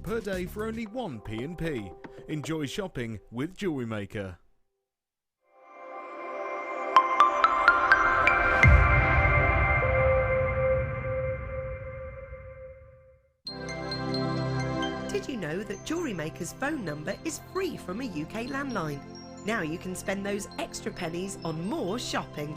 per day for only 1 P&P. Enjoy shopping with Jewellery Maker. Did you know that Jewellery Maker's phone number is free from a UK landline? Now you can spend those extra pennies on more shopping.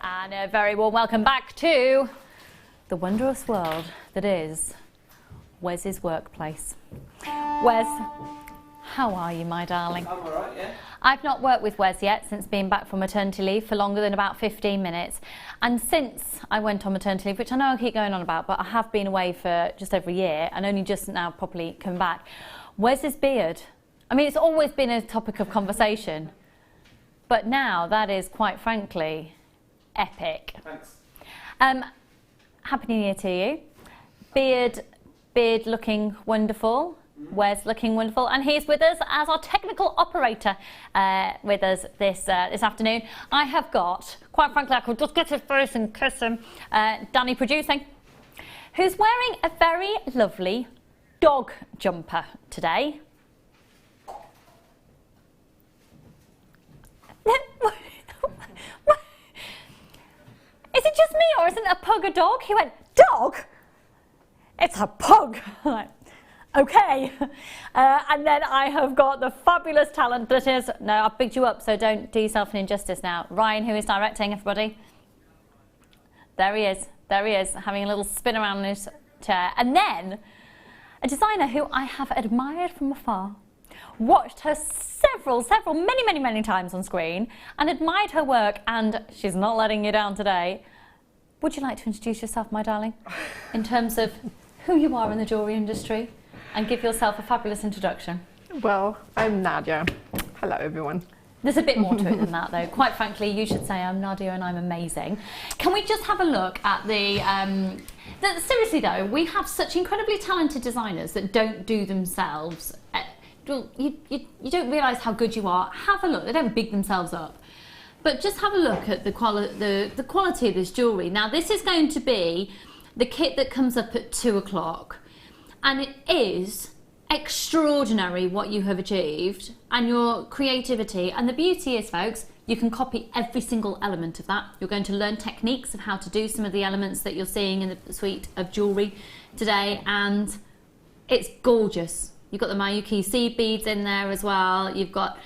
And a very warm welcome back to the wondrous world that is Wes's workplace. Wes, how are you, my darling? I'm all right, yeah. I've not worked with Wes yet since being back from maternity leave for longer than about 15 minutes. And since I went on maternity leave, which I know I keep going on about, but I have been away for just over a year and only just now properly come back. Wes's beard. I mean, it's always been a topic of conversation, but now that is, quite frankly, epic. Thanks. Happy New Year to you. Beard looking wonderful. Wes looking wonderful, and he's with us as our technical operator with us this afternoon. I have got, quite frankly, I could just get his face and kiss him, Danny producing, who's wearing a very lovely dog jumper today. Is it just me, or isn't a pug a dog? He went, dog? It's a pug. I'm like, okay. And then I have got the fabulous talent that is, no, I've bigged you up, so don't do yourself an injustice now. Ryan, who is directing, everybody. There he is, having a little spin around in his chair. And then a designer who I have admired from afar, watched her many times on screen and admired her work, and she's not letting you down today. Would you like to introduce yourself, my darling, in terms of who you are in the jewellery industry, and give yourself a fabulous introduction? Well, I'm Nadia. Hello, everyone. There's a bit more to it than that, though. Quite frankly, you should say I'm Nadia and I'm amazing. Can we just have a look at seriously though, we have such incredibly talented designers that don't do themselves. You don't realise how good you are. Have a look. They don't big themselves up. But just have a look at the quality of this jewellery. Now, this is going to be the kit that comes up at 2 o'clock. And it is extraordinary what you have achieved and your creativity. And the beauty is, folks, you can copy every single element of that. You're going to learn techniques of how to do some of the elements that you're seeing in the suite of jewellery today. And it's gorgeous. You've got the Mayuki seed beads in there as well. You've got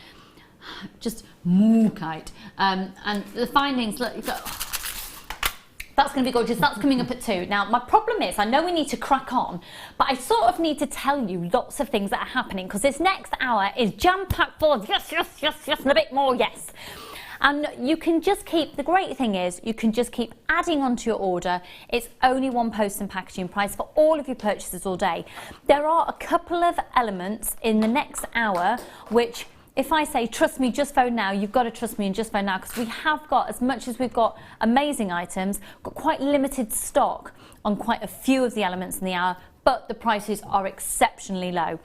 just mookaite. And the findings, look, you've got, that's going to be gorgeous. That's coming up at 2. Now, my problem is, I know we need to crack on, but I sort of need to tell you lots of things that are happening, because this next hour is jam-packed full of yes, and a bit more yes. And you can just keep, the great thing is, you can just keep adding onto your order. It's only one post and packaging price for all of your purchases all day. There are a couple of elements in the next hour, which, if I say, trust me, just phone now, you've got to trust me and just phone now, because we have got, as much as we've got amazing items, got quite limited stock on quite a few of the elements in the hour, but the prices are exceptionally low.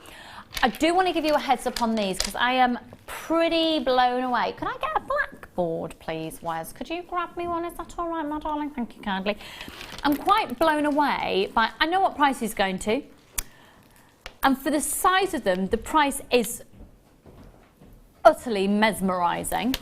I do want to give you a heads up on these, because I am pretty blown away. Could I get a blackboard, please, Wes? Could you grab me one? Is that all right, my darling? Thank you kindly. I'm quite blown away by, I know what price is going to, and for the size of them, the price is utterly mesmerising.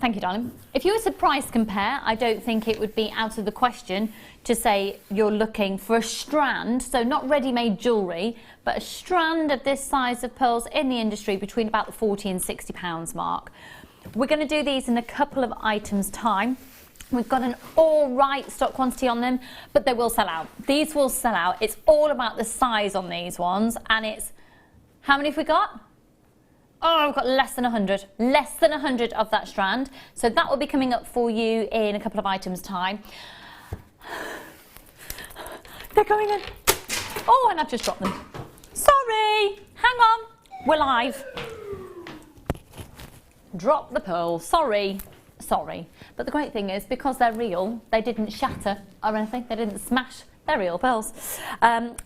Thank you, darling. If you were to price compare, I don't think it would be out of the question to say you're looking for a strand, so not ready-made jewellery, but a strand of this size of pearls in the industry between about the £40 and £60 mark. We're going to do these in a couple of items' time. We've got an all right stock quantity on them, but they will sell out. These will sell out. It's all about the size on these ones, and it's, how many have we got? I've got less than 100 of that strand. So that will be coming up for you in a couple of items time. They're going in. Oh, and I've just dropped them. Sorry, hang on, we're live. Drop the pearl, sorry. But the great thing is, because they're real, they didn't shatter or anything, they didn't smash, they're real pearls. Am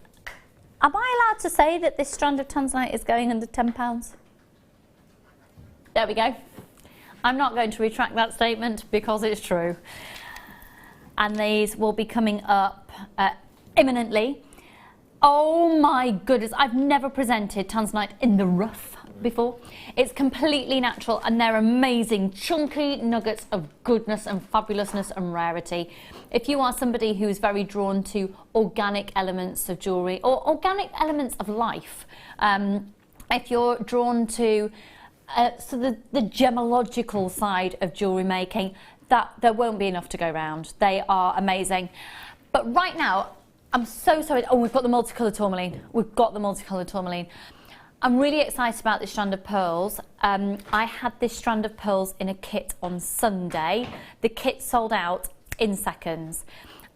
I allowed to say that this strand of tanzanite is going under £10? There we go. I'm not going to retract that statement because it's true. And these will be coming up imminently. Oh my goodness, I've never presented tanzanite in the rough before. It's completely natural and they're amazing chunky nuggets of goodness and fabulousness and rarity. If you are somebody who is very drawn to organic elements of jewellery or organic elements of life, if you're drawn to the gemological side of jewellery making, that there won't be enough to go around. They are amazing. But right now, I'm so sorry. Oh, we've got the multicoloured tourmaline. I'm really excited about this strand of pearls. I had this strand of pearls in a kit on Sunday. The kit sold out in seconds.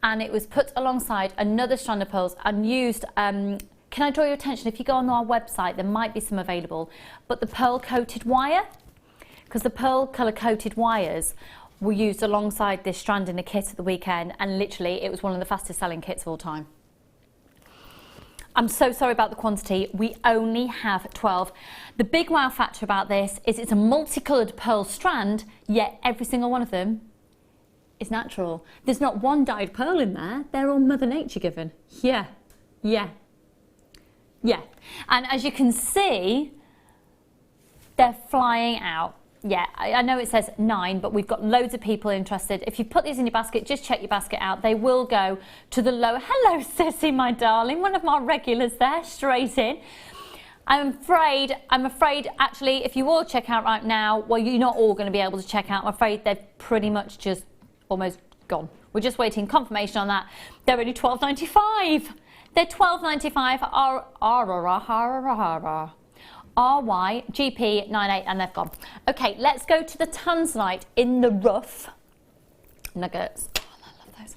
And it was put alongside another strand of pearls and used, can I draw your attention? If you go on our website, there might be some available. But the pearl coated wire, because the pearl colour coated wires were used alongside this strand in a kit at the weekend, and literally it was one of the fastest selling kits of all time. I'm so sorry about the quantity, we only have 12. The big wow factor about this is it's a multicoloured pearl strand, yet every single one of them is natural. There's not one dyed pearl in there, they're all Mother Nature given. Yeah. And as you can see, they're flying out. Yeah, I know it says 9, but we've got loads of people interested. If you put these in your basket, just check your basket out. They will go to the lower. Hello, Sissy, my darling. One of my regulars there, straight in. I'm afraid, actually, if you all check out right now, well, you're not all going to be able to check out. I'm afraid they've pretty much just almost gone. We're just waiting confirmation on that. They're only $12.95. They're $12.95. RYGP98, and they've gone. Okay, let's go to the tanzanite in the rough nuggets. Oh, I love those.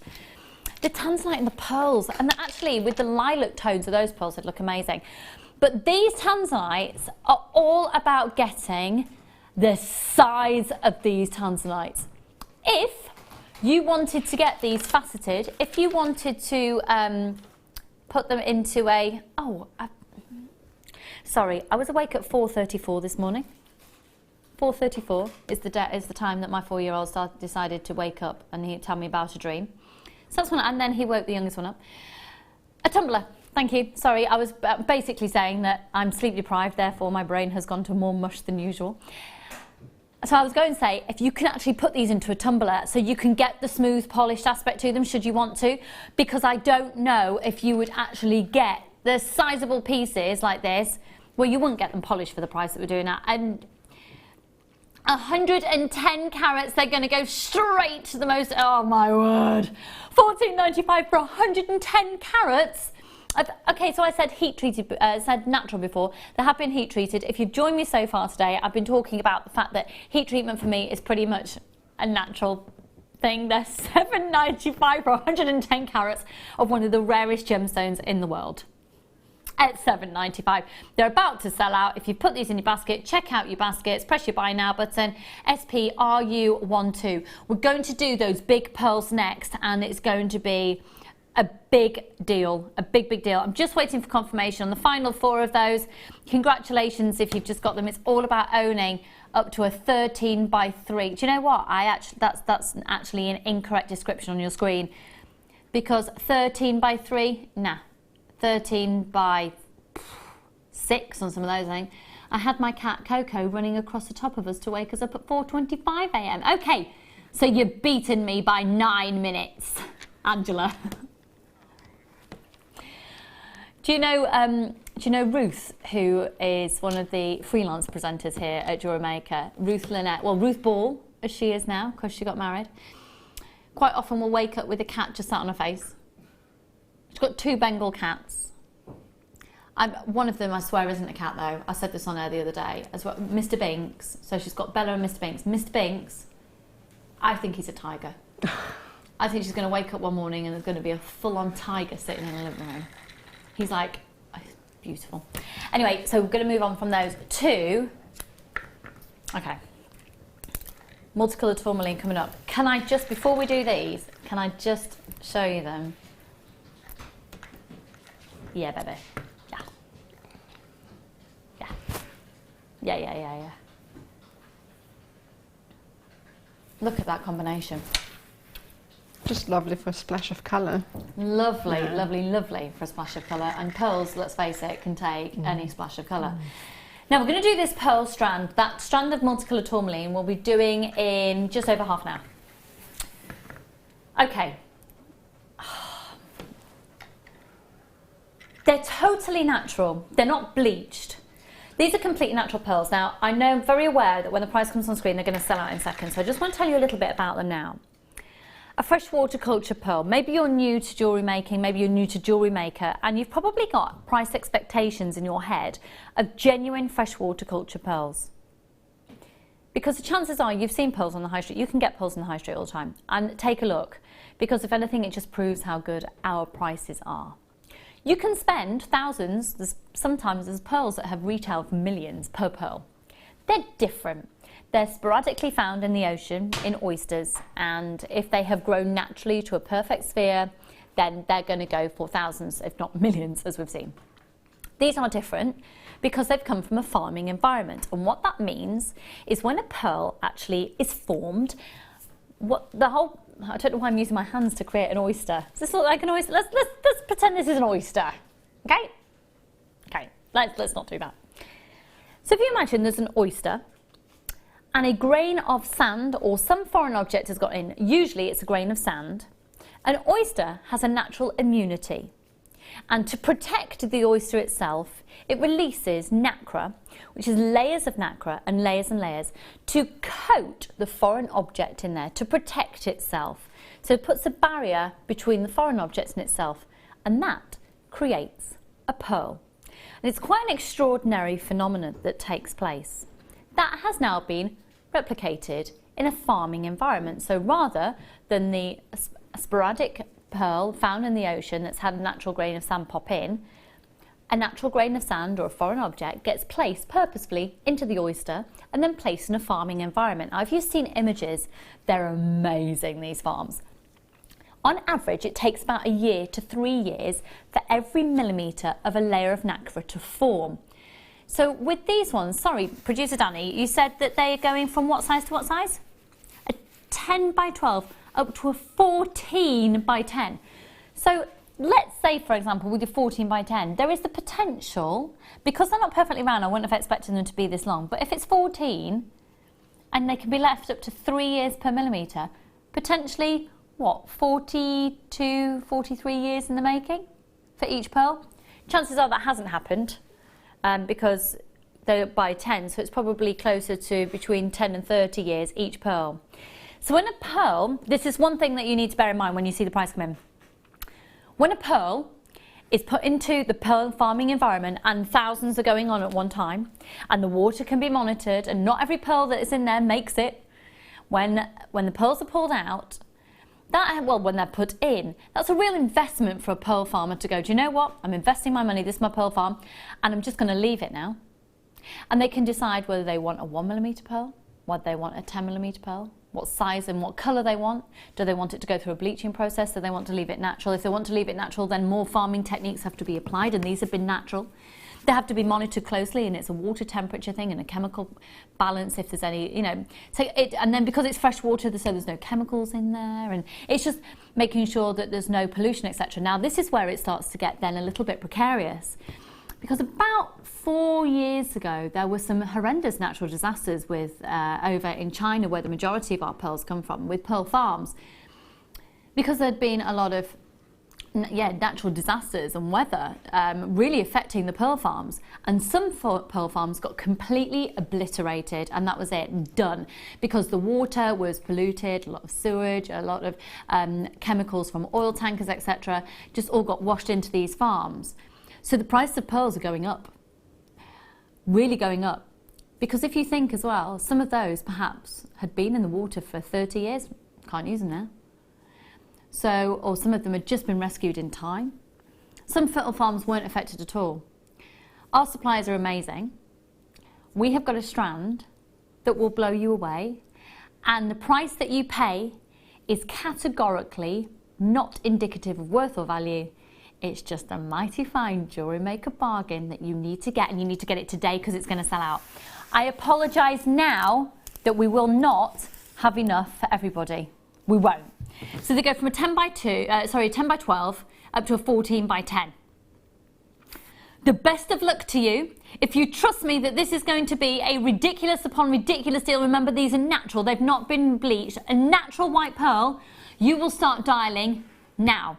The tanzanite and the pearls, and actually with the lilac tones of those pearls, it'd look amazing. But these tanzanites are all about getting the size of these tanzanites. If you wanted to get these faceted, if you wanted to put them into a, sorry, I was awake at 4:34 this morning. 4:34 is the time that my 4-year-old decided to wake up and he'd tell me about a dream. So that's one, and then he woke the youngest one up. A tumbler, thank you. Sorry, I was basically saying that I'm sleep deprived, therefore my brain has gone to more mush than usual. So I was going to say, if you can actually put these into a tumbler so you can get the smooth polished aspect to them should you want to, because I don't know if you would actually get the sizable pieces like this. Well, you wouldn't get them polished for the price that we're doing at. And 110 carats, they're going to go straight to the most, oh my word, $14.95 for 110 carats. Okay, so I said heat treated, said natural before. They have been heat treated. If you've joined me so far today, I've been talking about the fact that heat treatment for me is pretty much a natural thing. They're $7.95 for 110 carats of one of the rarest gemstones in the world. At $7.95. They're about to sell out. If you put these in your basket, check out your baskets, press your buy now button, SPRU12. We're going to do those big pearls next, and it's going to be a big deal, a big deal. I'm just waiting for confirmation on the final 4 of those. Congratulations if you've just got them. It's all about owning up to a 13 by 3. Do you know what? That's actually an incorrect description on your screen, because 13 by 3, nah. 13 by 6 on some of those, I think. I had my cat Coco running across the top of us to wake us up at 4:25 a.m. Okay, so you've beaten me by 9 minutes, Angela. Do you know Ruth, who is one of the freelance presenters here at Jewellery Maker? Ruth Lynette, well, Ruth Ball, as she is now, because she got married. Quite often will wake up with a cat just sat on her face. She's got 2 Bengal cats. One of them, I swear, isn't a cat though. I said this on air the other day as well. Mr. Binks. So she's got Bella and Mr. Binks. Mr. Binks, I think he's a tiger. I think she's going to wake up one morning and there's going to be a full-on tiger sitting in the living room. He's like, oh, beautiful. Anyway, so we're going to move on from those to, okay, multicoloured tourmaline coming up. Can I just, before we do these, can I just show you them? Yeah, baby. Yeah. Look at that combination. Just lovely for a splash of colour. Lovely, lovely for a splash of colour. And pearls, let's face it, can take any splash of colour. Now we're going to do this pearl strand. That strand of multicoloured tourmaline we'll be doing in just over half an hour. Okay. They're totally natural. They're not bleached. These are completely natural pearls. Now, I know, I'm very aware that when the price comes on screen, they're going to sell out in seconds. So I just want to tell you a little bit about them now. A freshwater culture pearl. Maybe you're new to jewellery making, maybe you're new to Jewellery Maker, and you've probably got price expectations in your head of genuine freshwater culture pearls. Because the chances are you've seen pearls on the high street. You can get pearls on the high street all the time. And take a look, because if anything, it just proves how good our prices are. You can spend thousands, sometimes there's pearls that have retailed for millions per pearl. They're different. They're sporadically found in the ocean, in oysters, and if they have grown naturally to a perfect sphere, then they're going to go for thousands, if not millions, as we've seen. These are different because they've come from a farming environment, and what that means is when a pearl actually is formed, I don't know why I'm using my hands to create an oyster. Does this look like an oyster? Let's pretend this is an oyster. Okay? Okay, let's not do that. So if you imagine there's an oyster and a grain of sand or some foreign object has got in, usually it's a grain of sand, an oyster has a natural immunity. And to protect the oyster itself, it releases nacre, which is layers of nacre and layers, to coat the foreign object in there, to protect itself. So it puts a barrier between the foreign object and itself, and that creates a pearl. And it's quite an extraordinary phenomenon that takes place. That has now been replicated in a farming environment. So rather than the sporadic pearl found in the ocean that's had a natural grain of sand pop in, a natural grain of sand or a foreign object gets placed purposefully into the oyster and then placed in a farming environment. Now, if you've seen images, they're amazing, these farms. On average, it takes about 1 year to 3 years for every millimetre of a layer of nacre to form. So with these ones, sorry, producer Danny, you said that they're going from what size to what size? A 10 by 12 up to a 14 by 10. So let's say, for example, with your 14 by 10, there is the potential, because they're not perfectly round, I wouldn't have expected them to be this long, but if it's 14 and they can be left up to 3 years per millimetre, potentially, what, 42, 43 years in the making for each pearl? Chances are that hasn't happened because they're by 10, so it's probably closer to between 10 and 30 years each pearl. So when a pearl, this is one thing that you need to bear in mind when you see the price come in. When a pearl is put into the pearl farming environment and thousands are going on at one time and the water can be monitored and not every pearl that is in there makes it, when the pearls are pulled out, when they're put in, that's a real investment for a pearl farmer to go, do you know what, I'm investing my money, this is my pearl farm, and I'm just going to leave it now. And they can decide whether they want a 1mm pearl, whether they want a 10mm pearl, what size and what colour they want. Do they want it to go through a bleaching process? Do they want to leave it natural? If they want to leave it natural, then more farming techniques have to be applied, and these have been natural. They have to be monitored closely, and it's a water temperature thing and a chemical balance if there's any, and then because it's fresh water, so there's no chemicals in there, and it's just making sure that there's no pollution, etc. Now, this is where it starts to get then a little bit precarious, because about 4 years ago, there were some horrendous natural disasters with over in China, where the majority of our pearls come from, with pearl farms, because there'd been a lot of natural disasters and weather really affecting the pearl farms, and some pearl farms got completely obliterated, and that was it, done, because the water was polluted, a lot of sewage, a lot of chemicals from oil tankers, etc., just all got washed into these farms. So the price of pearls are going up, really going up. Because if you think as well, some of those perhaps had been in the water for 30 years, can't use them now. So, or some of them had just been rescued in time. Some fertile farms weren't affected at all. Our suppliers are amazing. We have got a strand that will blow you away, and the price that you pay is categorically not indicative of worth or value. It's just a mighty fine Jewellery Maker bargain that you need to get, and you need to get it today because it's going to sell out. I apologise now that we will not have enough for everybody. We won't. So they go from a 10 by 12 up to a 14 by 10. The best of luck to you. If you trust me that this is going to be a ridiculous upon ridiculous deal, remember these are natural, they've not been bleached, a natural white pearl, you will start dialing now.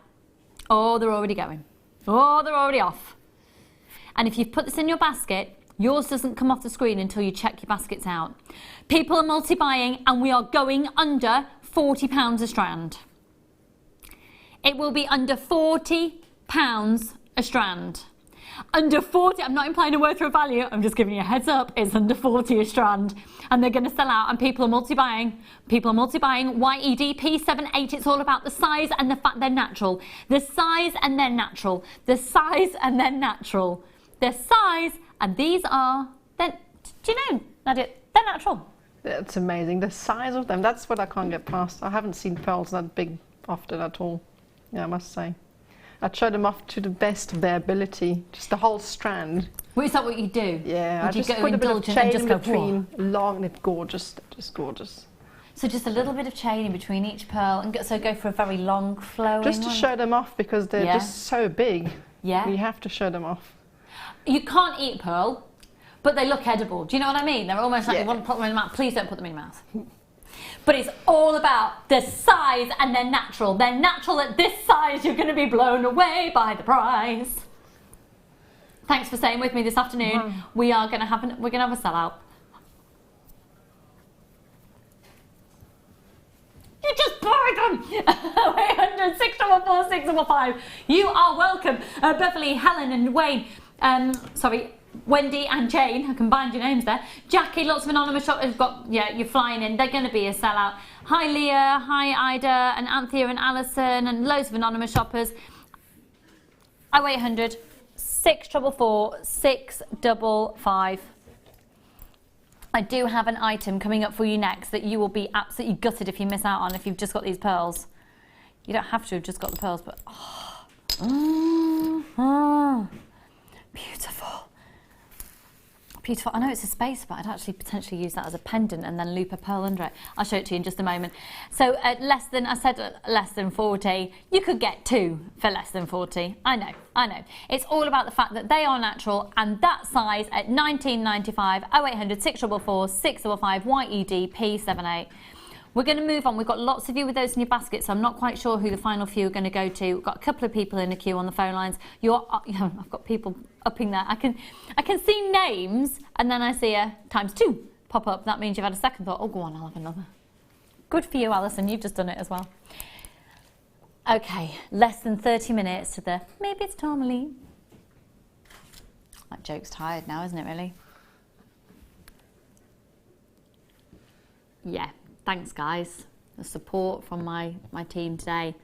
Oh, they're already going. Oh, they're already off. And if you've put this in your basket, yours doesn't come off the screen until you check your baskets out. People are multi-buying and we are going under £40 a strand. It will be under £40 a strand. Under 40, I'm not implying a worth or a value, I'm just giving you a heads up, it's under 40 a strand. And they're going to sell out and people are multi-buying. People are multi-buying. YED P78, it's all about the size and the fact they're natural. The size and they're natural. The size and they're natural. The size, and these are, do you know, Nadia, they're natural. It's amazing. The size of them, that's what I can't get past. I haven't seen pearls that big often at all. Yeah, I must say. I'd show them off to the best of their ability, just the whole strand. Well, is that what you do? Yeah, Would I you just go put a bit of indulgent chain and just in go, between, long and gorgeous, just gorgeous. So just a little bit of chain in between each pearl, and so go for a very long flowing Just to one. show them off because they're just so big. Yeah. You have to show them off. You can't eat pearl, but they look edible. Do you know what I mean? They're almost like you want to put them in your mouth. Please don't put them in your mouth. But it's all about the size and they're natural. They're natural at this size. You're going to be blown away by the price. Thanks for staying with me this afternoon. We are going to have we're going to have a sellout. You just buy them. 800 644 655. You are welcome. Beverly, Helen, and Wayne. Wendy and Jane, I combined your names there. Jackie, lots of anonymous shoppers got, you're flying in. They're going to be a sellout. Hi Leah, hi Ida, and Anthea and Alison, and loads of anonymous shoppers. 0800 644 655. I do have an item coming up for you next that you will be absolutely gutted if you miss out on if you've just got these pearls. You don't have to have just got the pearls, but beautiful. Beautiful. I know it's a space, but I'd actually potentially use that as a pendant and then loop a pearl under it. I'll show it to you in just a moment. So at less than 40, you could get two for less than 40. I know. It's all about the fact that they are natural and that size at £19.95, 0800 644 655, YED P78. We're going to move on. We've got lots of you with those in your basket, so I'm not quite sure who the final few are going to go to. We've got a couple of people in the queue on the phone lines. I've got people upping there. I can see names, and then I see a ×2 pop up. That means you've had a second thought. Oh, go on, I'll have another. Good for you, Alison. You've just done it as well. Okay, less than 30 minutes to the maybe it's tourmaline. That joke's tired now, isn't it, really? Yeah. Thanks guys, the support from my team today.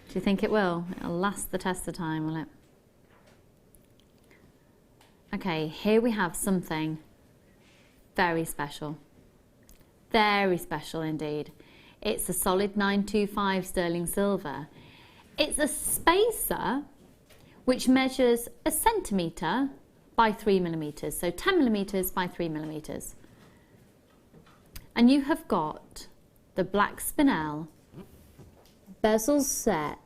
Do you think it will? It'll last the test of time, will it? Okay, here we have something very special. Very special indeed. It's a solid 925 sterling silver. It's a spacer which measures 1 centimetre by 3 millimetres, so 10 millimetres by 3 millimetres. And you have got the black spinel bezel set,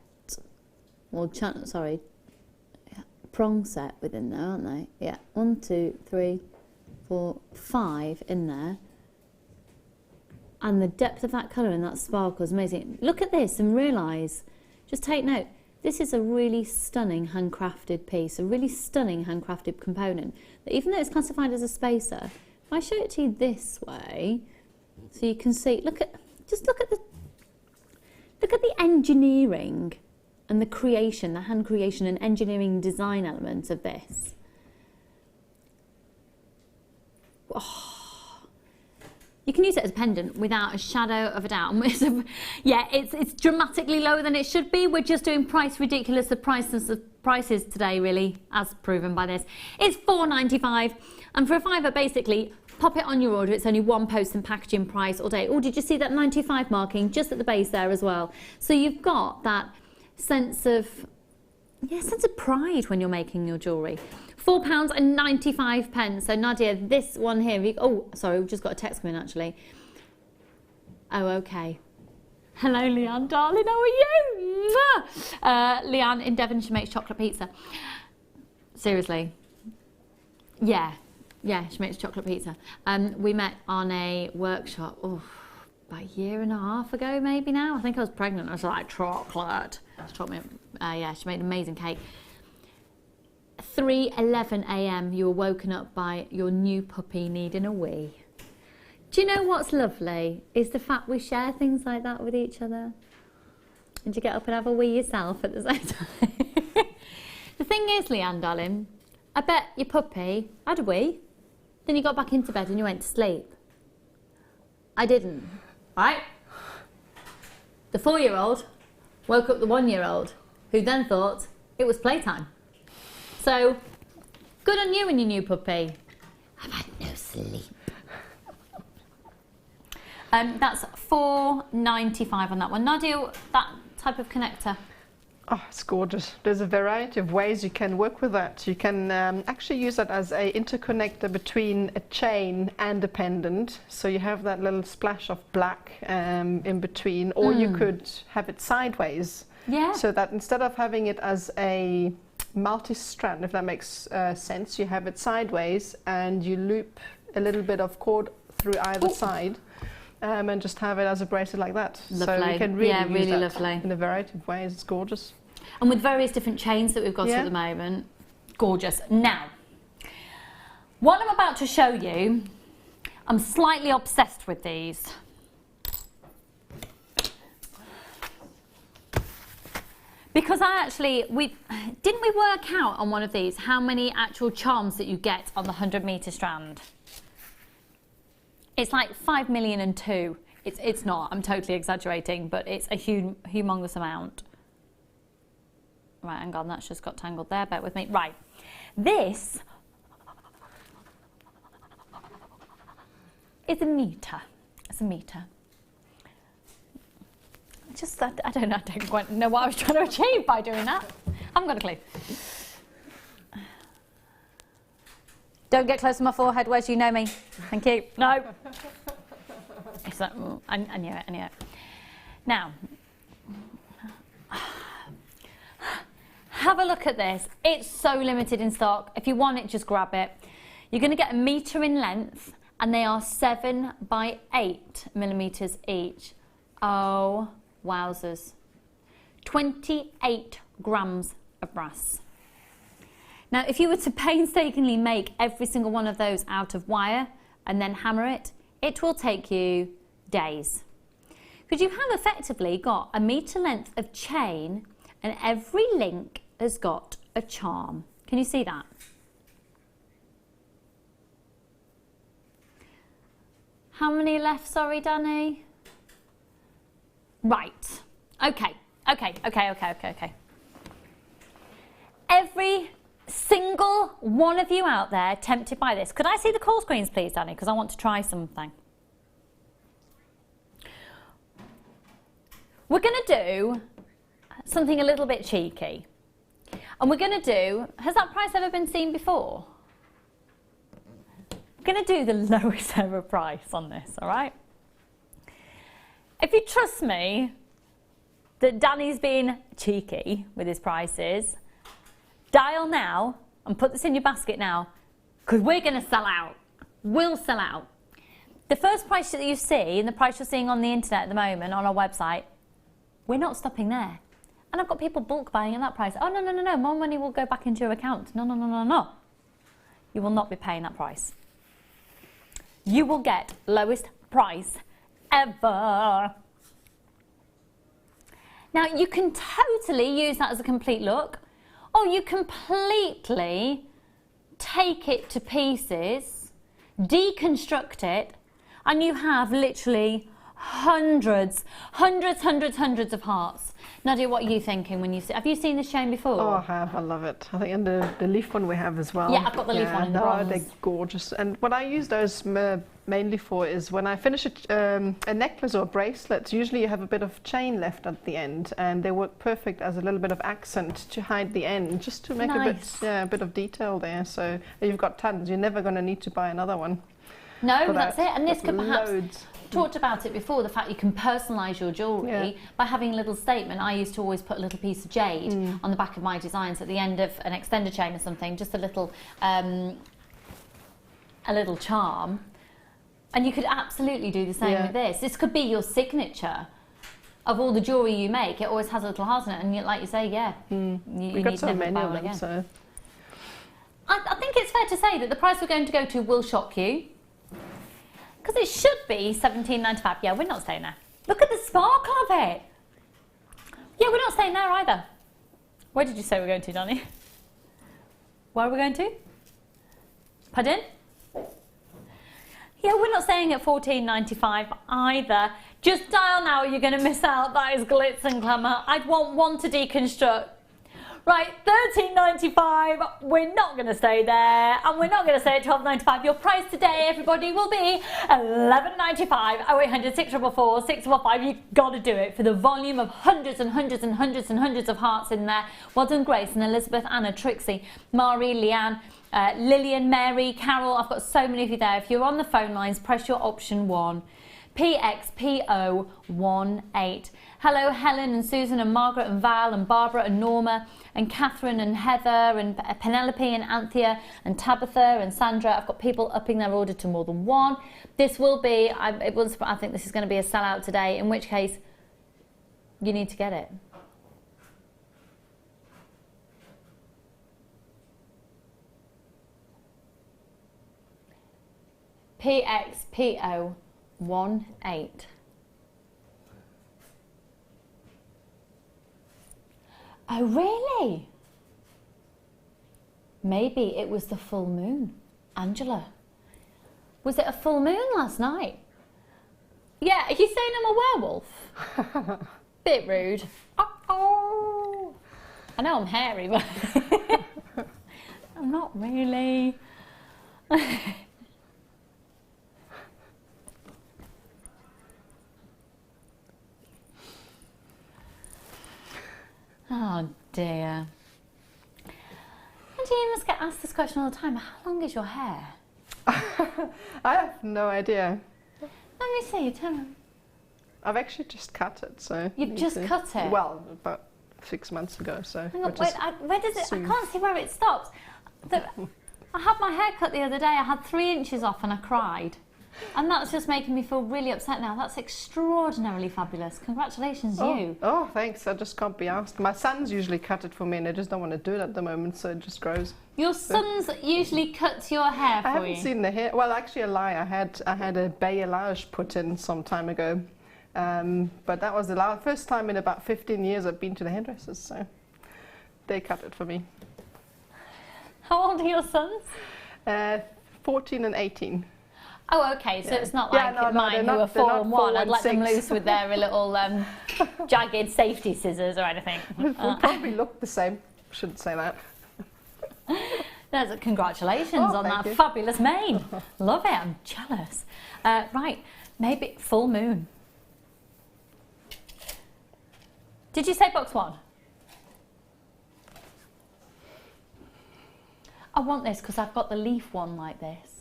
prong set within there, aren't they? Yeah, 1, 2, 3, 4, 5 in there. And the depth of that colour and that sparkle is amazing. Look at this and realise, just take note, this is a really stunning handcrafted piece, a really stunning handcrafted component. That even though it's classified as a spacer, if I show it to you this way, so you can see, look at the Look at the engineering and the creation, the hand creation and engineering design elements of this. Oh. You can use it as a pendant without a shadow of a doubt. Yeah, it's dramatically lower than it should be. We're just doing price ridiculous, the prices today, really, as proven by this. It's £4.95, and for a £5, basically, pop it on your order. It's only one post and packaging price all day. Oh, did you see that 95 marking just at the base there as well? So you've got that sense of pride when you're making your jewellery. £4.95. So Nadia, this one here, oh, sorry, we've just got a text coming actually. Oh, okay. Hello, Leanne, darling, how are you? Leanne in Devon, she makes chocolate pizza. Seriously. Yeah, she makes chocolate pizza. We met on a workshop, about a year and a half ago, maybe now. I think I was pregnant. I was like, chocolate. She taught me, she made an amazing cake. 3:11 a.m. you were woken up by your new puppy needing a wee. Do you know what's lovely? Is the fact we share things like that with each other. And you get up and have a wee yourself at the same time. The thing is, Leanne, darling, I bet your puppy had a wee. Then you got back into bed and you went to sleep. I didn't, right? The 4-year-old woke up the 1-year-old, who then thought it was playtime. So, good on you and your new puppy. I've had no sleep. That's £4.95 on that one. Nadia, that type of connector. Oh, it's gorgeous. There's a variety of ways you can work with that. You can actually use that as an interconnector between a chain and a pendant. So you have that little splash of black in between, or you could have it sideways. Yeah. So that instead of having it as a multi-strand, if that makes sense, you have it sideways and you loop a little bit of cord through either side. And just have it as a bracelet like that. Lovely. So you can really use that lovely. in a variety of ways. It's gorgeous. And with various different chains that we've got at the moment. Gorgeous. Now, what I'm about to show you, I'm slightly obsessed with these. Because didn't we work out on one of these how many actual charms that you get on the 100-metre strand? It's like 5,000,002. It's not, I'm totally exaggerating, but it's a humongous amount. Right, hang on, that's just got tangled there, bear with me. Right, this is a metre. It's a metre. I don't quite know what I was trying to achieve by doing that. I haven't got a clue. Don't get close to my forehead, Wes, you know me. Thank you. No. It's like, I knew it. Now, have a look at this. It's so limited in stock. If you want it, just grab it. You're going to get 1 metre in length, and they are 7 by 8 millimetres each. Oh, wowzers. 28 grams of brass. Now, if you were to painstakingly make every single one of those out of wire and then hammer it, it will take you days. Because you have effectively got 1 metre length of chain and every link has got a charm. Can you see that? How many left, sorry, Danny? Right. Okay. Every single one of you out there tempted by this. Could I see the call screens, please, Danny? Because I want to try something. We're going to do something a little bit cheeky. And we're going to do, has that price ever been seen before? We're going to do the lowest ever price on this, all right? If you trust me that Danny's being cheeky with his prices, dial now and put this in your basket now, because we're going to sell out. We'll sell out. The first price that you see and the price you're seeing on the internet at the moment on our website, we're not stopping there. And I've got people bulk buying at that price. Oh, no, more money will go back into your account. No. You will not be paying that price. You will get lowest price ever. Now you can totally use that as a complete look, or you completely take it to pieces, deconstruct it, and you have literally hundreds of hearts. Nadia, what are you thinking when you see? Have you seen this chain before? Oh, I have. I love it. I think, and the leaf one we have as well. Yeah, I've got the leaf one in the bronze. They're gorgeous. And what I use those mainly for is when I finish a necklace or a bracelet, usually you have a bit of chain left at the end, and they work perfect as a little bit of accent to hide the end, just to make a bit of detail there. So you've got tons. You're never going to need to buy another one. No, that's it. And this could perhaps... Loads. Talked about it before, the fact you can personalise your jewellery by having a little statement. I used to always put a little piece of jade on the back of my designs at the end of an extender chain or something, just a little charm. And you could absolutely do the same with this. This could be your signature of all the jewellery you make. It always has a little heart in it, and like you say, you need so never many buy of one them, again. so. I think it's fair to say that the price we're going to go to will shock you. Because it should be $17.95. Yeah, we're not staying there. Look at the sparkle of it. Yeah, we're not staying there either. Where did you say we're going to, Donnie? Where are we going to? Pardon? Yeah, we're not staying at $14.95 either. Just dial now or you're going to miss out. That is glitz and glamour. I'd want one to deconstruct. Right, $13.95, we're not going to stay there, and we're not going to stay at $12.95. Your price today, everybody, will be $11.95. 0800 644 655. You've got to do it for the volume of hundreds and hundreds and hundreds and hundreds of hearts in there. Well done, Grace and Elizabeth, Anna, Trixie, Marie, Leanne, Lillian, Mary, Carol. I've got so many of you there. If you're on the phone lines, press your option 1. PXPO18. Hello, Helen and Susan and Margaret and Val and Barbara and Norma and Catherine and Heather and Penelope and Anthea and Tabitha and Sandra. I've got people upping their order to more than one. This will be, I think this is going to be a sellout today, in which case you need to get it. PXPO18. Oh, really? Maybe it was the full moon. Angela, was it a full moon last night? Yeah, are you saying I'm a werewolf? Bit rude. Oh, I know I'm hairy, but I'm not really. Oh dear. And you must get asked this question all the time. How long is your hair? I have no idea. Let me see. Tell me. I've actually just cut it, so. You've just cut it? Well, about 6 months ago, so. Hang on, wait, where does it? Soon. I can't see where it stops. I had my hair cut the other day. I had 3 inches off and I cried. And that's just making me feel really upset now. That's extraordinarily fabulous. Congratulations, you. Oh, thanks. I just can't be asked. My sons usually cut it for me and I just don't want to do it at the moment, so it just grows. Your sons usually cut your hair for you? I haven't seen the hair. Well, actually a lie. I had a balayage put in some time ago. But that was the first time in about 15 years I've been to the hairdressers, so they cut it for me. How old are your sons? 14 and 18. Oh, okay, so it's not like mine who are 4 and 1. I'd let them loose with their little jagged safety scissors or anything. We'll probably look the same. Shouldn't say that. Congratulations on that fabulous mane. Love it, I'm jealous. Right, maybe full moon. Did you say box 1? I want this because I've got the leaf one like this.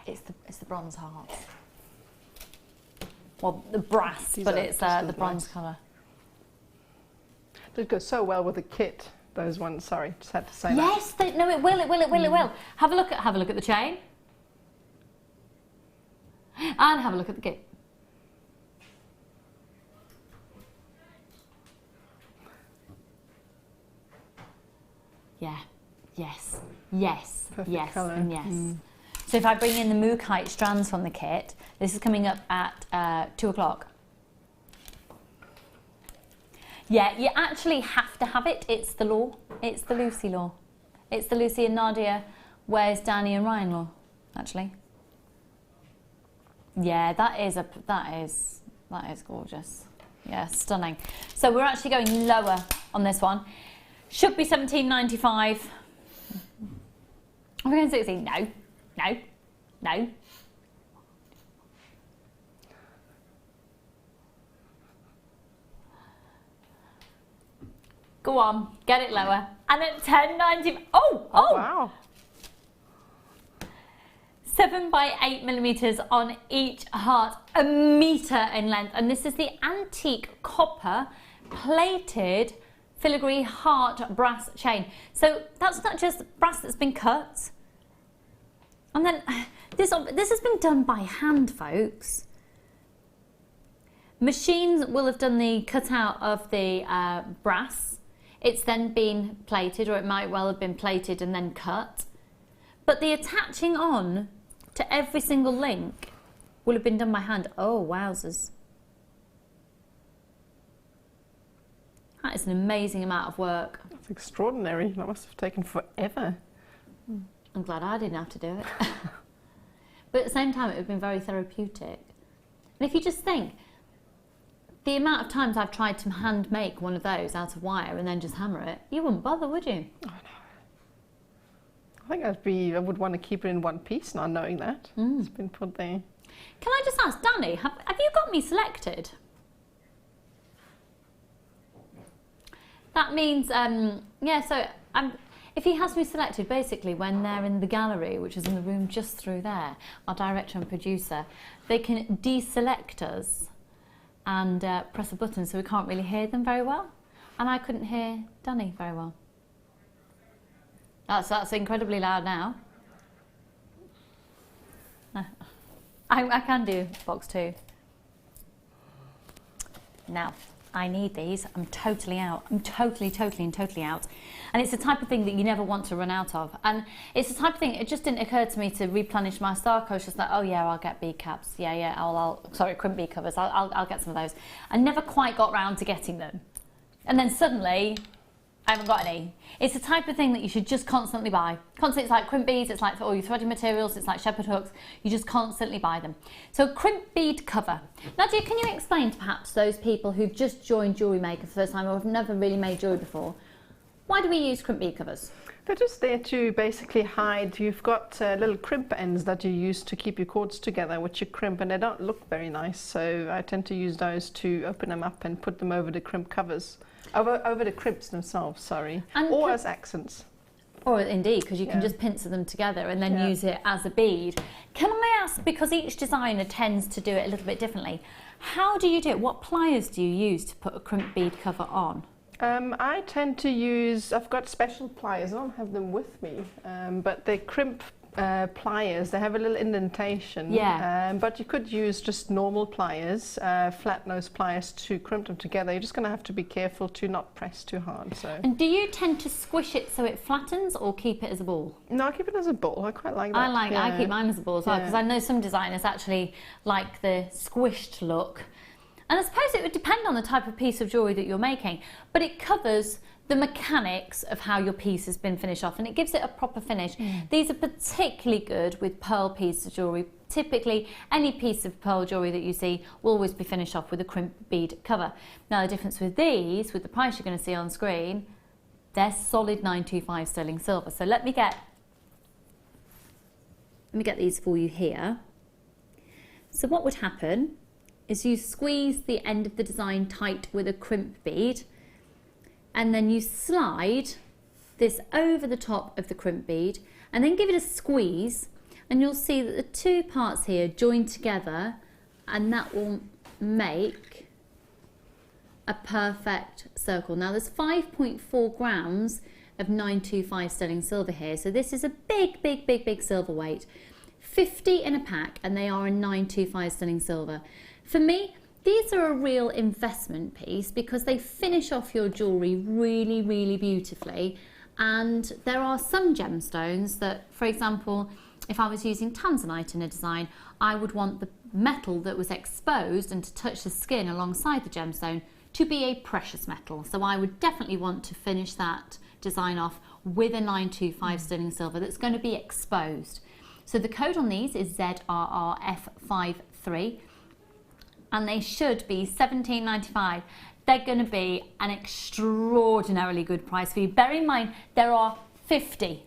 It's the bronze hearts. Well, the brass, but it's the bronze colour. They go so well with the kit. Those ones. Sorry, just had to say that. Yes, no, it will. It will. Have a look at the chain, and have a look at the kit. Yeah. Yes. Perfect yes. colour. And yes. So if I bring in the Mookite strands from the kit, this is coming up at 2 o'clock. Yeah, you actually have to have it. It's the law. It's the Lucy law. It's the Lucy and Nadia, where's Danny and Ryan law, actually. Yeah, that is gorgeous. Yeah, stunning. So we're actually going lower on this one. Should be $17.95. Are we going 16? No, no, no. Go on, get it lower. And at $10.90. Oh, Wow. 7 by 8 millimeters on each heart, a meter in length. And this is the antique copper plated filigree heart brass chain. So that's not just brass that's been cut. And then this has been done by hand, folks. Machines will have done the cutout of the brass. It's then been plated, or it might well have been plated and then cut. But the attaching on to every single link will have been done by hand. Oh, wowzers. That is an amazing amount of work. That's extraordinary. That must have taken forever. I'm glad I didn't have to do it. But at the same time, it would have been very therapeutic. And if you just think, the amount of times I've tried to hand make one of those out of wire and then just hammer it, you wouldn't bother, would you? Oh, no. I think I would want to keep it in one piece now, knowing that. It's been put there. Can I just ask, Danny, have you got me selected? That means, yeah, so if he has me selected, basically, when they're in the gallery, which is in the room just through there, our director and producer, they can deselect us and press a button so we can't really hear them very well. And I couldn't hear Danny very well. That's incredibly loud now. I can do box 2. Now, I need these. I'm totally out. I'm totally out. And it's the type of thing that you never want to run out of. And it's the type of thing, it just didn't occur to me to replenish my stock. I was just like, oh yeah, I'll get bead caps. Yeah, sorry, crimp bead covers. I'll get some of those. I never quite got round to getting them. And then suddenly, I haven't got any. It's the type of thing that you should just constantly buy. Constantly, it's like crimp beads, it's like all your threading materials, it's like shepherd hooks. You just constantly buy them. So crimp bead cover. Nadia, can you explain to perhaps those people who've just joined Jewellery Maker for the first time or have never really made jewellery before, why do we use crimp bead covers? They're just there to basically hide. You've got little crimp ends that you use to keep your cords together, which you crimp, and they don't look very nice. So I tend to use those to open them up and put them over the crimp covers. Over the crimps themselves, sorry. Or as accents. Or indeed, because you can just pincer them together and then use it as a bead. Can I ask, because each designer tends to do it a little bit differently, how do you do it? What pliers do you use to put a crimp bead cover on? I tend to use, I've got special pliers, I don't have them with me, but they're crimp pliers, they have a little indentation, but you could use just normal pliers, flat nose pliers to crimp them together. You're just going to have to be careful to not press too hard. So. And do you tend to squish it so it flattens or keep it as a ball? No, I keep it as a ball. I quite like that. I keep mine as a ball as well, because I know some designers actually like the squished look. And I suppose it would depend on the type of piece of jewellery that you're making, but it covers the mechanics of how your piece has been finished off, and it gives it a proper finish. These are particularly good with pearl pieces of jewellery. Typically, any piece of pearl jewellery that you see will always be finished off with a crimp bead cover. Now, the difference with these, with the price you're going to see on screen, they're solid 925 sterling silver. So let me get these for you here. So what would happen is you squeeze the end of the design tight with a crimp bead, and then you slide this over the top of the crimp bead and then give it a squeeze, and you'll see that the two parts here join together, and that will make a perfect circle. Now there's 5.4 grams of 925 sterling silver here, so this is a big silver weight. 50 in a pack, and they are a 925 sterling silver. For me, these are a real investment piece because they finish off your jewellery really beautifully. And there are some gemstones that, for example, if I was using tanzanite in a design, I would want the metal that was exposed and to touch the skin alongside the gemstone to be a precious metal. So I would definitely want to finish that design off with a 925 sterling silver that's going to be exposed. So the code on these is ZRRF53 and they should be £17.95. They're going to be an extraordinarily good price for you. Bear in mind there are 50,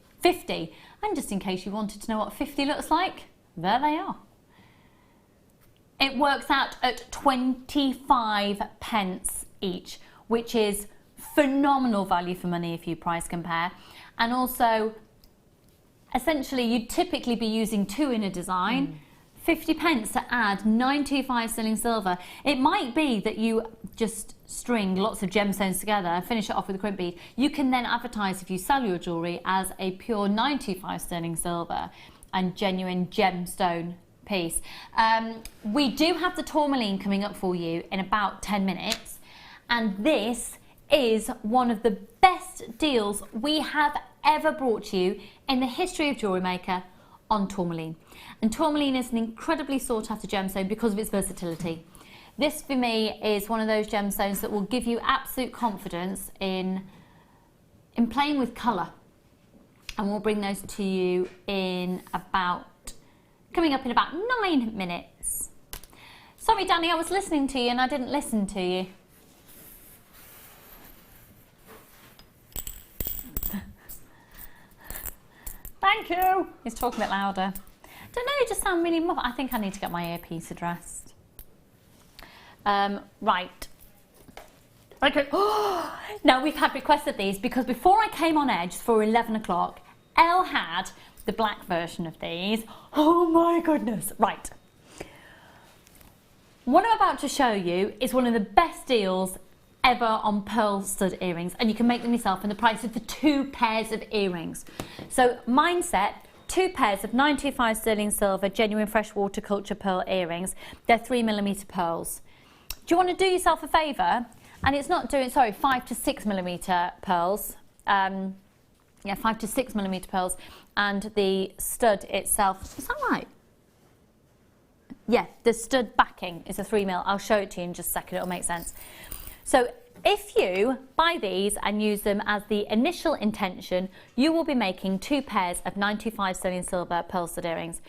and just in case you wanted to know what 50 looks like, there they are. It works out at 25 pence each, which is phenomenal value for money if you price compare. And also, essentially, you'd typically be using 2 in a design, 50 pence to add 925 sterling silver. It might be that you just string lots of gemstones together and finish it off with a crimp bead. You can then advertise, if you sell your jewellery, as a pure 925 sterling silver and genuine gemstone piece. We do have the tourmaline coming up for you in about 10 minutes, and this is one of the best deals we have ever brought you in the history of Jewellery Maker on tourmaline. And tourmaline is an incredibly sought after gemstone because of its versatility. This for me is one of those gemstones that will give you absolute confidence in playing with colour, and we'll bring those to you in coming up in about 9 minutes. Sorry Danny, I was listening to you and I didn't listen to you. Thank you. He's talking a bit louder. Don't know, you just sound really muffled. I think I need to get my earpiece addressed. Right. Okay. Now we've had requested these because before I came on Edge for 11 o'clock, Elle had the black version of these. Oh my goodness. Right. What I'm about to show you is one of the best deals ever on pearl stud earrings, and you can make them yourself in the price of the 2 pairs of earrings. So mine set 2 pairs of 925 sterling silver genuine freshwater culture pearl earrings. They're 3mm pearls. Do you want to do yourself a favour? And it's not doing, sorry, 5 to 6mm pearls. Yeah, 5 to 6mm pearls, and the stud itself, is that right? Yeah, the stud backing is a 3mm. I'll show it to you in just a second, it'll make sense. So if you buy these and use them as the initial intention, you will be making 2 pairs of 925 sterling silver pearl stud earrings.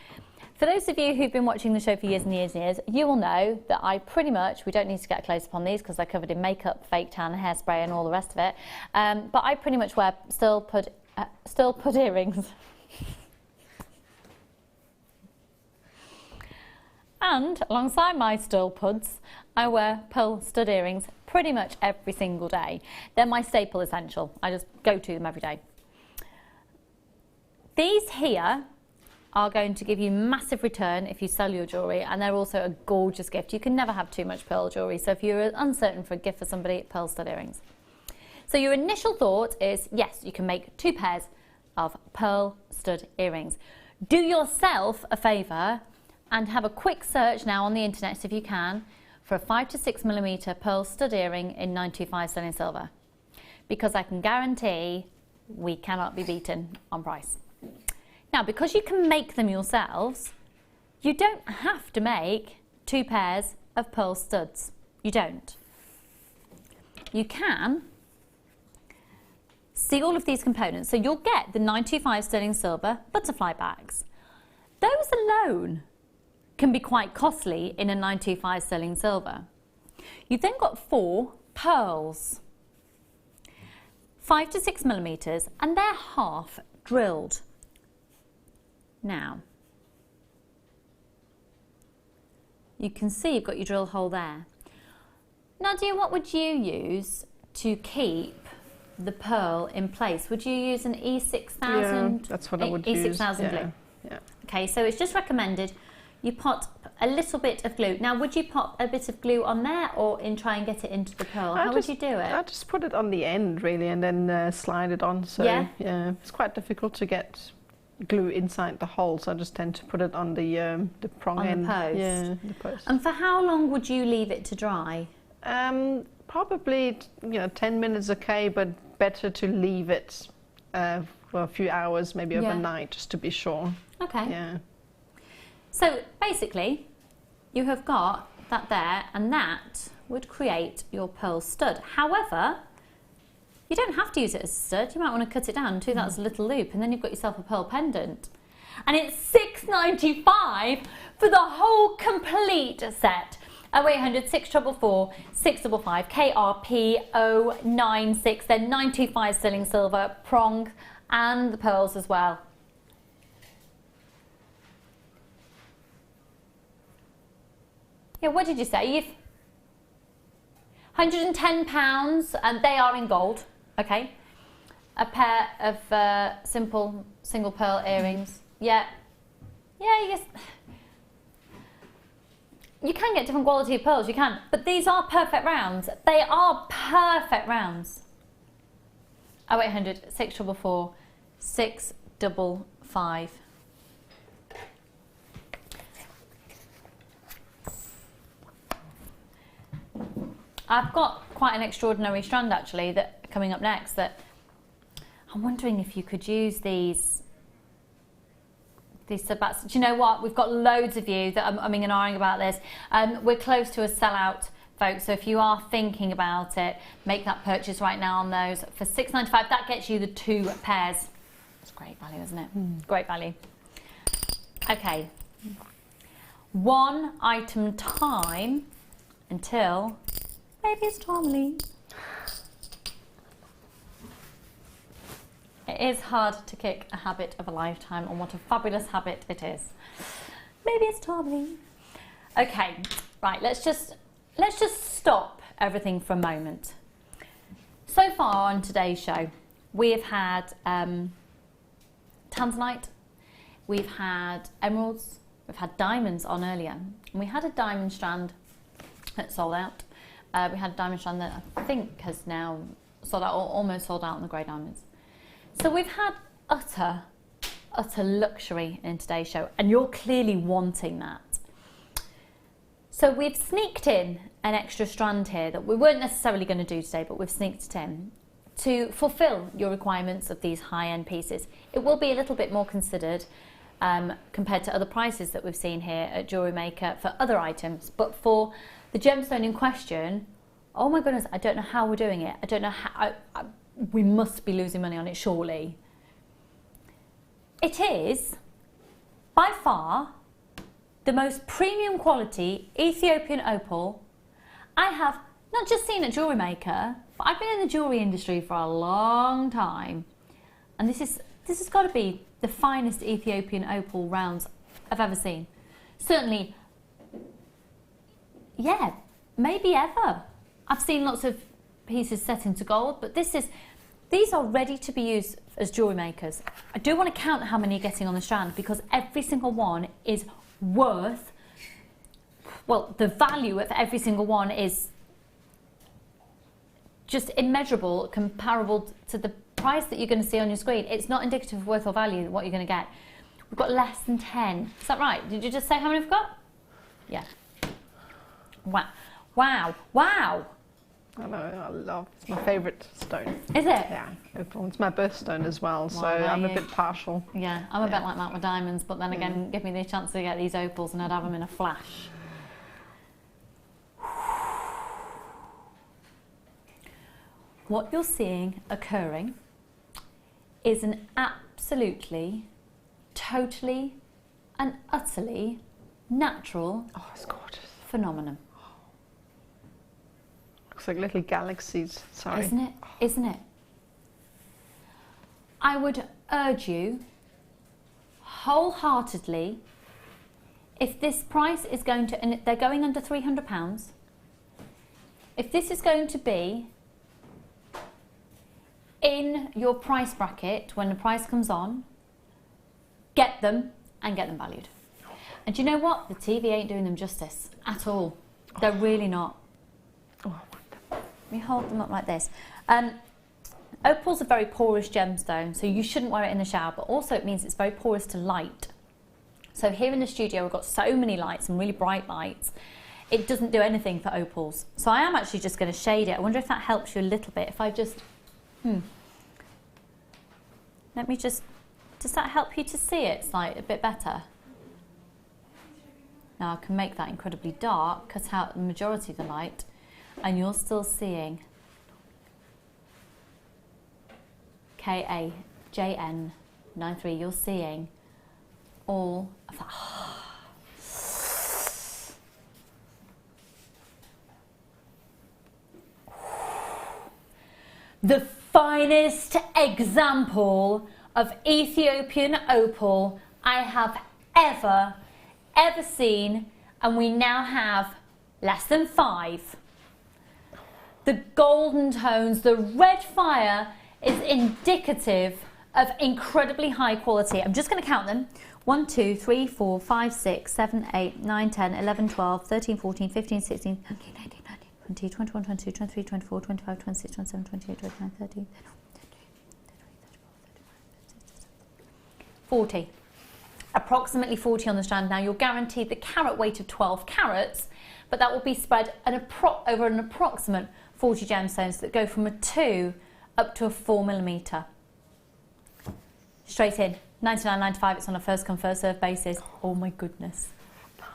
For those of you who've been watching the show for years and years and years, you will know that I pretty much, we don't need to get close up on these because they're covered in makeup, fake tan, hairspray and all the rest of it, but I pretty much wear still put earrings. And alongside my still puds, I wear pearl stud earrings pretty much every single day. They're my staple essential. I just go to them every day. These here are going to give you massive return if you sell your jewellery, and they're also a gorgeous gift. You can never have too much pearl jewellery, so if you're uncertain for a gift for somebody, pearl stud earrings. So your initial thought is, yes, you can make 2 pairs of pearl stud earrings. Do yourself a favour and have a quick search now on the internet, if you can, for a 5 to 6mm pearl stud earring in 925 sterling silver, because I can guarantee we cannot be beaten on price. Now, because you can make them yourselves, you don't have to make 2 pairs of pearl studs. You don't. You can see all of these components. So you'll get the 925 sterling silver butterfly backs. Those alone can be quite costly in a 925 sterling silver. You've then got 4 pearls, 5 to 6mm, and they're half drilled. Now, you can see you've got your drill hole there. Nadia, what would you use to keep the pearl in place? Would you use an E6000? Yeah, that's what I would use. E6000 glue? Yeah. Okay, so it's just recommended you put a little bit of glue. Now, would you pop a bit of glue on there or try and get it into the pearl? How would you do it? I just put it on the end, really, and then slide it on. So, yeah, it's quite difficult to get glue inside the hole, so I just tend to put it on the prong end. On the post? Yeah, the post. And for how long would you leave it to dry? Probably, 10 minutes okay, but better to leave it for a few hours, maybe overnight, just to be sure. Okay. Yeah. So basically, you have got that there, and that would create your pearl stud. However, you don't have to use it as a stud. You might want to cut it down and do that as a little loop, and then you've got yourself a pearl pendant. And it's $6.95 for the whole complete set. 0800 644 655 KRP 096. Then 925 sterling silver, prong, and the pearls as well. Yeah, what did you say? You've £110, and they are in gold. Okay. A pair of simple single pearl earrings. Yeah. Yeah, yes. You can get different quality of pearls, you can. But these are perfect rounds. They are perfect rounds. 0800 644 655. I've got quite an extraordinary strand actually that coming up next that I'm wondering if you could use these subbats. Do you know what? We've got loads of you that are umming and ahhing about this. We're close to a sellout, folks, so if you are thinking about it, make that purchase right now on those for $6.95. That gets you the 2 pairs. It's great value, isn't it? Great value. Okay. 1 item time until maybe it's Tomley. It is hard to kick a habit of a lifetime, and what a fabulous habit it is. Maybe it's Tomley. Okay, right, let's just stop everything for a moment. So far on today's show, we have had tanzanite, we've had emeralds, we've had diamonds on earlier, and we had a diamond strand that sold out. We had a diamond strand that I think has now sold out, or almost sold out on the grey diamonds. So we've had utter luxury in today's show, and you're clearly wanting that. So we've sneaked in an extra strand here that we weren't necessarily going to do today, but we've sneaked it in to fulfill your requirements of these high-end pieces. It will be a little bit more considered compared to other prices that we've seen here at Jewellery Maker for other items, but for the gemstone in question, oh my goodness, I don't know how we're doing it. I don't know how. We must be losing money on it, surely. It is, by far, the most premium quality Ethiopian opal I have not just seen at Jewellery Maker, but I've been in the jewellery industry for a long time. And this has got to be the finest Ethiopian opal rounds I've ever seen. Certainly, yeah, maybe ever. I've seen lots of pieces set into gold, but these are ready to be used as jewellery makers. I do want to count how many you're getting on the strand, because every single one is worth, well, the value of every single one is just immeasurable, comparable to the price that you're going to see on your screen. It's not indicative of worth or value what you're going to get. We've got less than 10. Is that right? Did you just say how many we've got? Yeah. Wow. Wow. Wow. I know, I love it. It's my favourite stone. Is it? Yeah, it's my birthstone as well, so I'm a bit partial. Yeah, I'm a bit like that with diamonds, but then again, give me the chance to get these opals and I'd have them in a flash. What you're seeing occurring is an absolutely, totally and utterly natural it's gorgeous. phenomenon. Looks like little galaxies, sorry. Isn't it? Isn't it? I would urge you wholeheartedly, if this price is going to, and they're going under £300, if this is going to be in your price bracket when the price comes on, get them and get them valued. And do you know what? The TV ain't doing them justice at all. They're really not. Let me hold them up like this. Opal's a very porous gemstone, so you shouldn't wear it in the shower, but also it means it's very porous to light. So here in the studio we've got so many lights and really bright lights, it doesn't do anything for opals. So I am actually just going to shade it. I wonder if that helps you a little bit. If I just, let me just, does that help you to see it like a bit better? Now I can make that incredibly dark, cut out the majority of the light, and you're still seeing KAJN93. You're seeing all of that. The finest example of Ethiopian opal I have ever seen, and we now have less than 5. The golden tones, the red fire is indicative of incredibly high quality. I'm just going to count them. 1, 2, 3, 4, 5, 6, 7, 8, 9, 10, 11, 12, 13, 14, 15, 16, 17, 18, 19, 20, 21, 22, 23, 24, 25, 26, 27, 28, 29, 30, 40. Approximately 40 on the strand. Now you're guaranteed the carat weight of 12 carats, but that will be spread over an approximate 40 gemstones that go from a 2 up to a 4 millimeter. Straight in, 99.95. It's on a first come first serve basis. Oh my goodness.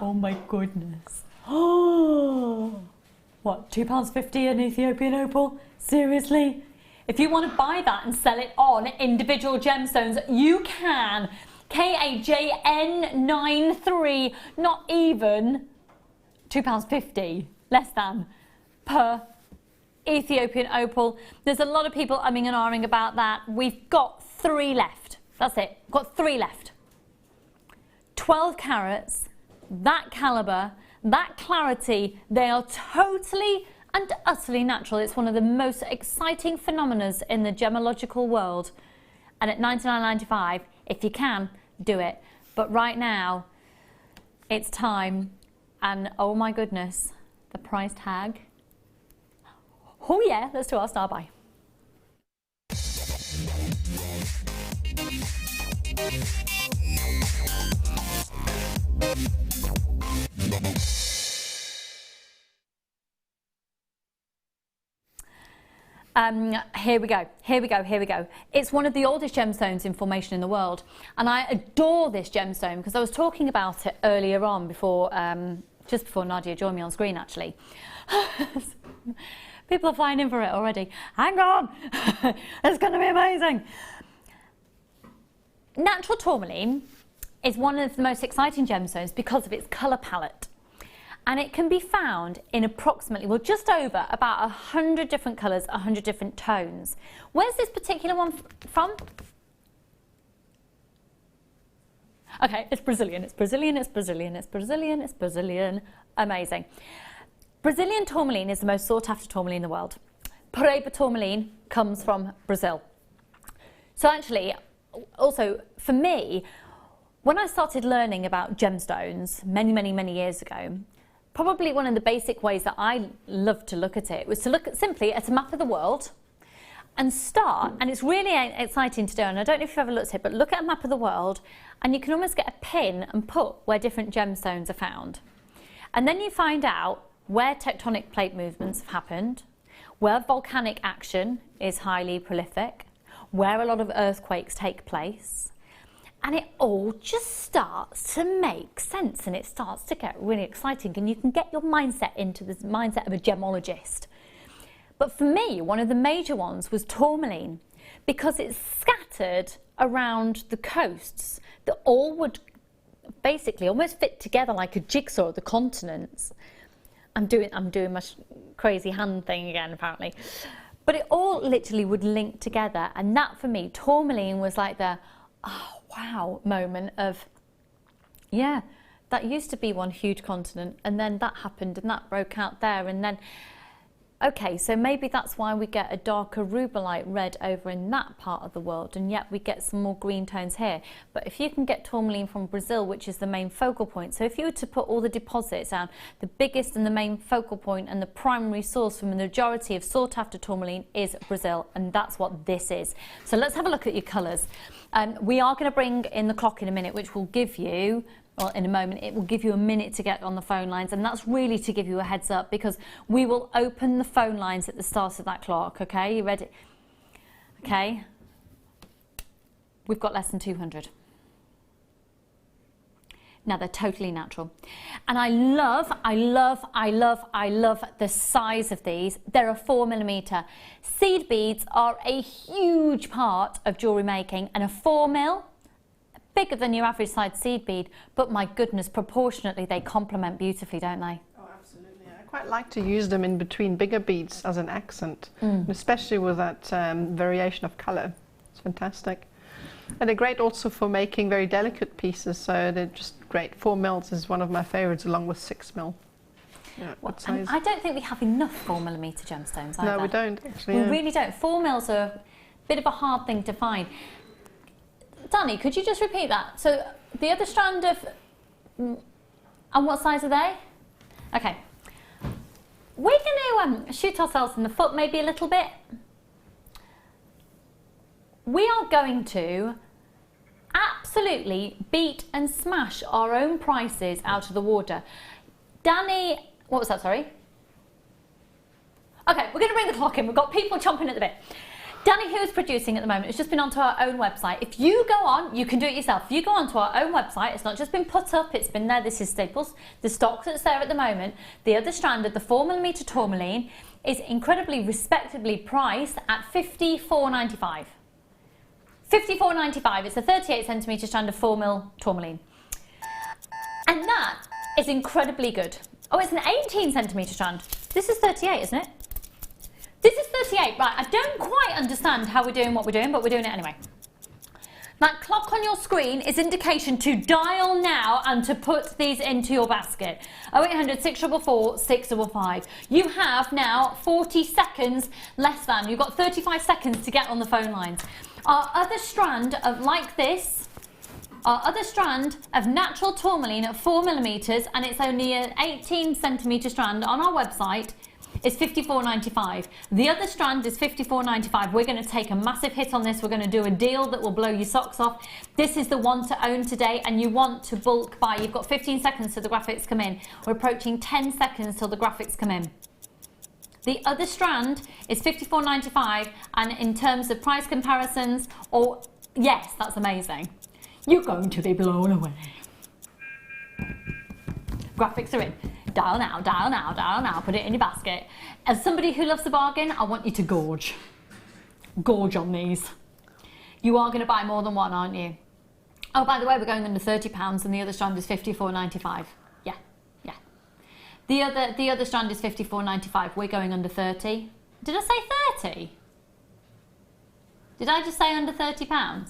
Oh my goodness. Oh, what, £2.50 an Ethiopian opal? Seriously? If you want to buy that and sell it on individual gemstones, you can. KAJN93, not even £2.50, less than, per Ethiopian opal. There's a lot of people umming and ahhing about that. We've got 3 left. That's it. Got 3 left. 12 carats, that caliber, that clarity, they are totally and utterly natural. It's one of the most exciting phenomena in the gemological world. And at $99.95, if you can, do it. But right now, it's time. And oh my goodness, the price tag. Oh yeah, let's do our star buy. Here we go. It's one of the oldest gemstones in formation in the world, and I adore this gemstone because I was talking about it earlier on before, just before Nadia joined me on screen actually. People are flying in for it already. Hang on, it's going to be amazing. Natural tourmaline is one of the most exciting gemstones because of its colour palette. And it can be found in approximately, well, just over about 100 different colours, 100 different tones. Where's this particular one from? Okay, it's Brazilian. Amazing. Brazilian tourmaline is the most sought after tourmaline in the world. Paraiba tourmaline comes from Brazil. So actually, also for me, when I started learning about gemstones many years ago, probably one of the basic ways that I love to look at it was to look at simply at a map of the world and start, and it's really exciting to do, and I don't know if you've ever looked at it, but look at a map of the world and you can almost get a pin and put where different gemstones are found. And then you find out where tectonic plate movements have happened, where volcanic action is highly prolific, where a lot of earthquakes take place, and it all just starts to make sense and it starts to get really exciting, and you can get your mindset into the mindset of a gemologist. But for me, one of the major ones was tourmaline, because it's scattered around the coasts that all would basically almost fit together like a jigsaw of the continents. I'm doing my crazy hand thing again apparently. But it all literally would link together, and that for me, tourmaline was like the oh wow moment of, yeah, that used to be one huge continent, and then that happened and that broke out there, and then okay, so maybe that's why we get a darker rubellite red over in that part of the world, and yet we get some more green tones here. But if you can get tourmaline from Brazil, which is the main focal point, so if you were to put all the deposits down, the biggest and the main focal point and the primary source from the majority of sought after tourmaline is Brazil, and that's what this is. So let's have a look at your colours. We are going to bring in the clock in a minute, which will give you, well, in a moment, it will give you a minute to get on the phone lines, and that's really to give you a heads up, because we will open the phone lines at the start of that clock, okay? You ready? Okay. We've got less than 200. Now they're totally natural. And I love the size of these. They're a 4mm. Seed beads are a huge part of jewellery making, and a 4mm, bigger than your average size seed bead, but my goodness, proportionately they complement beautifully, don't they? Oh, absolutely. I quite like to use them in between bigger beads as an accent, especially with that variation of colour. It's fantastic. And they're great also for making very delicate pieces, so they're just great. 4 mils is one of my favourites, along with 6 mil. Yeah, what size? I don't think we have enough 4mm gemstones either. No, we don't actually. We really don't. 4 mils are a bit of a hard thing to find. Danny, could you just repeat that? So the other strand of, and what size are they? Okay. We're going to shoot ourselves in the foot maybe a little bit. We are going to absolutely beat and smash our own prices out of the water. Danny, what was that, sorry? Okay, we're going to bring the clock in. We've got people chomping at the bit. Danny, who's producing at the moment, has just been onto our own website. If you go on, you can do it yourself. If you go onto our own website, it's not just been put up, it's been there. This is Staples. The stock that's there at the moment, the other strand of the 4mm tourmaline is incredibly respectably priced at $54.95. $54.95. It's a 38cm strand of 4mm tourmaline. And that is incredibly good. Oh, it's an 18cm strand. This is 38, isn't it? This is 38, right. I don't quite understand how we're doing what we're doing, but we're doing it anyway. That clock on your screen is indication to dial now and to put these into your basket. 0800 644 655. You have now 40 seconds less than. You've got 35 seconds to get on the phone lines. Our other strand of like this, our other strand of natural tourmaline at 4mm, and it's only an 18cm strand on our website, is $54.95. The other strand is $54.95. We're going to take a massive hit on this. We're going to do a deal that will blow your socks off. This is the one to own today, and you want to bulk buy. You've got 15 seconds till the graphics come in. We're approaching 10 seconds till the graphics come in. The other strand is $54.95, and in terms of price comparisons, yes, that's amazing. You're going to be blown away. Graphics are in. Dial now, dial now, dial now, put it in your basket. As somebody who loves a bargain, I want you to gorge. Gorge on these. You are going to buy more than one, aren't you? Oh, by the way, we're going under £30 and the other strand is $54.95. Yeah, yeah. The other strand is $54.95. We're going under 30. Did I say 30? Did I just say under £30?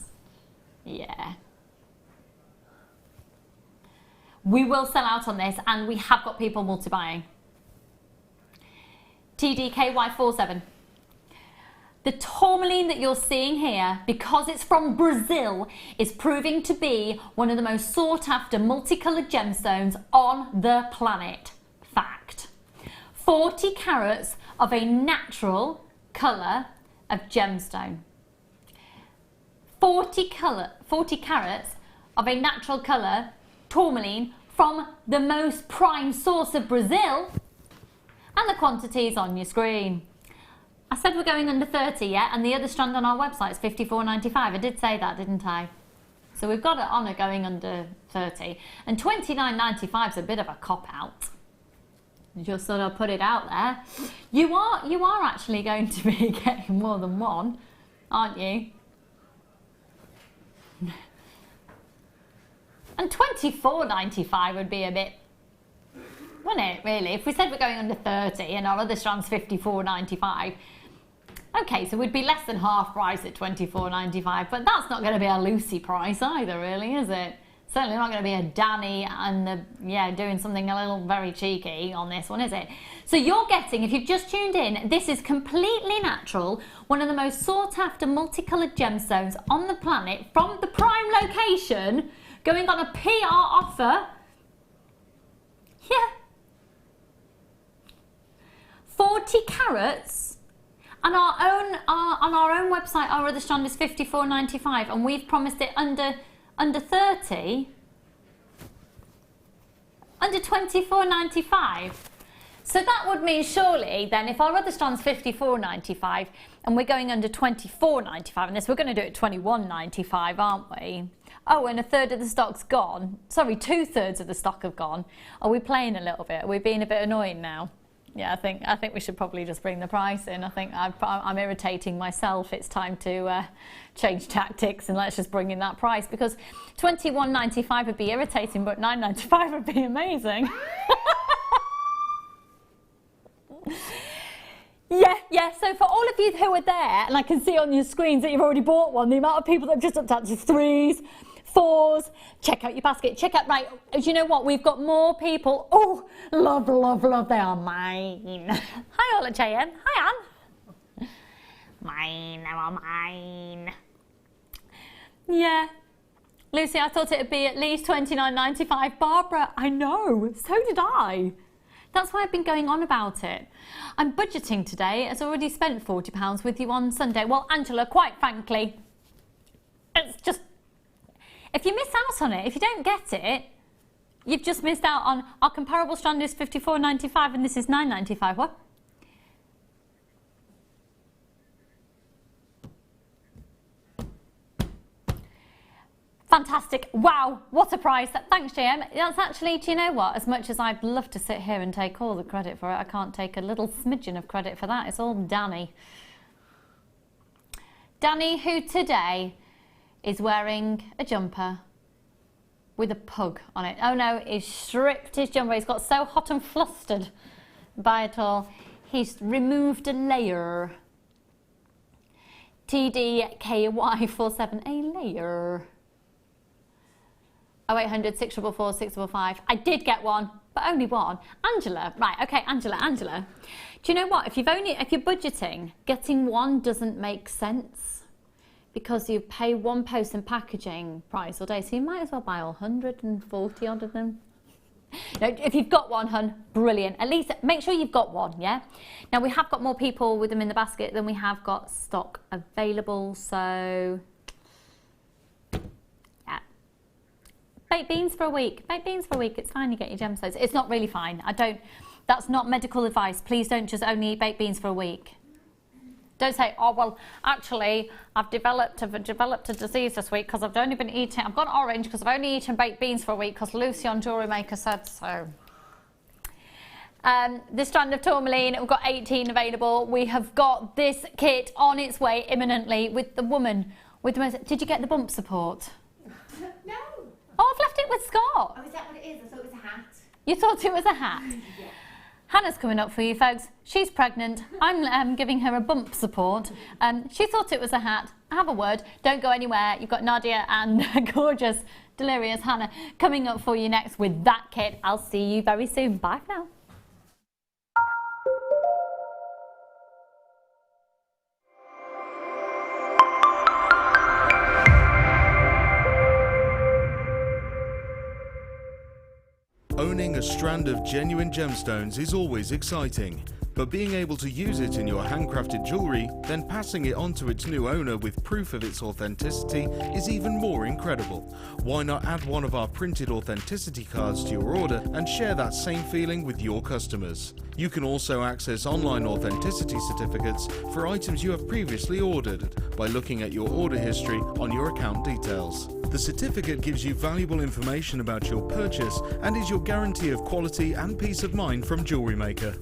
Yeah. We will sell out on this, and we have got people multi-buying. TDKY47. The tourmaline that you're seeing here, because it's from Brazil, is proving to be one of the most sought-after multicoloured gemstones on the planet. Fact. 40 carats of a natural colour of gemstone. 40 carats of a natural colour tourmaline from the most prime source of Brazil, and the quantity is on your screen. I said we're going under 30, yeah, and the other strand on our website is $54.95. I did say that, didn't I? So we've got it on it going under 30, and $29.95 is a bit of a cop-out. Just sort of put it out there. You are actually going to be getting more than one, aren't you? And $24.95 would be a bit, wouldn't it, really? If we said we're going under 30 and our other strand's $54.95, okay, so we'd be less than half price at $24.95, but that's not going to be a Lucy price either, really, is it? Certainly not going to be a Danny and doing something a little very cheeky on this one, is it? So you're getting, if you've just tuned in, this is completely natural, one of the most sought after multicoloured gemstones on the planet from the prime location, going on a PR offer. Yeah. 40 carats. And on our own website, our other strand is $54.95, and we've promised it under 30, under $24.95. So that would mean surely then if our other strand's $54.95 and we're going under $24.95 on this, we're going to do it $21.95, aren't we? Oh, and a third of the stock's gone. Sorry, 2/3 of the stock have gone. Are we playing a little bit? Are we being a bit annoying now? Yeah, I think we should probably just bring the price in. I think I'm irritating myself. It's time to change tactics and let's just bring in that price, because £21.95 would be irritating, but £9.95 would be amazing. Yeah, so for all of you who are there, and I can see on your screens that you've already bought one, the amount of people that have just upped to 3s, 4s, check out your basket, check out, right, do you know what, we've got more people, oh, love, they are mine. Hi all at JM, hi Anne. Mine, they are mine. Yeah. Lucy, I thought it would be at least £29.95. Barbara, I know, so did I. That's why I've been going on about it. I'm budgeting today, as I already spent £40 with you on Sunday. Well, Angela, quite frankly, it's just, if you miss out on it, if you don't get it, you've just missed out on, our comparable strand is £54.95 and this is £9.95. What? Fantastic. Wow, what a price. Thanks, JM. That's actually, do you know what? As much as I'd love to sit here and take all the credit for it, I can't take a little smidgen of credit for that. It's all Danny. Danny, who today is wearing a jumper with a pug on it. Oh no, he's stripped his jumper. He's got so hot and flustered by it all. He's removed a layer. TDKY47, a layer. 0800 644 655. I did get one, but only one. Angela, right, okay, Angela. Do you know what? If you're budgeting, getting one doesn't make sense because you pay one post and packaging price all day, so you might as well buy all 140 odd of them. No, if you've got one, hun, brilliant. At least make sure you've got one, yeah? Now, we have got more people with them in the basket than we have got stock available, so baked beans for a week. It's fine, you get your gemstones. It's not really fine. That's not medical advice. Please don't just only eat baked beans for a week. Don't say, oh, well, actually, I've developed a disease this week because I've only been eating, I've got orange because I've only eaten baked beans for a week because Lucy on Jewellery Maker said so. This strand of tourmaline, we've got 18 available. We have got this kit on its way imminently with the woman with the most, did you get the bump support? No. Oh, I've left it with Scott. Oh, is that what it is? I thought it was a hat. You thought it was a hat? Yeah. Hannah's coming up for you, folks. She's pregnant. I'm giving her a bump support. She thought it was a hat. Have a word. Don't go anywhere. You've got Nadia and gorgeous, delirious Hannah coming up for you next with that kit. I'll see you very soon. Bye for now. Owning a strand of genuine gemstones is always exciting, but being able to use it in your handcrafted jewellery, then passing it on to its new owner with proof of its authenticity is even more incredible. Why not add one of our printed authenticity cards to your order and share that same feeling with your customers? You can also access online authenticity certificates for items you have previously ordered by looking at your order history on your account details. The certificate gives you valuable information about your purchase and is your guarantee of quality and peace of mind from Jewellery Maker.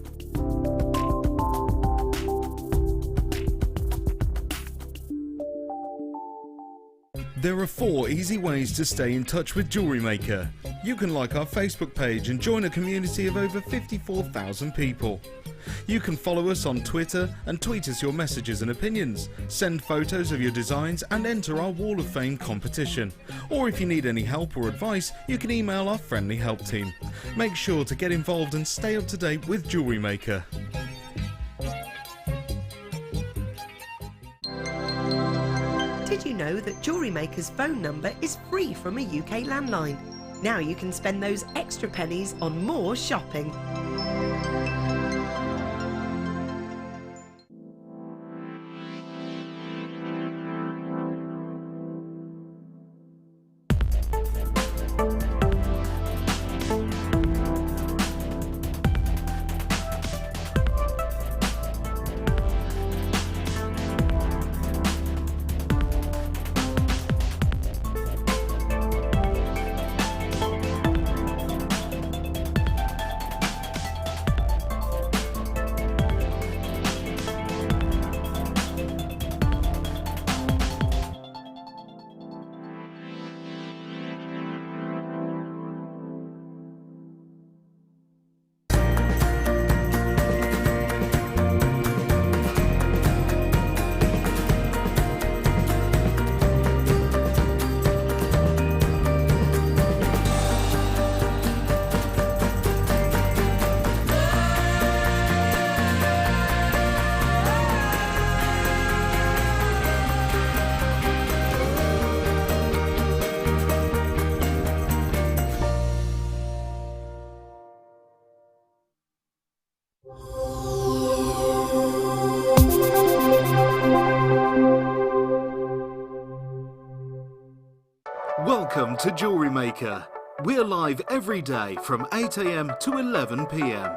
There are 4 easy ways to stay in touch with Jewellery Maker. You can like our Facebook page and join a community of over 54,000 people. You can follow us on Twitter and tweet us your messages and opinions, send photos of your designs and enter our Wall of Fame competition. Or if you need any help or advice, you can email our friendly help team. Make sure to get involved and stay up to date with Jewellery Maker. Did you know that Jewellery Maker's phone number is free from a UK landline? Now you can spend those extra pennies on more shopping. Welcome to Jewellery Maker. We're live every day from 8 AM to 11 PM.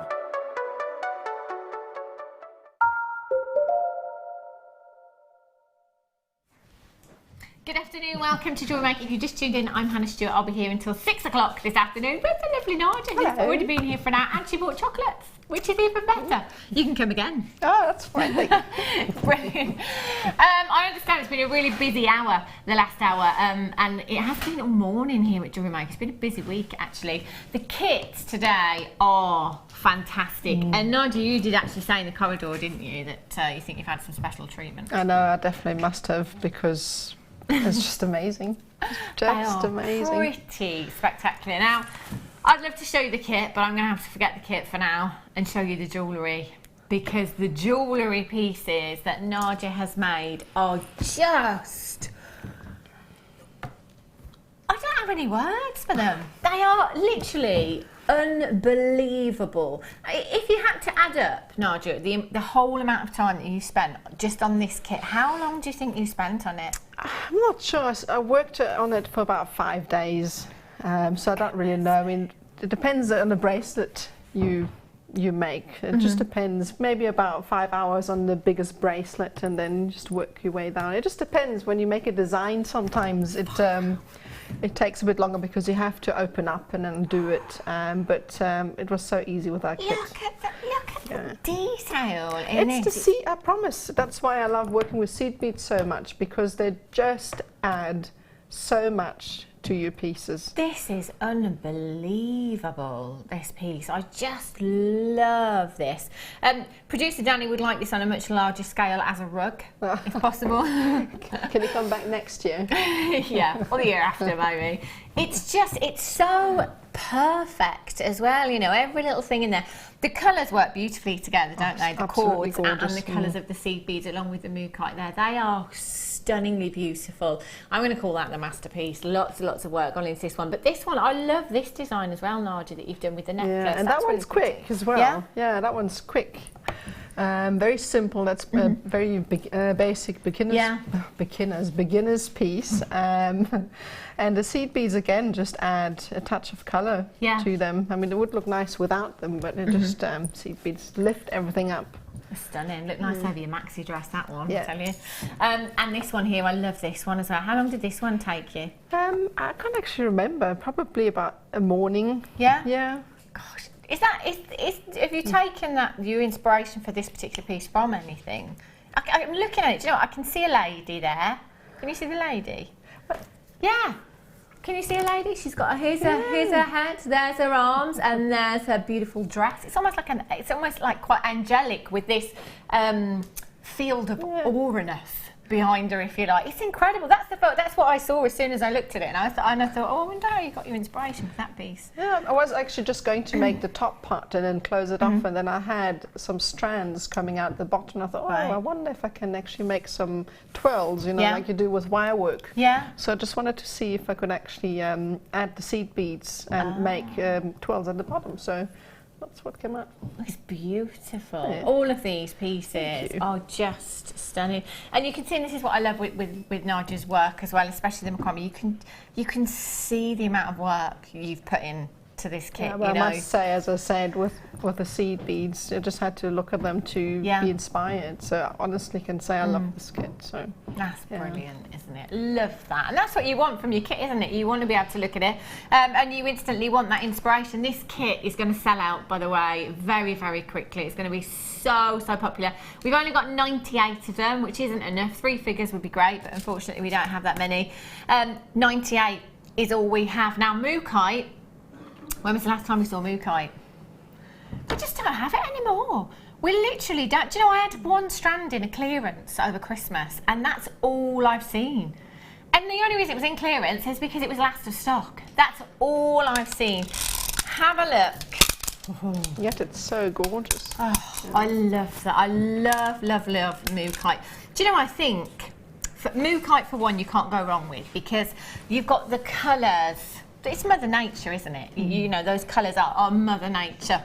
Good afternoon, welcome to Jewellery Maker. If you just tuned in, I'm Hannah Stuart. I'll be here until 6 o'clock this afternoon with the lovely Nadia, who's already been here for an hour, and she bought chocolates, which is even better. You can come again. Oh, that's fine. Brilliant. I understand it's been a really busy hour, the last hour, and it has been all morning here at Jewellery Maker. It's been a busy week, actually. The kits today are fantastic. And Nadia, you did actually say in the corridor, didn't you, that you think you've had some special treatment? I know, I definitely must have, because it's just amazing. Just amazing. Pretty spectacular. Now, I'd love to show you the kit, but I'm going to have to forget the kit for now and show you the jewellery, because the jewellery pieces that Nadia has made are just... I don't have any words for them. They are literally unbelievable. If you had to add up, Nadia, the whole amount of time that you spent just on this kit, how long do you think you spent on it? I'm not sure. I worked on it for about 5 days, so I don't really know. I mean, it depends on the bracelet you make. It just depends. Maybe about 5 hours on the biggest bracelet, and then just work your way down. It just depends. When you make a design, sometimes it takes a bit longer because you have to open up and then do it. But it was so easy with our kit. Look at the detail in It's it. the seed, I promise. That's why I love working with seed beads so much, because they just add so much to your pieces. This is unbelievable, this piece. I just love this. Producer Danny would like this on a much larger scale as a rug, if possible. Can you come back next year? Yeah, or the year after maybe. It's so perfect as well, you know, every little thing in there. The colours work beautifully together, don't they? The cords and the colours of the seed beads along with the mookaite there. They are stunningly beautiful. I'm going to call that the masterpiece. Lots of work gone into this one. But this one, I love this design as well, Nadia, that you've done with the necklace. Yeah, and that one's quick as well. Yeah, that one's quick. Very simple. That's a very basic beginner's piece. And the seed beads again just add a touch of colour to them. I mean, it would look nice without them, but it just seed beads lift everything up. Stunning. Look nice over your maxi dress, that one, I tell you. And this one here, I love this one as well. How long did this one take you? I can't actually remember. Probably about a morning. Yeah? Yeah. Gosh. Have you taken your inspiration for this particular piece from anything? I'm looking at it, do you know what? I can see a lady there. Can you see the lady? Yeah. Can you see a lady? She's got here's her head, there's her arms, and there's her beautiful dress. It's almost like quite angelic with this field of auraness behind her, if you like. It's incredible. That's what I saw as soon as I looked at it, and I thought, oh, I wonder how you got your inspiration for that piece. Yeah, I was actually just going to make the top part and then close it off, and then I had some strands coming out the bottom. I thought, I wonder if I can actually make some twirls, you know, like you do with wire work. Yeah. So I just wanted to see if I could actually add the seed beads and make twirls at the bottom. So that's what came out. It's beautiful. Yeah. All of these pieces are just stunning, and you can see, and this is what I love with Nadia's work as well, especially the macrame. You can see the amount of work you've put in to this kit. Yeah, well, I must say, as I said, with the seed beads, I just had to look at them to be inspired. So I honestly can say I love this kit. So that's brilliant, isn't it? Love that, and that's what you want from your kit, isn't it? You want to be able to look at it, and you instantly want that inspiration. This kit is going to sell out, by the way, very, very quickly. It's going to be so popular. We've only got 98 of them, which isn't enough. 3 figures would be great, but unfortunately we don't have that many. 98 is all we have now. Mookaite. When was the last time we saw mookaite? We just don't have it anymore. We literally don't. Do you know, I had one strand in a clearance over Christmas, and that's all I've seen. And the only reason it was in clearance is because it was last of stock. That's all I've seen. Have a look. Yet it's so gorgeous. Oh, I love that. I love mookaite. Do you know, I think mookaite, for one, you can't go wrong with, because you've got the colours. It's Mother Nature, isn't it? You know, those colours are Mother Nature.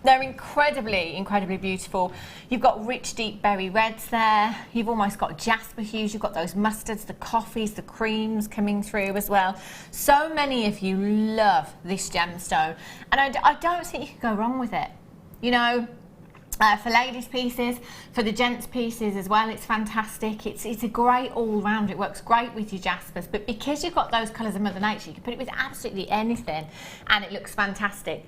They're incredibly, incredibly beautiful. You've got rich, deep berry reds there. You've almost got jasper hues. You've got those mustards, the coffees, the creams coming through as well. So many of you love this gemstone, and I don't think you can go wrong with it. You know, for ladies' pieces, for the gents' pieces as well, it's fantastic. It's a great all-round. It works great with your jaspers, but because you've got those colours of Mother Nature, you can put it with absolutely anything, and it looks fantastic.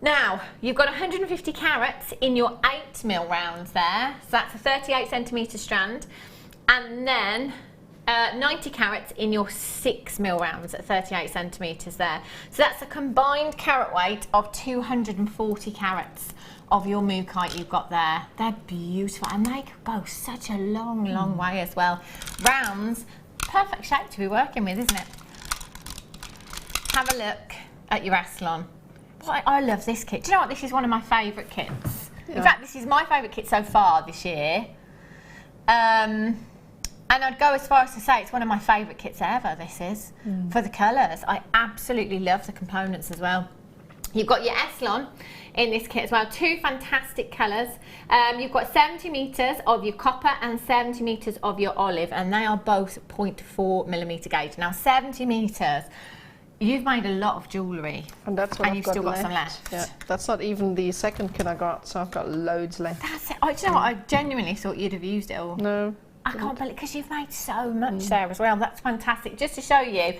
Now, you've got 150 carats in your 8mm rounds there, so that's a 38 centimetre strand, and then 90 carats in your 6mm rounds at 38 centimetres there. So that's a combined carat weight of 240 carats of your mookaite you've got there. They're beautiful, and they go such a long, long way as well. Rounds, perfect shape to be working with, isn't it? Have a look at your Aslan. I love this kit. Do you know what? This is one of my favourite kits. Yeah. In fact, this is my favourite kit so far this year. And I'd go as far as to say it's one of my favourite kits ever, this is. For the colours. I absolutely love the components as well. You've got your Eslon in this kit as well. Two fantastic colours. You've got 70 metres of your copper and 70 metres of your olive, and they are both 0.4mm gauge. Now, 70 metres. You've made a lot of jewellery, and that's what you've still got some left. Yeah, that's not even the second kit I got, so I've got loads left. That's it. Do you know what? I genuinely thought you'd have used it all. No. I can't believe, because you've made so much there as well. That's fantastic. Just to show you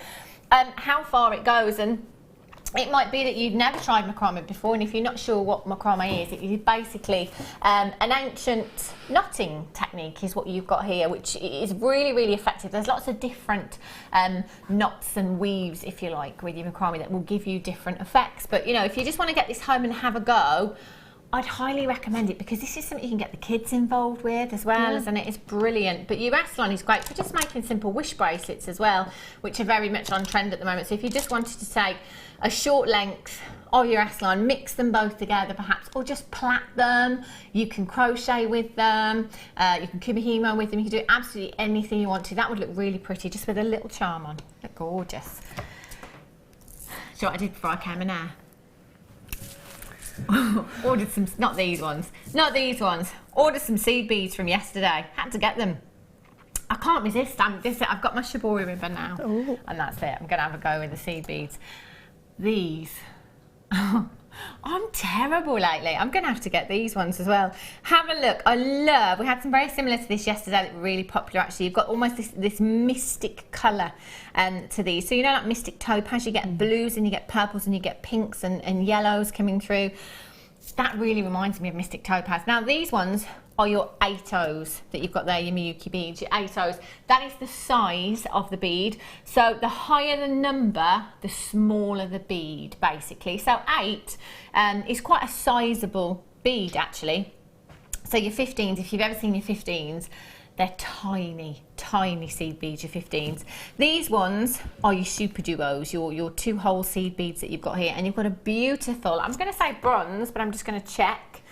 how far it goes, and it might be that you've never tried macrame before, and if you're not sure what macrame is, it is basically an ancient knotting technique is what you've got here, which is really, really effective. There's lots of different knots and weaves, if you like, with your macrame that will give you different effects. But, you know, if you just want to get this home and have a go, I'd highly recommend it, because this is something you can get the kids involved with as well, and it is brilliant. But your Aslan is great for just making simple wish bracelets as well, which are very much on trend at the moment. So if you just wanted to take a short length of your Aslan, mix them both together perhaps, or just plait them, you can crochet with them, you can kubihimo with them, you can do absolutely anything you want to. That would look really pretty, just with a little charm on. Look gorgeous. See what I did before I came in here? Ordered some, not these ones, ordered some seed beads from yesterday, had to get them. I can't resist. I've got my shibori ribbon now. Ooh. And that's it. I'm going to have a go with the seed beads. These, I'm terrible lately. I'm going to have to get these ones as well. Have a look. We had some very similar to this yesterday that were really popular actually. You've got almost this mystic colour to these. So you know, like mystic topaz, you get blues and you get purples and you get pinks and yellows coming through. That really reminds me of mystic topaz. Now these ones are your 8Os that you've got there, your Miyuki beads, your 8Os. That is the size of the bead. So the higher the number, the smaller the bead, basically. So 8 is quite a sizable bead, actually. So your 15s, if you've ever seen your 15s, they're tiny, tiny seed beads, your 15s. These ones are your super duos, your 2-hole seed beads that you've got here. And you've got a beautiful, I'm going to say bronze, but I'm just going to check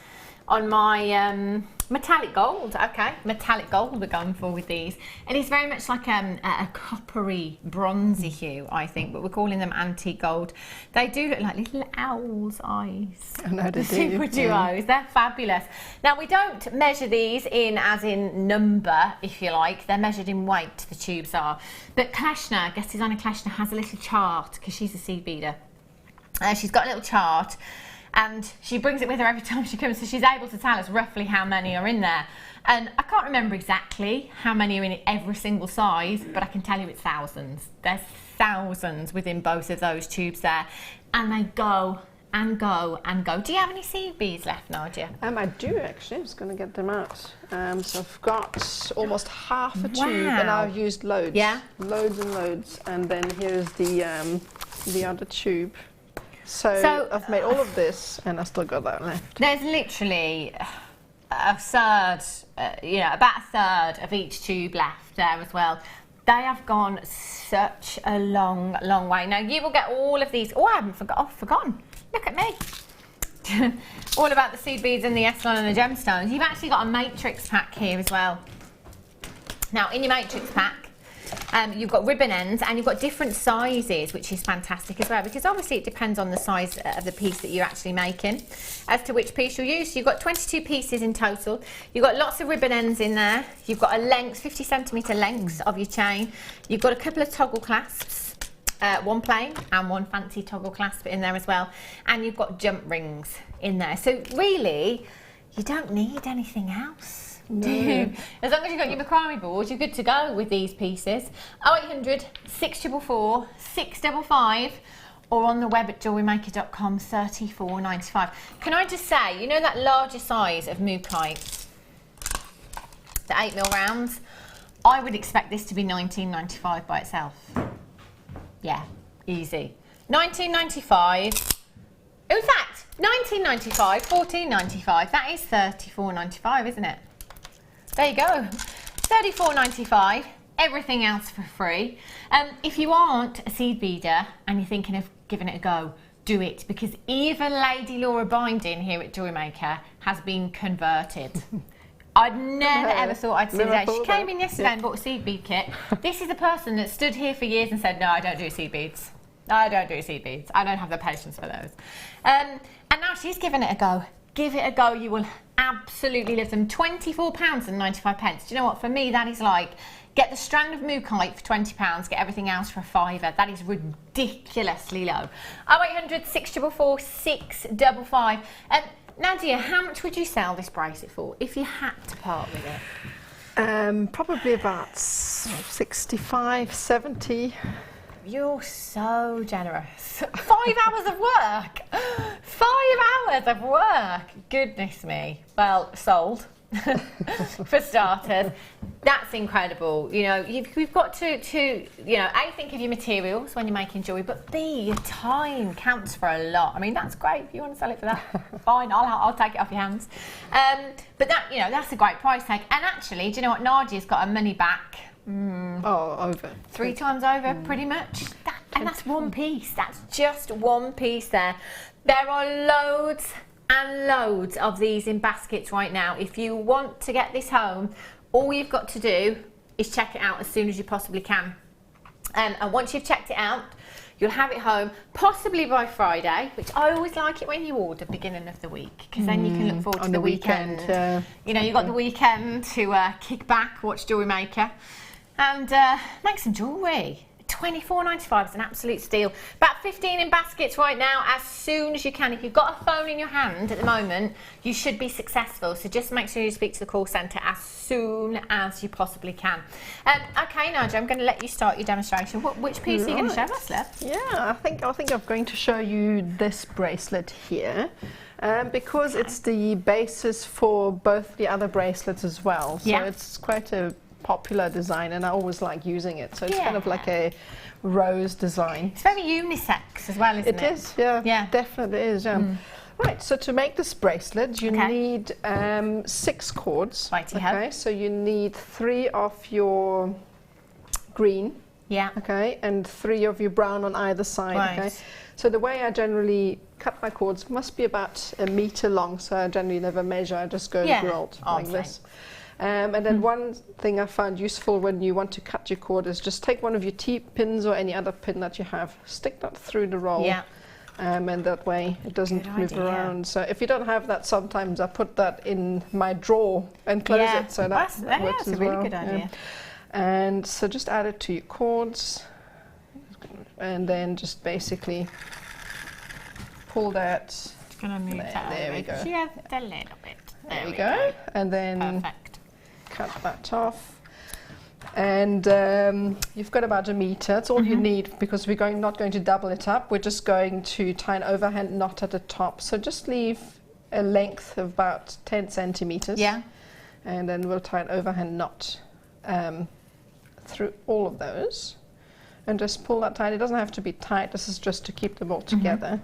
on my metallic gold. Okay, metallic gold we're going for with these. And it's very much like a coppery, bronzy hue, I think, but we're calling them antique gold. They do look like little owl's eyes. I know they do. Super duos, they're fabulous. Now we don't measure these as in number, if you like. They're measured in weight, the tubes are. But Kleshner, guest designer Kleshner, has a little chart, because she's a seed beader. She's got a little chart, and she brings it with her every time she comes, so she's able to tell us roughly how many are in there. And I can't remember exactly how many are in every single size, but I can tell you it's thousands. There's thousands within both of those tubes there, and they go and go and go. Do you have any seed beads left, Nadia? I do actually. I'm just going to get them out. So I've got almost half a tube, and I've used loads. Yeah, loads and loads. And then here's the other tube. So I've made all of this, and I still got that left. There's literally a third, about a third of each tube left there as well. They have gone such a long, long way. Now you will get all of these. Oh, I haven't forgotten. Look at me. All about the seed beads and the Eslan and the gemstones. You've actually got a matrix pack here as well. Now in your matrix pack, You've got ribbon ends, and you've got different sizes, which is fantastic as well, because obviously it depends on the size of the piece that you're actually making as to which piece you'll use. So you've got 22 pieces in total. You've got lots of ribbon ends in there. You've got a length, 50 centimetre lengths of your chain. You've got a couple of toggle clasps, one plain and one fancy toggle clasp in there as well. And you've got jump rings in there. So really, you don't need anything else. No. As long as you've got your macrame board, you're good to go with these pieces. 0800 644 655 or on the web at jewellerymaker.com, $34.95. Can I just say, you know that larger size of mookaite, the 8mm rounds? I would expect this to be $19.95 by itself. Yeah, easy. $19.95. In fact, $19.95, $14.95. That is $34.95, isn't it? There you go, $34.95, everything else for free. If you aren't a seed beader and you're thinking of giving it a go, do it, because even Lady Laura Binding here at Jewellery Maker has been converted. I'd never ever thought I'd see that. She came in yesterday and bought a seed bead kit. This is a person that stood here for years and said, no, I don't do seed beads. I don't do seed beads. I don't have the patience for those. And now she's given it a go. Give it a go, you will absolutely love them. £24.95. Do you know what? For me, that is like, get the strand of mookaite for £20, get everything else for a £5. That is ridiculously low. 0800 644 655. Nadia, how much would you sell this bracelet for if you had to part with it? Probably about 65, 70. You're so generous. 5 hours of work. 5 hours of work. Goodness me. Well, sold. For starters, that's incredible. You know, we've got to you know, A, think of your materials when you're making jewellery, but B, your time counts for a lot. I mean, that's great. If you want to sell it for that, fine, I'll take it off your hands. But that, you know, that's a great price tag. And actually, do you know what? Nadia's got her money back. Over 3 times over, pretty much. And that's one piece. That's just one piece there. There are loads and loads of these in baskets right now. If you want to get this home, all you've got to do is check it out as soon as you possibly can. And once you've checked it out, you'll have it home possibly by Friday, which I always like it when you order beginning of the week, because then you can look forward to the weekend. You know, you've got the weekend to kick back, watch Jewellery Maker, and make some jewellery. £24.95 is an absolute steal. About 15 in baskets right now, as soon as you can. If you've got a phone in your hand at the moment, you should be successful. So just make sure you speak to the call centre as soon as you possibly can. Okay, Nadia, I'm going to let you start your demonstration. Which piece are you going to show us, love? Yeah, I think I'm going to show you this bracelet here. Because it's the basis for both the other bracelets as well. So it's quite a popular design, and I always like using it. So it's kind of like a rose design. It's very unisex as well, isn't it? It is, yeah. Definitely is. Right, so to make this bracelet, you need 6 cords. Okay, so you need 3 of your green. Okay, and 3 of your brown on either side. Okay, so the way I generally cut my cords must be about 1 meter long. So I generally never measure. I just go rolled like this. And then one thing I found useful when you want to cut your cord is just take one of your T-pins or any other pin that you have, stick that through the roll, and that way it doesn't move around. So if you don't have that, sometimes I put that in my drawer and close it, so that works as well. That's a really good idea. And so just add it to your cords, and then just basically pull that. Just gonna move that. There we go. Just a little bit. There we go. And then cut that off, and you've got about 1 meter. That's all you need, because we're not going to double it up. We're just going to tie an overhand knot at the top. So just leave a length of about 10 centimeters. And then we'll tie an overhand knot through all of those, and just pull that tight. It doesn't have to be tight. This is just to keep them all together.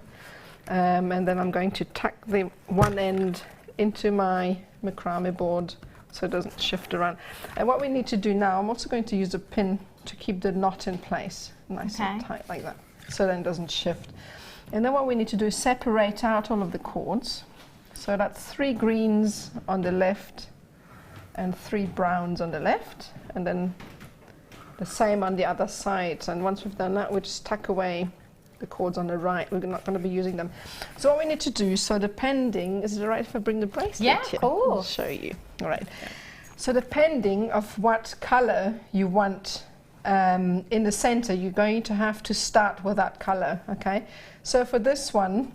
And then I'm going to tuck the one end into my macrame board so it doesn't shift around. And what we need to do now, I'm also going to use a pin to keep the knot in place, nice and tight like that, so then it doesn't shift. And then what we need to do is separate out all of the cords. So that's 3 greens on the left and 3 browns on the left, and then The same on the other side, and once we've done that, we just tuck away the cords on the right. We're not going to be using them. So what we need to do, so depending, is it all right if I bring the bracelet Yeah, here? of course. I'll show you. All right. So depending of what color you want in the center, you're going to have to start with that color, okay? So for this one,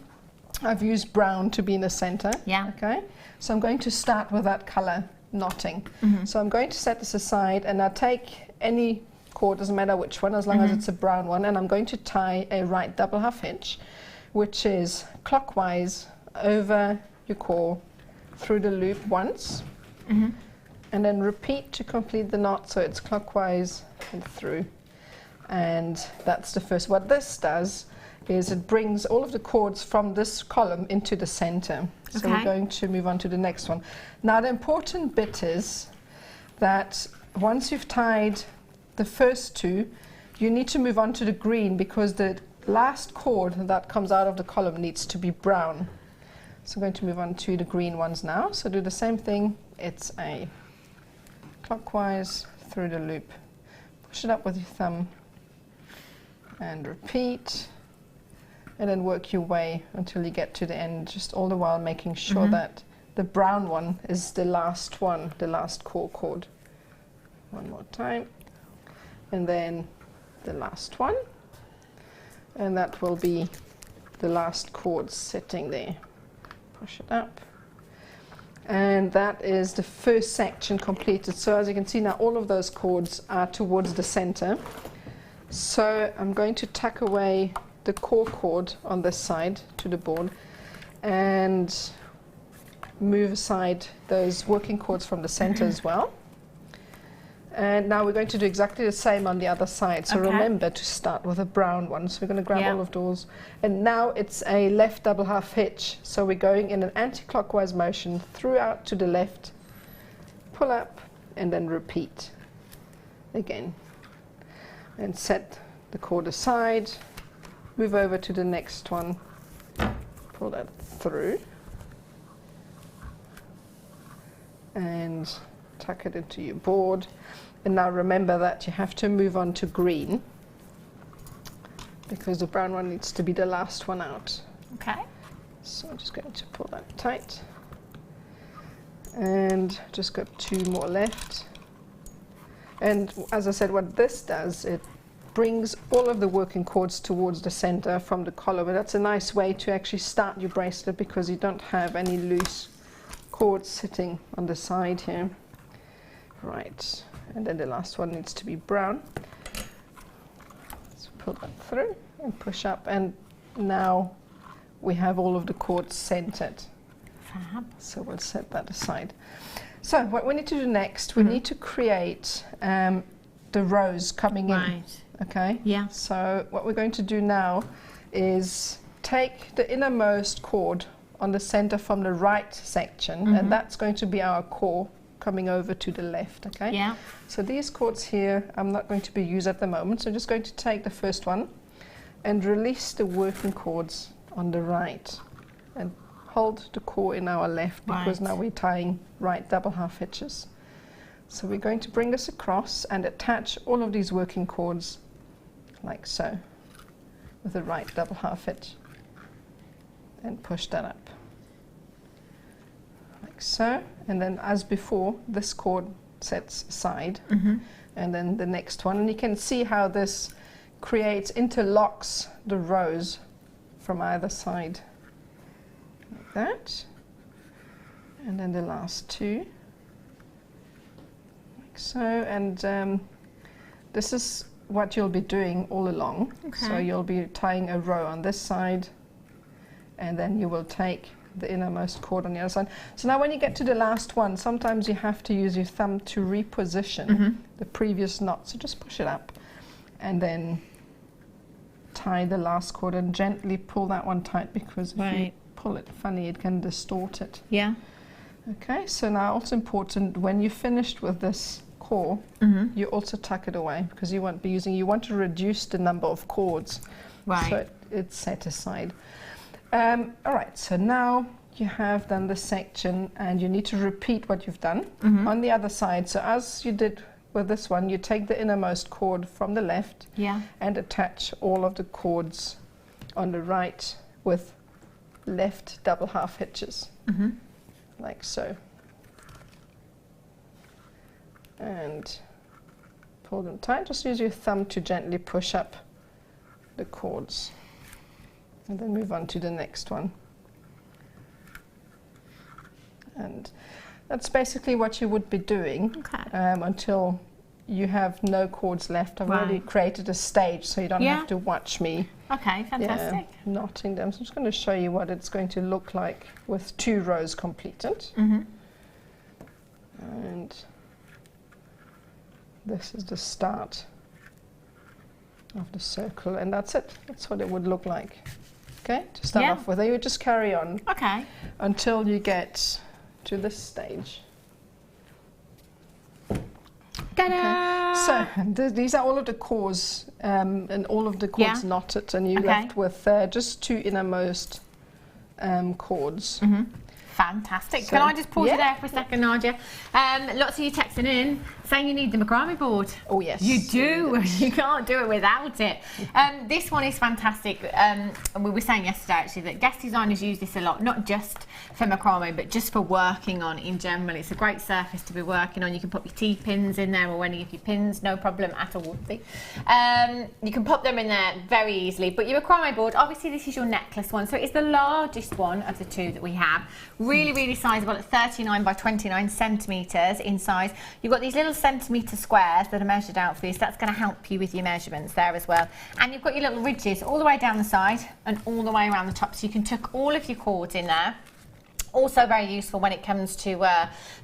I've used brown to be in the center. Yeah. Okay. So I'm going to start with that color knotting. So I'm going to set this aside, and I'll take any cord, doesn't matter which one, as long as it's a brown one, and I'm going to tie a right double half hitch, which is clockwise over your core through the loop once, and then repeat to complete the knot, so it's clockwise and through. And that's the first. What this does is it brings all of the cords from this column into the center. So we're going to move on to the next one. Now the important bit is that once you've tied the first two, you need to move on to the green, because the last cord that comes out of the column needs to be brown. So I'm going to move on to the green ones now. So do the same thing. It's a clockwise through the loop. Push it up with your thumb and repeat. And then work your way until you get to the end, just all the while making sure that the brown one is the last one, the last core cord. One more time. And then the last one. And that will be the last cord sitting there. Push it up. And that is the first section completed. So as you can see now, all of those cords are towards the center. So I'm going to tuck away the core cord on this side to the board and move aside those working cords from the center as well. And now we're going to do exactly the same on the other side. So remember to start with a brown one. So we're going to grab all of those. And now it's a left double half hitch. So we're going in an anti-clockwise motion throughout to the left, pull up, and then repeat again. And set the cord aside. Move over to the next one, pull that through, and tuck it into your board. And now remember that you have to move on to green, because the brown one needs to be the last one out. Okay. So I'm just going to pull that tight, and just got two more left. And as I said, what this does, it brings all of the working cords towards the center from the collar, but that's a nice way to actually start your bracelet, because you don't have any loose cords sitting on the side here. Right, and then the last one needs to be brown. Let's pull that through and push up, and now we have all of the cords centered. Fab. So we'll set that aside. So what we need to do next, we need to create the rows coming in. Okay? Yeah. So what we're going to do now is take the innermost cord on the center from the right section, and that's going to be our core coming over to the left, okay? Yeah. So these cords here, I'm not going to be used at the moment, so I'm just going to take the first one and release the working cords on the right and hold the core in our left, because now we're tying right double half hitches. So we're going to bring this across and attach all of these working cords like so, with the right double half hitch, and push that up like so. And then as before, this cord sets aside, and then the next one, and you can see how this interlocks the rows from either side like that. And then the last two like so. And this is what you'll be doing all along. So you'll be tying a row on this side, and then you will take the innermost cord on the other side. So now when you get to the last one, sometimes you have to use your thumb to reposition the previous knot. So just push it up and then tie the last cord and gently pull that one tight, because if you pull it funny, it can distort it. Yeah. Okay, so now it's important, when you're finished with this core, you also tuck it away, because you won't be using, you want to reduce the number of cords. So it's set aside. All right, so now you have done the section, and you need to repeat what you've done on the other side. So as you did with this one, you take the innermost cord from the left and attach all of the cords on the right with left double half hitches, like so. And pull them tight. Just use your thumb to gently push up the cords. And then move on to the next one. And that's basically what you would be doing until you have no cords left. I've already created a stage so you don't have to watch me. Okay, fantastic. Knotting them. So I'm just going to show you what it's going to look like with 2 rows completed. And this is the start of the circle, and that's it. That's what it would look like. Okay, to start off with. And you would just carry on until you get to this stage. Ta-da! So these are all of the cords and all of the cords knotted, and you're left with just 2 innermost cords. Fantastic. Can I just pause you there for a second, Nadia? Lots of you texting in saying you need the macrame board. Oh yes. You do. You can't do it without it. This one is fantastic. And we were saying yesterday actually that guest designers use this a lot, not just for macrame but just for working on in general. It's a great surface to be working on. You can put your T-pins in there or any of your pins, no problem at all. You can pop them in there very easily. But your macrame board, obviously this is your necklace one, so it's the largest one of the 2 that we have. Really, really sizable at 39 by 29 centimetres in size. You've got these little centimetre squares that are measured out for you, so that's going to help you with your measurements there as well. And you've got your little ridges all the way down the side and all the way around the top, so you can tuck all of your cords in there. Also very useful when it comes to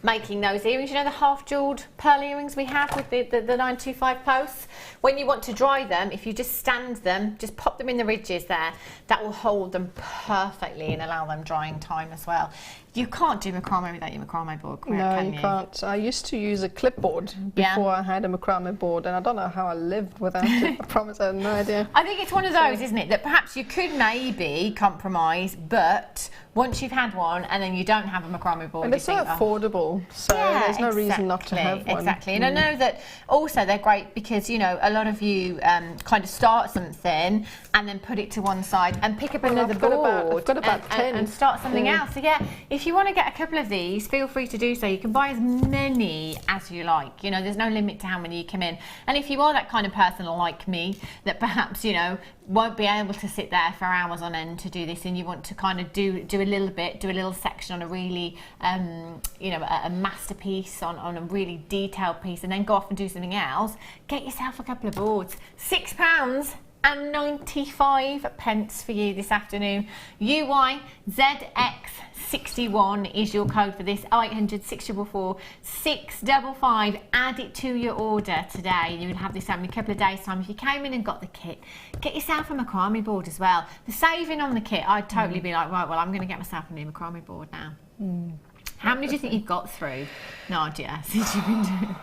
making those earrings. You know the half-jewelled pearl earrings we have with the 925 posts? When you want to dry them, if you just stand them, just pop them in the ridges there, that will hold them perfectly and allow them drying time as well. You can't do macrame without your macrame board, can you? Can't. I used to use a clipboard before I had a macrame board, and I don't know how I lived without it. I promise I have no idea. I think it's one of those, isn't it, that perhaps you could maybe compromise, but once you've had one and then you don't have a macrame board, and it's so affordable, so there's no reason not to have one. Exactly, and I know that also they're great because, you know, a lot of you kind of start something and then put it to one side and pick up another board. I've got about 10. And start something else. So yeah, if you want to get a couple of these, feel free to do so. You can buy as many as you like. You know, there's no limit to how many you come in. And if you are that kind of person like me, that perhaps, you know, won't be able to sit there for hours on end to do this, and you want to kind of do a little bit, do a little section on a really, you know, a masterpiece, on a really detailed piece, and then go off and do something else, get yourself a couple of boards. £6.95 for you this afternoon. UYZX61 is your code for this. 0800 644 655. Add it to your order today. You will have this out in a couple of days' time. If you came in and got the kit, get yourself a macrame board as well. The saving on the kit, I'd totally be like, right, well, I'm going to get myself a new macrame board now. How many do you think you've got through, Nadia, since you've been doing this?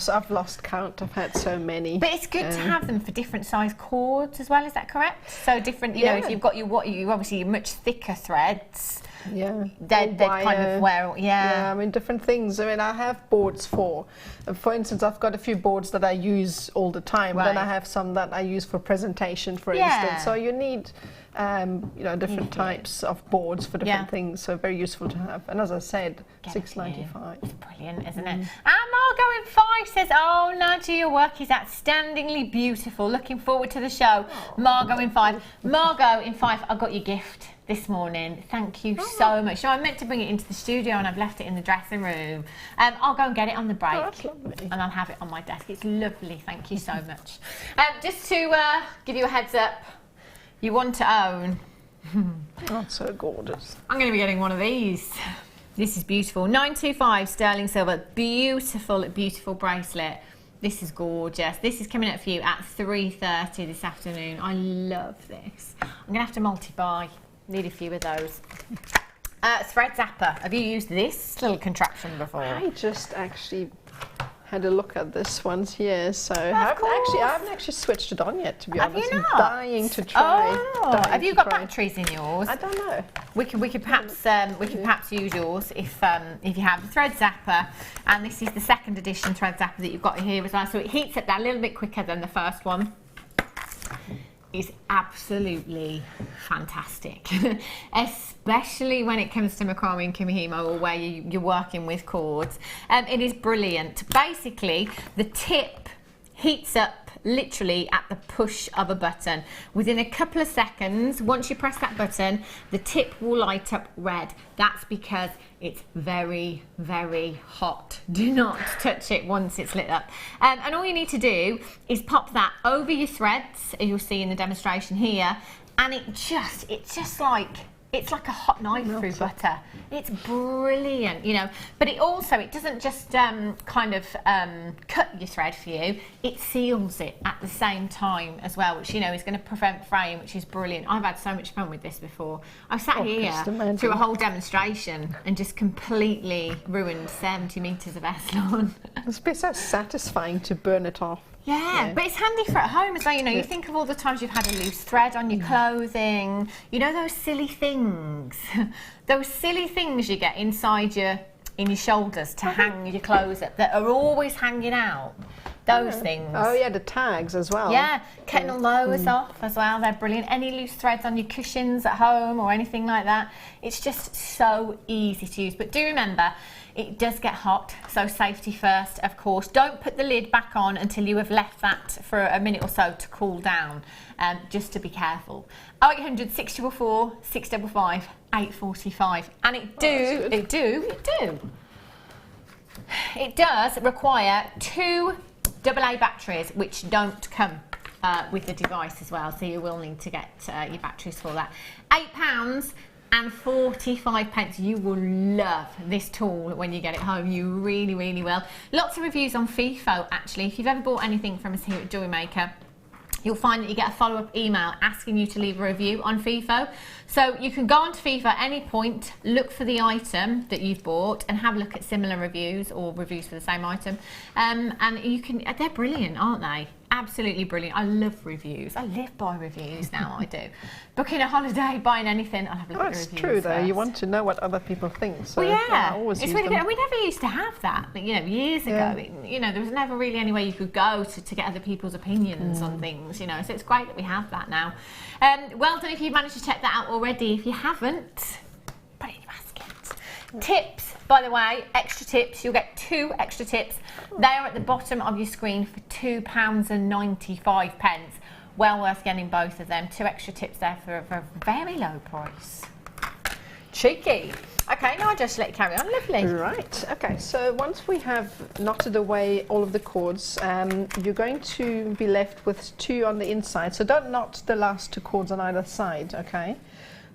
I've lost count. I've had so many. But it's good to have them for different size cords as well. Is that correct? So different. You know, if you've got you obviously much thicker threads. Yeah. They're kind of wear. Yeah. I mean, different things. I mean, I have boards for instance, I've got a few boards that I use all the time. Then I have some that I use for presentation, for instance. So you need. You know, different types of boards for different things, so very useful to have. And as I said, £6.95. It's brilliant, isn't it? And Margot in 5 says, oh, Nadia, your work is outstandingly beautiful. Looking forward to the show. Margot in 5. Margot in 5, I got your gift this morning. Thank you so much. So I meant to bring it into the studio and I've left it in the dressing room. I'll go and get it on the break. That's lovely. And I'll have it on my desk. It's lovely. Thank you so much. Just to give you a heads up, you want to own. Oh, it's so gorgeous. I'm going to be getting one of these. This is beautiful. 925 sterling silver. Beautiful, beautiful bracelet. This is gorgeous. This is coming up for you at 3:30 this afternoon. I love this. I'm going to have to multi-buy. Need a few of those. Thread zapper. Have you used this little contraption before? I just actually had a look at this one here. So I haven't actually switched it on yet, to be honest. You not? I'm dying to try. Oh, have you got batteries in yours? I don't know. We could perhaps use yours if you have the thread zapper, and this is the second edition thread zapper that you've got here as well. So it heats up that a little bit quicker than the first one. Is absolutely fantastic, especially when it comes to macrame and kimihimo, or where you're working with cords. It is brilliant. Basically, the tip heats up literally at the push of a button. Within a couple of seconds, once you press that button, the tip will light up red. That's because it's very, very hot. Do not touch it once it's lit up. And all you need to do is pop that over your threads, as you'll see in the demonstration here, and it's just like, it's like a hot knife through butter. It's brilliant, you know. But it doesn't just kind of cut your thread for you. It seals it at the same time as well, which, you know, is going to prevent fraying, which is brilliant. I've had so much fun with this before. I've sat here through a whole demonstration and just completely ruined 70 metres of S-lawn. It's been so satisfying to burn it off. Yeah, but it's handy for at home as well. You know, you think of all the times you've had a loose thread on your clothing. You know, those silly things. Those silly things you get inside in your shoulders to hang your clothes up that are always hanging out. Those things. Oh yeah, the tags as well. Yeah, cutting all those off as well. They're brilliant. Any loose threads on your cushions at home or anything like that. It's just so easy to use. But do remember, it does get hot, so safety first, of course. Don't put the lid back on until you have left that for a minute or so to cool down, just to be careful. 0800 644 655 845. And it does require 2 AA batteries, which don't come with the device as well, so you will need to get your batteries for that. £8 and 45 pence. You will love this tool when you get it home. You really, really will. Lots of reviews on FIFO, actually. If you've ever bought anything from us here at Jewellery Maker, you'll find that you get a follow-up email asking you to leave a review on FIFO. So you can go onto FIFO at any point, look for the item that you've bought and have a look at similar reviews or reviews for the same item. And you can, they're brilliant, aren't they? Absolutely brilliant. I love reviews. I live by reviews now, I do. Booking a holiday, buying anything, I'll have a look at the reviews. That's true though, first. you want to know what other people think. So well, yeah, I always it's use really them. good. And we never used to have that, you know, years ago. You know, there was never really anywhere you could go to get other people's opinions on things, you know, so it's great that we have that now. Well done if you've managed to check that out already. If you haven't, put it in your basket. Tips, by the way, extra tips. You'll get 2 extra tips. They are at the bottom of your screen for £2.95. Well worth getting both of them. 2 extra tips there for a very low price. Cheeky. Okay, now I'll just let you carry on. Lovely. Right, okay, so once we have knotted away all of the cords, you're going to be left with 2 on the inside. So don't knot the last 2 cords on either side, okay?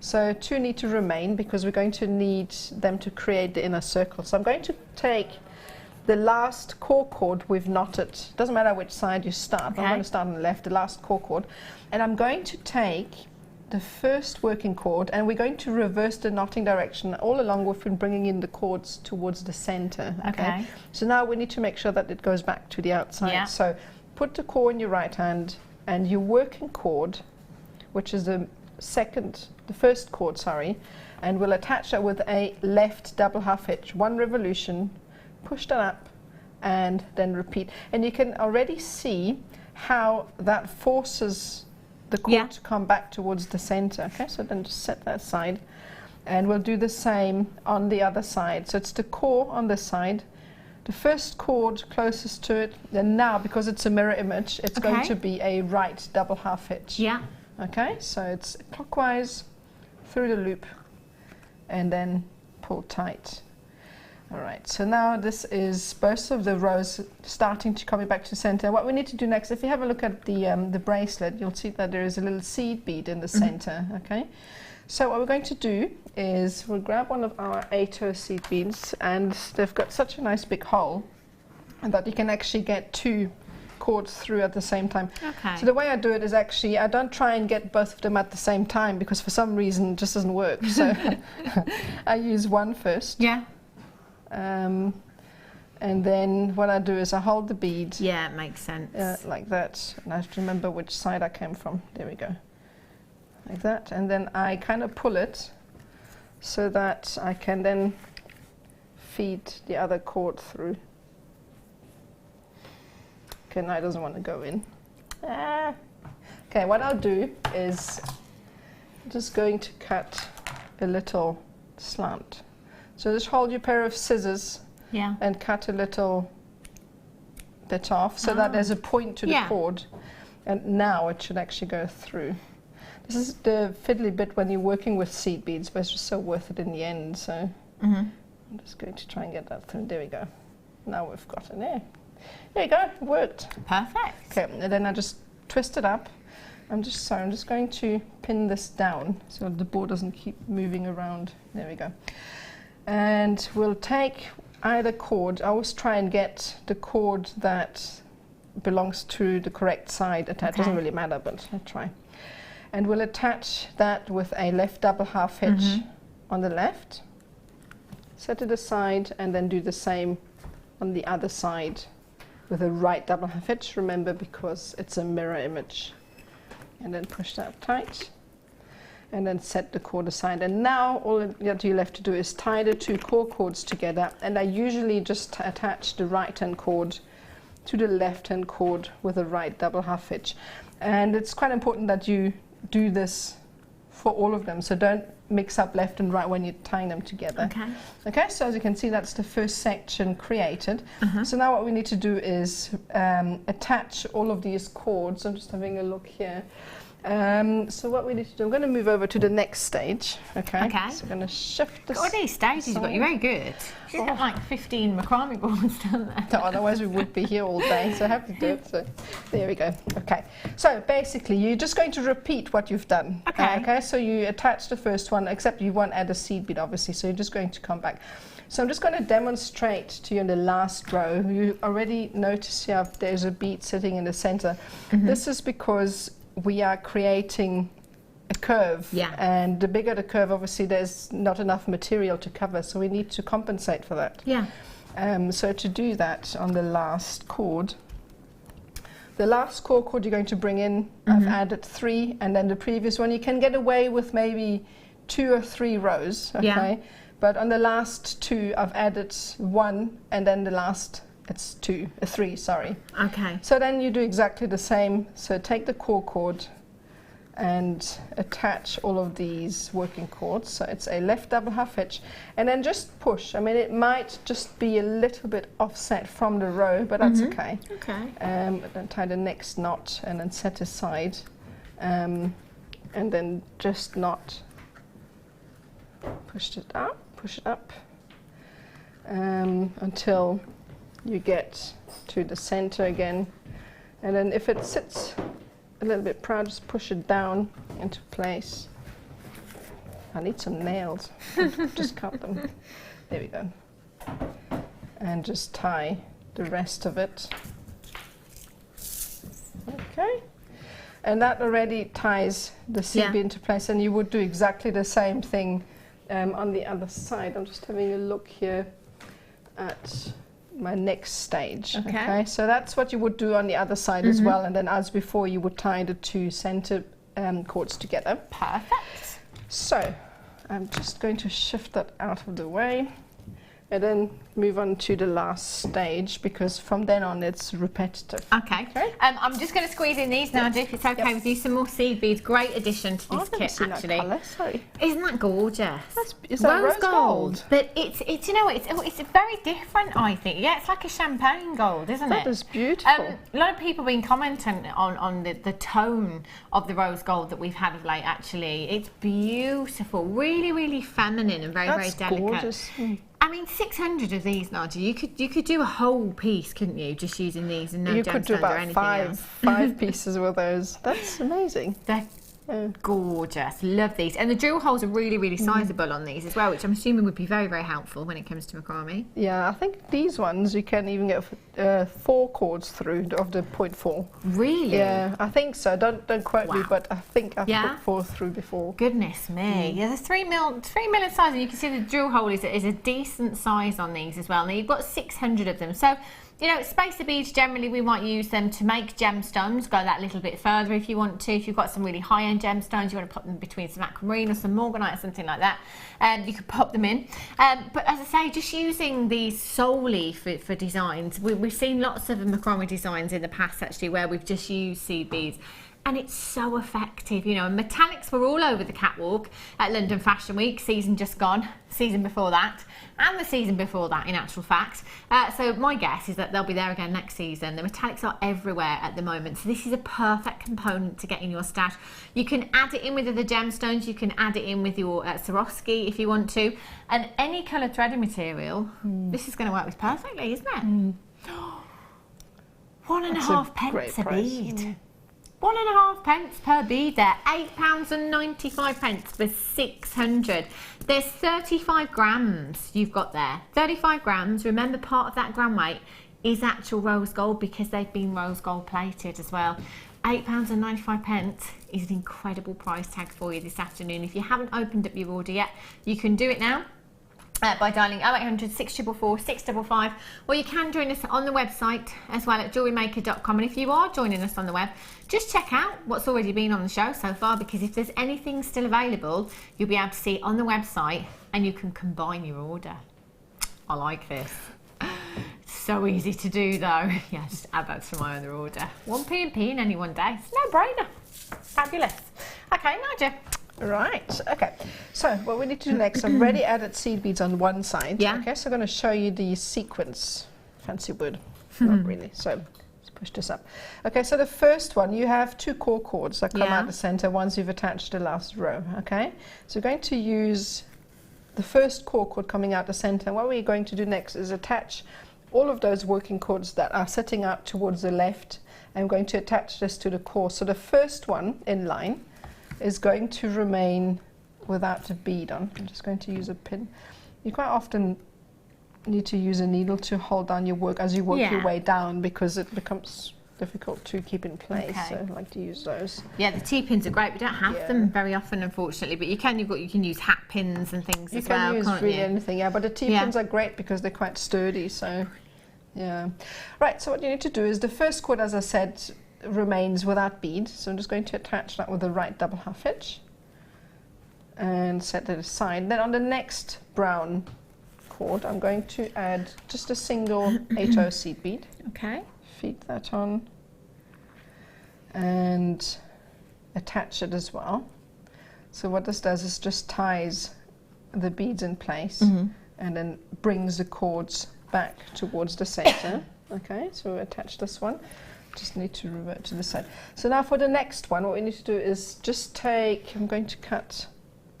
So 2 need to remain because we're going to need them to create the inner circle. So I'm going to take the last core cord we've knotted. Doesn't matter which side you start. Okay. I'm going to start on the left, the last core cord. And I'm going to take the first working cord and we're going to reverse the knotting direction. All along we've been bringing in the cords towards the center. Okay. So now we need to make sure that it goes back to the outside. Yeah. So put the cord in your right hand and your working cord, which is the first cord, sorry, and we'll attach that with a left double half hitch. 1 revolution, push that up and then repeat. And you can already see how that forces the cord to come back towards the center. Okay, so then just set that aside and we'll do the same on the other side. So it's the core on this side, the first cord closest to it, and now because it's a mirror image, it's going to be a right double half hitch. Yeah. Okay, so it's clockwise through the loop and then pull tight. All right, so now this is both of the rows starting to come back to center. What we need to do next, if you have a look at the bracelet, you'll see that there is a little seed bead in the center, okay? So what we're going to do is we'll grab one of our 8-0 seed beads, and they've got such a nice big hole that you can actually get 2 cords through at the same time. Okay. So the way I do it is actually I don't try and get both of them at the same time because for some reason it just doesn't work. So I use one first. Yeah. And then what I do is I hold the bead. Yeah, it makes sense. Like that. And I have to remember which side I came from. There we go. Like that. And then I kind of pull it so that I can then feed the other cord through. Okay, now it doesn't want to go in. Okay, what I'll do is I'm just going to cut a little slant. So just hold your pair of scissors and cut a little bit off so that there's a point to the cord. And now it should actually go through. This is the fiddly bit when you're working with seed beads, but it's just so worth it in the end. So I'm just going to try and get that through. There we go. Now we've got it there. There you go, it worked. Perfect. Okay, and then I just twist it up. I'm just going to pin this down so the board doesn't keep moving around. There we go. And we'll take either cord. I always try and get the cord that belongs to the correct side attached. Doesn't really matter, but I try. And we'll attach that with a left double half hitch on the left. Set it aside and then do the same on the other side with a right double half hitch, remember, because it's a mirror image. And then push that tight and then set the cord aside. And now all that you're left to do is tie the two core cords together, and I usually just attach the right hand cord to the left hand cord with a right double half hitch. And it's quite important that you do this for all of them, so don't mix up left and right when you're tying them together. Okay, so as you can see, that's the first section created. So now what we need to do is attach all of these cords. I'm just having a look here. So what we need to do, I'm going to move over to the next stage. Okay. So I'm going to shift this. All these stages you've got, you're very good. You've got like 15 macrame boards down there. No, otherwise we would be here all day, so I have to do it. So there we go. Okay. So basically, you're just going to repeat what you've done. Okay. So you attach the first one, except you won't add a seed bead, obviously. So you're just going to come back. So I'm just going to demonstrate to you in the last row. You already notice here there's a bead sitting in the center. This is because we are creating a curve, and the bigger the curve, obviously there's not enough material to cover, so we need to compensate for that. So to do that on the last cord, the last core cord you're going to bring in, I've added 3, and then the previous one you can get away with maybe 2 or 3 rows, but on the last 2 I've added 1, and then the last it's 3, sorry. So then you do exactly the same. So take the core cord and attach all of these working cords. So it's a left double half hitch, and then just push. I mean, it might just be a little bit offset from the row, but that's okay. Then tie the next knot and then set aside, and then just knot. Push it up until you get to the center again, and then if it sits a little bit proud, just push it down into place. I need some nails. Just cut them. There we go. And just tie the rest of it. Okay. And that already ties the seed bead into place, and you would do exactly the same thing on the other side. I'm just having a look here at my next stage. Okay, so that's what you would do on the other side as well, and then as before you would tie the 2 center cords together. Perfect. So I'm just going to shift that out of the way and then move on to the last stage, because from then on it's repetitive. I'm just going to squeeze in these now, if it's okay with you. Some more seed beads. Great addition to this kit, actually. Sorry. Isn't that gorgeous? Is that rose gold? But it's you know it's very different, I think. Yeah, it's like a champagne gold, isn't it? That is beautiful. A lot of people have been commenting on the tone of the rose gold that we've had of late. Actually, it's beautiful, really feminine and very delicate. Gorgeous. I mean, 600 of these, Nadia. You could do a whole piece, couldn't you? Just using these and no you could do gemstones or about anything else. five pieces with those. That's amazing. They're Gorgeous, love these. And the drill holes are really, really sizable on these as well, which I'm assuming would be very, very helpful when it comes to macrame. Yeah, I think these ones you can even get 4 cords through of the 0.4. Really? Yeah, I think so. Don't quote me, but I think I've Yeah? put 4 through before. Goodness me. Yeah, there's 3 mil in size, and you can see the drill hole is a decent size on these as well. Now you've got 600 of them. So, you know, spacer beads, generally we might use them to make gemstones, go that little bit further if you want to. If you've got some really high-end gemstones, you want to pop them between some aquamarine or some morganite or something like that, you could pop them in. But as I say, just using these solely for designs, we've seen lots of macrame designs in the past actually where we've just used seed beads. And it's so effective, you know, and metallics were all over the catwalk at London Fashion Week, season just gone, season before that, and the season before that in actual fact. So my guess is that they'll be there again next season. The metallics are everywhere at the moment, so this is a perfect component to get in your stash. You can add it in with other gemstones, you can add it in with your Swarovski if you want to, and any colour threading material, this is going to work with perfectly, isn't it? 1.5 pence a bead. 1.5 pence per bead there, £8.95 for 600. There's 35 grams you've got there. 35 grams, remember part of that gram weight is actual rose gold because they've been rose gold plated as well. £8.95 is an incredible price tag for you this afternoon. If you haven't opened up your order yet, you can do it now. By dialing 0800 644 655, or you can join us on the website as well at JewelleryMaker.com. And if you are joining us on the web, just check out what's already been on the show so far, because if there's anything still available, you'll be able to see it on the website and you can combine your order. I like this. So easy to do though. Yeah, just add that to my other order. 1p in any one day. It's no brainer. Fabulous. Okay, Nadia. Right, okay. So what we need to do next, I've already added seed beads on one side. Yeah. Okay, so I'm going to show you the sequence. Fancy word. Not really. So let's push this up. Okay, so the first one, you have 2 core cords that come out the center once you've attached the last row. Okay, so we're going to use the first core cord coming out the center. What we're going to do next is attach all of those working cords that are sitting out towards the left. I'm going to attach this to the core. So the first one in line is going to remain without a bead on. I'm just going to use a pin. You quite often need to use a needle to hold down your work as you work your way down, because it becomes difficult to keep in place. So I like to use those. Yeah, the T-pins are great. We don't have them very often, unfortunately, but you can use hat pins and things as well. You can use really anything, but the T-pins are great because they're quite sturdy. So yeah. Right, so what you need to do is the first cord, as I said, remains without bead, so I'm just going to attach that with the right double half hitch and set that aside. Then on the next brown cord, I'm going to add just a single HO seed bead. Okay. Feed that on and attach it as well. So what this does is just ties the beads in place and then brings the cords back towards the center. Okay, so attach this one. Just need to revert to the side. So now for the next one, what we need to do is just take, I'm going to cut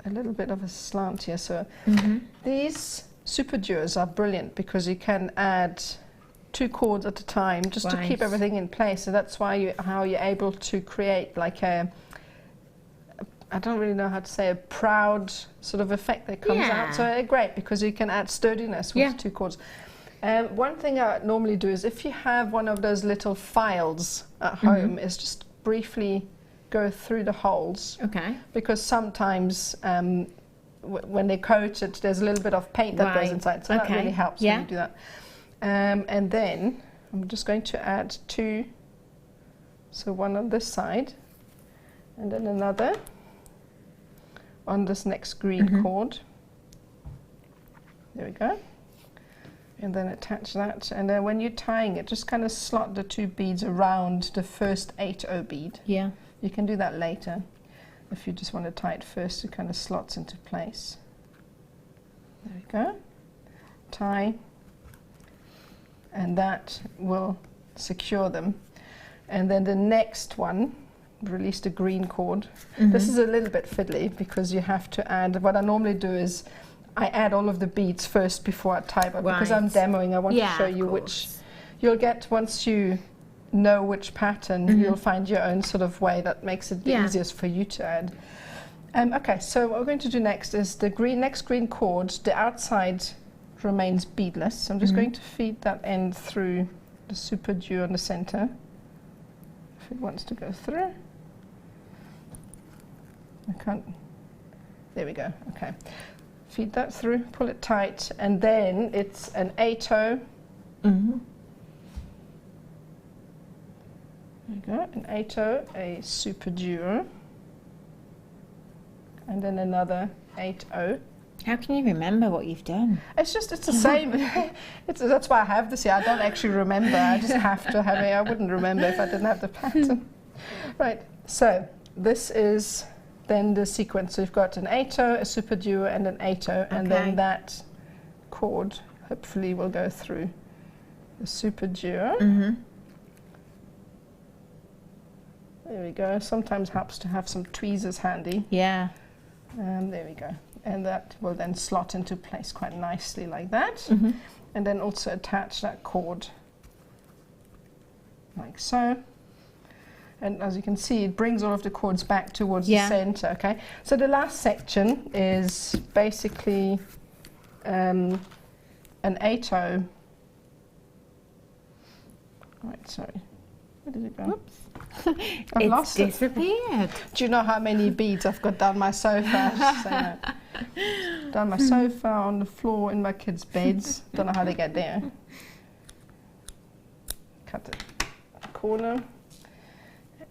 a little bit of a slant here. So these super duos are brilliant because you can add 2 cords at a time just to keep everything in place. So that's why how you're able to create like I don't really know how to say, a proud sort of effect that comes out. So they're great because you can add sturdiness with 2 cords. One thing I normally do is if you have one of those little files at home, is just briefly go through the holes. Okay. Because sometimes when they coat it, there's a little bit of paint that goes inside. So that really helps when you do that. And then I'm just going to add 2. So one on this side and then another on this next green cord. There we go. And then attach that, and then when you're tying it, just kind of slot the 2 beads around the first HO bead. Yeah. You can do that later if you just want to tie it first. It kind of slots into place. There we go. Tie, and that will secure them. And then the next one, release the green cord. This is a little bit fiddly because you have to add, what I normally do is I add all of the beads first before I tie, but because I'm demoing, I want to show you which you'll get once you know which pattern, you'll find your own sort of way that makes it the Yeah. easiest for you to add. Okay, so what we're going to do next is the next green cord, the outside remains beadless. So I'm just going to feed that end through the super dew on the center, if it wants to go through. I can't, there we go, okay. Feed that through, pull it tight, and then it's an 8-0. There you go, an 8-0, a super duo, and then another 8-0. How can you remember what you've done? It's the same. That's why I have this here. I don't actually remember. I just have to have it. I wouldn't remember if I didn't have the pattern. Right, so this is then the sequence. So you've got an 8-0, a super duo, and an 8-0, and then that cord hopefully will go through the super duo. There we go. Sometimes helps to have some tweezers handy. Yeah. There we go. And that will then slot into place quite nicely like that. And then also attach that cord like so. And as you can see, it brings all of the cords back towards the center, okay? So the last section is basically an 8-0. Right, sorry. Where did it go? Whoops. I've lost it. Disappeared. Do you know how many beads I've got down my sofa? Just saying that. Down my sofa, on the floor, in my kids' beds. Don't know how they get there. Cut the corner.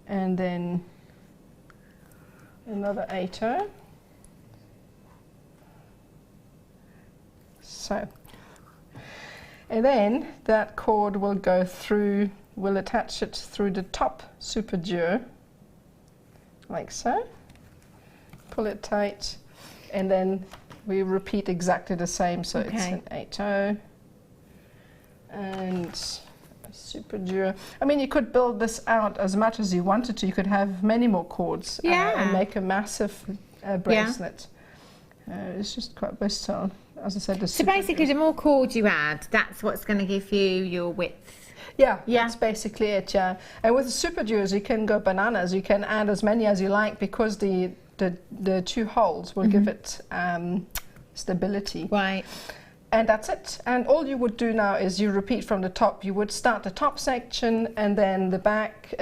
And then another 8-0. So. And then that cord will go through, we'll attach it through the top super duo, like so. Pull it tight, and then we repeat exactly the same. So it's an 8-0 and a super duo. I mean, you could build this out as much as you wanted to. You could have many more cords and make a massive bracelet. It's just quite versatile. As I said, so basically, the more cords you add, that's what's going to give you your width. Yeah, that's basically it, yeah. And with the super duos, you can go bananas. You can add as many as you like because the two holes will give it stability. Right. And that's it. And all you would do now is you repeat from the top. You would start the top section and then the back,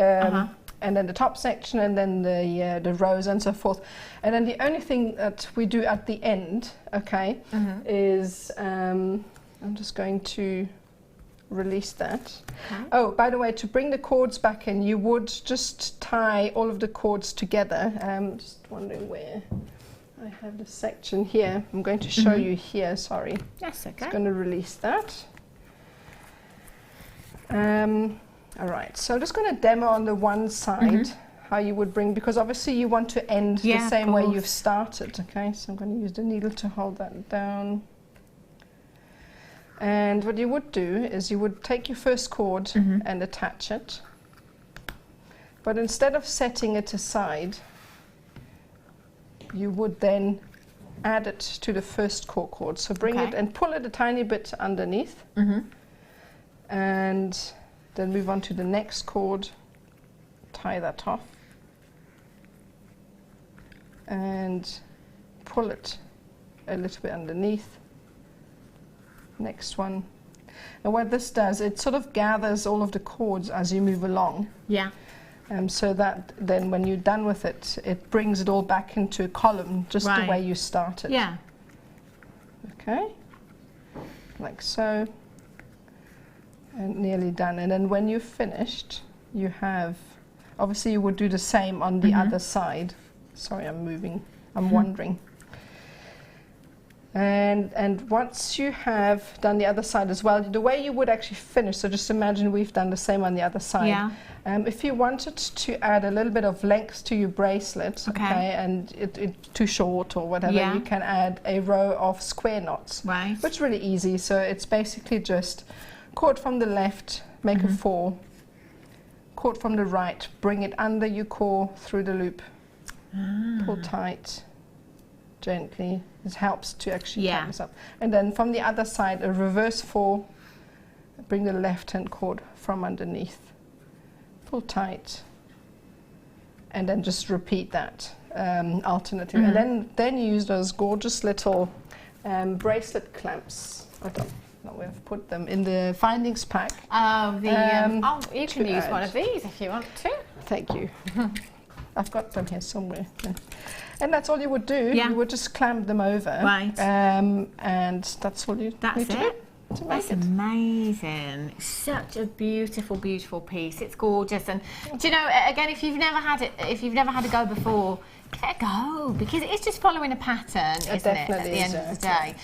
and then the top section, and then the rows and so forth. And then the only thing that we do at the end, is I'm just going to release that. Oh, by the way, to bring the cords back in, you would just tie all of the cords together. Just wondering where I have the section here. I'm going to show you here, sorry. That's okay. Just going to release that. All right, so I'm just going to demo on the one side how you would bring, because obviously you want to end the same way you've started, okay? So I'm going to use the needle to hold that down. And what you would do is you would take your first cord and attach it. But instead of setting it aside, you would then add it to the first cord. So bring it and pull it a tiny bit underneath. And then move on to the next cord, tie that off, and pull it a little bit underneath. Next one. And what this does, it sort of gathers all of the cords as you move along. Yeah. So that then when you're done with it, it brings it all back into a column, just the way you started. Yeah. Okay. Like so. And nearly done. And then when you're finished, you have, obviously you would do the same on the other side. Sorry, I'm moving, I'm wandering. And once you have done the other side as well, the way you would actually finish, so just imagine we've done the same on the other side. Yeah. If you wanted to add a little bit of length to your bracelet, and it's too short or whatever, you can add a row of square knots. Right. Which is really easy. So it's basically just cord from the left, make a 4, cord from the right, bring it under your core through the loop, pull tight, gently. This helps to actually tighten this up. And then from the other side, a reverse 4, bring the left hand cord from underneath. pull tight, and then just repeat that alternately. And then use those gorgeous little bracelet clamps. I don't know where I've put them in the findings pack. Oh, you can use one of these if you want to. Thank you. I've got them here somewhere. And that's all you would do. Yeah. You would just clamp them over. Right. And that's all you That's need to do. it. That's amazing. Such a beautiful, beautiful piece. It's gorgeous. And do you know, again, if you've never had a go before, give it a go, because it's just following a pattern, isn't it, at the end of the day.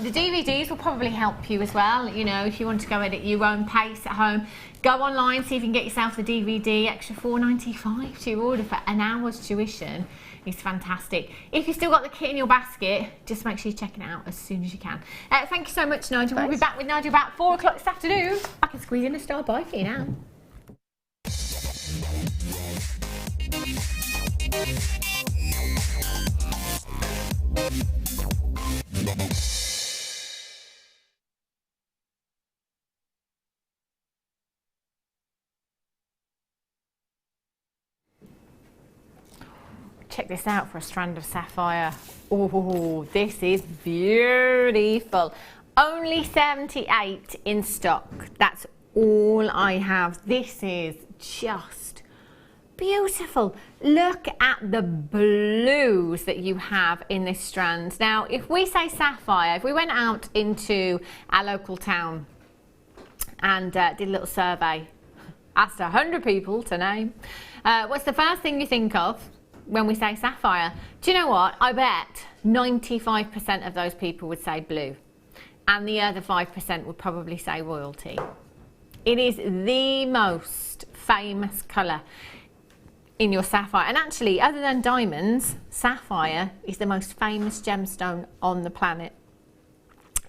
The DVDs will probably help you as well. You know, if you want to go at your own pace at home, go online, see if you can get yourself the DVD, extra $4.95 to your order for an hour's tuition. It's fantastic. If you've still got the kit in your basket, just make sure you check it out as soon as you can. Thank you so much, Nigel. Thanks. We'll be back with Nigel about 4 o'clock this afternoon. I can squeeze in a star buy for you now. Check this out for a strand of sapphire. Oh, this is beautiful. Only 78 in stock. That's all I have. This is just beautiful. Look at the blues that you have in this strand. Now, if we say sapphire, if we went out into our local town and did a little survey, asked 100 people to name, what's the first thing you think of when we say sapphire? Do you know what? I bet 95% of those people would say blue, and the other 5% would probably say royalty. It is the most famous colour in your sapphire, and actually, other than diamonds, sapphire is the most famous gemstone on the planet.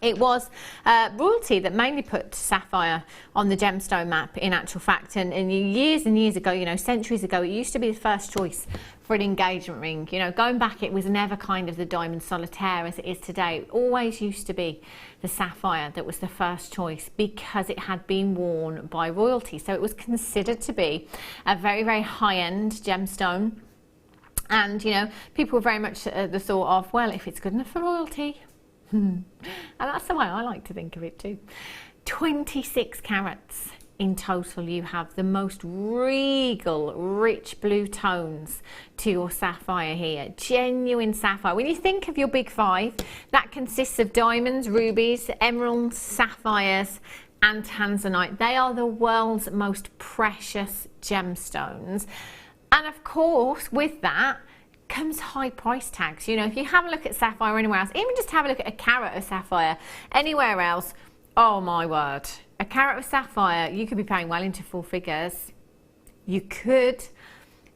It was royalty that mainly put sapphire on the gemstone map, in actual fact, and years and years ago, you know, centuries ago, it used to be the first choice for an engagement ring. You know, going back, it was never kind of the diamond solitaire as it is today. It always used to be the sapphire that was the first choice because it had been worn by royalty. So it was considered to be a very, very high-end gemstone. And, you know, people were very much the thought of, well, if it's good enough for royalty. And that's the way I like to think of it too. 26 carats in total. You have the most regal, rich blue tones to your sapphire here. Genuine sapphire. When you think of your big five, that consists of diamonds, rubies, emeralds, sapphires and tanzanite. They are the world's most precious gemstones. And of course, with that comes high price tags. You know, if you have a look at sapphire anywhere else, even just have a look at a carat of sapphire anywhere else, oh my word, a carat of sapphire, you could be paying well into 4 figures. You could,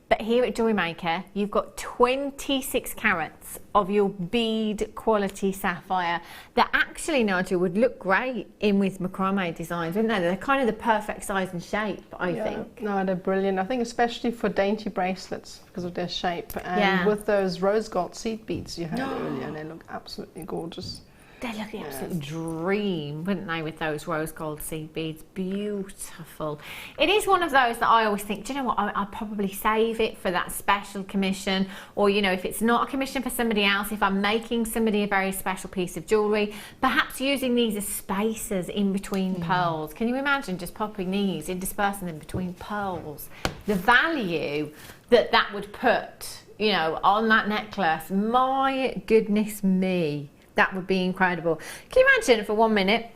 but here at Jewellery Maker, you've got 26 carats of your bead quality sapphire that actually, Nigel, would look great in with macrame designs, wouldn't they? They're kind of the perfect size and shape, I think. No, they're brilliant. I think especially for dainty bracelets because of their shape. And with those rose gold seed beads you had earlier, they look absolutely gorgeous. They look the absolute dream, wouldn't they, with those rose gold seed beads? Beautiful. It is one of those that I always think, do you know what, I'll probably save it for that special commission, or, you know, if it's not a commission for somebody else, if I'm making somebody a very special piece of jewellery, perhaps using these as spacers in between pearls. Can you imagine just popping these and dispersing them between pearls? The value that that would put, you know, on that necklace, my goodness me. That would be incredible. Can you imagine for 1 minute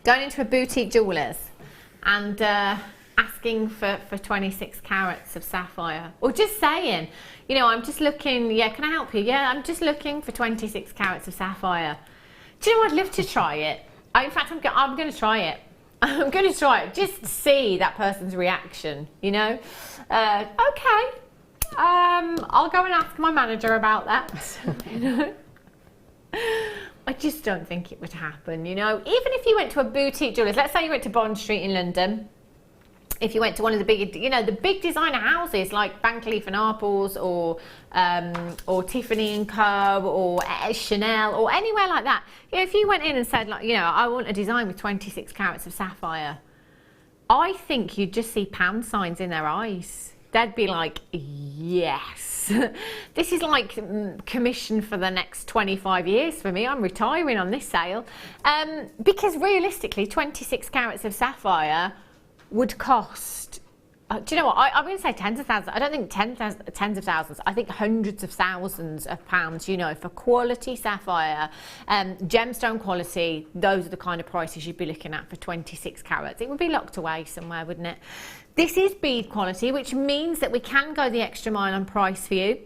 going into a boutique jeweller's and asking for 26 carats of sapphire, or just saying, you know, I'm just looking, yeah, can I help you? Yeah, I'm just looking for 26 carats of sapphire. Do you know, I'd love to try it. In fact, I'm going to try it. I'm going to try it just to see that person's reaction, you know. Okay, I'll go and ask my manager about that. You know? I just don't think it would happen, you know. Even if you went to a boutique jeweller's, let's say you went to Bond Street in London, if you went to one of the big, you know, the big designer houses like Van Cleef & Arpels or Tiffany & Co. or Chanel or anywhere like that, you know, if you went in and said, like, you know, I want a design with 26 carats of sapphire, I think you'd just see pound signs in their eyes. They'd be like, yes, this is like commission for the next 25 years for me. I'm retiring on this sale. Because realistically, 26 carats of sapphire would cost, do you know what, I'm going to say tens of thousands. I don't think tens of thousands. I think hundreds of thousands of pounds, you know, for quality sapphire, gemstone quality. Those are the kind of prices you'd be looking at for 26 carats. It would be locked away somewhere, wouldn't it? This is bead quality, which means that we can go the extra mile on price for you.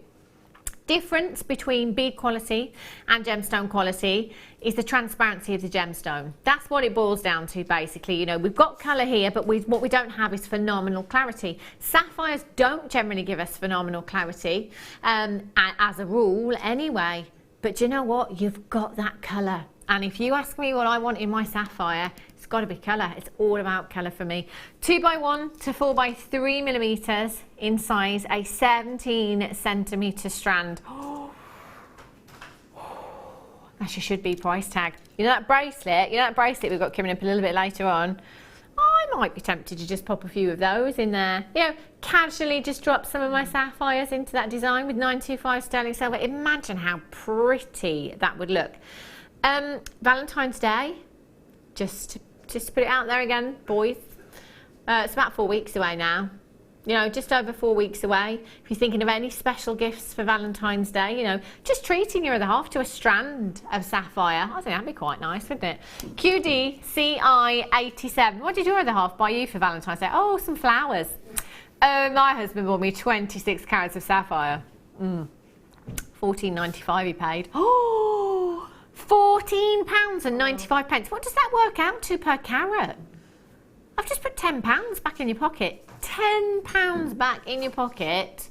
Difference between bead quality and gemstone quality is the transparency of the gemstone. That's what it boils down to, basically. You know, we've got colour here, but what we don't have is phenomenal clarity. Sapphires don't generally give us phenomenal clarity, as a rule anyway. But do you know what? You've got that colour. And if you ask me what I want in my sapphire, it's got to be colour. It's all about colour for me. 2x1 to 4x3 millimeters in size, a 17 centimetre strand. That should be price tag. You know that bracelet? You know that bracelet we've got coming up a little bit later on? I might be tempted to just pop a few of those in there. You know, casually just drop some of my sapphires into that design with 925 sterling silver. Imagine how pretty that would look. Valentine's Day, just to put it out there again, boys. It's about 4 weeks away now. You know, just over 4 weeks away. If you're thinking of any special gifts for Valentine's Day, you know, just treating your other half to a strand of sapphire. I think that'd be quite nice, wouldn't it? QDCI87. What did your other half buy you for Valentine's Day? Oh, some flowers. My husband bought me 26 carats of sapphire. £14.95 he paid. Oh, £14.95. What does that work out to per carat? I've just put £10 back in your pocket. £10 back in your pocket.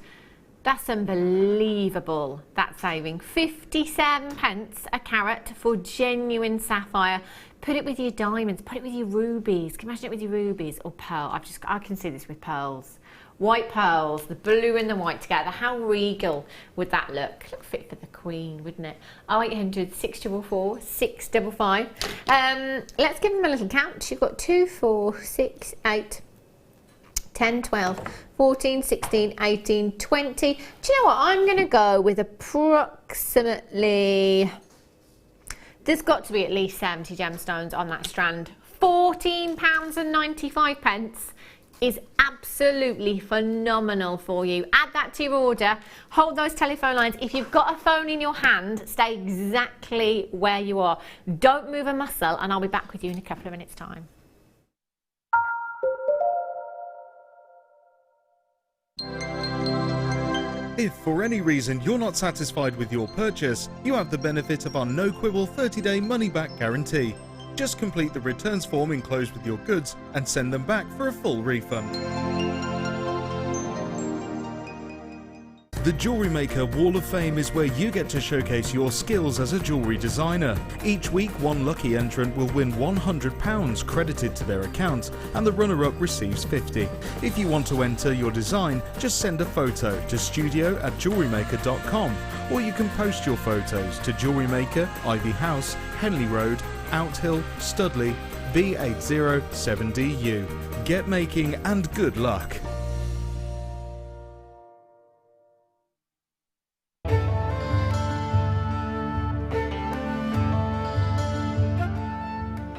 That's unbelievable, that saving. 57 pence a carat for genuine sapphire. Put it with your diamonds, put it with your rubies. Can you imagine it with your rubies or pearl? I can see this with pearls. White pearls, the blue and the white together. How regal would that look? Look fit for the Queen, wouldn't it? 0800 644 655. Let's give them a little count. You've got 2, 4, 6, 8, 10, 12, 14, 16, 18, 20. Do you know what? I'm going to go with approximately, there's got to be at least 70 gemstones on that strand. £14.95 is absolutely phenomenal for you. Add that to your order. Hold those telephone lines. If you've got a phone in your hand, stay exactly where you are. Don't move a muscle, and I'll be back with you in a couple of minutes' time. If for any reason you're not satisfied with your purchase, you have the benefit of our no-quibble 30-day money-back guarantee. Just complete the returns form enclosed with your goods and send them back for a full refund. The Jewellery Maker Wall of Fame is where you get to showcase your skills as a jewellery designer. Each week, one lucky entrant will win £100 credited to their account, and the runner-up receives £50. If you want to enter your design, just send a photo to studio@jewellerymaker.com, or you can post your photos to Jewellery Maker, Ivy House, Henley Road, Outhill, Studley, B807DU. Get making and good luck.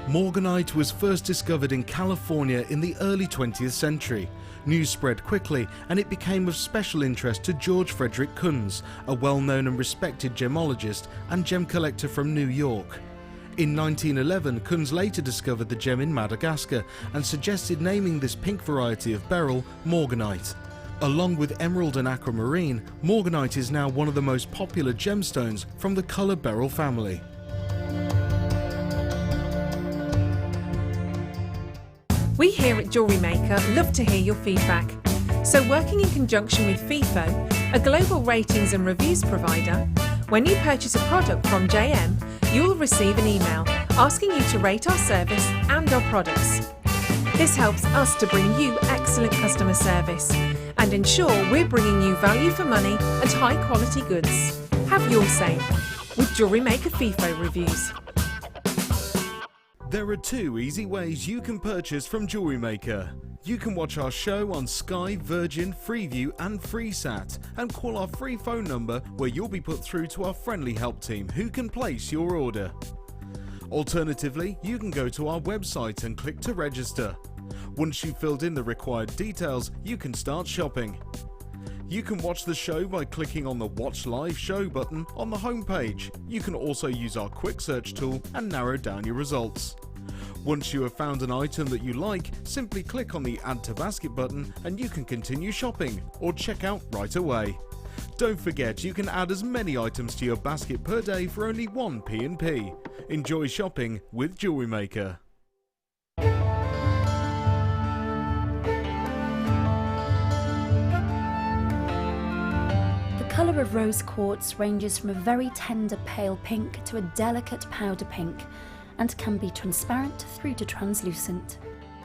Morganite was first discovered in California in the early 20th century. News spread quickly, and it became of special interest to George Frederick Kunz, a well-known and respected gemologist and gem collector from New York. In 1911, Kunz later discovered the gem in Madagascar and suggested naming this pink variety of beryl Morganite. Along with emerald and aquamarine, Morganite is now one of the most popular gemstones from the colour beryl family. We here at Jewellery Maker love to hear your feedback. So working in conjunction with FIFO, a global ratings and reviews provider, when you purchase a product from JM, you'll receive an email asking you to rate our service and our products. This helps us to bring you excellent customer service and ensure we're bringing you value for money and high quality goods. Have your say with Jewellery Maker FIFO reviews. There are 2 easy ways you can purchase from Jewellery Maker. You can watch our show on Sky, Virgin, Freeview and FreeSat and call our free phone number where you'll be put through to our friendly help team who can place your order. Alternatively, you can go to our website and click to register. Once you've filled in the required details, you can start shopping. You can watch the show by clicking on the Watch Live Show button on the homepage. You can also use our quick search tool and narrow down your results. Once you have found an item that you like, simply click on the Add to Basket button and you can continue shopping or check out right away. Don't forget, you can add as many items to your basket per day for only 1 P&P. Enjoy shopping with Jewellery Maker. The colour of rose quartz ranges from a very tender pale pink to a delicate powder pink, and can be transparent through to translucent.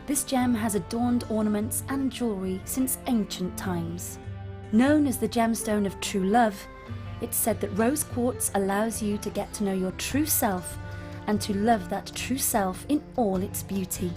This gem has adorned ornaments and jewellery since ancient times. Known as the gemstone of true love, it's said that rose quartz allows you to get to know your true self and to love that true self in all its beauty.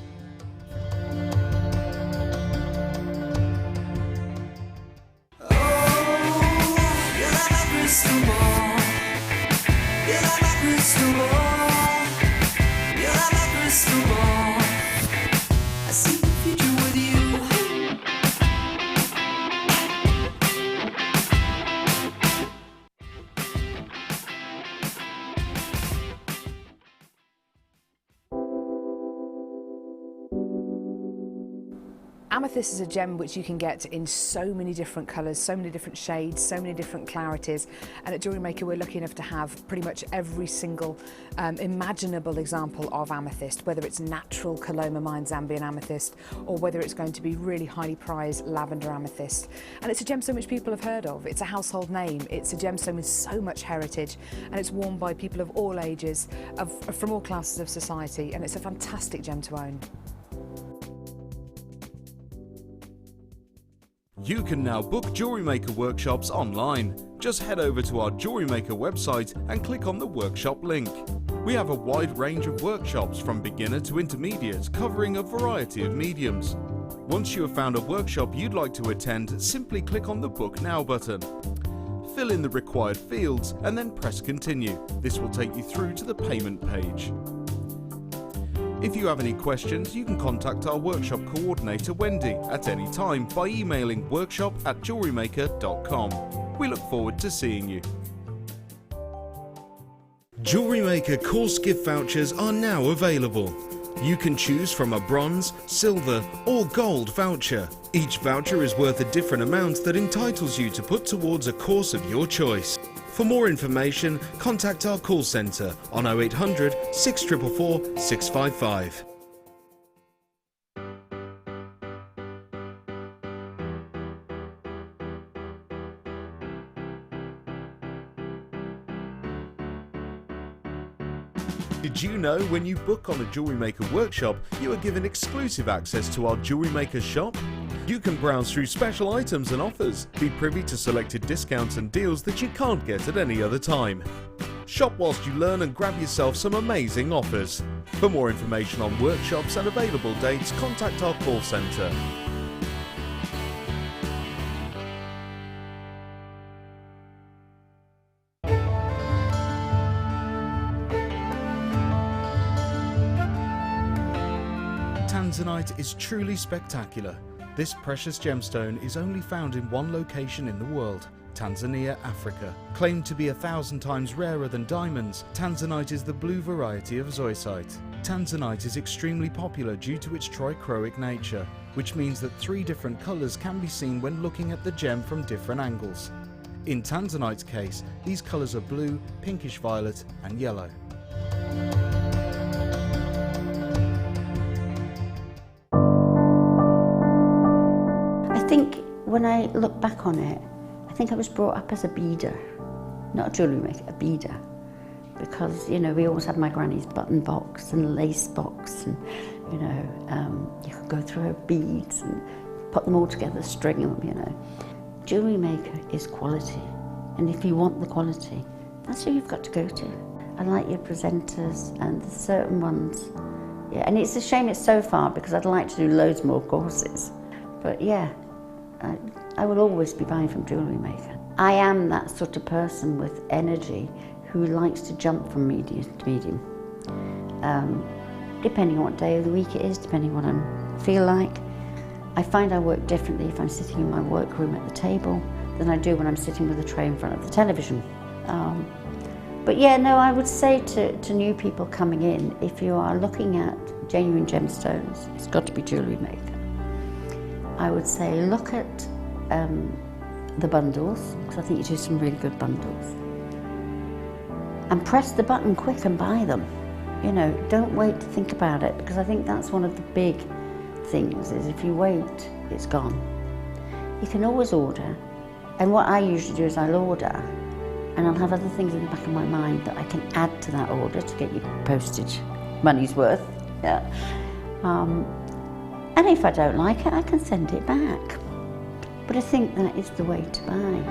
Amethyst is a gem which you can get in so many different colours, so many different shades, so many different clarities, and at Jewellery Maker we're lucky enough to have pretty much every single imaginable example of amethyst, whether it's natural Coloma Mine Zambian amethyst or whether it's going to be really highly prized lavender amethyst. And it's a gemstone which people have heard of, it's a household name, it's a gemstone with so much heritage, and it's worn by people of all ages, from all classes of society, and it's a fantastic gem to own. You can now book Jewellery Maker workshops online. Just head over to our Jewellery Maker website and click on the workshop link. We have a wide range of workshops from beginner to intermediate, covering a variety of mediums. Once you have found a workshop you'd like to attend, simply click on the Book Now button. Fill in the required fields and then press Continue. This will take you through to the payment page. If you have any questions, you can contact our workshop coordinator Wendy at any time by emailing workshop@jewellerymaker.com. We look forward to seeing you. Jewellery Maker course gift vouchers are now available. You can choose from a bronze, silver or gold voucher. Each voucher is worth a different amount that entitles you to put towards a course of your choice. For more information, contact our call centre on 0800 644 655. Did you know when you book on a Jewellery Maker workshop, you are given exclusive access to our Jewellery Maker shop? You can browse through special items and offers, be privy to selected discounts and deals that you can't get at any other time. Shop whilst you learn and grab yourself some amazing offers. For more information on workshops and available dates, contact our call centre. Tanzanite is truly spectacular. This precious gemstone is only found in one location in the world, Tanzania, Africa. Claimed to be 1,000 times rarer than diamonds, Tanzanite is the blue variety of zoisite. Tanzanite is extremely popular due to its trichroic nature, which means that 3 different colours can be seen when looking at the gem from different angles. In Tanzanite's case, these colours are blue, pinkish violet and yellow. I think when I look back on it, I think I was brought up as a beader, not a jewellery maker, a beader. Because, you know, we always had my granny's button box and lace box and, you know, you could go through her beads and put them all together, string them, you know. Jewellery Maker is quality, and if you want the quality, that's who you've got to go to. I like your presenters, and there's certain ones Yeah, and it's a shame it's so far because I'd like to do loads more courses. But yeah, I will always be buying from Jewellery Maker. I am that sort of person with energy who likes to jump from medium to medium. Depending on what day of the week it is, depending on what I feel like. I find I work differently if I'm sitting in my workroom at the table than I do when I'm sitting with a tray in front of the television. But yeah, no, I would say to new people coming in, if you are looking at genuine gemstones, it's got to be Jewellery Maker. I would say look at the bundles, because I think you do some really good bundles. And press the button quick and buy them. You know, don't wait to think about it, because I think that's one of the big things, is if you wait, it's gone. You can always order, and what I usually do is I'll order, and I'll have other things in the back of my mind that I can add to that order to get your postage money's worth. Yeah. And if I don't like it, I can send it back. But I think that is the way to buy.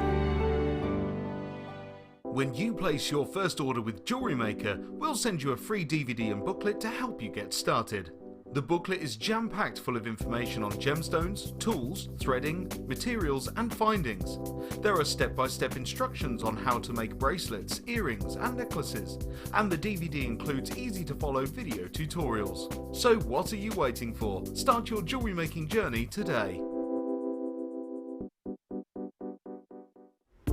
When you place your first order with Jewellery Maker, we'll send you a free DVD and booklet to help you get started. The booklet is jam-packed full of information on gemstones, tools, threading, materials and findings. There are step-by-step instructions on how to make bracelets, earrings and necklaces. And the DVD includes easy-to-follow video tutorials. So what are you waiting for? Start your jewellery making journey today.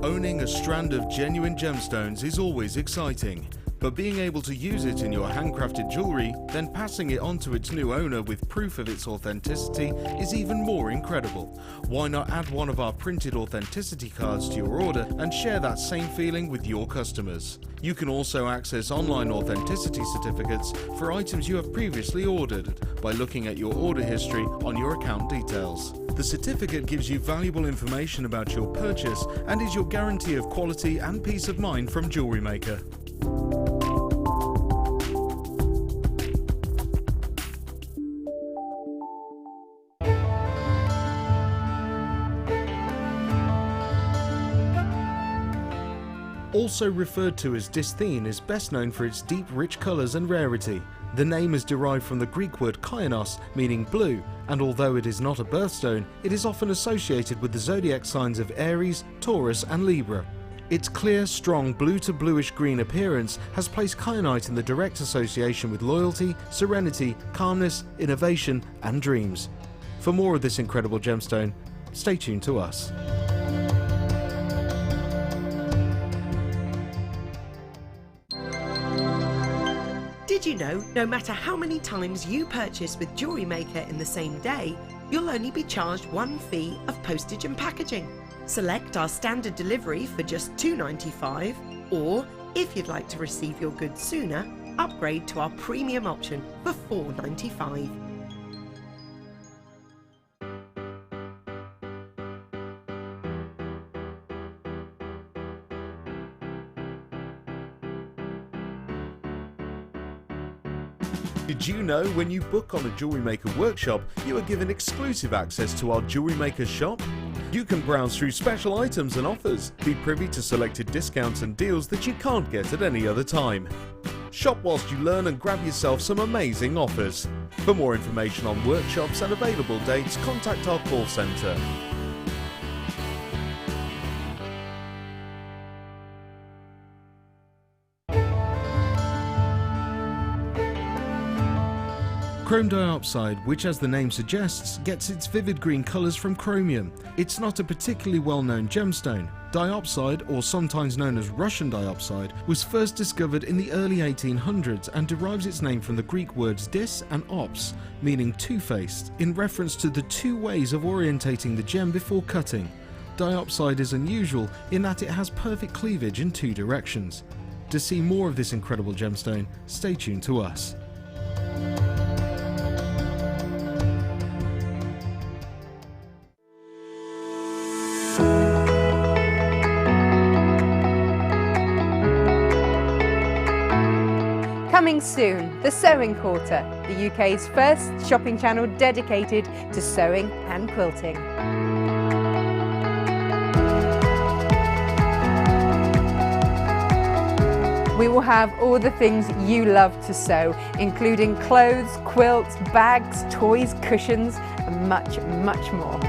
Owning a strand of genuine gemstones is always exciting, but being able to use it in your handcrafted jewellery, then passing it on to its new owner with proof of its authenticity is even more incredible. Why not add one of our printed authenticity cards to your order and share that same feeling with your customers? You can also access online authenticity certificates for items you have previously ordered by looking at your order history on your account details. The certificate gives you valuable information about your purchase and is your guarantee of quality and peace of mind from Jewellery Maker. Also referred to as dysthene, is best known for its deep, rich colours and rarity. The name is derived from the Greek word kainos, meaning blue, and although it is not a birthstone, it is often associated with the zodiac signs of Aries, Taurus and Libra. Its clear, strong blue to bluish green appearance has placed kyanite in the direct association with loyalty, serenity, calmness, innovation and dreams. For more of this incredible gemstone, stay tuned to us. Did you know, no matter how many times you purchase with Jewellery Maker in the same day, you'll only be charged one fee of postage and packaging. Select our standard delivery for just $2.95, or if you'd like to receive your goods sooner, upgrade to our premium option for $4.95. Did you know when you book on a Jewellery Maker workshop, you are given exclusive access to our Jewellery Maker shop? You can browse through special items and offers, be privy to selected discounts and deals that you can't get at any other time. Shop whilst you learn and grab yourself some amazing offers. For more information on workshops and available dates, contact our call centre. Chrome diopside, which as the name suggests, gets its vivid green colours from chromium. It's not a particularly well-known gemstone. Diopside, or sometimes known as Russian diopside, was first discovered in the early 1800s and derives its name from the Greek words dis and ops, meaning two-faced, in reference to the two ways of orientating the gem before cutting. Diopside is unusual in that it has perfect cleavage in two directions. To see more of this incredible gemstone, stay tuned to us. Coming soon, the Sewing Quarter, the UK's first shopping channel dedicated to sewing and quilting. we will have all the things you love to sew, including clothes, quilts, bags, toys, cushions, and much, much more.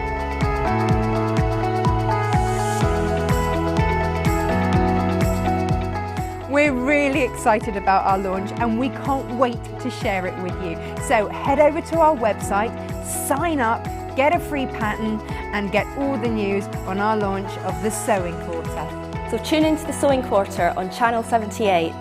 We're really excited about our launch and we can't wait to share it with you. So head over to our website, sign up, get a free pattern and get all the news on our launch of the Sewing Quarter. So tune into the Sewing Quarter on Channel 78.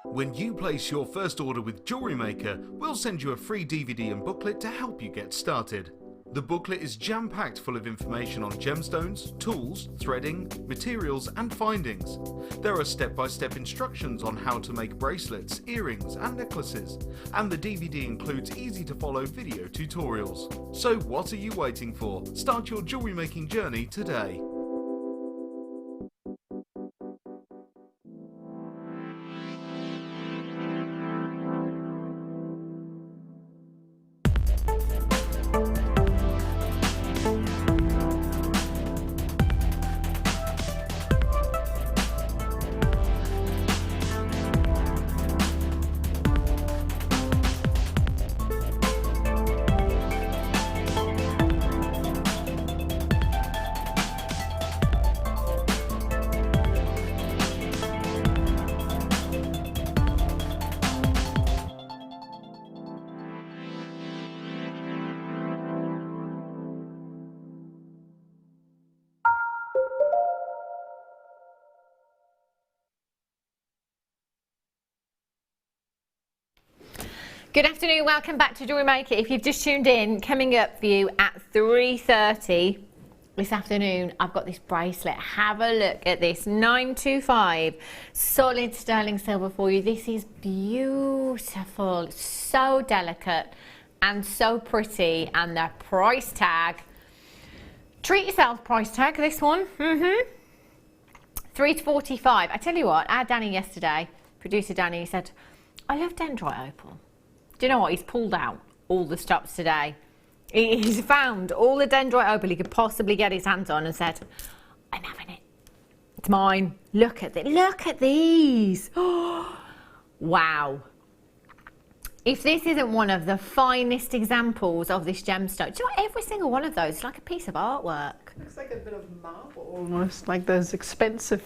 When you place your first order with Jewellery Maker, we'll send you a free DVD and booklet to help you get started. The booklet is jam-packed full of information on gemstones, tools, threading, materials and findings. There are step-by-step instructions on how to make bracelets, earrings and necklaces, and the DVD includes easy-to-follow video tutorials. So what are you waiting for? Start your jewellery making journey today. Good afternoon, welcome back to Jewellery Maker. If you've just tuned in, coming up for you at 3:30 this afternoon, I've got this bracelet. Have a look at this, 925 solid sterling silver for you. This is beautiful, so delicate and so pretty, and the price tag, treat yourself, price tag, this one, $3.45. I tell you what, I had Danny yesterday, producer Danny, he said, I love dendrite opal. Do you know what? He's pulled out all the stops today. He's found all the dendrite opal he could possibly get his hands on and said, I'm having it. It's mine. Look at these. Wow. If this isn't one of the finest examples of this gemstone, do you know what? Every single one of those is like a piece of artwork. Looks like a bit of marble almost, like those expensive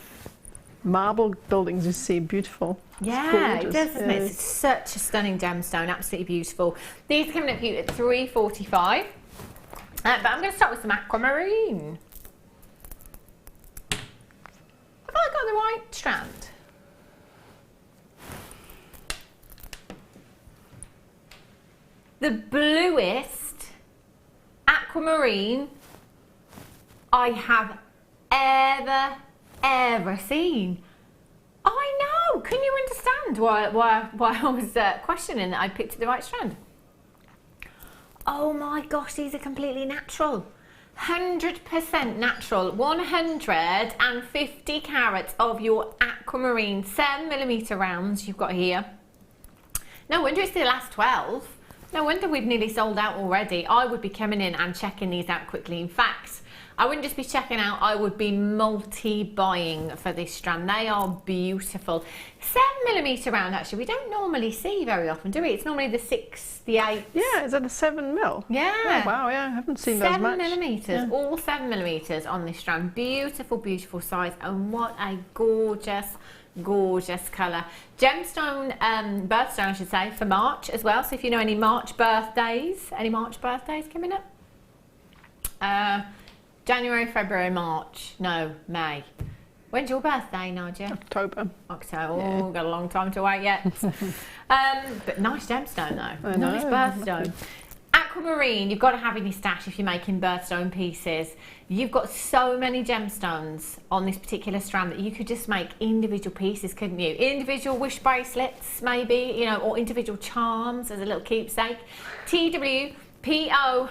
marble buildings you see. Beautiful. Yeah, it does, doesn't it? It's such a stunning gemstone, absolutely beautiful. These are coming up for you at $3.45. But I'm going to start with some aquamarine. Have I got the right strand? The bluest aquamarine I have ever seen. I know. Can you understand why I was questioning that I picked the right strand? Oh my gosh, these are completely natural. 100% natural. 150 carats of your aquamarine 7mm rounds you've got here. No wonder it's the last 12. No wonder we've nearly sold out already. I would be coming in and checking these out quickly. In fact, I wouldn't just be checking out, I would be multi-buying for this strand. They are beautiful. 7mm round, actually, we don't normally see very often, do we? It's normally the 6, the 8. Yeah, is that a 7mm? Yeah. Oh, wow, yeah, I haven't seen those much. 7mm, yeah. All 7mm on this strand. Beautiful, beautiful size, and what a gorgeous colour. Gemstone, birthstone I should say, for March as well. So if you know any March birthdays coming up? January, February, March, no, May. When's your birthday, Nadia? October. October, oh, got a long time to wait yet. But nice gemstone though, nice birthstone. Aquamarine, you've got to have in your stash if you're making birthstone pieces. You've got so many gemstones on this particular strand that you could just make individual pieces, couldn't you? Individual wish bracelets, maybe, you know, or individual charms as a little keepsake. TWPO10,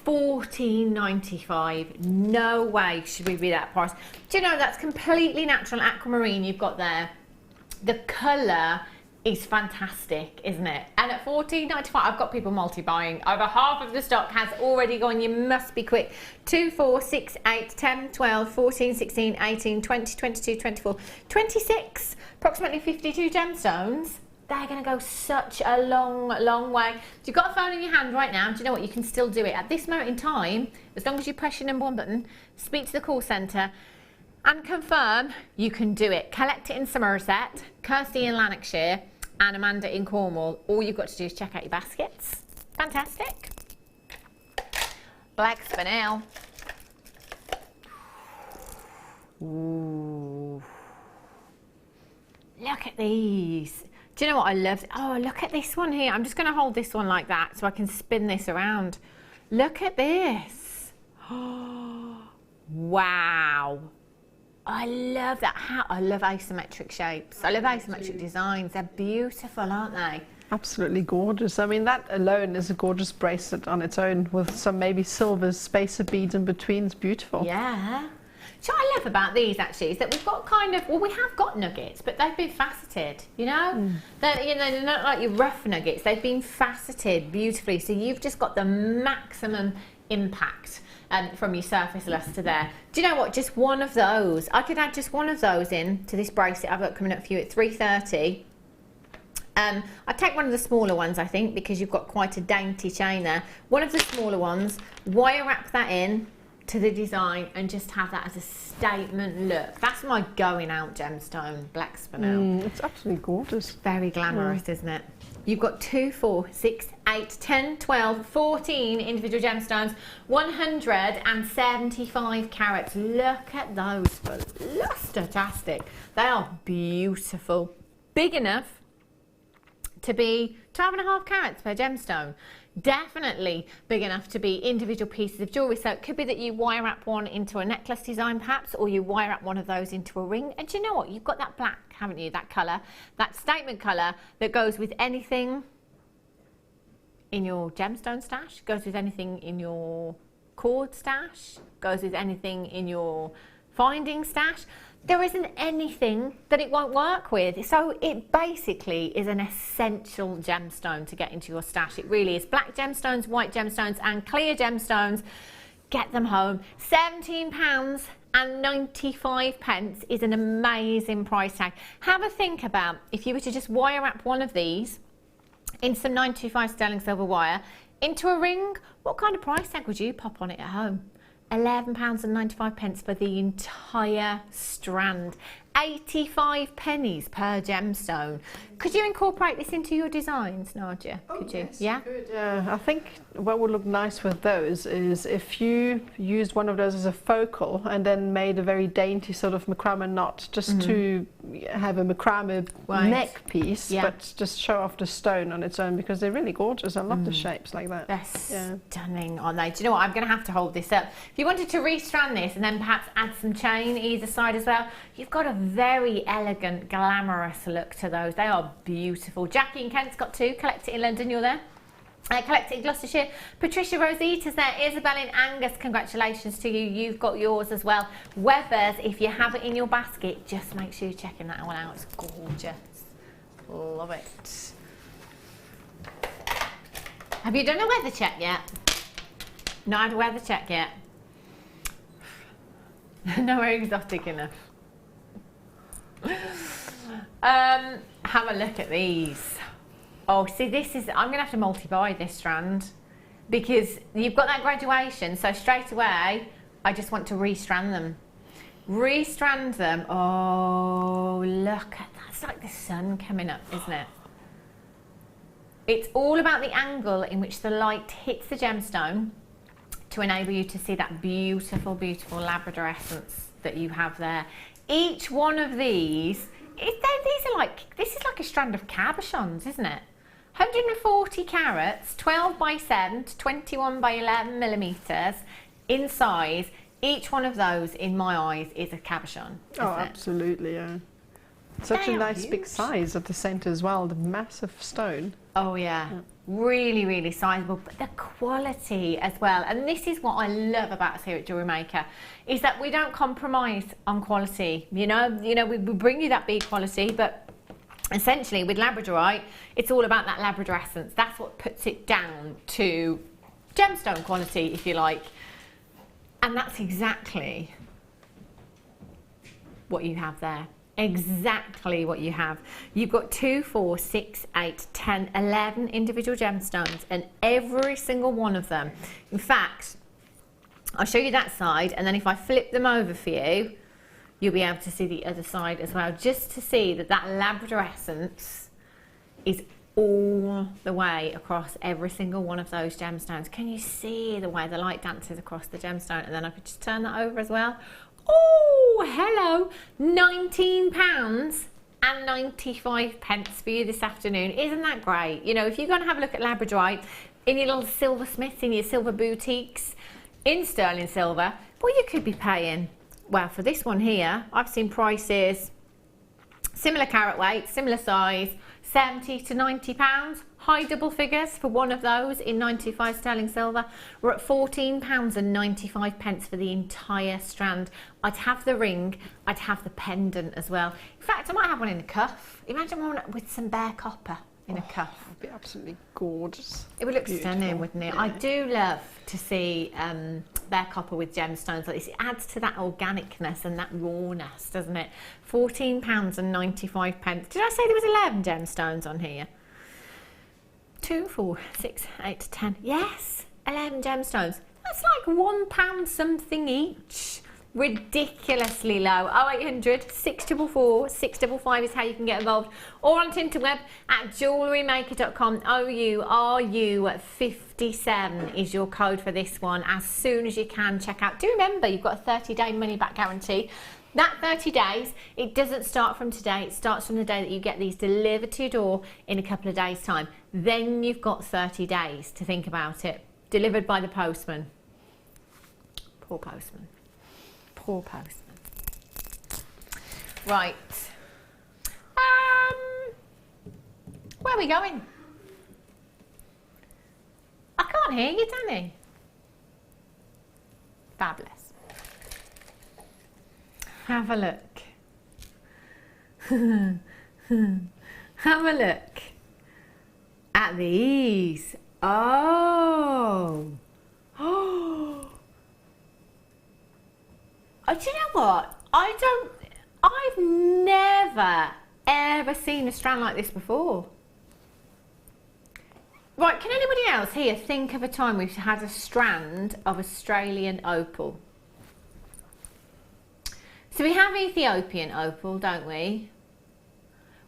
$14.95. No way should we be that price. Do you know that's completely natural aquamarine you've got there? The colour is fantastic, isn't it? And at $14.95, I've got people multi-buying. Over half of the stock has already gone. You must be quick. 2, 4, 6, 8, 10, 12, 14, 16, 18, 20, 22, 24, 26, approximately 52 gemstones. They're going to go such a long way. If you've got a phone in your hand right now, do you know what? You can still do it. At this moment in time, as long as you press your number 1 button, speak to the call centre, and confirm you can do it. Collect it in Somerset, Kirsty in Lanarkshire, and Amanda in Cornwall. All you've got to do is check out your baskets. Fantastic. Black spinel. Ooh. Look at these. Do you know what I love? Oh, look at this one here. I'm just going to hold this one like that so I can spin this around. Look at this. Wow. I love that. I love asymmetric shapes. I love asymmetric designs. They're beautiful, aren't they? Absolutely gorgeous. I mean, that alone is a gorgeous bracelet on its own with some maybe silver spacer beads in between. It's beautiful. Yeah. So what I love about these actually is that we've got kind of, well, we have got nuggets, but they've been faceted, you know? They're not like your rough nuggets. They've been faceted beautifully. So you've just got the maximum impact from your surface luster there. Do you know what? Just one of those. I could add just one of those in to this bracelet I've got coming up for you at $3.30. I'd take one of the smaller ones, I think, because you've got quite a dainty chain there. One of the smaller ones, wire wrap that in to the design and just have that as a statement look. That's my going out gemstone, black spinel. It's absolutely gorgeous. Very glamorous, isn't it? You've got 2, 4, 6, 8, 10, 12, 14 individual gemstones, 175 carats. Look at those for luster-tastic. They are beautiful. Big enough to be 12.5 carats per gemstone. Definitely big enough to be individual pieces of jewellery. So it could be that you wire wrap one into a necklace design perhaps, or you wire wrap one of those into a ring. And do you know what? You've got that black, haven't you? That colour, that statement colour that goes with anything in your gemstone stash, goes with anything in your cord stash, goes with anything in your finding stash. There isn't anything that it won't work with. So it basically is an essential gemstone to get into your stash. It really is. Black gemstones, white gemstones and clear gemstones. Get them home. £17.95 is an amazing price tag. Have a think about if you were to just wire wrap one of these in some 925 sterling silver wire into a ring, what kind of price tag would you pop on it at home? £11.95 for the entire strand. 85 pennies per gemstone. Could you incorporate this into your designs, Nadia? Could you? Yes, yeah? good. I think what would look nice with those is if you used one of those as a focal and then made a very dainty sort of macrame knot just to have a macrame neck piece, but just show off the stone on its own, because they're really gorgeous. I love the shapes like that. They're stunning, aren't they? Do you know what? I'm going to have to hold this up. If you wanted to restrand this and then perhaps add some chain either side as well, you've got a very elegant, glamorous look to those. They are beautiful. Jackie in Kent's got 2. Collect it in London, you're there. Collect it in Gloucestershire. Patricia Rosita's there. Isabel in Angus, congratulations to you. You've got yours as well. Webbers, if you have it in your basket, just make sure you're checking that one out. It's gorgeous. Love it. Have you done a weather check yet? Not had a weather check yet. Nowhere exotic enough. Have a look at these. Oh, see, this is, I'm going to have to multi-buy this strand because you've got that graduation, so straight away I just want to restrand them. Restrand them. Oh, look at that. It's like the sun coming up, isn't it? It's all about the angle in which the light hits the gemstone to enable you to see that beautiful, beautiful Labrador essence that you have there. Each one of these, this is like a strand of cabochons, isn't it? 140 carats, 12 by 7 to 21 by 11 millimetres in size. Each one of those, in my eyes, is a cabochon. Oh, absolutely, yeah. Such a nice big size at the centre as well, the massive stone. Oh yeah, really, really sizable, but the quality as well. And this is what I love about us here at Jewellery Maker, is that we don't compromise on quality. You know, we bring you that big quality, but essentially with labradorite, it's all about that labrador essence. That's what puts it down to gemstone quality, if you like. And that's exactly what you have there. Exactly what you have. You've got 2, 4, 6, 8, 10, 11 individual gemstones, and every single one of them. In fact, I'll show you that side, and then if I flip them over for you, you'll be able to see the other side as well, just to see that that labrador essence is all the way across every single one of those gemstones. Can you see the way the light dances across the gemstone? And then I could just turn that over as well. Oh, hello, £19 and 95 pence for you this afternoon. Isn't that great? You know, if you're going to have a look at labradorite in your little silversmiths, in your silver boutiques, in sterling silver, well, you could be paying, well, for this one here, I've seen prices, similar carat weight, similar size, 70 to 90 pounds, high double figures for one of those in 95 sterling silver. We're at £14 and 95 pence for the entire strand. I'd have the ring, I'd have the pendant as well. In fact, I might have one in a cuff. Imagine one with some bare copper in a cuff. It would be absolutely gorgeous. It would look Beautiful. stunning, wouldn't it? Yeah. I do love to see bare copper with gemstones like this. It adds to that organicness and that rawness, doesn't it? £14 and 95 pence. Did I say there was 11 gemstones on here? 2, 4, 6, 8, 10. Yes, 11 gemstones. That's like £1 something each. Ridiculously low. 0800 644 655 is how you can get involved, or on Tinterweb at JewelleryMaker.com. OURU57 is your code for this one. As soon as you can, check out. Do remember, you've got a 30-day money-back guarantee. That 30 days, it doesn't start from today. It starts from the day that you get these delivered to your door in a couple of days' time. Then you've got 30 days to think about it. Delivered by the postman. Poor postman. Poor postman. Right. Where are we going? I can't hear you, Danny. Fabulous. Have a look. Have a look at these. Oh. Oh. Oh, do you know what? I've never ever seen a strand like this before. Right, can anybody else here think of a time we've had a strand of Australian opal? So we have Ethiopian opal, don't we?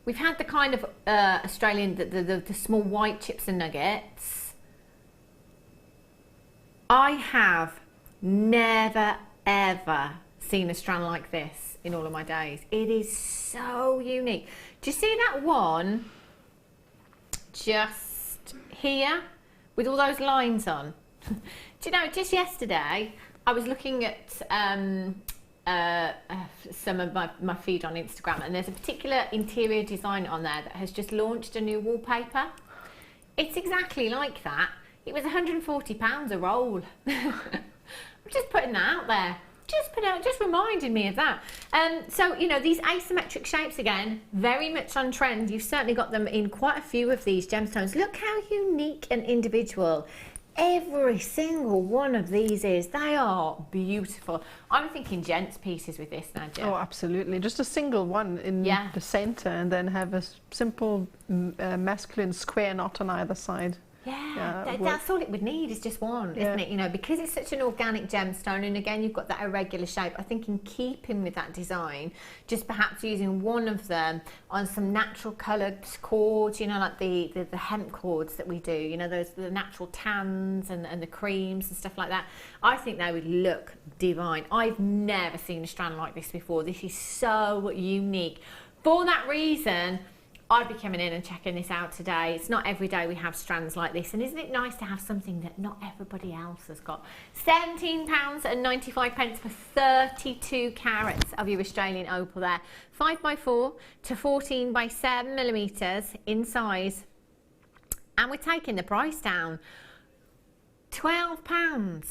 We've had the kind of Australian, the small white chips and nuggets. I have never ever seen a strand like this in all of my days. It is so unique. Do you see that one just here with all those lines on? Do you know, just yesterday I was looking at some of my feed on Instagram, and there's a particular interior designer on there that has just launched a new wallpaper. It's exactly like that. It was £140 a roll. I'm just putting that out there. Just reminding me of that. So, you know, these asymmetric shapes again, very much on trend. You've certainly got them in quite a few of these gemstones. Look how unique and individual every single one of these is. They are beautiful. I'm thinking gents pieces with this now, Jo. Oh, absolutely. Just a single one in the centre, and then have a simple masculine square knot on either side. Yeah, that's all it would need, is just one, isn't it? You know, because it's such an organic gemstone, and again, you've got that irregular shape. I think in keeping with that design, just perhaps using one of them on some natural coloured cords, you know, like the hemp cords that we do, you know, the natural tans and the creams and stuff like that. I think they would look divine. I've never seen a strand like this before. This is so unique. For that reason, I'd be coming in and checking this out today. It's not every day we have strands like this, and isn't it nice to have something that not everybody else has got? £17 and 95 pence for 32 carats of your Australian opal there. 5x4 to 14 by 7 millimetres in size, and we're taking the price down. £12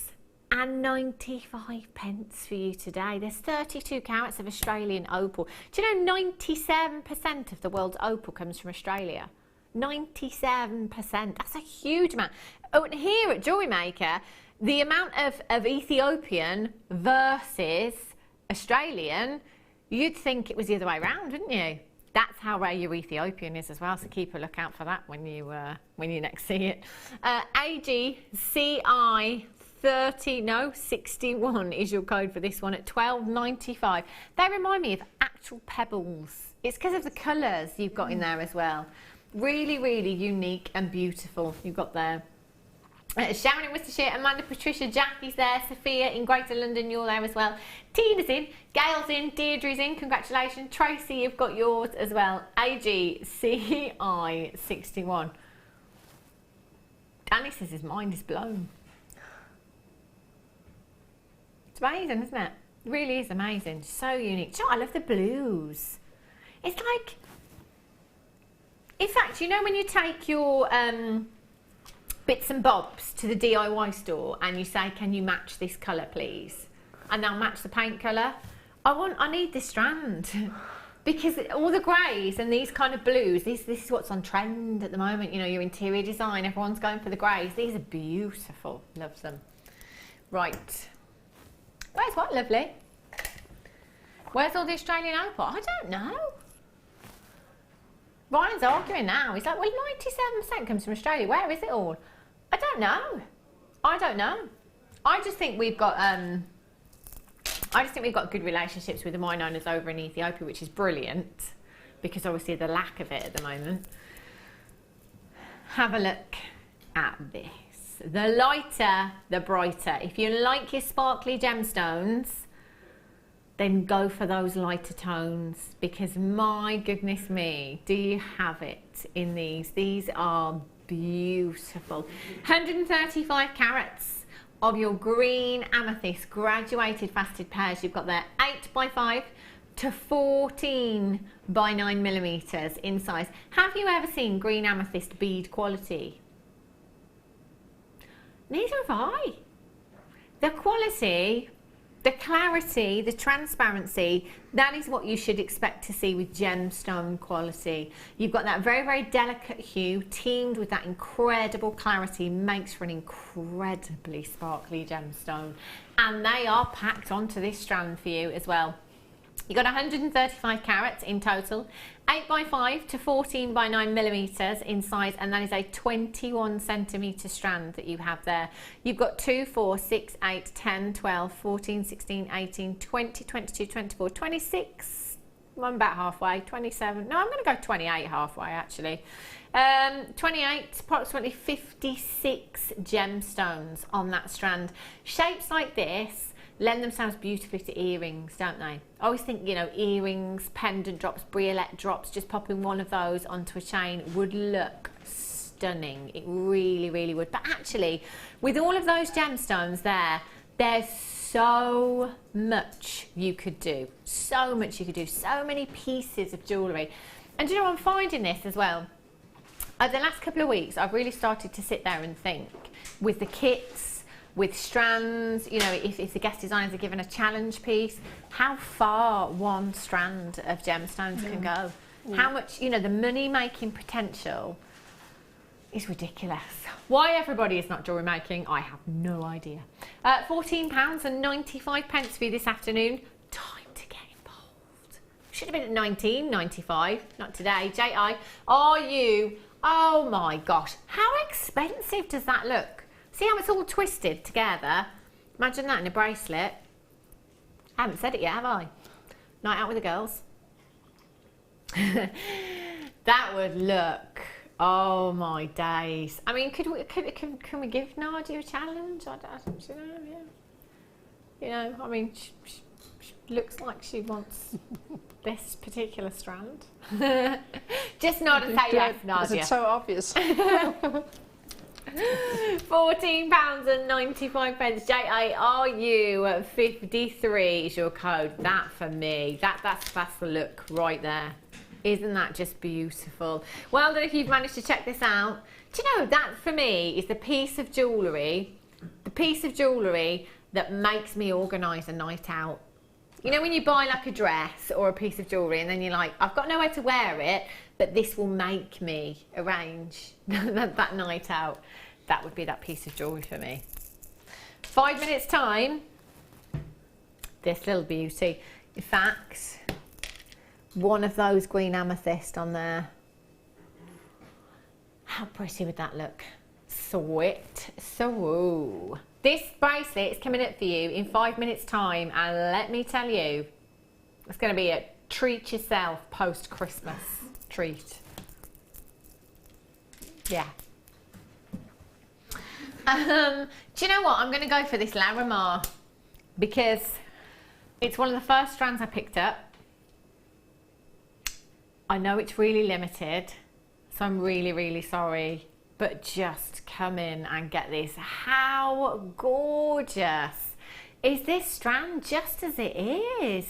£1.95 for you today. There's 32 carats of Australian opal. Do you know 97% of the world's opal comes from Australia? 97%. That's a huge amount. Oh, and here at Jewellery Maker, the amount of Ethiopian versus Australian, you'd think it was the other way around, wouldn't you? That's how rare your Ethiopian is as well, so keep a lookout for that when you next see it. AGCI 61 is your code for this one at $12.95. They remind me of actual pebbles. It's because of the colours you've got in there as well. Really, really unique and beautiful you've got there. Sharon in Worcestershire, Amanda, Patricia, Jackie's there, Sophia in Greater London, you're there as well. Tina's in, Gail's in, Deirdre's in, congratulations. Tracy, you've got yours as well. AGCI 61. Danny says his mind is blown. It's amazing, isn't it? It really is amazing. So unique. Do you know, I love the blues. It's like, in fact, you know when you take your bits and bobs to the DIY store and you say, can you match this colour please? And they'll match the paint colour. I need this strand. Because all the greys and these kind of blues, this is what's on trend at the moment. You know, your interior design, everyone's going for the greys. These are beautiful. Love them. Right. Where's what, lovely? Where's all the Australian opal? I don't know. Ryan's arguing now. He's like, well, 97% comes from Australia. Where is it all? I don't know. I don't know. I just think we've got good relationships with the mine owners over in Ethiopia, which is brilliant, because obviously the lack of it at the moment. Have a look at this. The lighter, the brighter. If you like your sparkly gemstones, then go for those lighter tones, because my goodness me, do you have it in these? These are beautiful. 135 carats of your green amethyst graduated faceted pairs. You've got there 8x5 to 14 by 9 millimeters in size. Have you ever seen green amethyst bead quality? Neither have I. The quality, the clarity, the transparency, that is what you should expect to see with gemstone quality. You've got that very, very delicate hue teamed with that incredible clarity, makes for an incredibly sparkly gemstone. And they are packed onto this strand for you as well. You've got 135 carats in total, 8x5 to 14 by 9 millimeters in size, and that is a 21 centimeter strand that you have there. You've got 2, 4, 6, 8, 10, 12, 14, 16, 18, 20, 22, 24, 26. I'm about halfway, 27. No, I'm going to go 28 halfway actually. 28, approximately 56 gemstones on that strand. Shapes like this lend themselves beautifully to earrings, don't they? I always think, you know, earrings, pendant drops, briolette drops, just popping one of those onto a chain would look stunning. It really, really would. But actually, with all of those gemstones there, there's so much you could do. So much you could do. So many pieces of jewellery. And you know, I'm finding this as well. Over the last couple of weeks, I've really started to sit there and think with the kits, with strands, you know, if the guest designers are given a challenge piece, how far one strand of gemstones can go. How much, you know, the money making potential is ridiculous. Why everybody is not jewellery making, I have no idea. £14.95 for you this afternoon. Time to get involved. Should have been at £19.95, not today. J.I., are you, oh my gosh, how expensive does that look? See how it's all twisted together? Imagine that in a bracelet. I haven't said it yet, have I? Night out with the girls. That would look, oh my days. I mean, can we give Nadia a challenge? I don't know, yeah. You know, I mean, she looks like she wants this particular strand. Just nod and say yes, Nadia. It's so obvious. £14.95. JARU 53 is your code. That for me, that's the look right there. Isn't that just beautiful? Well done if you've managed to check this out. Do you know, that for me is the piece of jewellery that makes me organise a night out. You know when you buy like a dress or a piece of jewellery and then you're like, I've got nowhere to wear it, but this will make me arrange that night out. That would be that piece of jewellery for me. 5 minutes time, this little beauty. In fact, one of those green amethyst on there. How pretty would that look? Sweet. So this bracelet is coming up for you in 5 minutes time, and let me tell you, it's going to be a treat yourself post-Christmas treat. Yeah. Do you know what? I'm going to go for this Larimar because it's one of the first strands I picked up. I know it's really limited, so I'm really, really sorry, but just come in and get this. How gorgeous is this strand just as it is?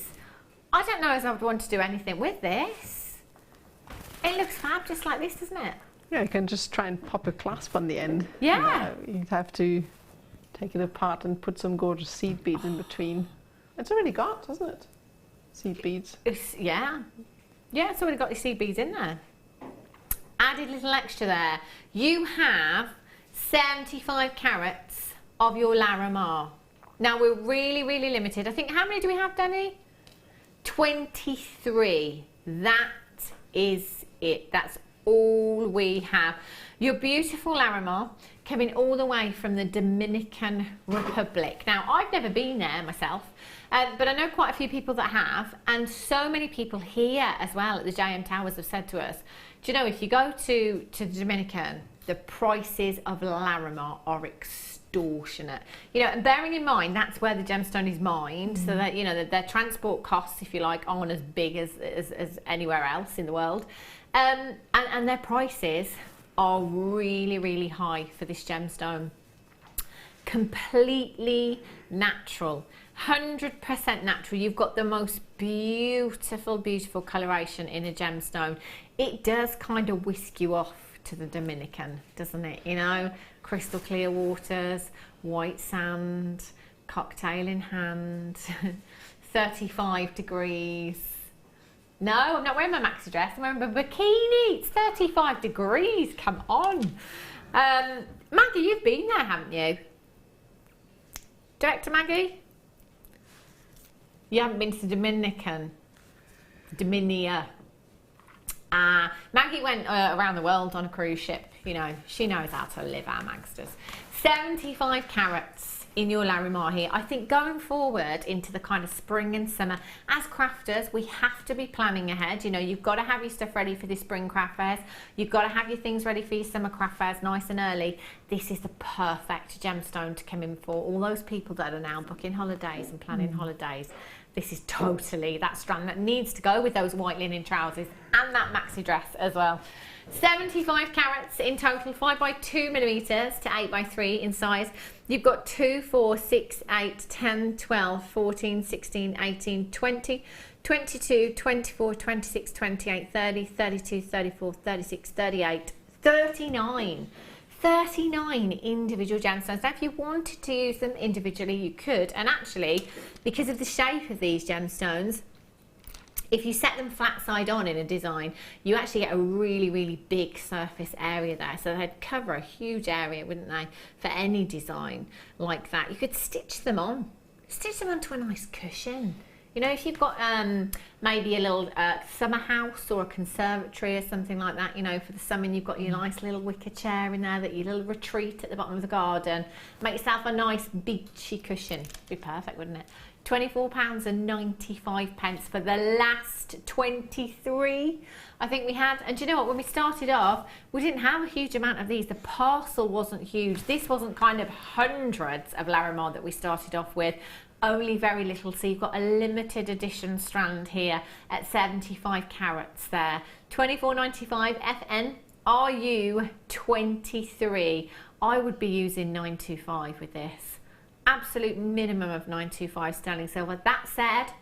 I don't know if I would want to do anything with this. It looks fab just like this, doesn't it? Yeah, you can just try and pop a clasp on the end. Yeah. You'd have to take it apart and put some gorgeous seed beads in between. It's already got, hasn't it? Seed beads. Yeah. Yeah, it's already got your seed beads in there. Added a little extra there. You have 75 carats of your Larimar. Now we're really, really limited. I think, how many do we have, Danny? 23. That is it. That's all we have. Your beautiful Larimar coming all the way from the Dominican Republic. Now, I've never been there myself, but I know quite a few people that have, and so many people here as well at the JM Towers have said to us, do you know, if you go to the Dominican, the prices of Larimar are extortionate. You know, and bearing in mind that's where the gemstone is mined, so that, you know, their transport costs, if you like, aren't as big as anywhere else in the world. And their prices are really, really high for this gemstone. Completely natural, 100% natural. You've got the most beautiful, beautiful coloration in a gemstone. It does kind of whisk you off to the Dominican, doesn't it? You know, crystal clear waters, white sand, cocktail in hand, 35 degrees. No, I'm not wearing my maxi dress, I'm wearing my bikini. It's 35 degrees, come on. Maggie, you've been there, haven't you? Director Maggie? You haven't been to Dominican? Dominia. Maggie went around the world on a cruise ship. You know, she knows how to live, our Magsters. 75 carats in your Larimar here. I think going forward into the kind of spring and summer, as crafters, we have to be planning ahead. You know, you've got to have your stuff ready for the spring craft fairs. You've got to have your things ready for your summer craft fairs nice and early. This is the perfect gemstone to come in for all those people that are now booking holidays and planning holidays. This is totally that strand that needs to go with those white linen trousers and that maxi dress as well. 75 carats in total, 5x2mm to 8x3 in size. You've got 2, 4, 6, 8, 10, 12, 14, 16, 18, 20, 22, 24, 26, 28, 30, 32, 34, 36, 38, 39. 39 individual gemstones. Now, if you wanted to use them individually, you could. And actually, because of the shape of these gemstones, if you set them flat side on in a design, you actually get a really, really big surface area there. So they'd cover a huge area, wouldn't they, for any design like that. You could stitch them onto a nice cushion. You know, if you've got maybe a little summer house or a conservatory or something like that, you know, for the summer, and you've got your nice little wicker chair in there, that your little retreat at the bottom of the garden, make yourself a nice beachy cushion. Be perfect, wouldn't it? £24.95 for the last 23 I think we had. And do you know what, when we started off, we didn't have a huge amount of these. The parcel wasn't huge. This wasn't kind of hundreds of Larimar that we started off with, only very little. So you've got a limited edition strand here at 75 carats there. £24.95 FN RU23. I would be using 925 with this. Absolute minimum of 925 sterling silver. That said,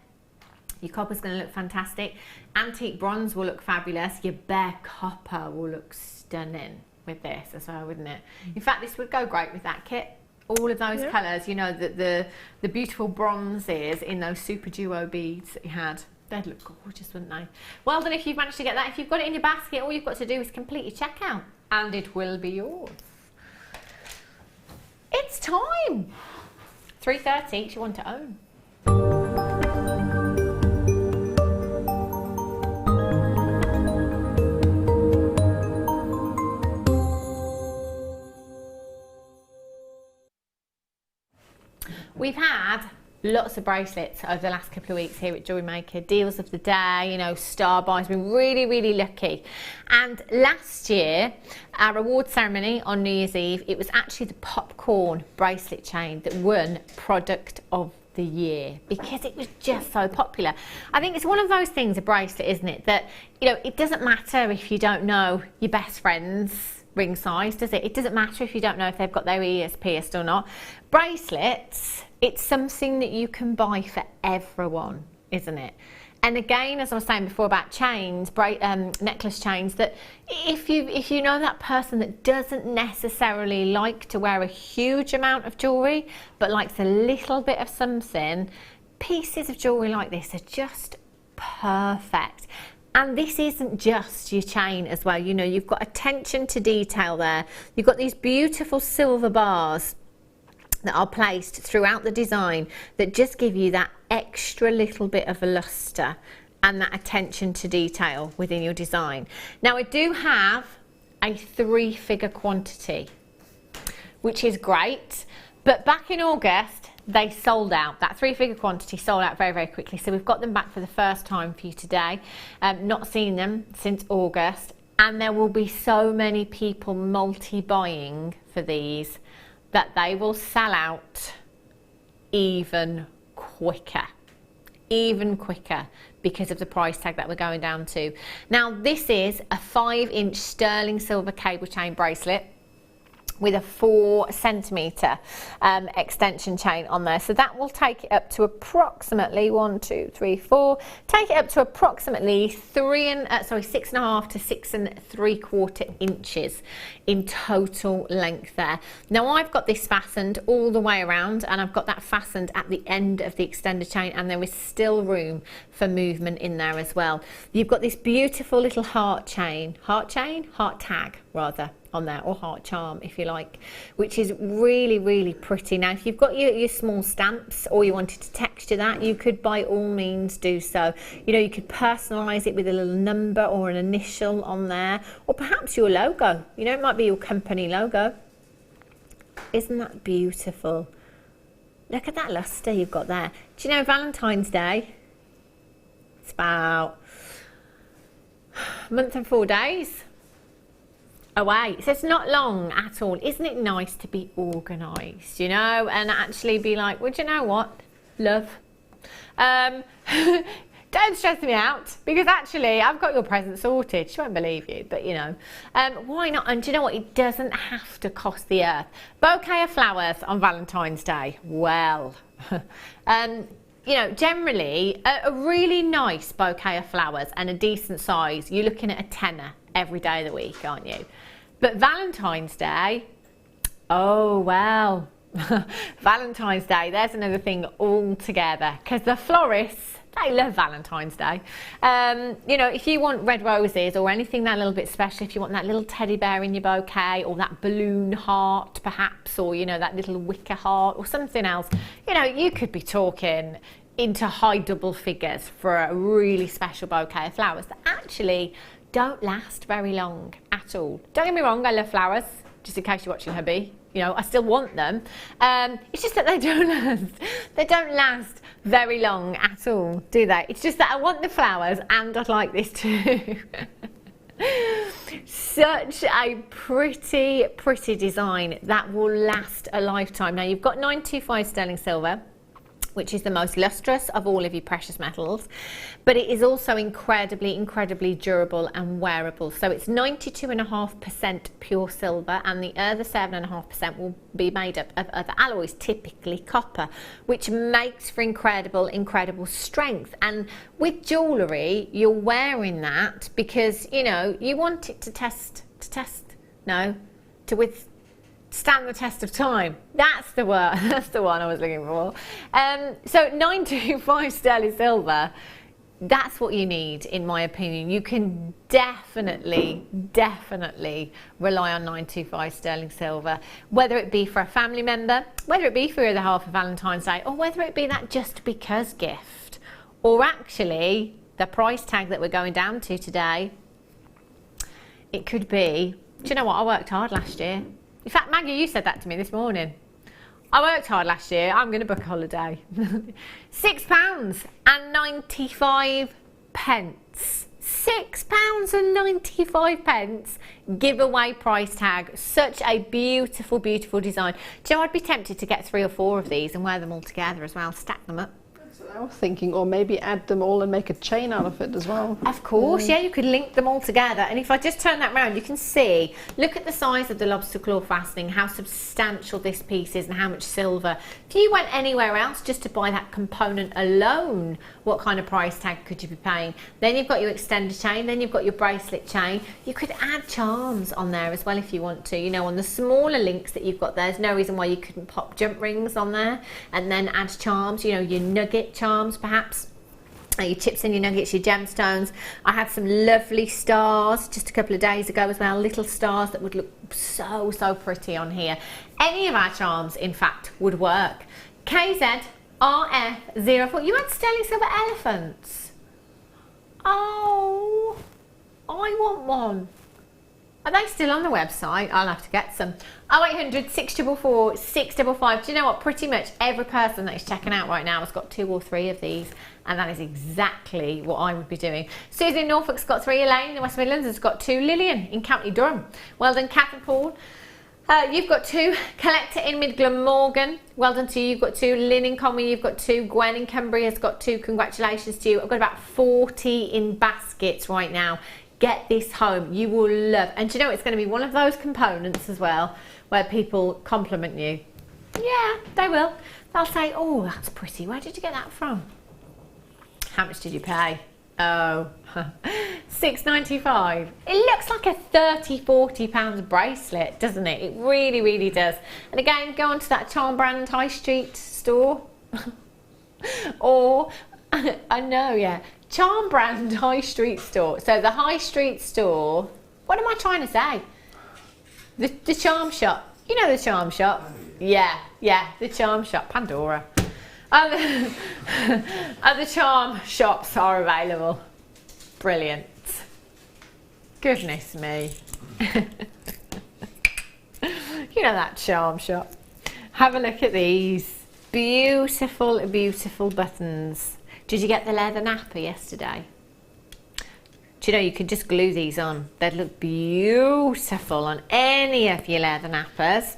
your copper's going to look fantastic. Antique bronze will look fabulous. Your bare copper will look stunning with this as well, wouldn't it? In fact, this would go great with that kit. all of those colours, you know, the beautiful bronzes in those super duo beads that you had. They'd look gorgeous, wouldn't they? Well done if you've managed to get that. If you've got it in your basket, all you've got to do is complete your checkout and it will be yours. It's time. 3:30 each you want to own. We've had lots of bracelets over the last couple of weeks here at Jewellery Maker. Deals of the day, you know, star buys. Been really, really lucky. And last year, our award ceremony on New Year's Eve, it was actually the popcorn bracelet chain that won Product of the Year because it was just so popular. I think it's one of those things, a bracelet, isn't it, that, you know, it doesn't matter if you don't know your best friend's ring size, does it? It doesn't matter if you don't know if they've got their ears pierced or not. Bracelets, it's something that you can buy for everyone, isn't it? And again, as I was saying before about chains, necklace chains, that if you know that person that doesn't necessarily like to wear a huge amount of jewellery, but likes a little bit of something, pieces of jewellery like this are just perfect. And this isn't just your chain as well, you know, you've got attention to detail there. You've got these beautiful silver bars that are placed throughout the design that just give you that extra little bit of a luster and that attention to detail within your design. Now I do have a 3-figure quantity, which is great, but back in August they sold out. That 3-figure quantity sold out very, very quickly. So we've got them back for the first time for you today. Not seen them since August. And there will be so many people multi-buying for these that they will sell out even quicker. Even quicker because of the price tag that we're going down to. Now this is a 5-inch sterling silver cable chain bracelet with a 4-centimetre extension chain on there. So that will take it up to approximately 1, 2, 3, 4. Take it up to approximately 6.5 to 6 3/4 inches in total length there. Now I've got this fastened all the way around, and I've got that fastened at the end of the extender chain, and there is still room for movement in there as well. You've got this beautiful little heart tag rather, on there, or heart charm if you like, which is really, really pretty. Now if you've got your small stamps or you wanted to texture that, you could by all means do so. You know, you could personalize it with a little number or an initial on there, or perhaps your logo, you know, it might be your company logo. Isn't that beautiful? Look at that luster you've got there. Do you know Valentine's Day, it's about a month and 4 days away, so it's not long at all. Isn't it nice to be organised, you know, and actually be like, well, do you know what, love, don't stress me out, because actually I've got your present sorted. She won't believe you, but you know, why not? And do you know what, it doesn't have to cost the earth. Bouquet of flowers on Valentine's Day, well, you know, generally a really nice bouquet of flowers and a decent size, you're looking at a tenner every day of the week, aren't you? But Valentine's Day, oh well, Valentine's Day, there's another thing altogether, because the florists, they love Valentine's Day. You know, if you want red roses or anything that little bit special, if you want that little teddy bear in your bouquet, or that balloon heart perhaps, or you know, that little wicker heart or something else, you know, you could be talking into high double figures for a really special bouquet of flowers that actually don't last very long at all. Don't get me wrong, I love flowers, just in case you're watching hubby, you know, I still want them. It's just that they don't last. They don't last very long at all, do they? It's just that I want the flowers and I'd like this too. Such a pretty, pretty design that will last a lifetime. Now you've got 925 sterling silver, which is the most lustrous of all of your precious metals, but it is also incredibly, incredibly durable and wearable. So it's 92.5% pure silver, and the other 7.5% will be made up of other alloys, typically copper, which makes for incredible, incredible strength. And with jewellery, you're wearing that because, you know, you want it to stand the test of time. That's the word. That's the one I was looking for. So 925 sterling silver. That's what you need, in my opinion. You can definitely rely on 925 sterling silver, whether it be for a family member, whether it be for your other half for Valentine's Day, or whether it be that just because gift, or actually the price tag that we're going down to today. It could be, do you know what, I worked hard last year. In fact, Maggie, you said that to me this morning. I worked hard last year, I'm going to book a holiday. £6.95. £6.95 giveaway price tag. Such a beautiful, beautiful design. Do you know, I'd be tempted to get 3 or 4 of these and wear them all together as well, stack them up. I was thinking, or maybe add them all and make a chain out of it as well. Of course, yeah, you could link them all together. And if I just turn that round, you can see, look at the size of the lobster claw fastening, how substantial this piece is and how much silver. If you went anywhere else just to buy that component alone, what kind of price tag could you be paying? Then you've got your extended chain, then you've got your bracelet chain. You could add charms on there as well if you want to. You know, on the smaller links that you've got there, there's no reason why you couldn't pop jump rings on there and then add charms, you know, your nugget charms perhaps, your chips and your nuggets, your gemstones. I had some lovely stars just a couple of days ago as well, little stars that would look so pretty on here. Any of our charms in fact would work. KZRF04, you had sterling silver elephants. Oh, I want one. Are they still on the website? I'll have to get some. 0800 644 655. Do you know what? Pretty much every person that is checking out right now has got 2 or 3 of these, and that is exactly what I would be doing. Susie in Norfolk's got 3. Elaine in the West Midlands has got 2. Lillian in County Durham. Well done, Catherine Paul. You've got 2. Collector in Mid Glamorgan. Well done to you. You've got 2. Lynn in Conwy. You've got 2. Gwen in Cumbria has got 2. Congratulations to you. I've got about 40 in baskets right now. Get this home, you will love. And do you know, it's going to be one of those components as well where people compliment you. Yeah, they will. They'll say, oh, that's pretty. Where did you get that from? How much did you pay? Oh, £6.95. It looks like a £30–40 bracelet, doesn't it? It really does. And again, go onto that Charm Brand High Street store. Or, I know, yeah. Charm Brand High Street store. So the High Street store, what am I trying to say? The charm shop. You know the charm shop? Yeah, the charm shop. Pandora. And the charm shops are available. Brilliant. Goodness me. You know that charm shop. Have a look at these. Beautiful, beautiful buttons. Did you get the leather napper yesterday? Do you know you could just glue these on? They'd look beautiful on any of your leather nappers.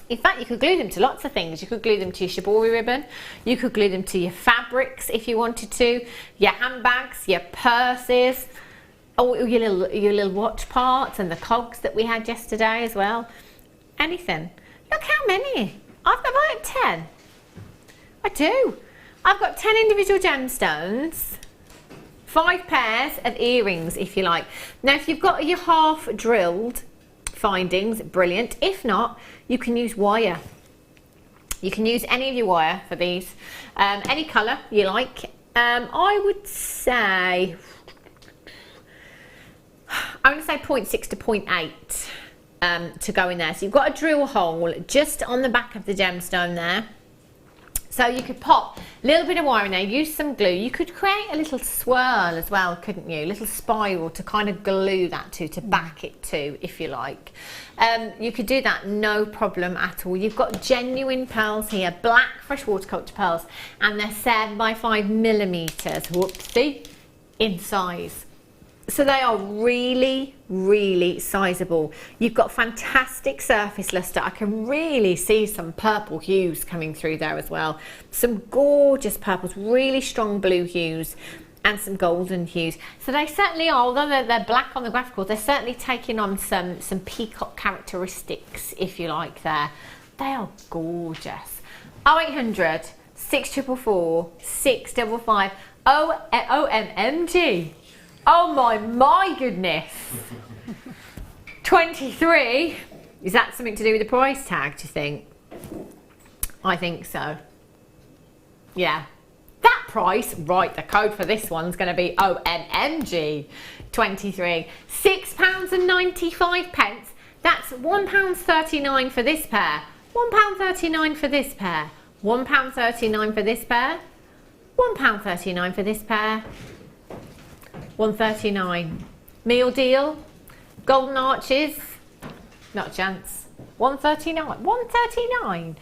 In fact, you could glue them to lots of things. You could glue them to your shibori ribbon. You could glue them to your fabrics if you wanted to. Your handbags, your purses, oh, your little watch parts and the cogs that we had yesterday as well. Anything. Look how many. I've got about 10. I do. I've got 10 individual gemstones, 5 pairs of earrings if you like. Now if you've got your half drilled findings, brilliant. If not, you can use wire. You can use any of your wire for these, any colour you like. I would say, I'm going to say 0.6 to 0.8 to go in there. So you've got a drill hole just on the back of the gemstone there. So you could pop a little bit of wire in there, use some glue. You could create a little swirl as well, couldn't you? A little spiral to kind of glue that to back it to, if you like. You could do that, no problem at all. You've got genuine pearls here, black freshwater culture pearls, and they're 7 by 5 millimeters, whoopsie, in size. So they are really, really sizable. You've got fantastic surface luster. I can really see some purple hues coming through there as well. Some gorgeous purples, really strong blue hues, and some golden hues. So they certainly are, although they're black on the graphical, they're certainly taking on some peacock characteristics, if you like there. They are gorgeous. 0800 644 655 OMG. Oh my goodness. 23. Is that something to do with the price tag, do you think? I think so. Yeah. That price, right, the code for this one's going to be OMG 23. £6.95. That's £1.39 for this pair. £1.39 for this pair. £1.39 for this pair. £1.39 for this pair. £1.39. Meal deal. Golden arches. Not a chance. £1.39. £1.39.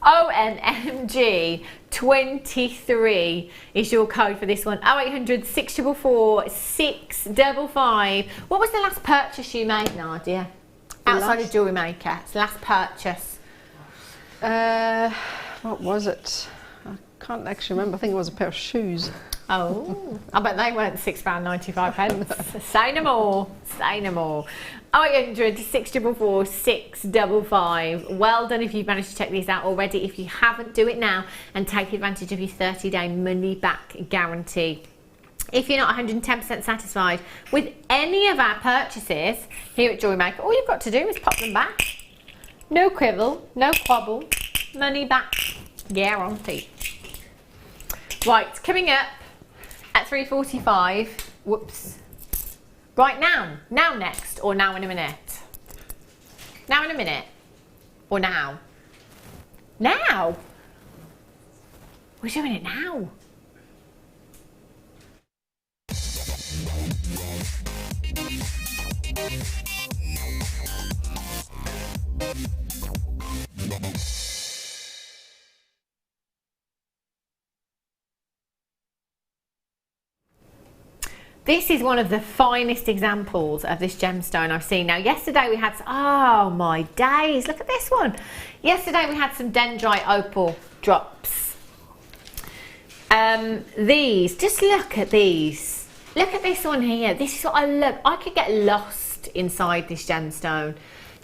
OMG 23 is your code for this one. 0800 644 655. What was the last purchase you made, Nadia? Outside of Jewellery Maker. It's the last purchase. What was it? I can't actually remember. I think it was a pair of shoes. Oh, I bet they weren't £6.95. Say no more. Say no more. 0800 644 655. Well done if you've managed to check these out already. If you haven't, do it now and take advantage of your 30-day money-back guarantee. If you're not 110% satisfied with any of our purchases here at Jewellery Maker, all you've got to do is pop them back. No quibble, no quabble, money back guarantee. Right, coming up at 3:45. Whoops. Right now. Now next, or now in a minute? Now in a minute, or now? Now? We're doing it now. This is one of the finest examples of this gemstone I've seen. Now, yesterday we had, oh my days, look at this one. Yesterday we had some dendrite opal drops. These, just look at these. Look at this one here. This is what I love. I could get lost inside this gemstone.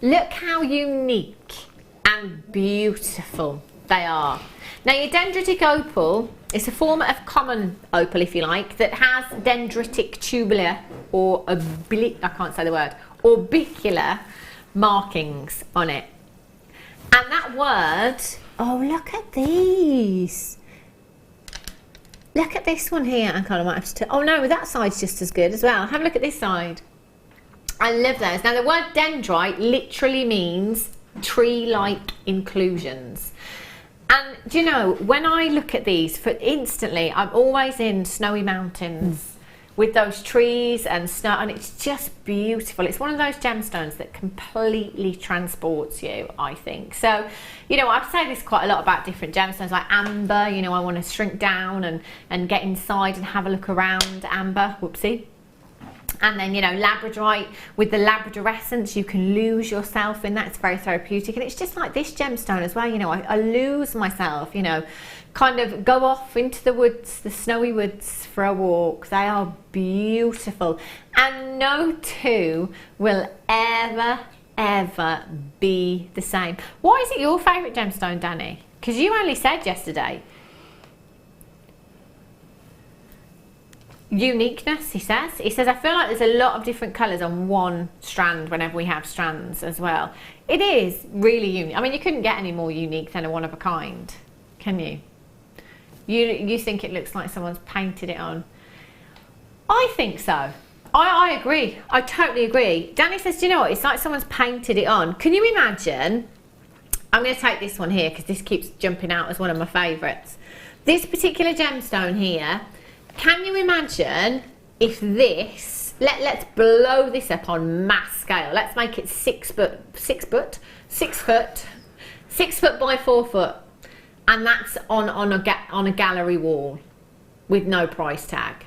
Look how unique and beautiful they are. Now, your dendritic opal is a form of common opal, if you like, that has dendritic tubular or orbicular markings on it. And that word, oh, look at these. Look at this one here. I might have to, oh no, that side's just as good as well. Have a look at this side. I love those. Now, the word dendrite literally means tree-like inclusions. And do you know, when I look at these, for instantly, I'm always in snowy mountains with those trees and snow, and it's just beautiful. It's one of those gemstones that completely transports you, I think. So, you know, I've said this quite a lot about different gemstones, like amber. You know, I want to shrink down and get inside and have a look around amber. Whoopsie. And then, you know, labradorite, with the labradorescence, you can lose yourself in that. It's very therapeutic. And it's just like this gemstone as well. You know, I lose myself, you know, kind of go off into the woods, the snowy woods for a walk. They are beautiful. And no two will ever be the same. Why is it your favourite gemstone, Danny? Because you only said yesterday. Uniqueness, he says. He says, I feel like there's a lot of different colours on one strand whenever we have strands as well. It is really unique. I mean, you couldn't get any more unique than a one of a kind, can you? You think it looks like someone's painted it on? I think so. I agree. I totally agree. Danny says, do you know what? It's like someone's painted it on. Can you imagine? I'm going to take this one here because this keeps jumping out as one of my favourites. This particular gemstone here, can you imagine if this, let's blow this up on mass scale. Let's make it 6 foot by 4 foot. And that's on a gallery wall with no price tag.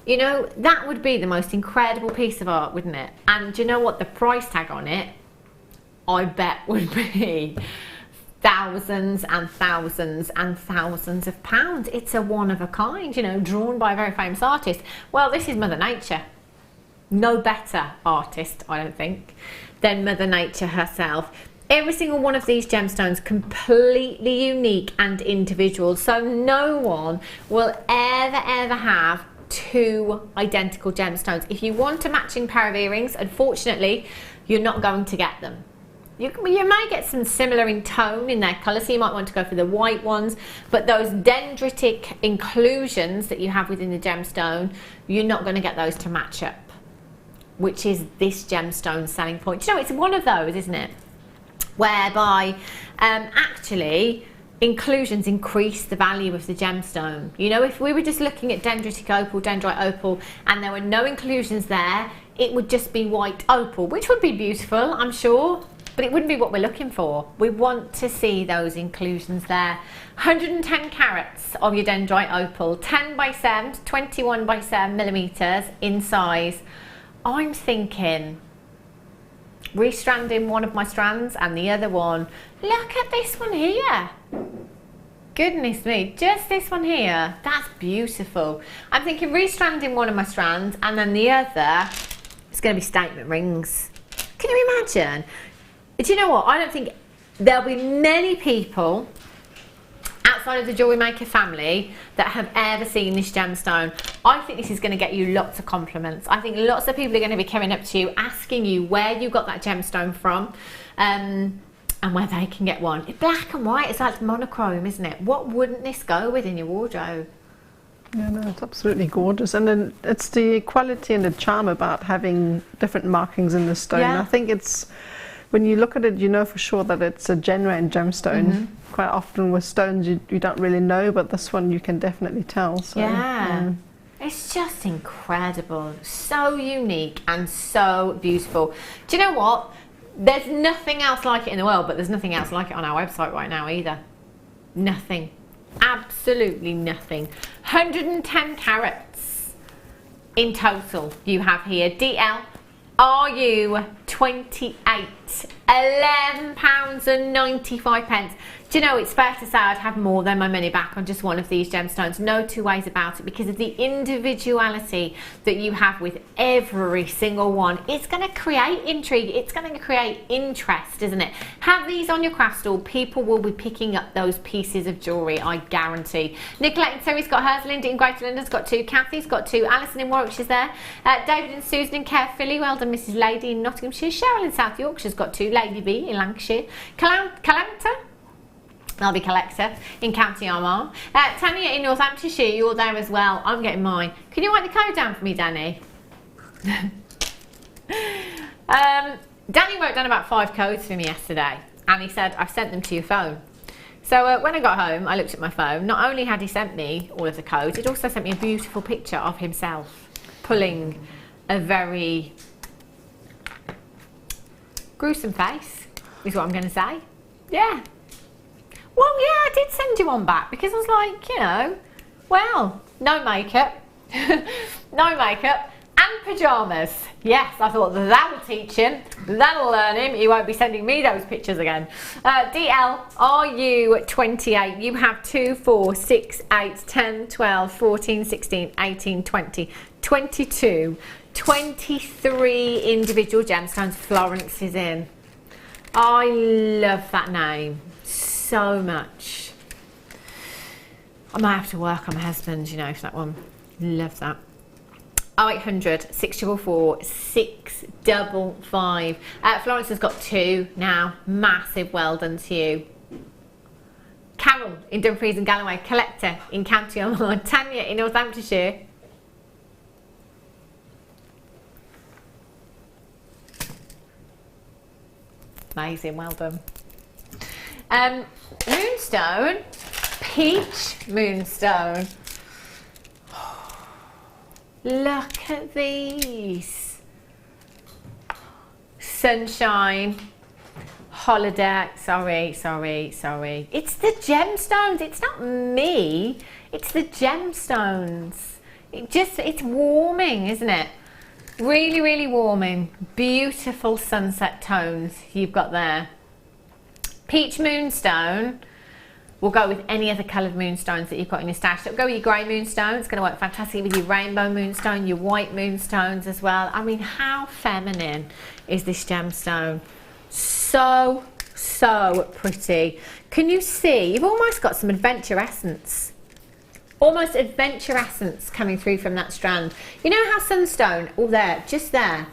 You know, that would be the most incredible piece of art, wouldn't it? And do you know what? The price tag on it, I bet would be thousands and thousands and thousands of pounds. It's a one of a kind, you know, drawn by a very famous artist. Well, this is Mother Nature. No better artist, I don't think, than Mother Nature herself. Every single one of these gemstones completely unique and individual. So no one will ever have 2 identical gemstones. If you want a matching pair of earrings, unfortunately, you're not going to get them. You may get some similar in tone in their colour, so you might want to go for the white ones, but those dendritic inclusions that you have within the gemstone, you're not going to get those to match up, which is this gemstone selling point. You know, it's one of those, isn't it, whereby actually inclusions increase the value of the gemstone. You know, if we were just looking at dendritic opal, dendrite opal, and there were no inclusions there, it would just be white opal, which would be beautiful, I'm sure, but it wouldn't be what we're looking for. We want to see those inclusions there. 110 carats of your dendrite opal, 10 by 7, 21 by 7 millimeters in size. I'm thinking restranding one of my strands and the other one. Look at this one here. Goodness me, just this one here. That's beautiful. I'm thinking restranding one of my strands and then the other, it's going to be statement rings. Can you imagine? Do you know what? I don't think there'll be many people outside of the Jewellery Maker family that have ever seen this gemstone. I think this is going to get you lots of compliments. I think lots of people are going to be coming up to you asking you where you got that gemstone from, and where they can get one. It's black and white, it's like monochrome, isn't it? What wouldn't this go with in your wardrobe? Yeah, no, it's absolutely gorgeous, and then it's the quality and the charm about having different markings in the stone. Yeah. I think it's, when you look at it, you know for sure that it's a genuine gemstone. Quite often with stones you don't really know, but this one you can definitely tell. So, yeah. It's just incredible, so unique and so beautiful. Do you know what? There's nothing else like it in the world, but there's nothing else like it on our website right now either. Nothing. Absolutely nothing. 110 carats in total you have here. DL, RU 28, £11.95. Do you know, it's fair to say I'd have more than my money back on just one of these gemstones. No two ways about it, because of the individuality that you have with every single one. It's going to create intrigue. It's going to create interest, isn't it? Have these on your craft stall. People will be picking up those pieces of jewellery, I guarantee. Nicolette and Terry's got hers. Linda in Greater London's got 2. Kathy's got 2. Alison in Warwickshire's there. David and Susan in Caerphilly. Well done, Mrs. Lady in Nottinghamshire. Cheryl in South Yorkshire's got 2. Lady B in Lancashire. Calanta. I'll be Collector in County Armagh. Tanya in Northamptonshire, you're there as well. I'm getting mine. Can you write the code down for me, Danny? Danny wrote down about 5 codes for me yesterday, and he said, I've sent them to your phone. So when I got home, I looked at my phone. Not only had he sent me all of the codes, he'd also sent me a beautiful picture of himself pulling a very gruesome face, is what I'm going to say. Yeah. Well, yeah, I did send you one back because I was like, you know, well, no makeup, no makeup, and pyjamas. Yes, I thought that'll teach him, that'll learn him. He won't be sending me those pictures again. DL, RU28, you have 2, 4, 6, 8, 10, 12, 14, 16, 18, 20, 22, 23 individual gemstones. Florence is in. I love that name so much. I might have to work on my husband, you know, for that one. Love that. 0800 644 655. Florence has got 2 now. Massive well done to you. Carol in Dumfries and Galloway. Collector in County Armagh. Tanya in Northamptonshire. Amazing, well done. Moonstone, peach moonstone. Look at these. Sunshine, holiday, sorry. It's the gemstones, it's not me, it's the gemstones. It's warming, isn't it? Really, really warming. Beautiful sunset tones you've got there. Peach moonstone will go with any other coloured moonstones that you've got in your stash. So go with your grey moonstone. It's going to work fantastic with your rainbow moonstone, your white moonstones as well. I mean, how feminine is this gemstone? So pretty. Can you see? You've almost got some adventure essence. Almost adventure essence coming through from that strand. You know how sunstone, all there, just there,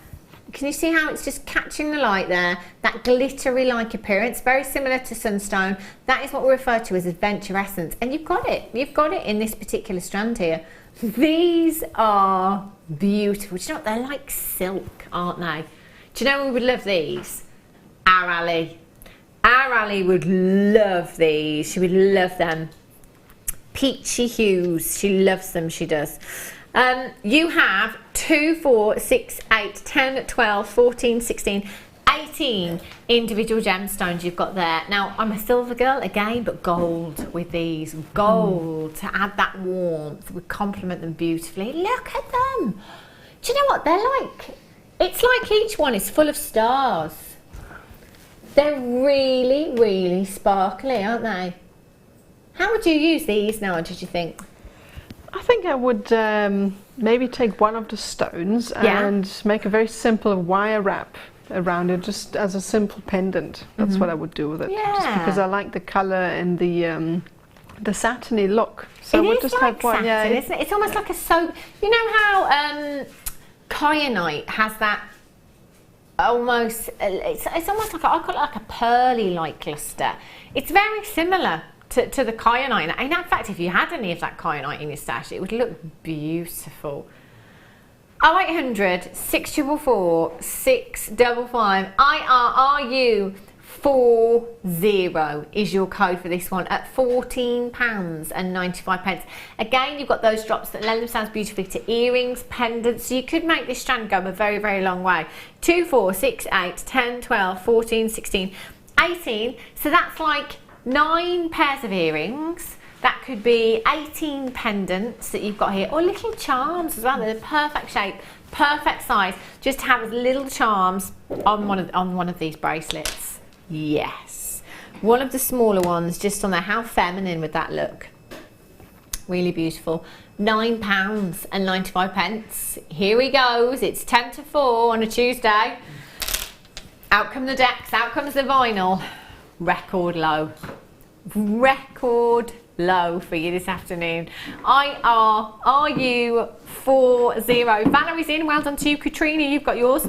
Can you see how it's just catching the light there? That glittery like appearance, very similar to sunstone. That is what we refer to as adventure essence. And you've got it. You've got it in this particular strand here. These are beautiful. Do you know what? They're like silk, aren't they? Do you know we would love these? Our Ali. Our Ali would love these. She would love them. Peachy hues. She loves them, she does. You have 2, 4, 6, 8, 10, 12, 14, 16, 18 individual gemstones you've got there. Now, I'm a silver girl again, but gold with these. Gold to add that warmth would complement them beautifully. Look at them. Do you know what? They're like, it's like each one is full of stars. They're really, really sparkly, aren't they? How would you use these now, did you think? I think I would maybe take one of the stones and make a very simple wire wrap around it, just as a simple pendant. That's what I would do with it. Yeah. Just because I like the colour and the satiny look. So It I would is just like have one. satin, isn't it? It's almost like a soap. You know how kyanite has that almost, it's almost like, I call it like a pearly-like luster. It's very similar to the kyanite. And in fact, if you had any of that kyanite in your stash, it would look beautiful. 0800 644 655 IRRU 40 is your code for this one at £14.95. Again, you've got those drops that lend themselves beautifully to earrings, pendants, so you could make this strand go a very, very long way. 2, 4, 6, 8, 10, 12, 14, 16, 18. So that's like 9 pairs of earrings. That could be 18 pendants that you've got here, or little charms as well. They're the perfect shape, perfect size. Just to have as little charms on one of these bracelets. Yes, one of the smaller ones just on there. How feminine would that look? Really beautiful. £9.95. Here he goes. It's 10 to 4 on a Tuesday. Out come the decks, out comes the vinyl. Record low. Record low for you this afternoon. IRRU 40. Valerie's in, well done to you. Katrina, you've got yours.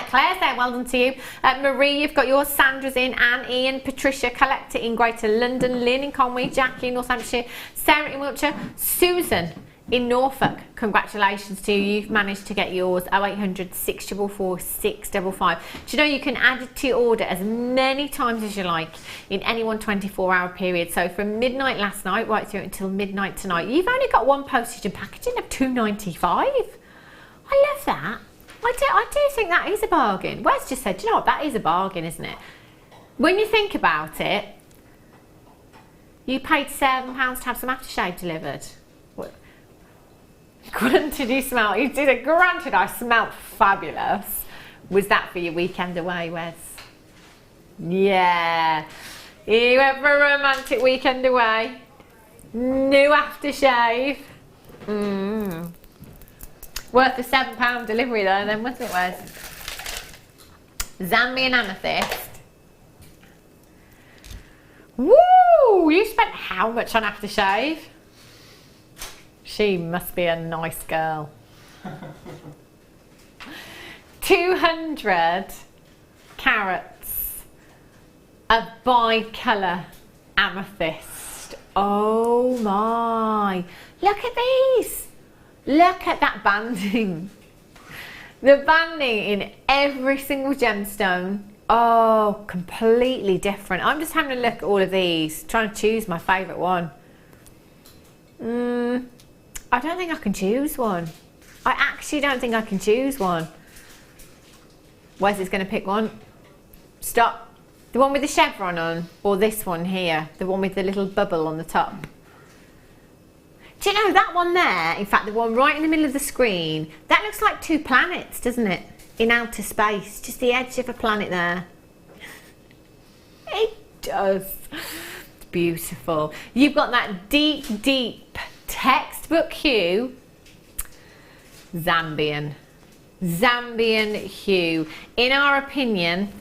Claire's there, well done to you. Marie, you've got yours. Sandra's in. Anne, Ian, Patricia, Collector in Greater London, Lynn in Conway, Jackie in Northamptonshire, Sarah in Wiltshire, Susan in Norfolk. Congratulations to you. You've managed to get yours. 0800 644 655. Do you know you can add it to your order as many times as you like in any one 24-hour period. So from midnight last night right through until midnight tonight, you've only got one postage and packaging of £2.95. I love that. I do think that is a bargain. Wes just said, do you know what, that is a bargain, isn't it? When you think about it, you paid £7 to have some aftershave delivered. What? Granted, granted, I smelt fabulous. Was that for your weekend away, Wes? Yeah. You went for a romantic weekend away. New aftershave. Worth the £7 delivery though, then, wasn't it, Wes? Zambian amethyst. Woo! You spent how much on aftershave? She must be a nice girl. 200 carats of bi-colour amethyst. Oh my! Look at these! Look at that banding. The banding in every single gemstone. Oh, completely different. I'm just having a look at all of these, trying to choose my favourite one. I don't think I can choose one. I actually don't think I can choose one. Wes is going to pick one. Stop. The one with the chevron on, or this one here, the one with the little bubble on the top. Do you know that one there, in fact the one right in the middle of the screen, that looks like 2 planets, doesn't it? In outer space, just the edge of a planet there. It does. It's beautiful. You've got that deep, deep textbook hue. Zambian hue. In our opinion,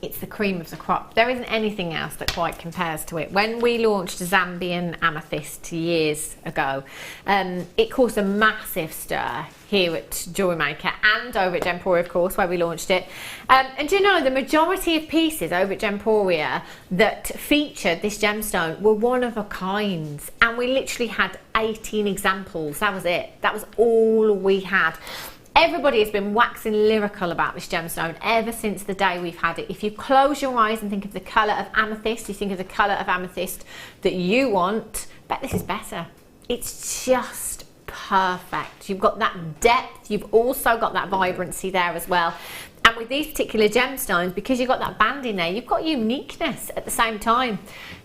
it's the cream of the crop. There isn't anything else that quite compares to it. When we launched Zambian Amethyst years ago, it caused a massive stir here at Jewellery Maker and over at Gemporia, of course, where we launched it. And you know, the majority of pieces over at Gemporia that featured this gemstone were one of a kinds, and we literally had 18 examples. That was it. That was all we had. Everybody has been waxing lyrical about this gemstone ever since the day we've had it. If you close your eyes and think of the colour of amethyst, you think of the colour of amethyst that you want, but this is better. It's just perfect. You've got that depth, you've also got that vibrancy there as well. And with these particular gemstones, because you've got that band in there, you've got uniqueness at the same time.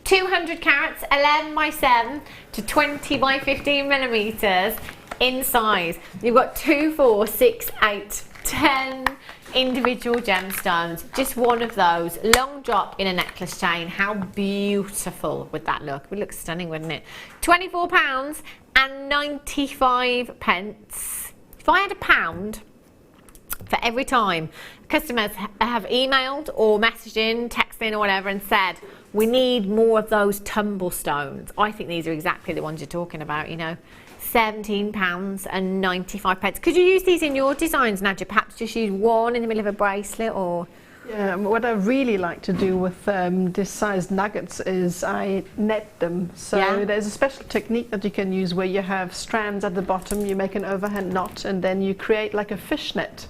200 carats, 11 by 7 to 20 by 15 millimeters in size. You've got 2, 4, 6, 8, 10 individual gemstones. Just one of those. Long drop in a necklace chain. How beautiful would that look? It would look stunning, wouldn't it? £24 and 95 pence. If I had £1 for every time customers have emailed or messaged in, texted in or whatever and said, we need more of those tumble stones, I think these are exactly the ones you're talking about, you know. £17 and 95 pence. Could you use these in your designs, Nadja? Perhaps just use one in the middle of a bracelet, or... Yeah, what I really like to do with this size nuggets is I net them. So there's a special technique that you can use where you have strands at the bottom, you make an overhand knot, and then you create like a fishnet.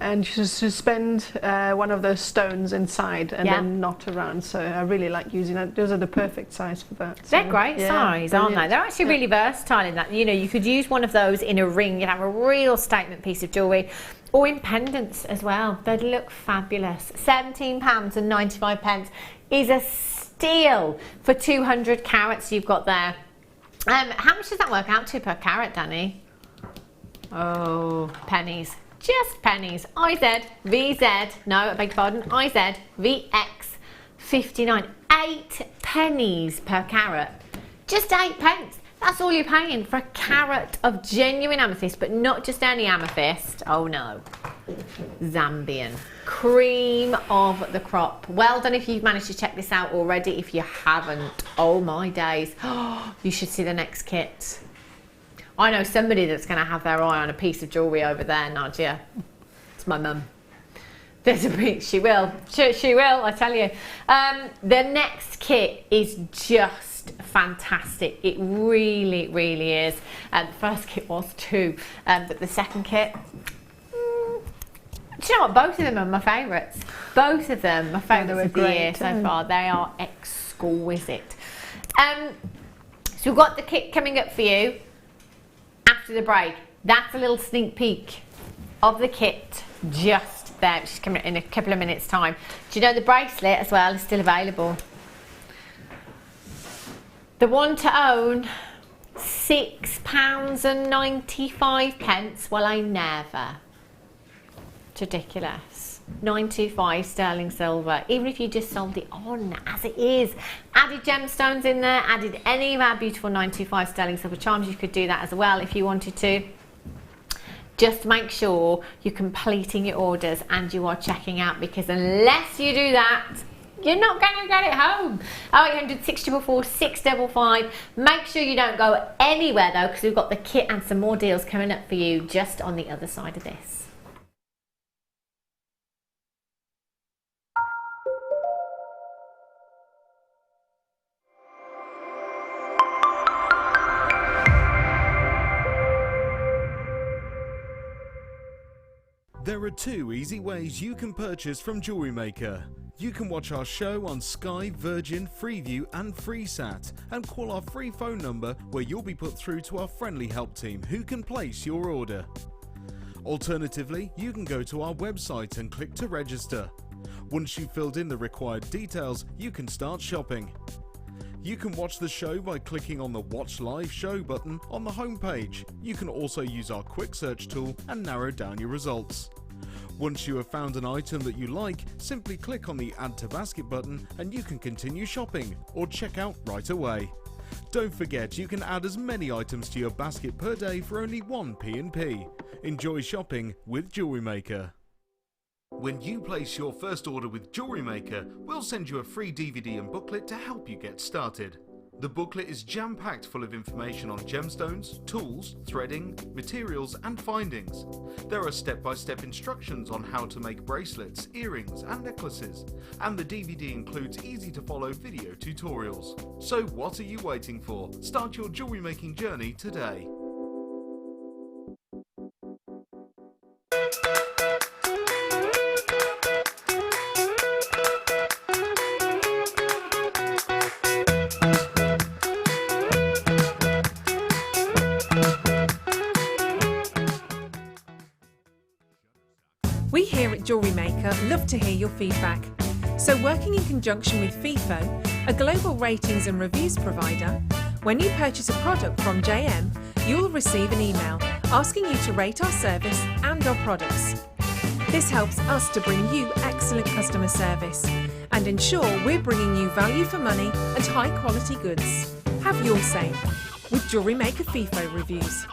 And you suspend one of those stones inside and then knot around. So I really like using that. Those are the perfect size for that. So, they're great size, aren't they? They're actually really versatile in that. You know, you could use one of those in a ring. You'd have a real statement piece of jewellery. Or in pendants as well. They'd look fabulous. £17 and 95 pence is a steal for 200 carats you've got there. How much does that work out to per carat, Danny? Oh, pennies. Just pennies. IZ, VZ, no, I beg your pardon, IZ, VX, 59. 8 pennies per carat. Just 8 pence. That's all you're paying for a carat of genuine amethyst, but not just any amethyst. Oh no. Zambian. Cream of the crop. Well done if you've managed to check this out already. If you haven't, oh my days. You should see the next kit. I know somebody that's going to have their eye on a piece of jewellery over there, Nadia. It's my mum. There's a piece. She will. She will, I tell you. The next kit is just fantastic. It really, really is. The first kit was too. But the second kit... do you know what? Both of them are my favourites. Both of them my favourites of the year so far. They are exquisite. So we've got the kit coming up for you after the break. That's a little sneak peek of the kit just there, which is coming in a couple of minutes time. Do you know the bracelet as well is still available? The one to own, £6 and 95 pence. Well, I never. It's ridiculous. 925 sterling silver, even if you just sold it on as it is. Added gemstones in there, added any of our beautiful 925 sterling silver charms. You could do that as well if you wanted to. Just make sure you're completing your orders and you are checking out, because unless you do that, you're not going to get it home. 0800 644 655. Make sure you don't go anywhere though, because we've got the kit and some more deals coming up for you just on the other side of this. There are 2 easy ways you can purchase from Jewellery Maker. You can watch our show on Sky, Virgin, Freeview and FreeSat, and call our free phone number where you'll be put through to our friendly help team who can place your order. Alternatively, you can go to our website and click to register. Once you've filled in the required details, you can start shopping. You can watch the show by clicking on the Watch Live Show button on the homepage. You can also use our quick search tool and narrow down your results. Once you have found an item that you like, simply click on the Add to Basket button and you can continue shopping or check out right away. Don't forget, you can add as many items to your basket per day for only 1p&p. Enjoy shopping with Jewellery Maker. When you place your first order with Jewellery Maker, we'll send you a free DVD and booklet to help you get started. The booklet is jam-packed full of information on gemstones, tools, threading, materials and findings. There are step-by-step instructions on how to make bracelets, earrings and necklaces, and the DVD includes easy-to-follow video tutorials. So what are you waiting for? Start your jewellery making journey today. We here at Jewellery Maker love to hear your feedback. So working in conjunction with FIFO, a global ratings and reviews provider, when you purchase a product from JM, you'll receive an email asking you to rate our service and our products. This helps us to bring you excellent customer service and ensure we're bringing you value for money and high quality goods. Have your say with Jewellery Maker FIFO reviews.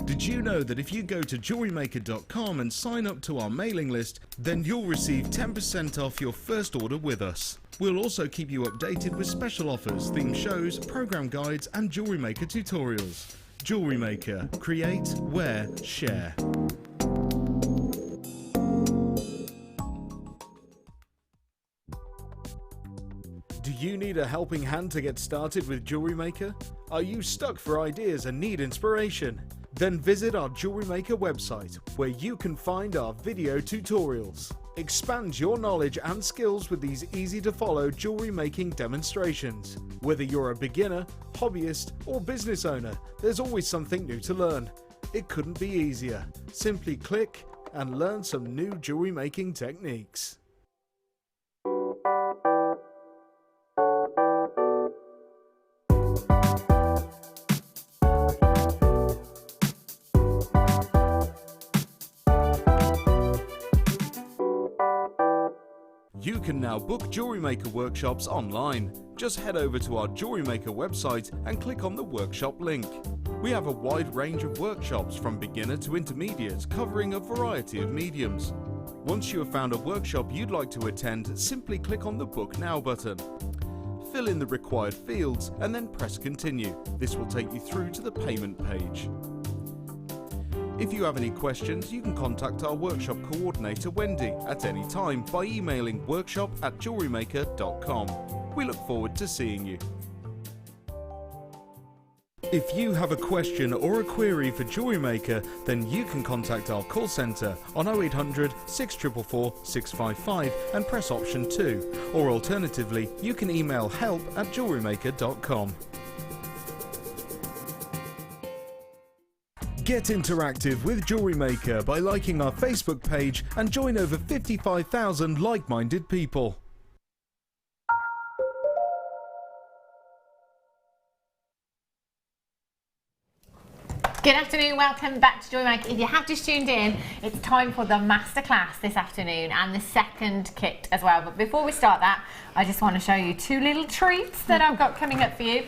Did you know that if you go to JewelleryMaker.com and sign up to our mailing list, then you'll receive 10% off your first order with us. We'll also keep you updated with special offers, themed shows, program guides and Jewellery Maker tutorials. Jewellery Maker. Create, wear, share. Do you need a helping hand to get started with Jewellery Maker? Are you stuck for ideas and need inspiration? Then visit our Jewellery Maker website, where you can find our video tutorials. Expand your knowledge and skills with these easy-to-follow jewellery making demonstrations. Whether you're a beginner, hobbyist, or business owner, there's always something new to learn. It couldn't be easier. Simply click and learn some new jewellery making techniques. You can now book Jewellery Maker workshops online. Just head over to our Jewellery Maker website and click on the workshop link. We have a wide range of workshops from beginner to intermediate, covering a variety of mediums. Once you have found a workshop you'd like to attend, simply click on the Book Now button. Fill in the required fields and then press Continue. This will take you through to the payment page. If you have any questions, you can contact our workshop coordinator Wendy at any time by emailing workshop@jewellerymaker.com. We look forward to seeing you. If you have a question or a query for Jewellery Maker, then you can contact our call centre on 0800 644 655 and press option 2, or alternatively you can email help@jewellerymaker.com. Get interactive with Jewellery Maker by liking our Facebook page and join over 55,000 like-minded people. Good afternoon, welcome back to Jewellery Maker. If you have just tuned in, it's time for the masterclass this afternoon and the second kit as well. But before we start that, I just want to show you two little treats that I've got coming up for you.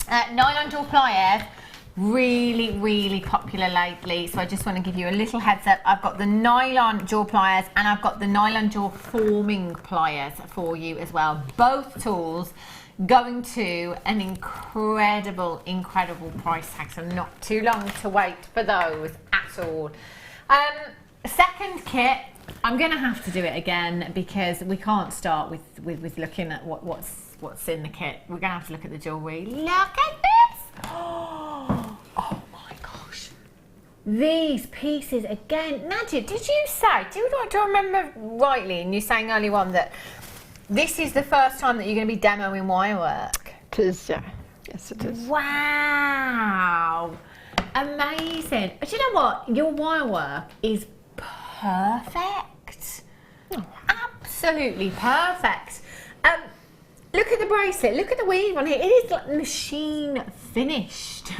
Nylon jewel pliers. Really popular lately, so I just want to give you a little heads up. I've got the nylon jewel pliers and I've got the nylon jewel forming pliers for you as well. Both tools going to an incredible price tag, so not too long to wait for those at all. Second kit, I'm going to have to do it again because we can't start with looking at what's in the kit. We're going to have to look at the jewellery. Look at this! Oh my gosh. These pieces again. Nadia, did you say, do I remember rightly, and you saying earlier on that This is the first time that you're going to be demoing wire work. It is, yeah. Yes, it is. Wow. Amazing. Do you know what? Your wire work is perfect. Oh. Absolutely perfect. Look at the bracelet. Look at the weave on here. It is like machine finished.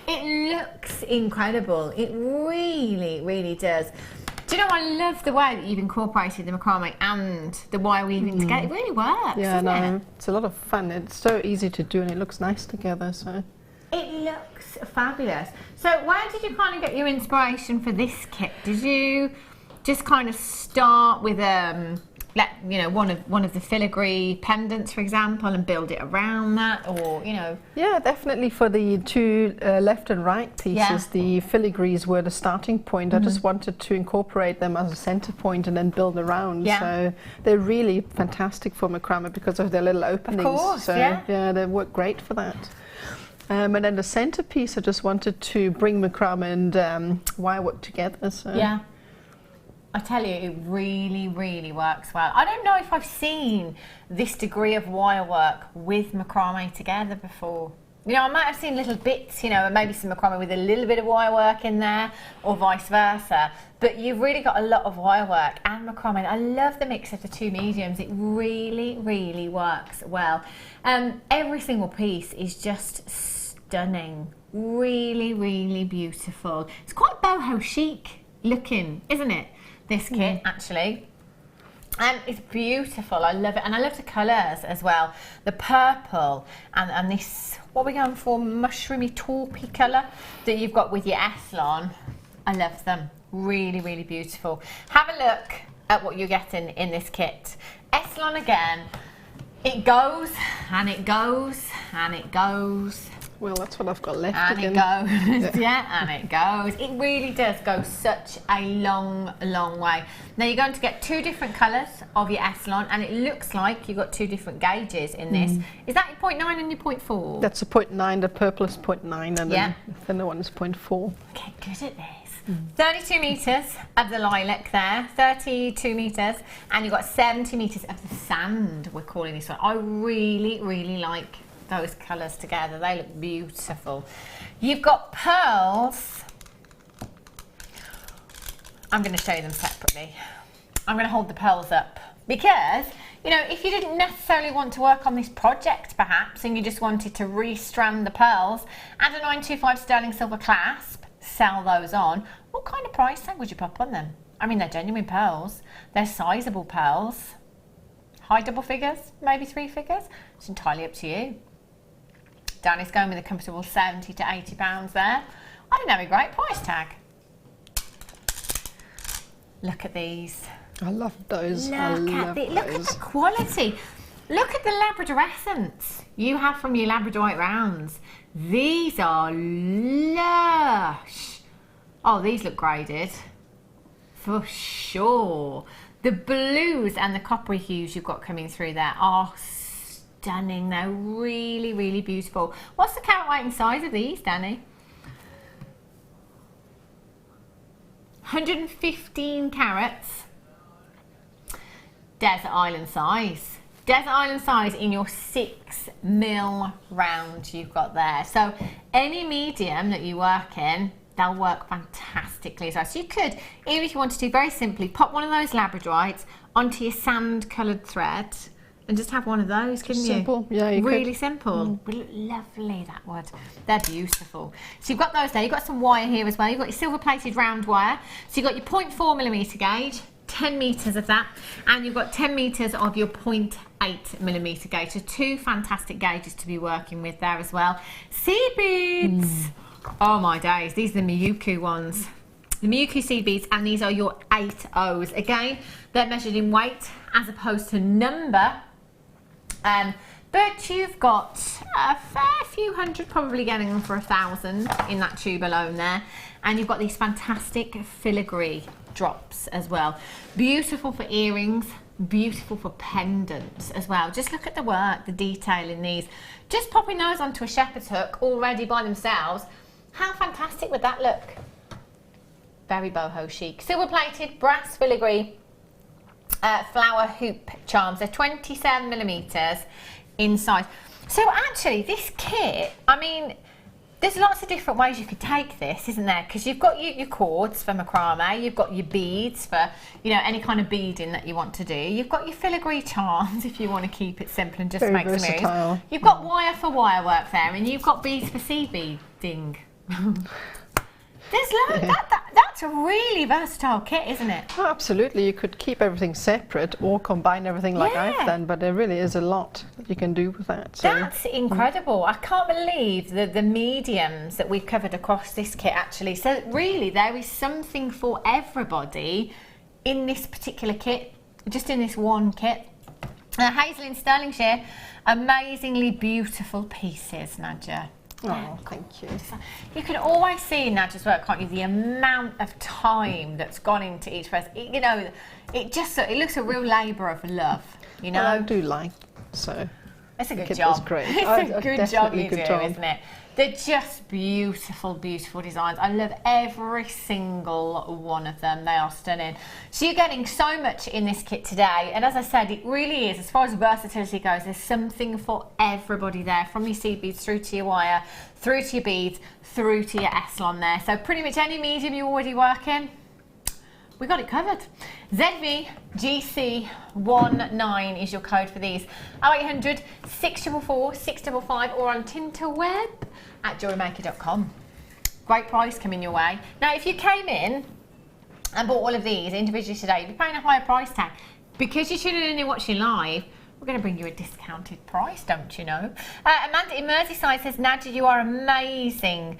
It looks incredible. It really, really does. Do you know, I love the way that you've incorporated the macrame and the wire weaving together. It really works, Yeah, doesn't it? it's a lot of fun. It's so easy to do and it looks nice together. So It looks fabulous. So where did you kind of get your inspiration for this kit? Did you just kind of start with one of the filigree pendants, for example, and build it around that, or yeah, definitely for the two left and right pieces, the filigrees were the starting point. I just wanted to incorporate them as a center point and then build around. So they're really fantastic for macrame because of their little openings. Of course, so yeah, they work great for that. And then the centerpiece, I just wanted to bring macrame and wire work together. So. Yeah. I tell you, it really, really works well. I don't know if I've seen this degree of wire work with macrame together before. I might have seen little bits, maybe some macrame with a little bit of wire work in there, or vice versa. But you've really got a lot of wire work and macrame. I love the mix of the two mediums. It really, really works well. Every single piece is just stunning. Really, really beautiful. It's quite boho chic looking, isn't it? This kit, actually. It's beautiful. I love it. And I love the colours as well. The purple and this, what are we going for, mushroomy taupey colour that you've got with your Eslon. I love them. Really, really beautiful. Have a look at what you're getting in this kit. Eslon again. It goes and it goes and it goes. Well, that's what I've got left. And again. it goes, and it goes. It really does go such a long, long way. Now you're going to get two different colours of your Eslon, and it looks like you've got two different gauges in this. Is that your 0.9 and your 0.4? That's a 0.9, the purple is 0.9, and then the thinner one is 0.4. Okay, good at this. 32 metres of the lilac there, 32 metres, and you've got 70 metres of the sand, we're calling this one. I really, really like those colours together. They look beautiful. You've got pearls. I'm going to show you them separately. I'm going to hold the pearls up because, if you didn't necessarily want to work on this project perhaps and you just wanted to restrand the pearls, add a 925 sterling silver clasp, sell those on, what kind of price tag would you pop on them? I mean, they're genuine pearls. They're sizable pearls. High double figures, maybe 3 figures. It's entirely up to you. Danny's going with a comfortable £70 to £80 there. I think that'd be a great price tag. Look at these. I love those. Look at the quality. Look at the Labradorescence you have from your Labradorite rounds. These are lush. Oh, these look graded. For sure. The blues and the coppery hues you've got coming through there are stunning. They're really, really beautiful. What's the carat weight and size of these, Danny? 115 carats. Desert Island size. Desert Island size in your 6mm round you've got there. So any medium that you work in, they'll work fantastically as well. So you could, even if you wanted to, very simply pop one of those Labradorites onto your sand coloured thread and just have one of those, couldn't you? Simple, yeah, you really could. simple. Would look lovely, that would. They're beautiful. So you've got those there. You've got some wire here as well. You've got your silver plated round wire. So you've got your 0.4mm gauge, 10 metres of that, and you've got 10 metres of your 0.8mm gauge. So two fantastic gauges to be working with there as well. Seed beads. Oh my days, these are the Miyuku ones. The Miyuku seed beads, and these are your 8Os. Again, they're measured in weight as opposed to number. But you've got a fair few hundred, probably getting them for 1,000 in that tube alone there. And you've got these fantastic filigree drops as well. Beautiful for earrings, beautiful for pendants as well. Just look at the work, the detail in these. Just popping those onto a shepherd's hook already by themselves, how fantastic would that look? Very boho chic. Silver plated, brass filigree flower hoop charms. They're 27mm in size. So actually this kit, I mean, there's lots of different ways you could take this, isn't there? Because you've got your cords for macrame, you've got your beads for, you know, any kind of beading that you want to do. You've got your filigree charms if you want to keep it simple and just make some moves. You've got wire for wire work there, and you've got beads for seed beading. There's loads. That's a really versatile kit, isn't it? Oh, absolutely. You could keep everything separate or combine everything like I've done, but there really is a lot that you can do with that. So. That's incredible. I can't believe the mediums that we've covered across this kit, actually. So really, there is something for everybody in this particular kit, just in this one kit. Hazel in Stirlingshire, amazingly beautiful pieces, Nadja. Oh, thank you. You can always see in Nadja's work, can't you, the amount of time that's gone into each piece. You know, it looks a real labour of love, you know. Well, I do like, so. It's a good job. It's great. It's a good job you do, isn't it? They're just beautiful, beautiful designs. I love every single one of them. They are stunning. So you're getting so much in this kit today. And as I said, it really is, as far as versatility goes, there's something for everybody there, from your seed beads through to your wire, through to your beads, through to your Eslon there. So pretty much any medium you already work in, we got it covered. ZVGC19 is your code for these. 0800 644 655 or on tinterweb@jewellerymaker.com. Great price coming your way. Now, if you came in and bought all of these individually today, you'd be paying a higher price tag. Because you're tuning in and watching live, we're going to bring you a discounted price, don't you know? Amanda in Merseyside says, Nadja, you are amazing.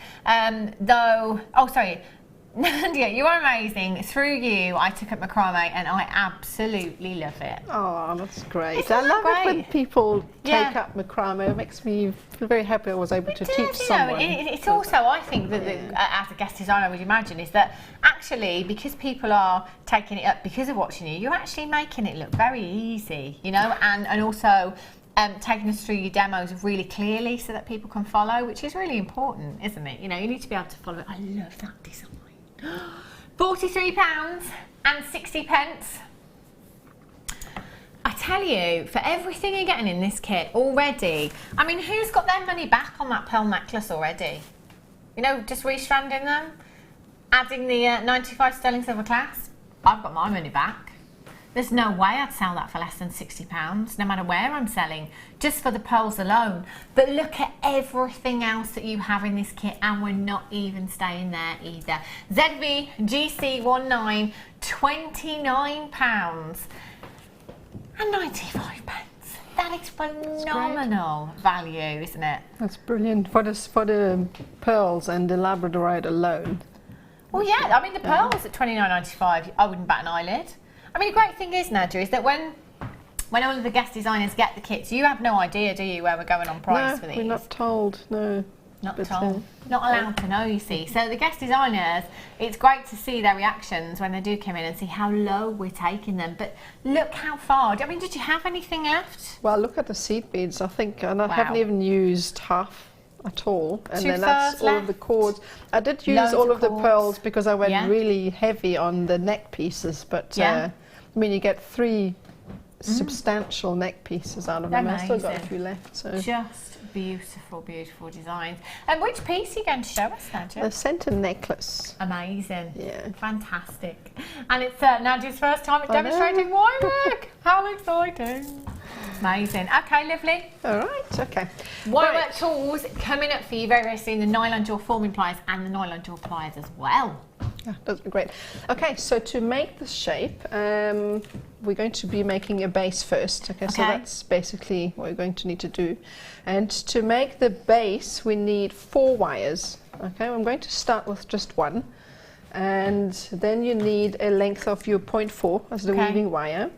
Nadia, you are amazing. Through you, I took up macrame and I absolutely love it. Oh, that's great. I love it when people take up macrame. It makes me feel very happy I was able to teach someone. It's also, I think, that as a guest designer, I would imagine, is that actually, because people are taking it up because of watching you, you're actually making it look very easy, you know, and also taking us through your demos really clearly so that people can follow, which is really important, isn't it? You know, you need to be able to follow it. I love that design. £43.60. I tell you, for everything you're getting in this kit already, I mean, who's got their money back on that pearl necklace already? You know, just restranding them, adding the 95 sterling silver clasp. I've got my money back. There's no way I'd sell that for less than £60, no matter where I'm selling, just for the pearls alone. But look at everything else that you have in this kit, and we're not even staying there either. ZVGC19, £29.95. That is phenomenal value, isn't it? That's brilliant for the pearls and the labradorite alone. Well, yeah, I mean, the pearls at £29.95, I wouldn't bat an eyelid. I mean, the great thing is, Nadja, is that when all of the guest designers get the kits, you have no idea, do you, where we're going on price for these? We're not told, no. Not told. Not allowed to know, you see. So the guest designers, it's great to see their reactions when they do come in and see how low we're taking them. But look how far. I mean, did you have anything left? Well, look at the seed beads, I think, and I haven't even used half at all, and then that's all of the cords. I did use all of the pearls because I went really heavy on the neck pieces, but I mean, you get 3 substantial neck pieces out of them. I still got a few left. So just beautiful, beautiful designs. And which piece are you going to show us, Nadja? The centre necklace. Amazing. Yeah. Fantastic. And it's Nadja's first time at demonstrating wire work. How exciting. Amazing. Okay, lovely. All right, okay. Wirework tools coming up for you very, very soon. The nylon jaw forming pliers and the nylon jaw pliers as well. Yeah, that's great. Okay, so to make the shape, we're going to be making a base first. Okay, so that's basically what we're going to need to do. And to make the base, we need 4 wires. Okay, I'm going to start with just 1. And then you need a length of your 0.4 as the weaving wire.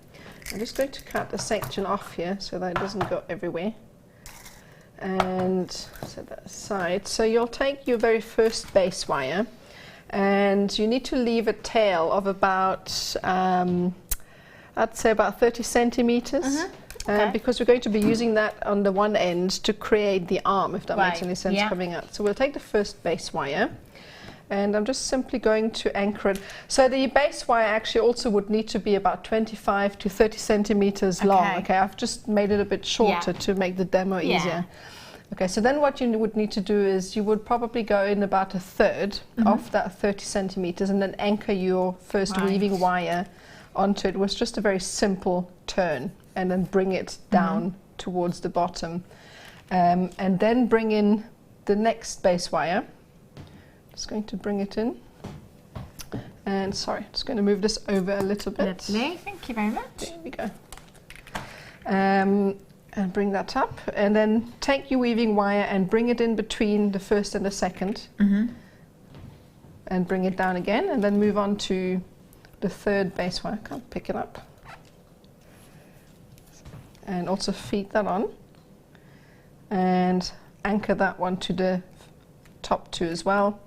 I'm just going to cut a section off here so that it doesn't go everywhere. And set that aside. So you'll take your very first base wire, and you need to leave a tail of about, I'd say about 30 centimeters. Because we're going to be using that on the one end to create the arm, if that makes any sense, coming out. So we'll take the first base wire, And I'm just simply going to anchor it. So the base wire actually also would need to be about 25 to 30 centimeters long. Okay, I've just made it a bit shorter to make the demo easier. Okay, so then what you would need to do is you would probably go in about a third of that 30 centimeters and then anchor your first weaving wire onto it with just a very simple turn, and then bring it down towards the bottom. And then bring in the next base wire. Just going to bring it in. And sorry, just going to move this over a little bit. Lovely, thank you very much. There we go. And bring that up, and then take your weaving wire and bring it in between the first and the second, and bring it down again, and then move on to the third base wire. I can't pick it up. And also feed that on, and anchor that one to the top two as well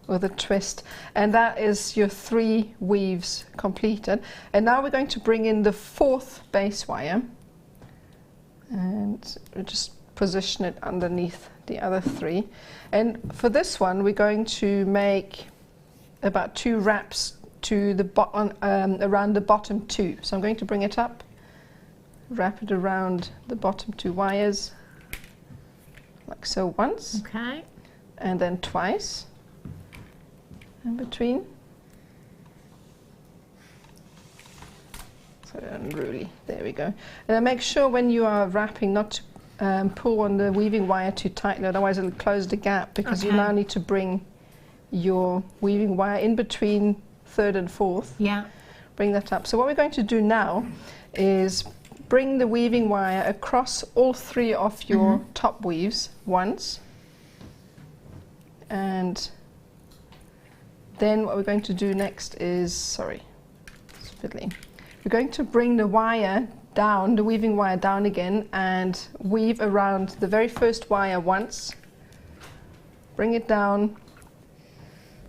with a twist, and that is your 3 weaves completed. And now we're going to bring in the 4th base wire, and we'll just position it underneath the other 3. And for this one we're going to make about 2 wraps to the bottom, around the bottom 2. So I'm going to bring it up, wrap it around the bottom 2 wires like so once, and then twice in between. So unruly, there we go. And make sure when you are wrapping not to pull on the weaving wire too tightly, otherwise it'll close the gap, because you now need to bring your weaving wire in between 3rd and 4th. Bring that up. So what we're going to do now is bring the weaving wire across all 3 of your top weaves once, and then what we're going to do next is, sorry, it's fiddling. We're going to bring the wire down, the weaving wire down again, and weave around the very first wire once, bring it down,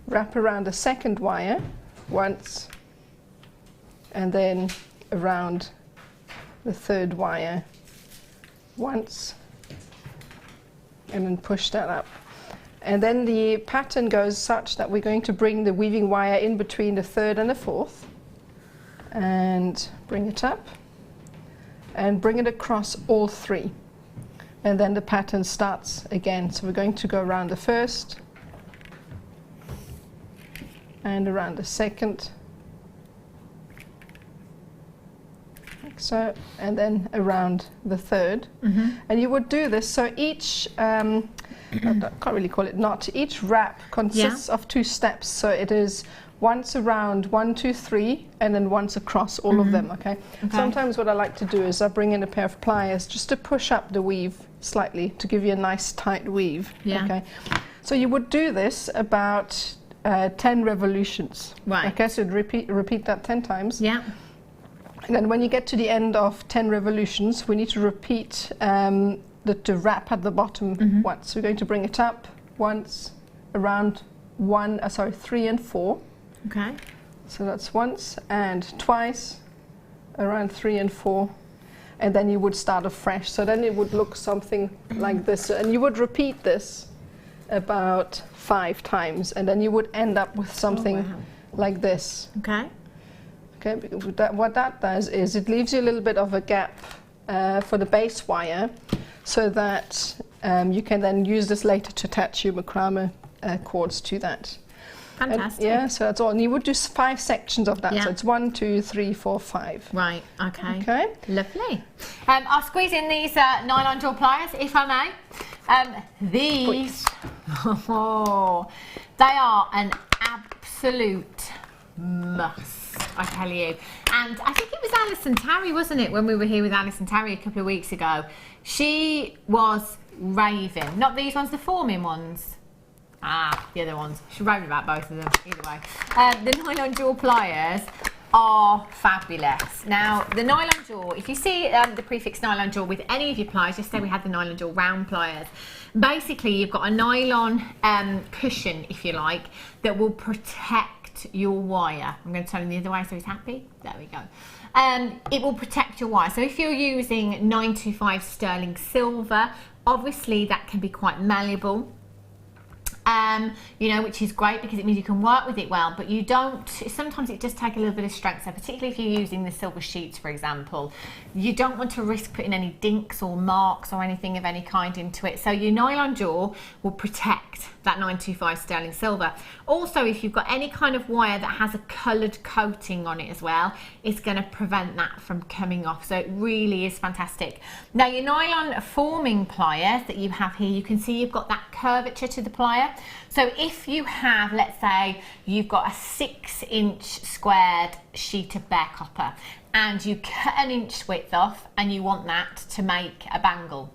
wrap around the second wire once, and then around the 3rd wire once, and then push that up. And then the pattern goes such that we're going to bring the weaving wire in between the 3rd and the 4th, and bring it up, and bring it across all 3. And then the pattern starts again. So we're going to go around the 1st, and around the 2nd, like so, and then around the 3rd. And you would do this, so each, I can't really call it knot, each wrap consists of 2 steps. So it is once around 1, 2, 3, and then once across all of them. Okay? Sometimes what I like to do is I bring in a pair of pliers just to push up the weave slightly to give you a nice tight weave. Okay, so you would do this about 10 revolutions. Okay, so repeat that 10 times. And then when you get to the end of 10 revolutions, we need to repeat the wrap at the bottom once. So we're going to bring it up once, around 3 and 4. So that's once and twice, around 3 and 4, and then you would start afresh. So then it would look something like this, and you would repeat this about 5 times, and then you would end up with something like this. Okay, what that does is it leaves you a little bit of a gap for the base wire, so that you can then use this later to attach your macrame cords to that. Fantastic. So that's all. And you would do 5 sections of that. So it's 1, 2, 3, 4, 5. Right, okay. Lovely. I'll squeeze in these nylon jaw pliers, if I may. These, they are an absolute must, I tell you. And I think it was Alison Tarry, wasn't it, when we were here with Alison Tarry a couple of weeks ago? She was raving. Not these ones, the forming ones. The other ones. She raved about both of them, either way. The nylon jaw pliers are fabulous. Now, the nylon jaw, if you see the prefix nylon jaw with any of your pliers, just say we had the nylon jaw round pliers. Basically, you've got a nylon cushion, if you like, that will protect your wire. I'm going to turn it the other way so he's happy. There we go. It will protect your wire. So if you're using 925 sterling silver, obviously that can be quite malleable. you know, which is great because it means you can work with it well, but you don't, sometimes it does take a little bit of strength. So particularly if you're using the silver sheets, for example, you don't want to risk putting any dinks or marks or anything of any kind into it. So your nylon jaw will protect that 925 sterling silver. Also, if you've got any kind of wire that has a coloured coating on it as well, it's going to prevent that from coming off. So it really is fantastic. Now your nylon forming pliers that you have here, you can see you've got that curvature to the plier. So if you have, let's say you've got a 6-inch squared sheet of bare copper and you cut an inch width off and you want that to make a bangle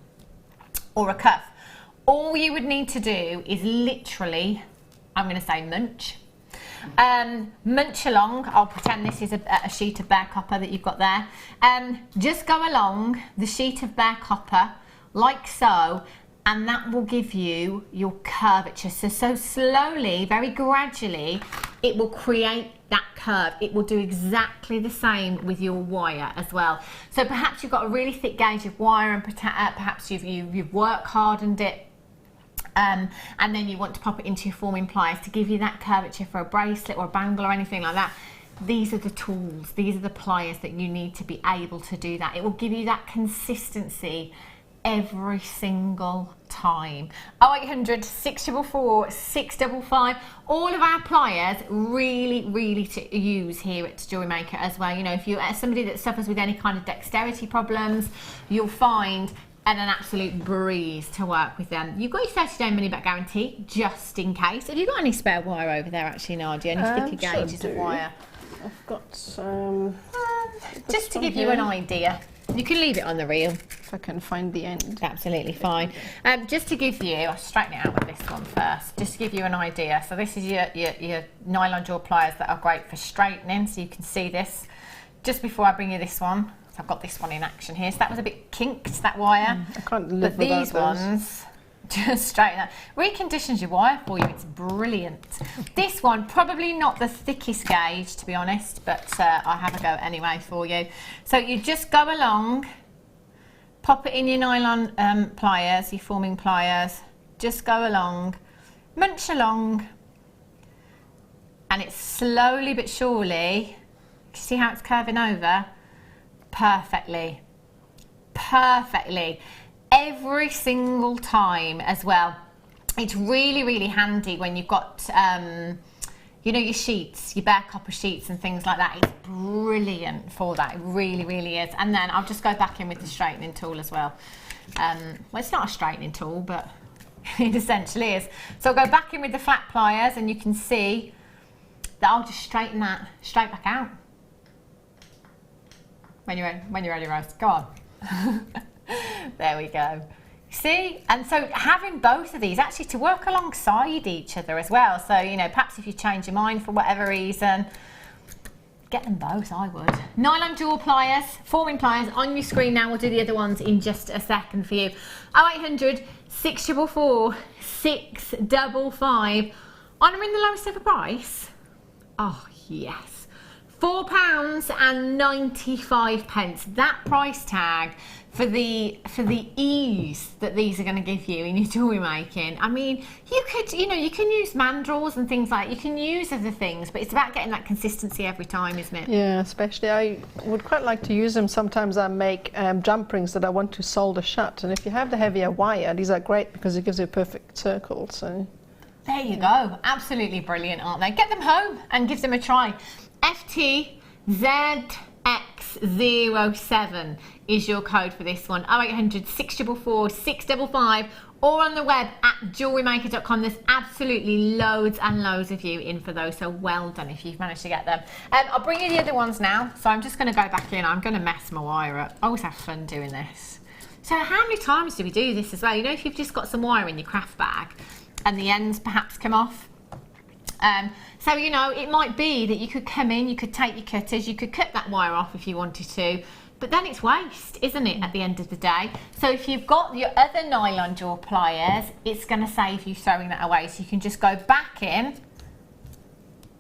or a cuff, all you would need to do is literally, I'm going to say munch. Munch along. I'll pretend this is a sheet of bare copper that you've got there. Just go along the sheet of bare copper like so, and that will give you your curvature. So slowly, very gradually, it will create that curve. It will do exactly the same with your wire as well. So perhaps you've got a really thick gauge of wire and perhaps you've work hardened it, and then you want to pop it into your forming pliers to give you that curvature for a bracelet or a bangle or anything like that. These are the tools, these are the pliers that you need to be able to do that. It will give you that consistency every single time. 0800 644 655. All of our pliers really to use here at Jewellery Maker as well. You know, if you're somebody that suffers with any kind of dexterity problems, you'll find an absolute breeze to work with them. You've got your 30-day money-back guarantee, just in case. Have you got any spare wire over there, actually, Nadia? Any thicker gauges of wire? I've got some. Just to give you an idea. You can leave it on the reel. If I can find the end. Absolutely fine. Just to give you, I'll straighten it out with this one first, just to give you an idea. So this is your nylon jaw pliers that are great for straightening, so you can see this. Just before I bring you this one, so I've got this one in action here. So that was a bit kinked, that wire. I can't live but without these ones, just straighten out. Reconditions your wire for you, it's brilliant. This one, probably not the thickest gauge, to be honest, but I'll have a go anyway for you. So you just go along, pop it in your nylon pliers, your forming pliers, just go along, munch along, and it's slowly but surely, see how it's curving over? Perfectly. Every single time as well. It's really handy when you've got you know, your sheets, your bare copper sheets and things like that. It's brilliant for that. It really is. And then I'll just go back in with the straightening tool as well. Well, it's not a straightening tool, but it essentially is. So I'll go back in with the flat pliers and you can see that I'll just straighten that straight back out. When you're ready, Rose, go on. There we go. See, and so having both of these actually to work alongside each other as well. So, you know, perhaps if you change your mind for whatever reason, get them both, I would. Nylon jaw pliers, forming pliers on your screen now. We'll do the other ones in just a second for you. 0800 644 655. Honouring the lowest ever price? Oh, yes. £4.95. That price tag for the ease that these are going to give you in your jewellery making. I mean, you could, you know, you can use mandrels and things like that. You can use other things, but it's about getting that consistency every time, isn't it? Yeah, especially I would quite like to use them. Sometimes I make jump rings that I want to solder shut, and if you have the heavier wire, these are great because it gives you a perfect circle. So there you go. Absolutely brilliant, aren't they? Get them home and give them a try. FTZX07 is your code for this one. 0800 644 655, or on the web at jewellerymaker.com. There's absolutely loads and loads of you in for those, so well done if you've managed to get them. I'll bring you the other ones now. So I'm just going to go back in. I'm going to mess my wire up. I always have fun doing this. So how many times do we do this as well? You know, if you've just got some wire in your craft bag and the ends perhaps come off. So, you know, it might be that you could come in, you could take your cutters, you could cut that wire off if you wanted to, but then it's waste, isn't it, at the end of the day? So if you've got your other nylon jaw pliers, it's going to save you throwing that away. So you can just go back in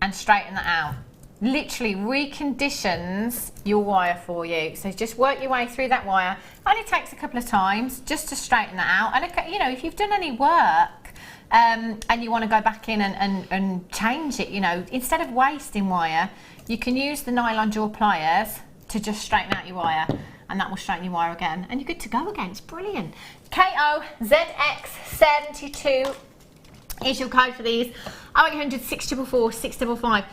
and straighten that out. Literally reconditions your wire for you. So just work your way through that wire. Only takes a couple of times just to straighten that out. And, you know, if you've done any work, and you want to go back in and change it, you know, instead of wasting wire, you can use the nylon jaw pliers to just straighten out your wire, and that will straighten your wire again, and you're good to go again. It's brilliant. KOZX72 is your code for these. 0800 644 655.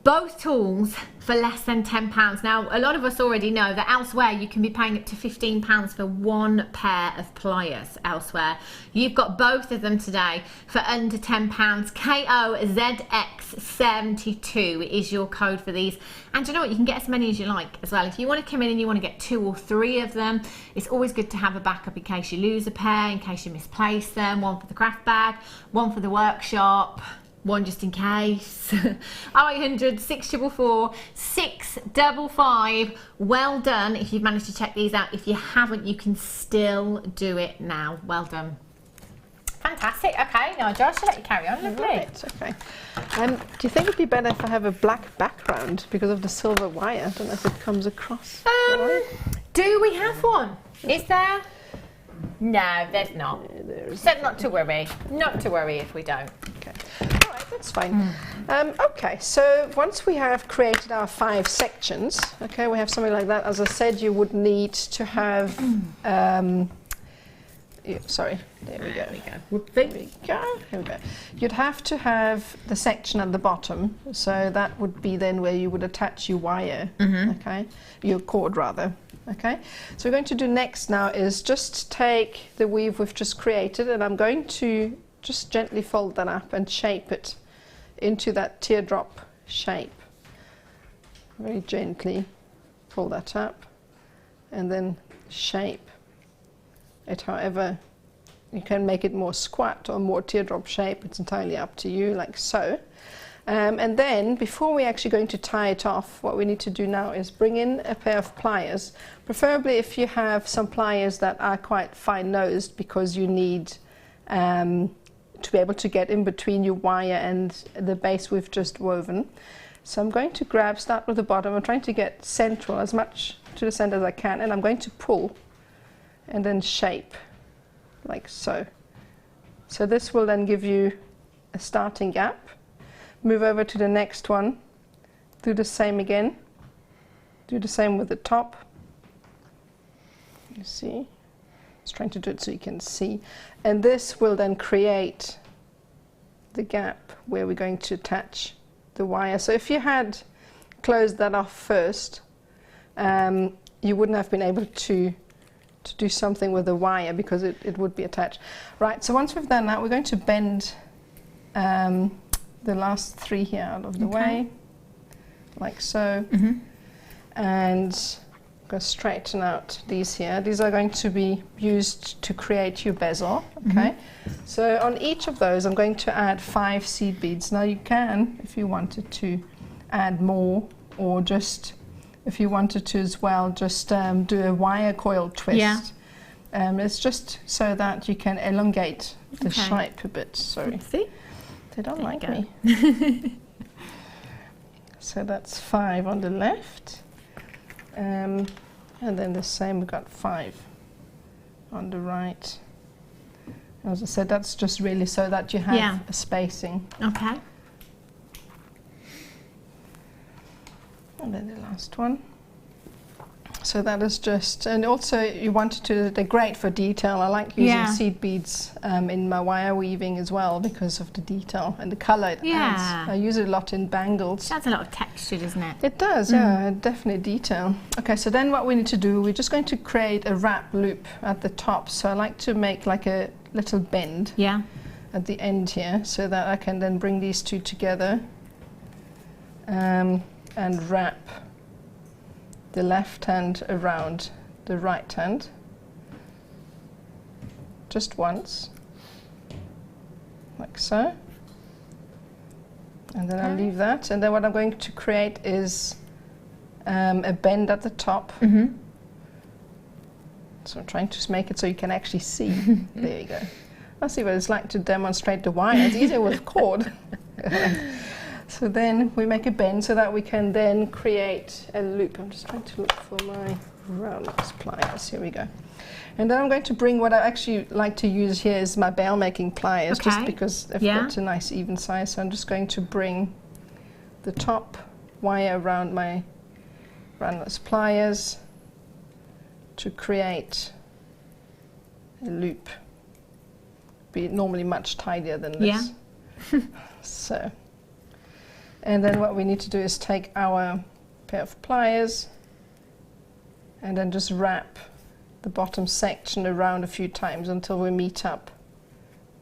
Both tools for less than £10. Now, a lot of us already know that elsewhere you can be paying up to £15 for one pair of pliers elsewhere. You've got both of them today for under £10. KOZX72 is your code for these. And you know what? You can get as many as you like as well. If you want to come in and you want to get 2 or 3 of them, it's always good to have a backup in case you lose a pair, in case you misplace them. One for the craft bag, one for the workshop, one just in case. 0800 644 655. Well done if you've managed to check these out. If you haven't, you can still do it now. Well done. Fantastic. Okay, now Josh, I'll let you carry on. Lovely. Right, okay. Do you think it'd be better if I have a black background because of the silver wire? I don't know if it comes across. Do we have one? Is there? No, there's not. So not to worry. Not to worry if we don't. Okay. All right, that's fine. Okay, so once we have created our 5 sections, okay, we have something like that. As I said, you would need to have. Sorry, there we go. There we go. Here we go. You'd have to have the section at the bottom, so that would be then where you would attach your wire. Okay, your cord rather. Okay, so we're going to do next now is just take the weave we've just created, and I'm going to just gently fold that up and shape it into that teardrop shape. Very gently fold that up and then shape it however. You can make it more squat or more teardrop shape, it's entirely up to you, like so. And then, before we're actually going to tie it off, what we need to do now is bring in a pair of pliers, preferably if you have some pliers that are quite fine-nosed, because you need to be able to get in between your wire and the base we've just woven. So I'm going to start with the bottom. I'm trying to get central, as much to the center as I can, and I'm going to pull and then shape, like so. So this will then give you a starting gap. Move over to the next one, do the same again, do the same with the top. You see, I was trying to do it so you can see. And this will then create the gap where we're going to attach the wire. So if you had closed that off first, you wouldn't have been able to do something with the wire because it would be attached. Right, so once we've done that, we're going to bend the last 3 here out of the way, like so, and go straighten out these here. These are going to be used to create your bezel. Okay, so on each of those I'm going to add 5 seed beads. Now you can, if you wanted to, add more, or just if you wanted to as well, just do a wire coil twist. Yeah. It's just so that you can elongate the shape a bit. Sorry. See? They don't like me. So that's 5 on the left. And then the same, we've got 5 on the right. As I said, that's just really so that you have a spacing. Okay. And then the last one. So that is just, and also you wanted to, they're great for detail. I like using seed beads in my wire weaving as well because of the detail and the colour it adds. I use it a lot in bangles. It adds a lot of texture, doesn't it? It does, yeah, definitely detail. Okay, so then what we need to do, we're just going to create a wrap loop at the top. So I like to make like a little bend at the end here so that I can then bring these two together and wrap the left hand around the right hand just once, like so, and then I'll leave that, and then what I'm going to create is a bend at the top. So I'm trying to make it so you can actually see. There you go. I'll see what it's like to demonstrate the wire. It's easier with cord. So then we make a bend so that we can then create a loop. I'm just trying to look for my roundness pliers. Here we go. And then I'm going to bring, what I actually like to use here is my bail making pliers, just because they've got a nice even size. So I'm just going to bring the top wire around my roundness pliers to create a loop. Be normally much tidier than this. So, and then what we need to do is take our pair of pliers and then just wrap the bottom section around a few times until we meet up.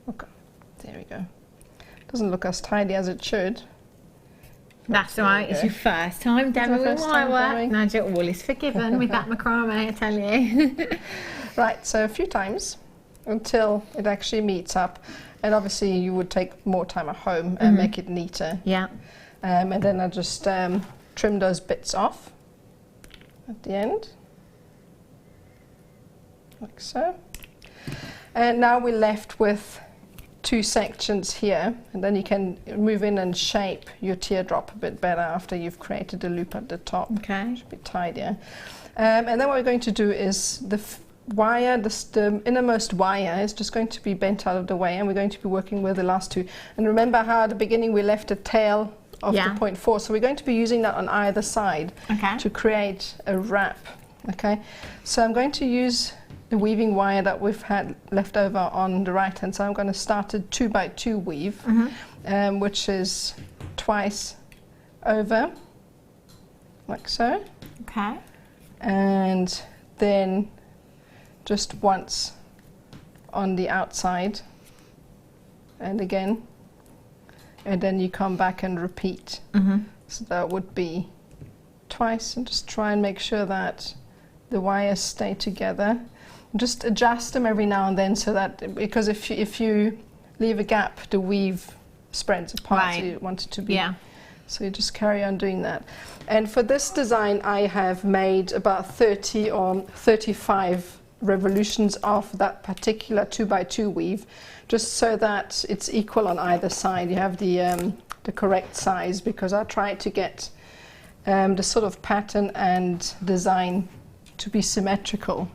Okay, there we go. Doesn't look as tidy as it should. That's all right, it's your first time, Deborah, with wire work. Nadia, all is forgiven with that macrame, I tell you. Right, so a few times until it actually meets up. And obviously you would take more time at home and make it neater. Yeah. And then I just trim those bits off at the end, like so. And now we're left with two sections here, and then you can move in and shape your teardrop a bit better after you've created a loop at the top. Okay. Should be tidier. And then what we're going to do is the wire, the innermost wire is just going to be bent out of the way, and we're going to be working with the last two. And remember how at the beginning we left a tail of the 0.4, so we're going to be using that on either side to create a wrap. Okay, so I'm going to use the weaving wire that we've had left over on the right hand side. I'm going to start a 2x2 weave, which is twice over, like so. Okay. And then just once on the outside, and again, and then you come back and repeat. So that would be twice, and just try and make sure that the wires stay together. Just adjust them every now and then, so that, because if you leave a gap, the weave spreads apart. So you want it to be. So you just carry on doing that. And for this design, I have made about 30 or 35 revolutions of that particular 2x2 weave, just so that it's equal on either side. You have the correct size, because I tried to get the sort of pattern and design to be symmetrical.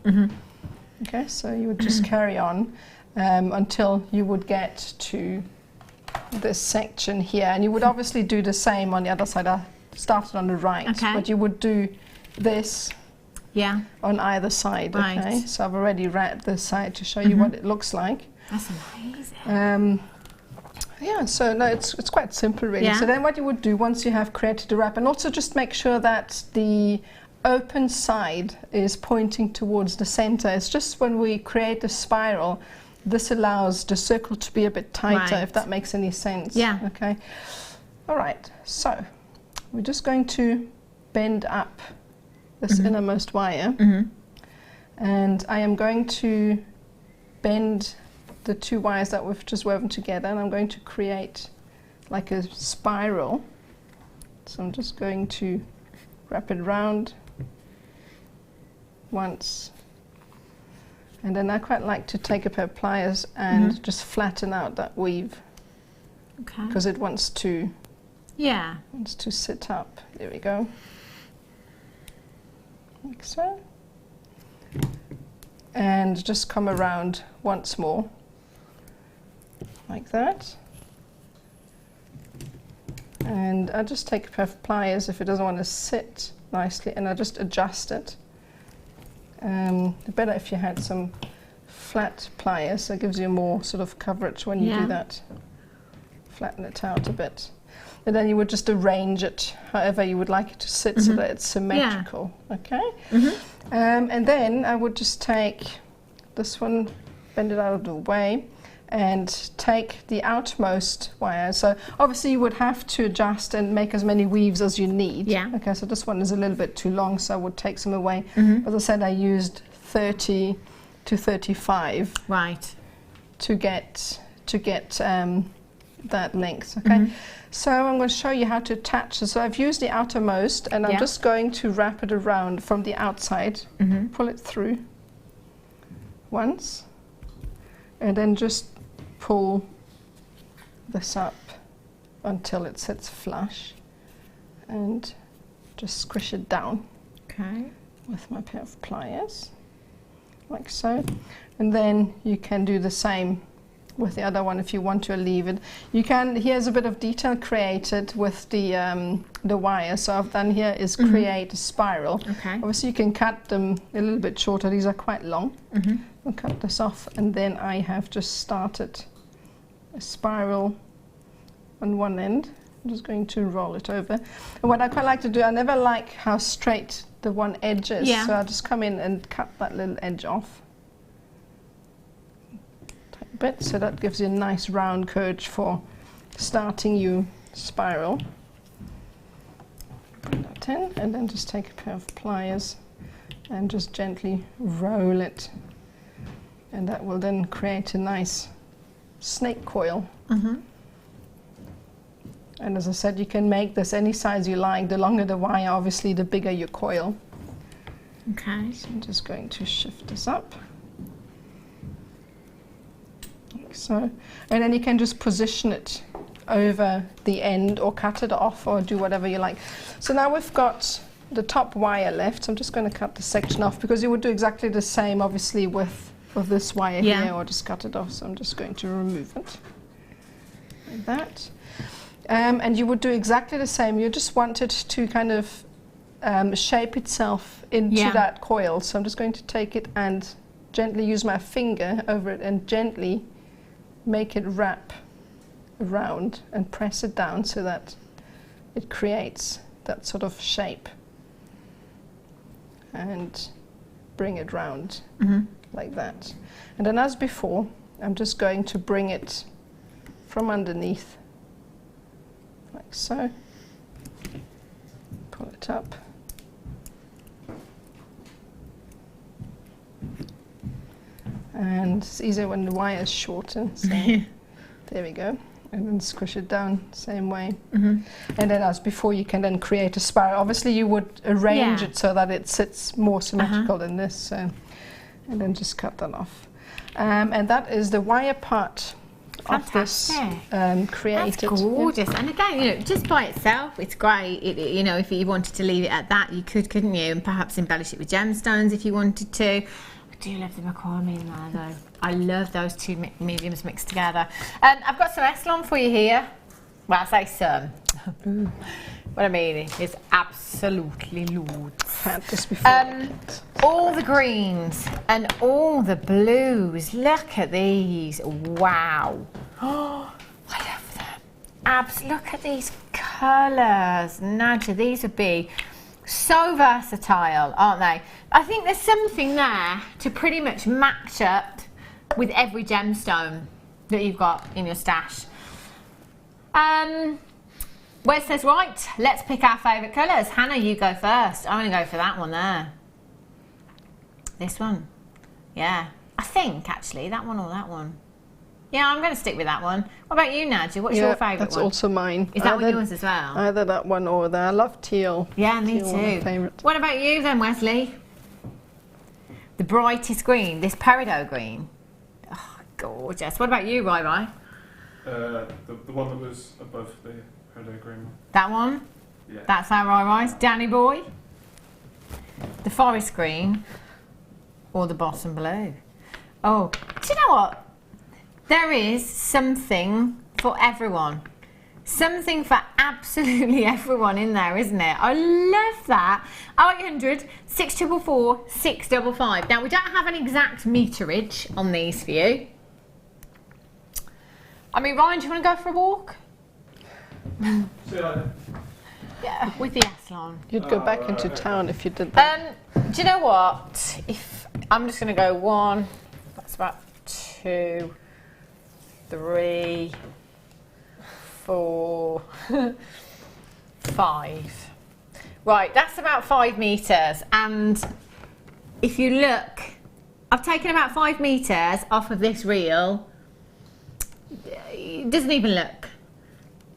Okay, so you would just carry on until you would get to this section here, and you would obviously do the same on the other side. I started on the right, but you would do this on either side. Okay, so I've already wrapped this side to show you what it looks like. That's amazing. Yeah, so no, it's quite simple really. So then what you would do once you have created the wrap, and also just make sure that the open side is pointing towards the center. It's just when we create the spiral, this allows the circle to be a bit tighter, if that makes any sense. Okay. All right, so we're just going to bend up this innermost wire, and I am going to bend the two wires that we've just woven together, and I'm going to create like a spiral. So I'm just going to wrap it round once, and then I quite like to take a pair of pliers and just flatten out that weave, because it wants to sit up. There we go, like so, and just come around once more like that, and I just take a pair of pliers if it doesn't want to sit nicely, and I just adjust it. Better if you had some flat pliers, that gives you more sort of coverage when you do that. Flatten it out a bit. And then you would just arrange it however you would like it to sit, so that it's symmetrical. Okay? And then I would just take this one, bend it out of the way, and take the outmost wire. So obviously you would have to adjust and make as many weaves as you need. Okay, so this one is a little bit too long, so I would take some away. As I said, I used 30 to 35 to get that length. Okay, so I'm going to show you how to attach this. So I've used the outermost, and I'm just going to wrap it around from the outside, pull it through once, and then just pull this up until it sits flush, and just squish it down with my pair of pliers, like so. And then you can do the same with the other one if you want to leave it. You can, here's a bit of detail created with the wire. So I've done here is create a spiral. Obviously you can cut them a little bit shorter. These are quite long. I'll cut this off, and then I have just started a spiral on one end. I'm just going to roll it over. And what I quite like to do, I never like how straight the one edge is, so I just come in and cut that little edge off a bit, so that gives you a nice round curve for starting your spiral. Put that in, and then just take a pair of pliers and just gently roll it, and that will then create a nice snake coil. And as I said, you can make this any size you like. The longer the wire, obviously, the bigger your coil. So I'm just going to shift this up, like so. And then you can just position it over the end, or cut it off, or do whatever you like. So now we've got the top wire left. So I'm just going to cut the section off, because you would do exactly the same, obviously, with this wire here, or just cut it off. So I'm just going to remove it like that. And you would do exactly the same. You just want it to kind of shape itself into that coil. So I'm just going to take it and gently use my finger over it and gently make it wrap around and press it down so that it creates that sort of shape. And bring it round like that. And then, as before, I'm just going to bring it from underneath, like so. Pull it up. And it's easier when the wire is shorter. So there we go. And then squish it down, same way. And then, as before, you can then create a spiral. Obviously, you would arrange it so that it sits more symmetrical than this. So, and then just cut that off. And that is the wire part of this created. That's gorgeous. And again, you know, just by itself, it's great. You know, if you wanted to leave it at that, you could, couldn't you? And perhaps embellish it with gemstones if you wanted to. I do love the macrame in there, though. I love those two mediums mixed together. I've got some Essilon for you here. Well, I say some. What I mean is absolutely loads. Just before all the greens and all the blues. Look at these. Wow. Oh, I love them. Look at these colours. Nadja, these would be so versatile, aren't they? I think there's something there to pretty much match up with every gemstone that you've got in your stash. Wes says, right, let's pick our favourite colours. Hannah, you go first. I'm going to go for that one there. This one. Yeah. I think, actually, that one or that one. Yeah, I'm going to stick with that one. What about you, Nadja? What's your favourite one? That's also mine. Is that one yours as well? Either that one or that. I love teal. Yeah, me teal, too. my favourite. What about you then, Wesley? The brightest green, this peridot green. Oh, gorgeous. What about you, Rai? The one that was above the peridot green one. That one? Yeah. That's our Rai. Danny boy? The forest green or the Boston blue? Oh, do you know what? There is something for everyone. Something for absolutely everyone in there, isn't it? I love that. 0800 644 655. Now, we don't have an exact meterage on these for you. I mean, Ryan, do you want to go for a walk? See you later. Yeah, with the Essilon. You'd go back into town if you did that. Do you know what? If I'm just going to go 1, that's about 2, 3, 4, 5. Right, that's about 5 metres. And if you look, I've taken about 5 metres off of this reel. It doesn't even look.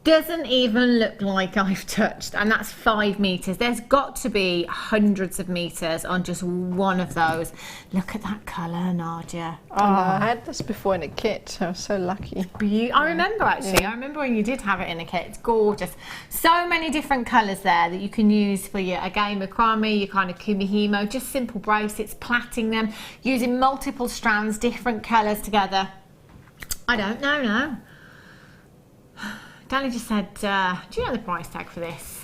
Doesn't even look like I've touched, and that's 5 meters. There's got to be hundreds of meters on just one of those. Look at that colour, Nadia. Oh, I had this before in a kit. I was so lucky. I remember actually. I remember when you did have it in a kit. It's gorgeous. So many different colours there that you can use for your again macrame, your kind of kumihimo, just simple bracelets, plaiting them, using multiple strands, different colours together. I don't know now. Danny just said, do you know the price tag for this?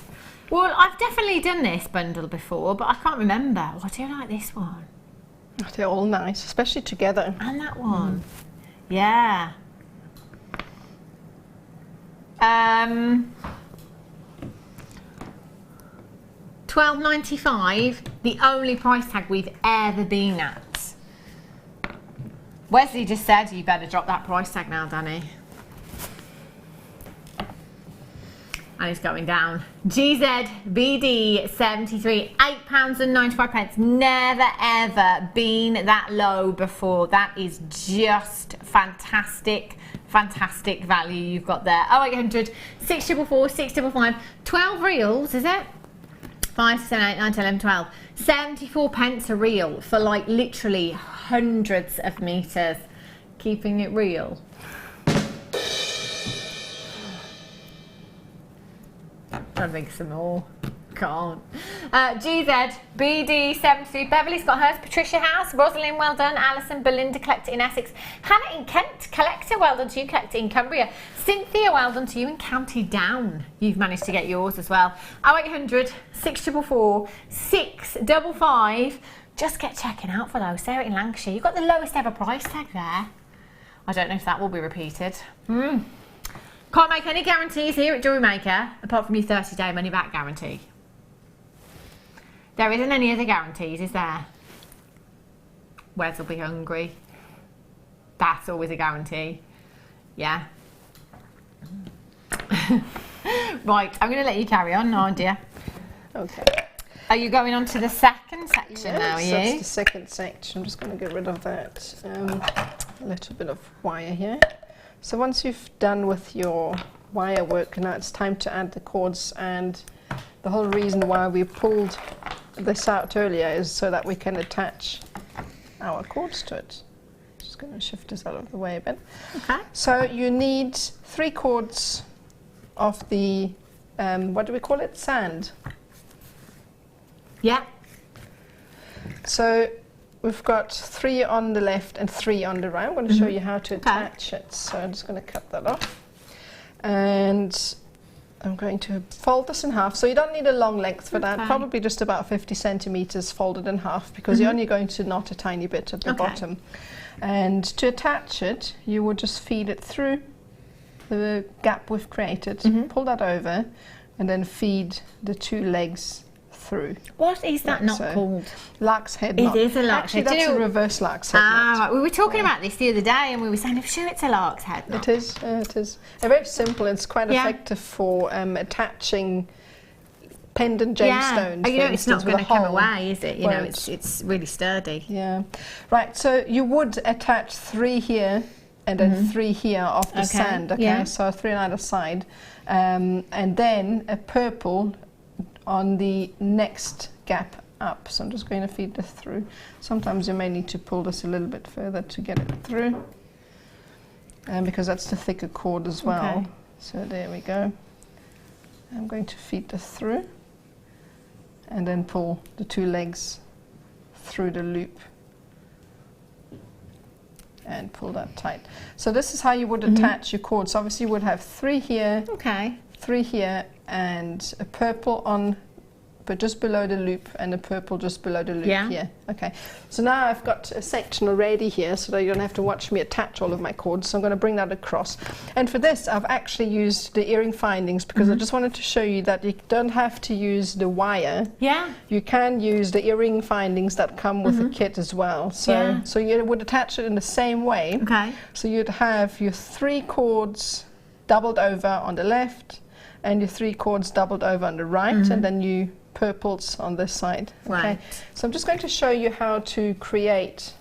Well, I've definitely done this bundle before, but I can't remember. Oh, I do like this one. Oh, they're all nice, especially together. And that one. Yeah. $12.95, the only price tag we've ever been at. Wesley just said you better drop that price tag now, Danny. And it's going down. GZBD 73, £8.95. Never ever been that low before. That is just fantastic, fantastic value you've got there. 0800 644 655, 12 reels, is it? 5, 7, 8, 9, 10, 11, 12. 74 pence a reel for like literally hundreds of meters. Keeping it real. I think some more. Can't. GZ, BD 73, Beverly's got hers, Patricia House, Rosalind, well done, Alison, Belinda, collector in Essex, Hannah in Kent, collector, well done to you, collector in Cumbria, Cynthia, well done to you in County Down, you've managed to get yours as well. 0800 644 655, just get checking out for those. Sarah in Lancashire, you've got the lowest ever price tag there. I don't know if that will be repeated. Can't make any guarantees here at Jewellery Maker, apart from your 30-day money-back guarantee. There isn't any other guarantees, is there? Wes will be hungry. That's always a guarantee. Yeah. Right, I'm going to let you carry on, Nadia. Okay. Are you going on to the second section now, are you? That's the second section. I'm just going to get rid of that little bit of wire here. So once you've done with your wire work, now it's time to add the cords, and the whole reason why we pulled this out earlier is so that we can attach our cords to it. Just going to shift this out of the way a bit. Okay. So you need 3 cords of the, what do we call it? Sand. Yeah. So we've got 3 on the left and 3 on the right. I'm going to show you how to attach it. So I'm just going to cut that off. And I'm going to fold this in half. So you don't need a long length for that. Probably just about 50 centimeters folded in half, because you're only going to knot a tiny bit at the bottom. And to attach it, you would just feed it through the gap we've created, pull that over, and then feed the 2 legs through. What is that knot called? Lark's head knot. It is a lark's head. Actually, that's a reverse lark's head knot. Right. We were talking about this the other day, and we were saying, I'm sure it's a lark's head knot. It is. It is. They're very simple. It's quite effective for attaching pendant gemstones. You know, it's not going to come away, is it? You know, it's really sturdy. Yeah. Right. So you would attach 3 here and then 3 here off the sand. Okay. Yeah. So 3 on either side, and then a purple on the next gap up. So I'm just going to feed this through. Sometimes you may need to pull this a little bit further to get it through, because that's the thicker cord as well. Okay. So there we go. I'm going to feed this through and then pull the 2 legs through the loop and pull that tight. So this is how you would attach your cords. Obviously you would have 3 here, 3 here, and a purple on, but just below the loop, and a purple just below the loop here. Okay, so now I've got a section already here, so that you don't have to watch me attach all of my cords. So I'm going to bring that across. And for this, I've actually used the earring findings, because I just wanted to show you that you don't have to use the wire. Yeah. You can use the earring findings that come with the kit as well. So, so you would attach it in the same way. Okay. So you'd have your 3 cords doubled over on the left, and your 3 cords doubled over on the right, and then you purples on this side. Okay. So I'm just going to show you how to create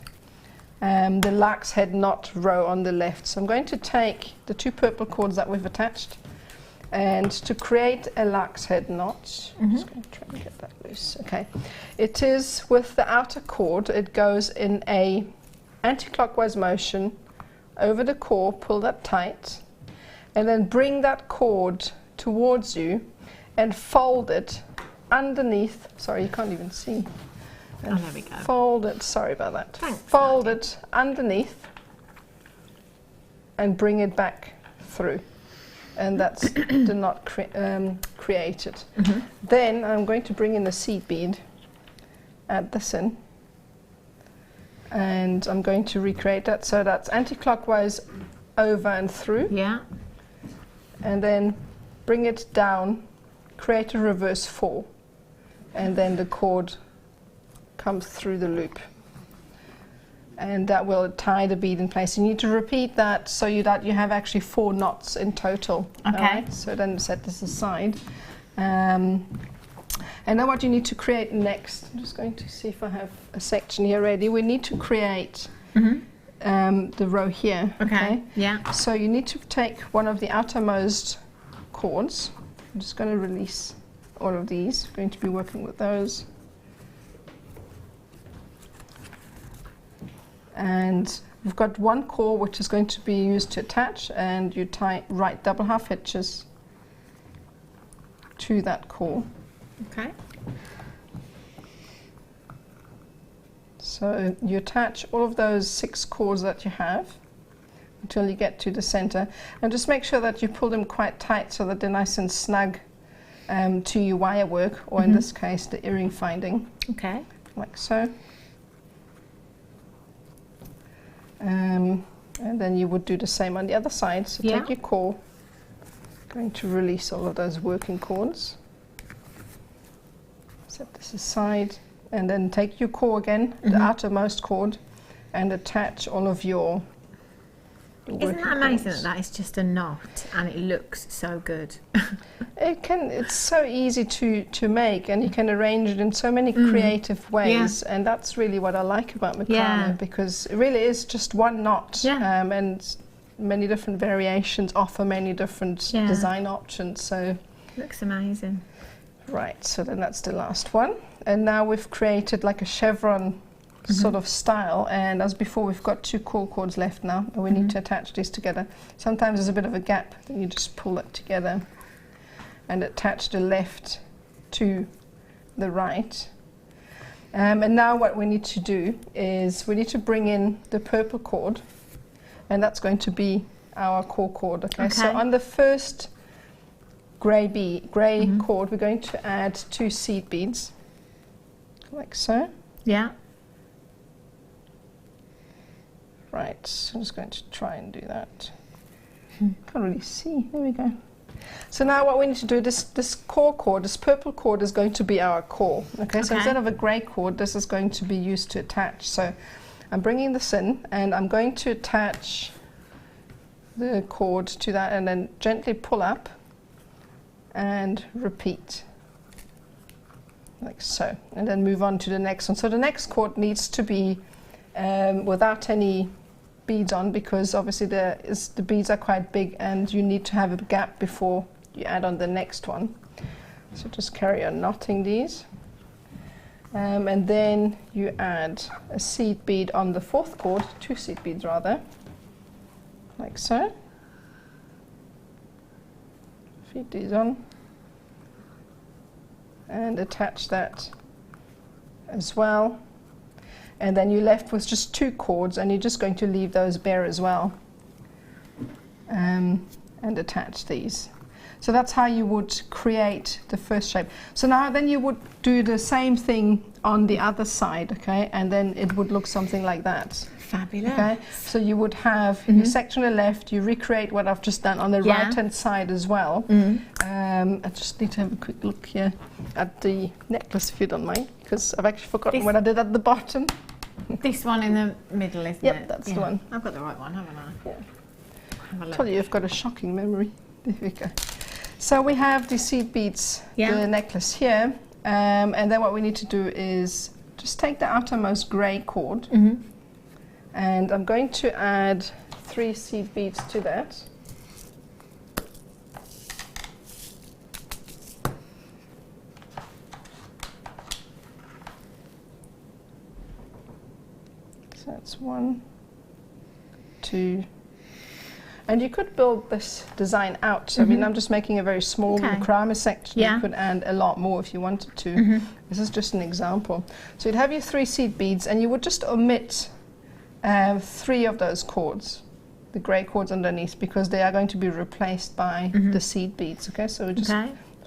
the lark's head knot row on the left. So I'm going to take the 2 purple cords that we've attached, And to create a lark's head knot, I'm just going to try and get that loose. Okay, it is with the outer cord. It goes in a anti-clockwise motion over the core. Pull that tight, and then bring that cord towards you, and fold it underneath. Sorry, you can't even see. Oh, there we go. Fold it. Sorry about that. Thanks, fold it underneath, and bring it back through. And that's the knot created. Then I'm going to bring in the seed bead, add this in, and I'm going to recreate that. So that's anti-clockwise over and through. Yeah. And then bring it down, create a reverse 4, and then the cord comes through the loop. And that will tie the bead in place. You need to repeat that so that you have actually 4 knots in total. Okay. Right? So then set this aside. And then what you need to create next, I'm just going to see if I have a section here ready. We need to create the row here. Okay. Yeah. So you need to take one of the outermost cords. I'm just going to release all of these. I'm going to be working with those. And we've got one core which is going to be used to attach, and you tie right double half hitches to that core. Okay. So you attach all of those 6 cords that you have until you get to the center, and just make sure that you pull them quite tight so that they're nice and snug to your wire work, or in this case the earring finding. Okay. Like so. And then you would do the same on the other side. So take your core, going to release all of those working cords, set this aside, and then take your core again, the outermost cord, and attach all of your Isn't that amazing that that is just a knot and it looks so good? It's so easy to make, and you can arrange it in so many creative ways, and that's really what I like about macrame, because it really is just one knot, and many different variations offer many different design options. So looks amazing. Right, so then that's the last one, and now we've created like a chevron sort of style, and as before we've got 2 core cords left now, and we need to attach these together. Sometimes there's a bit of a gap, then you just pull it together and attach the left to the right. And now what we need to do is we need to bring in the purple cord, and that's going to be our core cord. Okay. So on the first grey cord, we're going to add 2 seed beads, like so. Yeah. Right, so I'm just going to try and do that. Can't really see. There we go. So now what we need to do, this core cord, this purple cord is going to be our core. Okay, so instead of a grey cord, this is going to be used to attach. So I'm bringing this in, and I'm going to attach the cord to that, and then gently pull up and repeat. Like so. And then move on to the next one. So the next cord needs to be without any beads on, because obviously the beads are quite big and you need to have a gap before you add on the next one. So just carry on knotting these, and then you add a seed bead on the 4th cord, 2 seed beads rather, like so. Feed these on and attach that as well. And then you're left with just 2 cords, and you're just going to leave those bare as well, and attach these. So that's how you would create the first shape. So now then you would do the same thing on the other side, okay, and then it would look something like that. Fabulous. Okay, so you would have your section on the left, you recreate what I've just done on the right hand side as well. I just need to have a quick look here at the necklace, if you don't mind, because I've actually forgotten what I did at the bottom. This one in the middle, isn't it? Yep, that's the one. I've got the right one, haven't I? Yeah. Have a look. I told you, you've got a shocking memory. There we go. So we have the seed beads, the necklace here, and then what we need to do is just take the outermost grey cord, and I'm going to add 3 seed beads to that. So that's 1, 2. And you could build this design out. I mean, I'm just making a very small macrame section. You could add a lot more if you wanted to. This is just an example. So you'd have your 3 seed beads, and you would just omit 3 of those cords, the grey cords underneath, because they are going to be replaced by the seed beads. Okay, so we just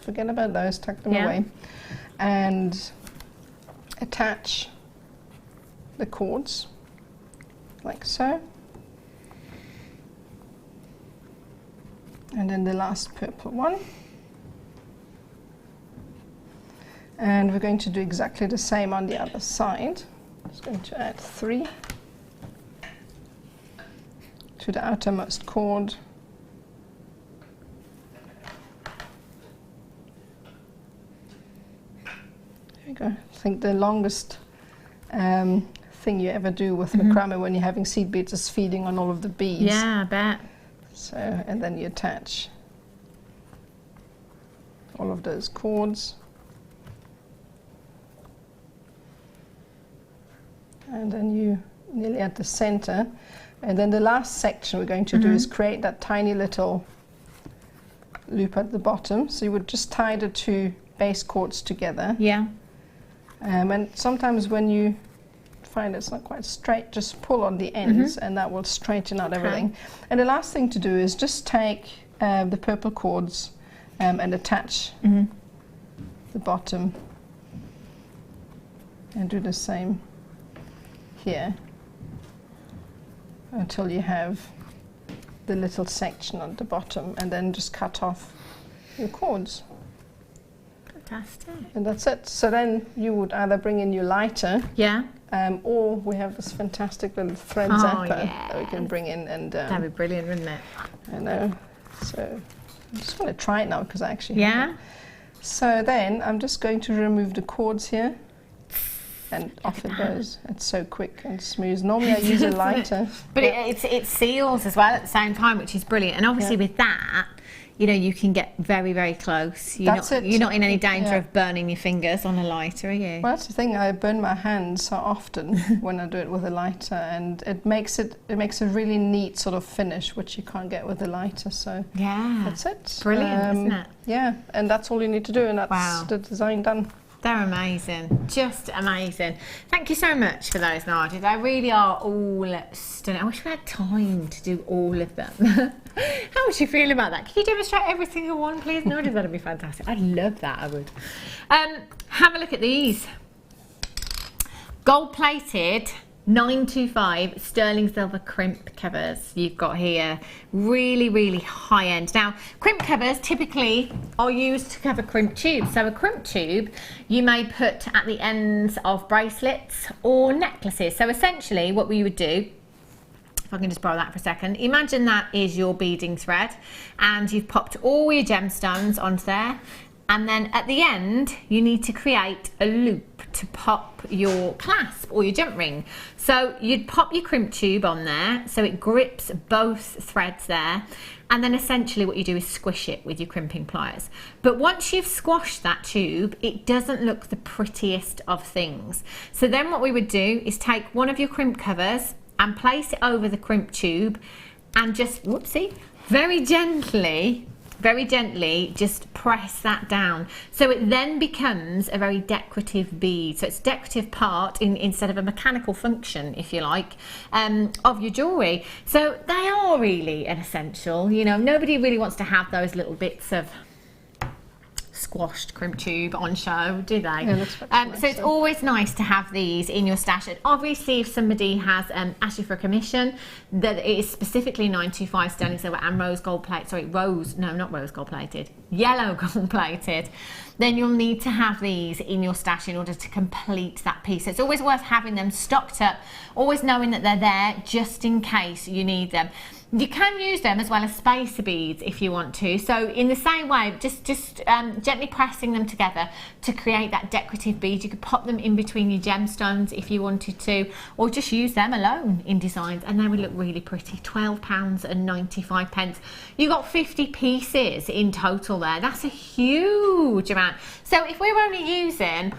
forget about those, tuck them away, and attach the cords like so. And then the last purple one. And we're going to do exactly the same on the other side. Just going to add 3 to the outermost cord. There we go. I think the longest thing you ever do with macrame when you're having seed beads is feeding on all of the beads. Yeah, I bet. So, and then you attach all of those cords. And then you nearly at the center. And then the last section we're going to do is create that tiny little loop at the bottom. So you would just tie the 2 base cords together. Yeah. And sometimes when you find it's not quite straight, just pull on the ends and that will straighten out everything. And the last thing to do is just take the purple cords and attach the bottom, and do the same here until you have the little section at the bottom, and then just cut off your cords. Fantastic. And that's it. So then you would either bring in your lighter, or we have this fantastic little thread zapper that we can bring in, and that'd be brilliant, wouldn't it? I know. So I just want to try it now because I actually have it. So then I'm just going to remove the cords here, and off it goes. It's so quick and smooth. Normally I use a lighter, but it seals as well at the same time, which is brilliant. And obviously with that, you know, you can get very, very close. You're not in any danger of burning your fingers on a lighter, are you? Well, that's the thing. I burn my hands so often when I do it with a lighter, and it makes a really neat sort of finish, which you can't get with a lighter. So that's it. Brilliant, isn't it? Yeah, and that's all you need to do, and that's the design done. They're amazing, just amazing. Thank you so much for those, Nadia. They really are all stunning. I wish we had time to do all of them. How would you feel about that? Can you demonstrate every single one, please? Nadia, that'd be fantastic. I'd love that, I would. Have a look at these. Gold-plated 925 sterling silver crimp covers you've got here. Really, really high end. Now, crimp covers typically are used to cover crimp tubes. So a crimp tube you may put at the ends of bracelets or necklaces. So essentially what we would do, if I can just borrow that for a second, imagine that is your beading thread and you've popped all your gemstones onto there. And then at the end, you need to create a loop to pop your clasp or your jump ring. So you'd pop your crimp tube on there so it grips both threads there. And then essentially what you do is squish it with your crimping pliers. But once you've squashed that tube, it doesn't look the prettiest of things. So then what we would do is take one of your crimp covers and place it over the crimp tube and just, whoopsie, very gently just press that down. So it then becomes a very decorative bead. So it's a decorative part instead of a mechanical function, if you like, of your jewellery. So they are really an essential. You know, nobody really wants to have those little bits of squashed crimp tube on show, do they? Yeah, that's so it's always nice to have these in your stash. And obviously if somebody has asked you for a commission that it is specifically 925 sterling silver and rose gold plate, sorry, not rose gold plated, yellow gold plated, then you'll need to have these in your stash in order to complete that piece. So it's always worth having them stocked up, always knowing that they're there just in case you need them. You can use them as well as spacer beads if you want to. So in the same way, just gently pressing them together to create that decorative bead. You could pop them in between your gemstones if you wanted to, or just use them alone in designs and they would look really pretty. £12.95. You got 50 pieces in total there. That's a huge amount. So if we're only using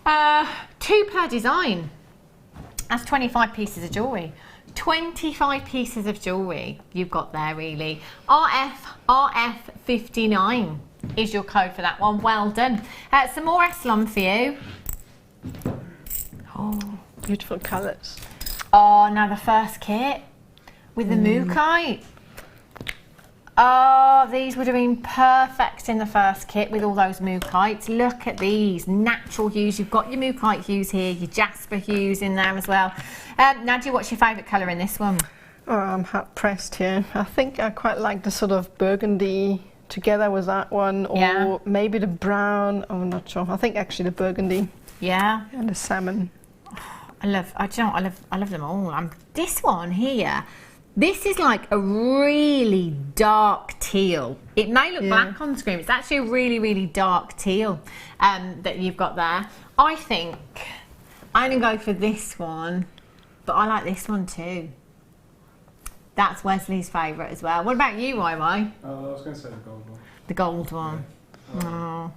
2 per design, That's 25 pieces of jewellery. 25 pieces of jewellery you've got there, really. RF59 is your code for that one. Well done. Some more Essilon for you. Oh, beautiful colours. Oh, now the first kit with the mookaite. Oh, these would have been perfect in the first kit with all those mookites. Look at these natural hues. You've got your mookite hues here, your jasper hues in there as well. Nadia, what's your favourite colour in this one? Oh, I'm hard pressed here. I think I quite like the sort of burgundy together with that one, or maybe the brown. Oh, I'm not sure. I think actually the burgundy. Yeah. And the salmon. I love them all. This one here. This is like a really dark teal. It may look black on the screen. It's actually a really, really dark teal that you've got there. I think I'm going to go for this one, but I like this one too. That's Wesley's favourite as well. What about you, YY? I was going to say the gold one. The gold one. Oh.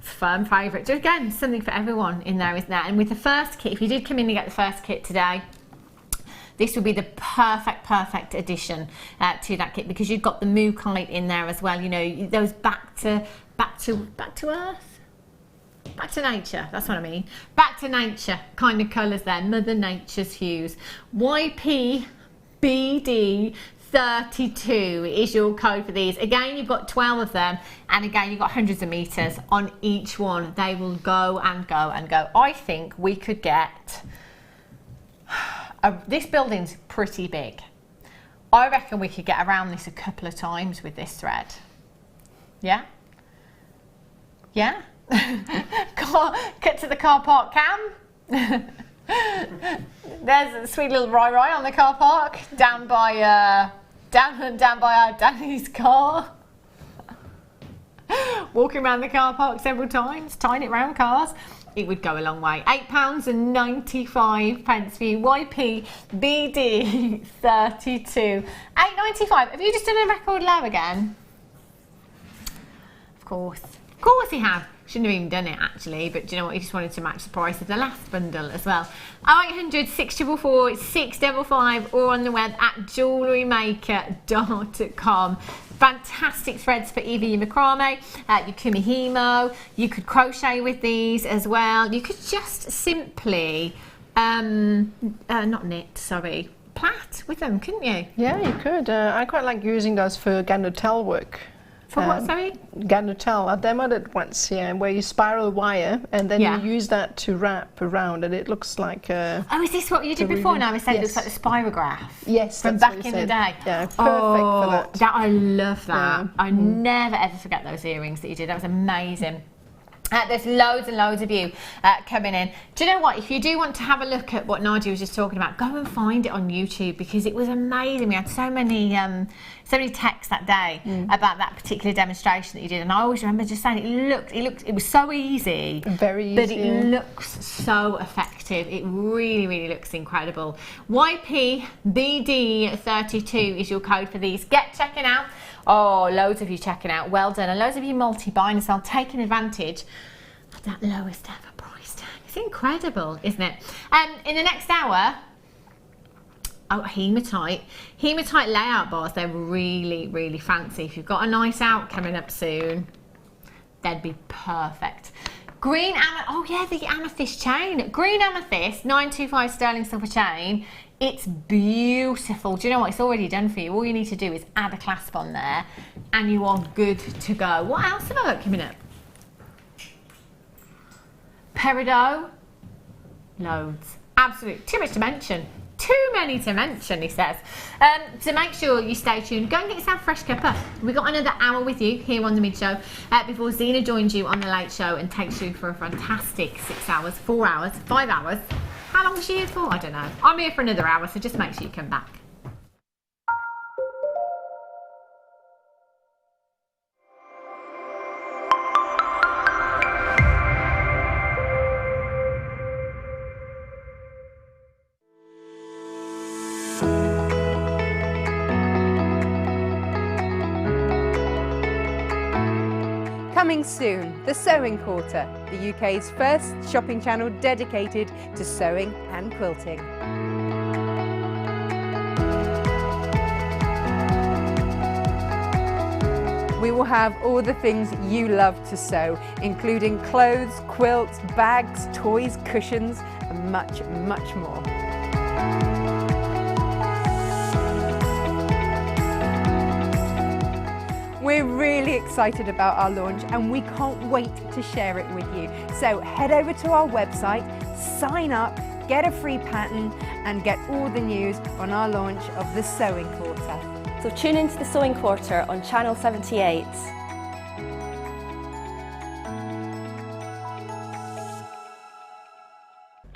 Firm favourite. So again, something for everyone in there, isn't there? And with the first kit, if you did come in and get the first kit today, this would be the perfect addition to that kit, because you've got the mookaite in there as well. You know, those back to earth, back to nature. That's what I mean. Back to nature kind of colours there. Mother Nature's hues. YPBD32 is your code for these. Again, you've got 12 of them, and again, you've got hundreds of meters on each one. They will go and go and go. I think we could get. This building's pretty big. I reckon we could get around this a couple of times with this thread. Yeah? Yeah? Cut to the car park cam. There's a sweet little Rai on the car park down by Danny's car. Walking around the car park several times, tying it round cars. It would go a long way. £8.95 for you. YPBD32. £8.95. Have you just done a record low again? Of course you have. Shouldn't have even done it actually, but do you know what? You just wanted to match the price of the last bundle as well. 0800 644 655 or on the web at JewelleryMaker.com. Fantastic threads for either your macrame, your kumihimo. You could crochet with these as well. You could just simply, not knit, sorry, plait with them, couldn't you? Yeah, you could. I quite like using those for gandotel work. For what, sorry? Gandotel. I demoed it once, where you spiral wire and then you use that to wrap around, and it looks like a... Oh, is this what you did before? Now I said it looks like a spirograph. Yes, from back in the day. Yeah, perfect for that. I love that. Yeah. I never ever forget those earrings that you did. That was amazing. There's loads and loads of you coming in. Do you know what? If you do want to have a look at what Nadia was just talking about, go and find it on YouTube, because it was amazing. We had so many texts that day about that particular demonstration that you did, and I always remember just saying it was so easy, very easy, but it looks so effective. It really, really looks incredible. YPBD32 is your code for these. Get checking out. Oh, loads of you checking out. Well done. And loads of you multi-buying as well, taking advantage of that lowest ever price tag. It's incredible, isn't it? In the next hour, hematite. Hematite layout bars, they're really, really fancy. If you've got a nice out coming up soon, they'd be perfect. Green the amethyst chain. Green amethyst, 925 sterling silver chain. It's beautiful. Do you know what? It's already done for you. All you need to do is add a clasp on there and you are good to go. What else have I got coming up? Peridot. Loads. Absolutely. Too much to mention. Too many to mention, he says. So make sure you stay tuned. Go and get yourself a fresh cuppa. We've got another hour with you here on the Mid Show before Zena joins you on the Late Show and takes you for a fantastic 6 hours, 4 hours, 5 hours. How long is she here for? I don't know. I'm here for another hour, so just make sure you come back. Coming soon, the Sewing Quarter, the UK's first shopping channel dedicated to sewing and quilting. We will have all the things you love to sew, including clothes, quilts, bags, toys, cushions, and much, much more. We're really excited about our launch and we can't wait to share it with you. So head over to our website, sign up, get a free pattern and get all the news on our launch of the Sewing Quarter. So tune into the Sewing Quarter on Channel 78.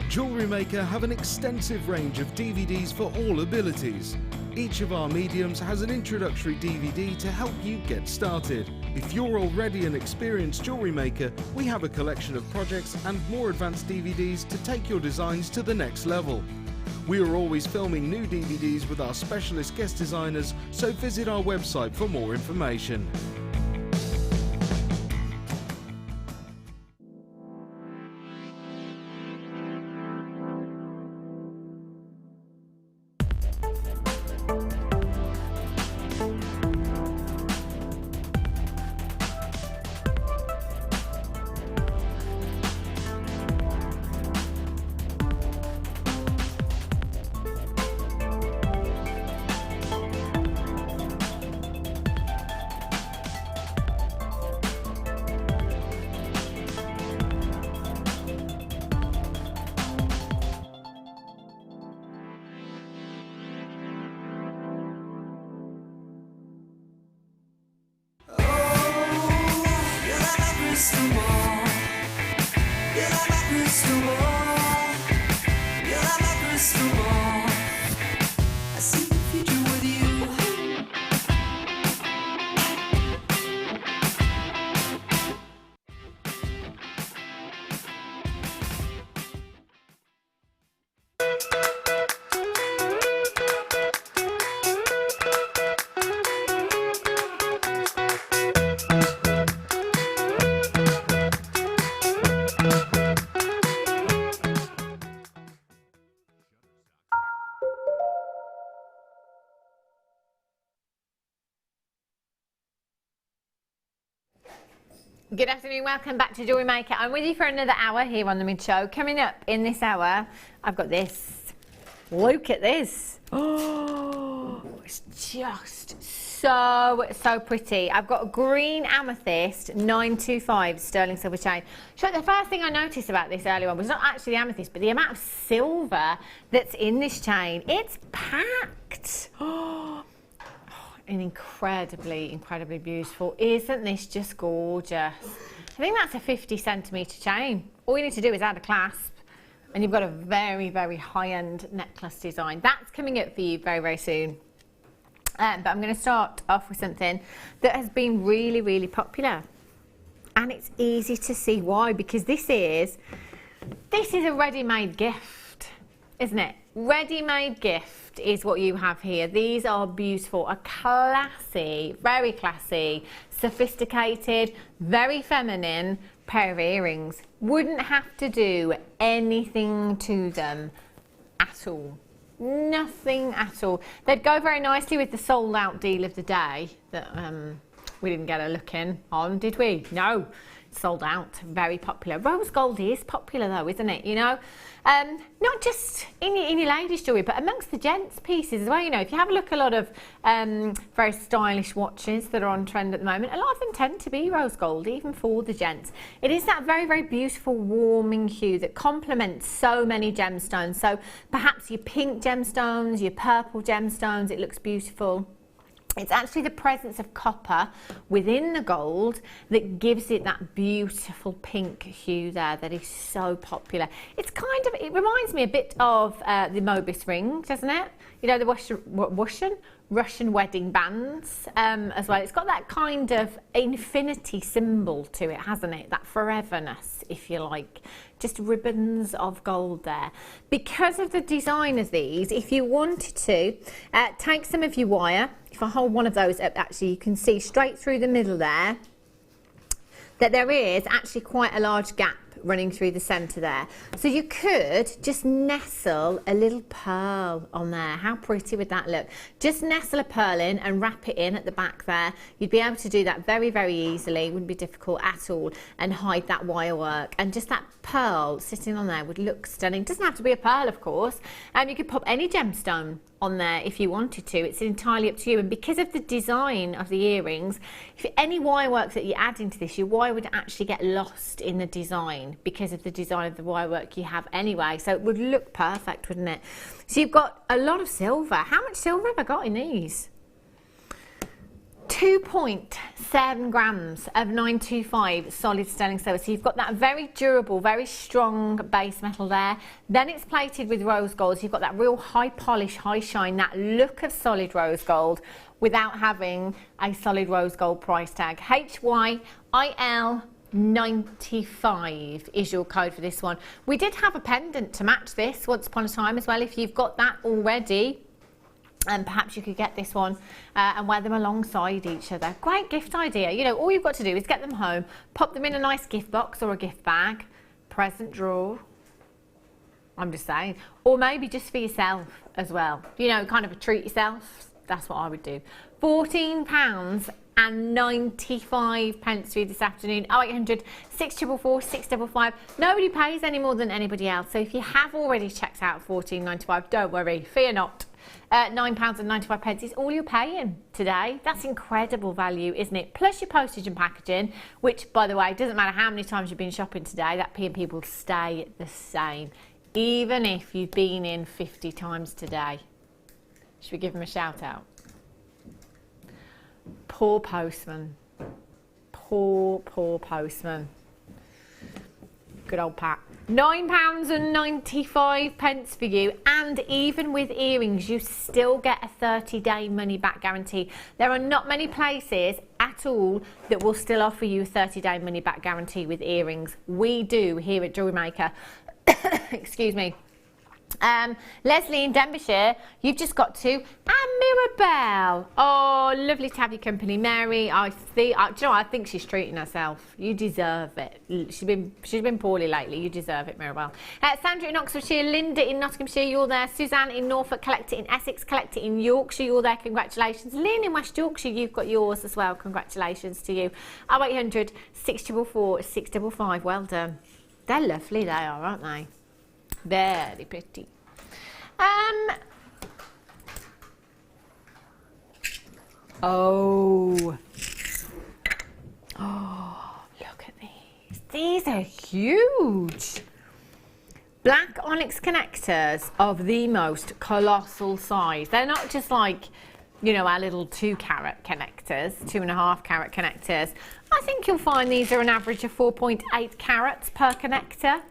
Jewellery Maker have an extensive range of DVDs for all abilities. Each of our mediums has an introductory DVD to help you get started. If you're already an experienced jewellery maker, we have a collection of projects and more advanced DVDs to take your designs to the next level. We are always filming new DVDs with our specialist guest designers, so visit our website for more information. Good afternoon, welcome back to Jewellery Maker. I'm with you for another hour here on the Mid Show. Coming up in this hour, I've got this. Look at this. Oh, it's just so pretty. I've got a green amethyst 925 sterling silver chain. So the first thing I noticed about this earlier on was not actually the amethyst, but the amount of silver that's in this chain. It's packed. Oh. And incredibly beautiful. Isn't this just gorgeous? I think that's a 50 centimetre chain. All you need to do is add a clasp and you've got a very high-end necklace design. That's coming up for you very soon. But I'm going to start off with something that has been really popular. And it's easy to see why, because this is a ready-made gift, isn't it? Ready-made gift is what you have here. These are beautiful, a classy, very classy, sophisticated, very feminine pair of earrings. Wouldn't have to do anything to them at all. Nothing at all. They'd go very nicely with the sold out deal of the day that we didn't get a look in on, did we? No. Sold out, very popular. Rose gold is popular though, isn't it? You know, not just in your ladies' jewellery, but amongst the gents' pieces as well. You know, if you have a look at a lot of very stylish watches that are on trend at the moment, a lot of them tend to be rose gold, even for the gents. It is that very beautiful, warming hue that complements so many gemstones. So perhaps your pink gemstones, your purple gemstones, it looks beautiful. It's actually the presence of copper within the gold that gives it that beautiful pink hue there that is so popular. It's kind of, it reminds me a bit of the Mobis ring, doesn't it? You know, the Russian wedding bands as well. It's got that kind of infinity symbol to it, hasn't it? That foreverness, if you like. Just ribbons of gold there. Because of the design of these, if you wanted to, take some of your wire. If I hold one of those up, actually, you can see straight through the middle there. that there is actually quite a large gap running through the centre there. So you could just nestle a little pearl on there. How pretty would that look? Just nestle a pearl in and wrap it in at the back there. You'd be able to do that very, very easily. It wouldn't be difficult at all, and hide that wire work. And just that pearl sitting on there would look stunning. It doesn't have to be a pearl, of course. You could pop any gemstone on there if you wanted to. It's entirely up to you. And because of the design of the earrings, if any wire work that you add into this, your wire would actually get lost in the design because of the design of the wire work you have anyway. So it would look perfect, wouldn't it? So you've got a lot of silver. How much silver have I got in these? 2.7 grams of 925 solid sterling silver. So you've got that very durable, very strong base metal there. Then it's plated with rose gold. So you've got that real high polish, high shine, that look of solid rose gold without having a solid rose gold price tag. HYIL 95 is your code for this one. We did have a pendant to match this once upon a time as well. If you've got that already, and perhaps you could get this one and wear them alongside each other. Great gift idea. You know, all you've got to do is get them home, pop them in a nice gift box or a gift bag, present drawer, I'm just saying, or maybe just for yourself as well. You know, kind of a treat yourself. That's what I would do. £14.95 for you this afternoon. 0800 644 655. Nobody pays any more than anybody else. So if you have already checked out £14.95, don't worry, fear not. £9.95 is all you're paying today. That's incredible value, isn't it? Plus your postage and packaging, which, by the way, doesn't matter how many times you've been shopping today, that P&P will stay the same, even if you've been in 50 times today. Should we give him a shout out? Poor postman. Poor postman. Good old Pat. £9.95 for you, and even with earrings you still get a 30-day money back guarantee. There are not many places at all that will still offer you a 30-day money back guarantee with earrings. We do here at Jewellery Maker. Excuse me. Leslie in Denbighshire, you've just got to, and Mirabelle. Oh, lovely to have your company, Mary. I think she's treating herself. You deserve it. She's been poorly lately. You deserve it, Mirabelle. Sandra in Oxfordshire, Linda in Nottinghamshire, you're there. Suzanne in Norfolk, collect it in Essex, collect it in Yorkshire, you're there. Congratulations. Lynn in West Yorkshire, you've got yours as well. Congratulations to you. 0800 644 655. Well done. They're lovely, they are, aren't they? Very pretty. Oh, look at these. These are huge. Black onyx connectors of the most colossal size. They're not just like, you know, our little 2-carat connectors, 2.5 carat connectors. I think you'll find these are an average of 4.8 carats per connector.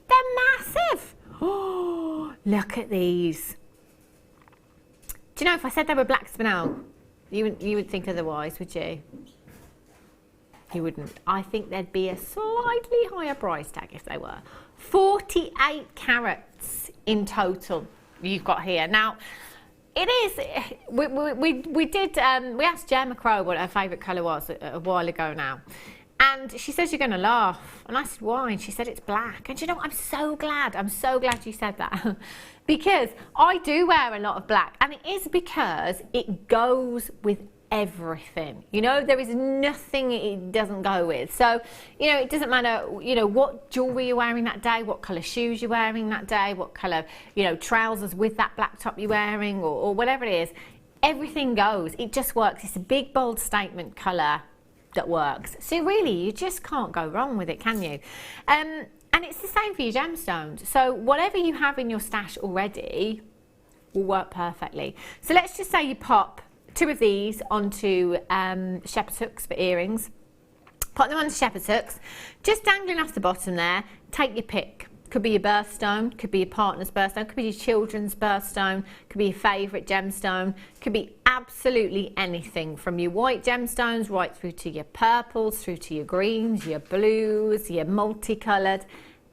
They're massive. Oh, look at these. Do you know, if I said they were black spinel, you would think otherwise, would you? You wouldn't. I think there'd be a slightly higher price tag if they were. 48 carats in total you've got here. Now, it is, we asked Gemma Crow what her favourite colour was a while ago now. And she says, you're going to laugh. And I said, why? And she said, it's black. And you know, I'm so glad you said that. Because I do wear a lot of black. And it is because it goes with everything. You know, there is nothing it doesn't go with. So, you know, it doesn't matter, you know, what jewellery you're wearing that day, what colour shoes you're wearing that day, what colour, you know, trousers with that black top you're wearing, or whatever it is. Everything goes. It just works. It's a big, bold statement colour that works. So really, you just can't go wrong with it, can you? And it's the same for your gemstones. So whatever you have in your stash already will work perfectly. So let's just say you pop 2 of these onto shepherd's hooks for earrings. Pop them onto shepherd's hooks, just dangling off the bottom there. Take your pick. Could be your birthstone, could be your partner's birthstone, could be your children's birthstone, could be your favourite gemstone, could be absolutely anything from your white gemstones right through to your purples, through to your greens, your blues, your multicoloured.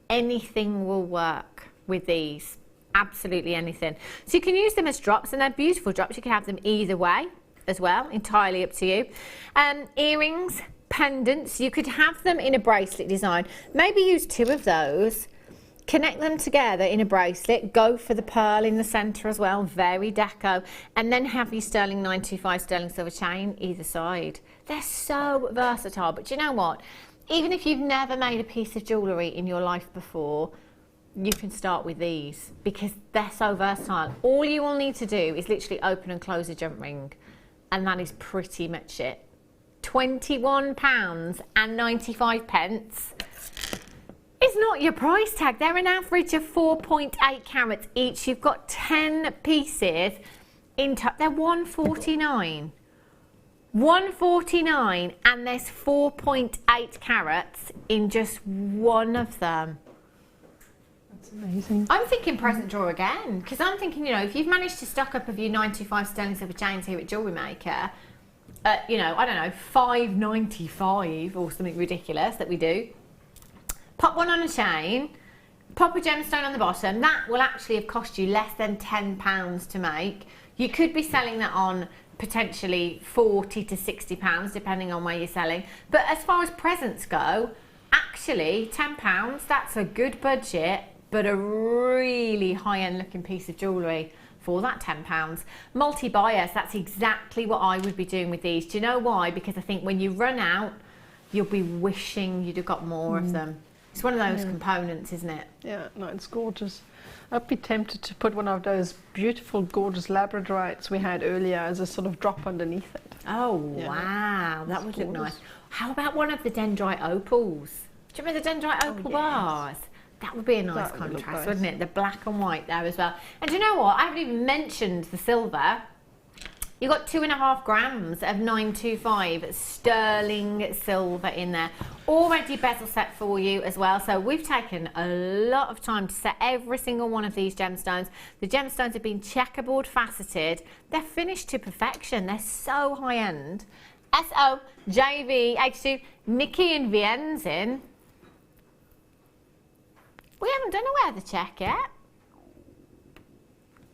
Anything will work with these, absolutely anything. So you can use them as drops, and they're beautiful drops. You can have them either way as well, entirely up to you. Earrings, pendants. You could have them in a bracelet design. Maybe use 2 of those, connect them together in a bracelet, go for the pearl in the centre as well, very deco, and then have your sterling 925 sterling silver chain either side. They're so versatile, but do you know what? Even if you've never made a piece of jewellery in your life before, you can start with these because they're so versatile. All you will need to do is literally open and close a jump ring, and that is pretty much it. £21.95 is not your price tag. They're an average of 4.8 carats each. You've got 10 pieces in they're £149. £149, and there's 4.8 carats in just one of them. That's amazing. I'm thinking present drawer again, because I'm thinking, you know, if you've managed to stock up of your 925 sterling silver chains here at Jewellery Maker, you know, I don't know, £5.95 or something ridiculous that we do. Pop one on a chain, pop a gemstone on the bottom. That will actually have cost you less than £10 to make. You could be selling that on potentially £40 to £60 depending on where you're selling. But as far as presents go, actually £10, that's a good budget, but a really high-end looking piece of jewellery for that £10. Multi-bias, that's exactly what I would be doing with these. Do you know why? Because I think when you run out, you'll be wishing you'd have got more of them. It's one of those components, isn't it? Yeah, no, it's gorgeous. I'd be tempted to put one of those beautiful, gorgeous labradorites we had earlier as a sort of drop underneath it. Oh, yeah. Wow, that would look nice. How about one of the dendrite opals? Do you remember the dendrite opal bars? That would be a nice contrast, wouldn't it? The black and white there as well. And do you know what? I haven't even mentioned the silver. You've got 2.5 grams of 925 sterling silver in there. Already bezel set for you as well. So we've taken a lot of time to set every single one of these gemstones. The gemstones have been checkerboard faceted. They're finished to perfection. They're so high end. SO, JV, H2, Nikki and Vienne's in. We haven't done a wear the check yet.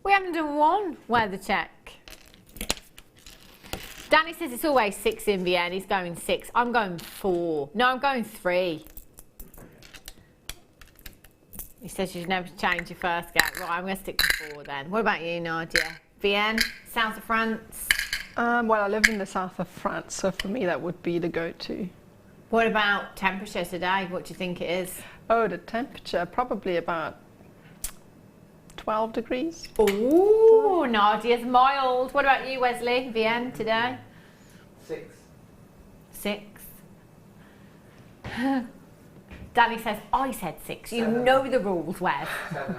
We haven't done one wear the check. Danny says it's always 6 in Vienna. He's going 6. I'm going 4. No, I'm going 3. He says you should never change your first gap. Right, I'm going to stick to 4 then. What about you, Nadia? Vienne, south of France? Well, I live in the south of France, so for me that would be the go-to. What about temperature today? What do you think it is? Oh, the temperature, probably about 12 degrees. Oh, Nadia's mild. What about you, Wesley? Vienne today? 6. 6. Danny says, I said 6. You know the rules, Wes.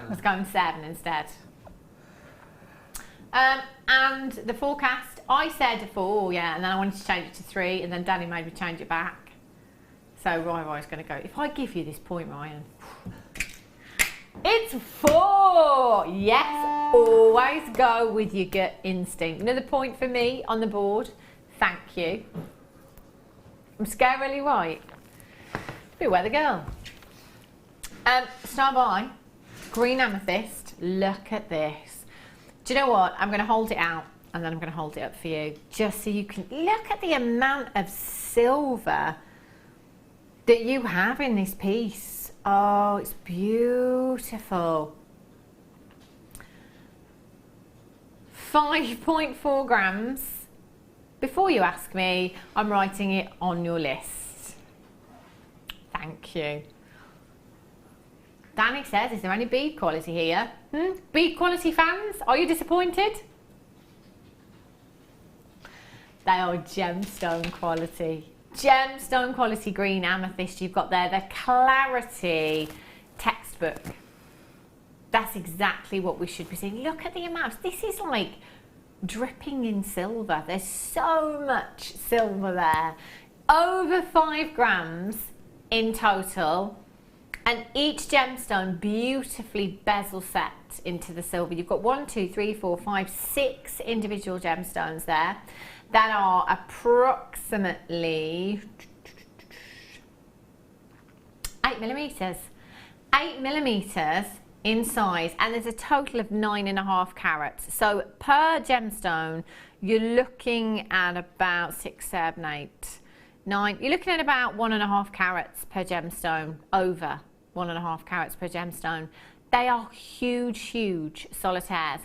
Let's go on 7 instead. And the forecast, I said 4, yeah, and then I wanted to change it to 3, and then Danny made me change it back. So Ryan's going to go. If I give you this point, Ryan, it's 4. Yes, always go with your gut instinct. Another point for me on the board. Thank you. I'm scarily right. Be weather girl. Star by green amethyst. Look at this. Do you know what? I'm going to hold it out and then I'm going to hold it up for you, just so you can look at the amount of silver that you have in this piece. Oh, it's beautiful. 5.4 grams. Before you ask me, I'm writing it on your list. Thank you. Danny says, is there any bead quality here? Bead quality fans, are you disappointed? They are gemstone quality. Gemstone quality green amethyst you've got there. The clarity textbook. That's exactly what we should be seeing. Look at the amounts. This is like dripping in silver. There's so much silver there. Over 5 grams in total. And each gemstone beautifully bezel set into the silver. You've got 1, 2, 3, 4, 5, 6 individual gemstones there that are approximately 8 millimeters. 8 millimeters in size, and there's a total of 9.5 carats. So per gemstone, you're looking at about 6, 7, 8. 9. You're looking at about 1.5 carats per gemstone, over 1.5 carats per gemstone. They are huge, huge solitaires.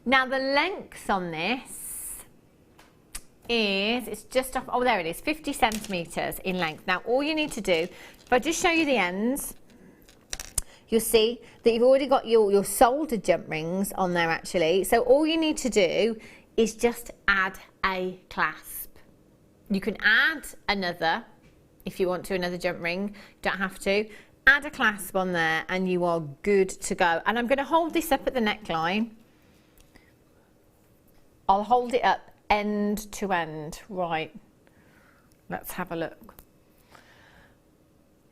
Now the length on this is, it's just off, oh there it is, 50 centimetres in length. Now all you need to do, if I just show you the ends, you'll see that you've already got your soldered jump rings on there actually. So all you need to do is just add a clasp. You can add another if you want to, another jump ring, you don't have to. Add a clasp on there and you are good to go. And I'm going to hold this up at the neckline. I'll hold it up end to end. Right, let's have a look.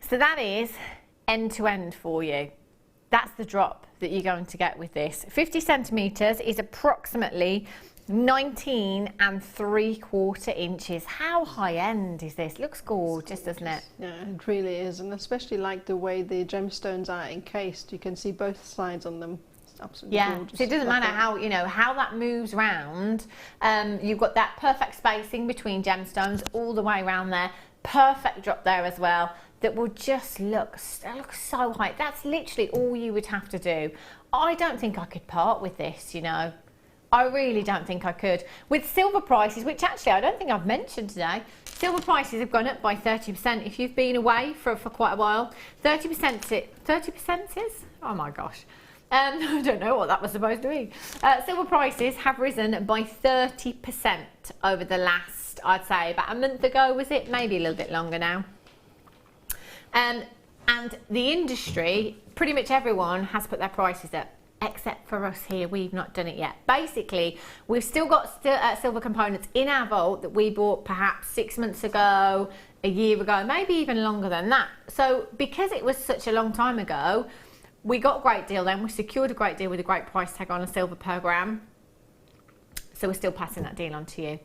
So that is end to end for you. That's the drop that you're going to get with this. 50 centimetres is approximately 19 3/4 inches. How high end is this? Looks gorgeous, doesn't it? Yeah, it really is, and especially like the way the gemstones are encased. You can see both sides on them. It's absolutely gorgeous. So it doesn't matter how, you know, how that moves round. You've got that perfect spacing between gemstones all the way around there. Perfect drop there as well. That will just look so high. That's literally all you would have to do. I don't think I could part with this, you know. I really don't think I could. With silver prices, which actually I don't think I've mentioned today, silver prices have gone up by 30%. If you've been away for quite a while, 30% is? Oh my gosh. I don't know what that was supposed to be. Silver prices have risen by 30% over the last, I'd say about a month ago, was it? Maybe a little bit longer now. And the industry, pretty much everyone has put their prices up. Except for us here, we've not done it yet. Basically, we've still got silver components in our vault that we bought perhaps 6 months ago, a year ago, maybe even longer than that. So because it was such a long time ago, we got a great deal then. We secured a great deal with a great price tag on a silver per gram. So we're still passing that deal on to you.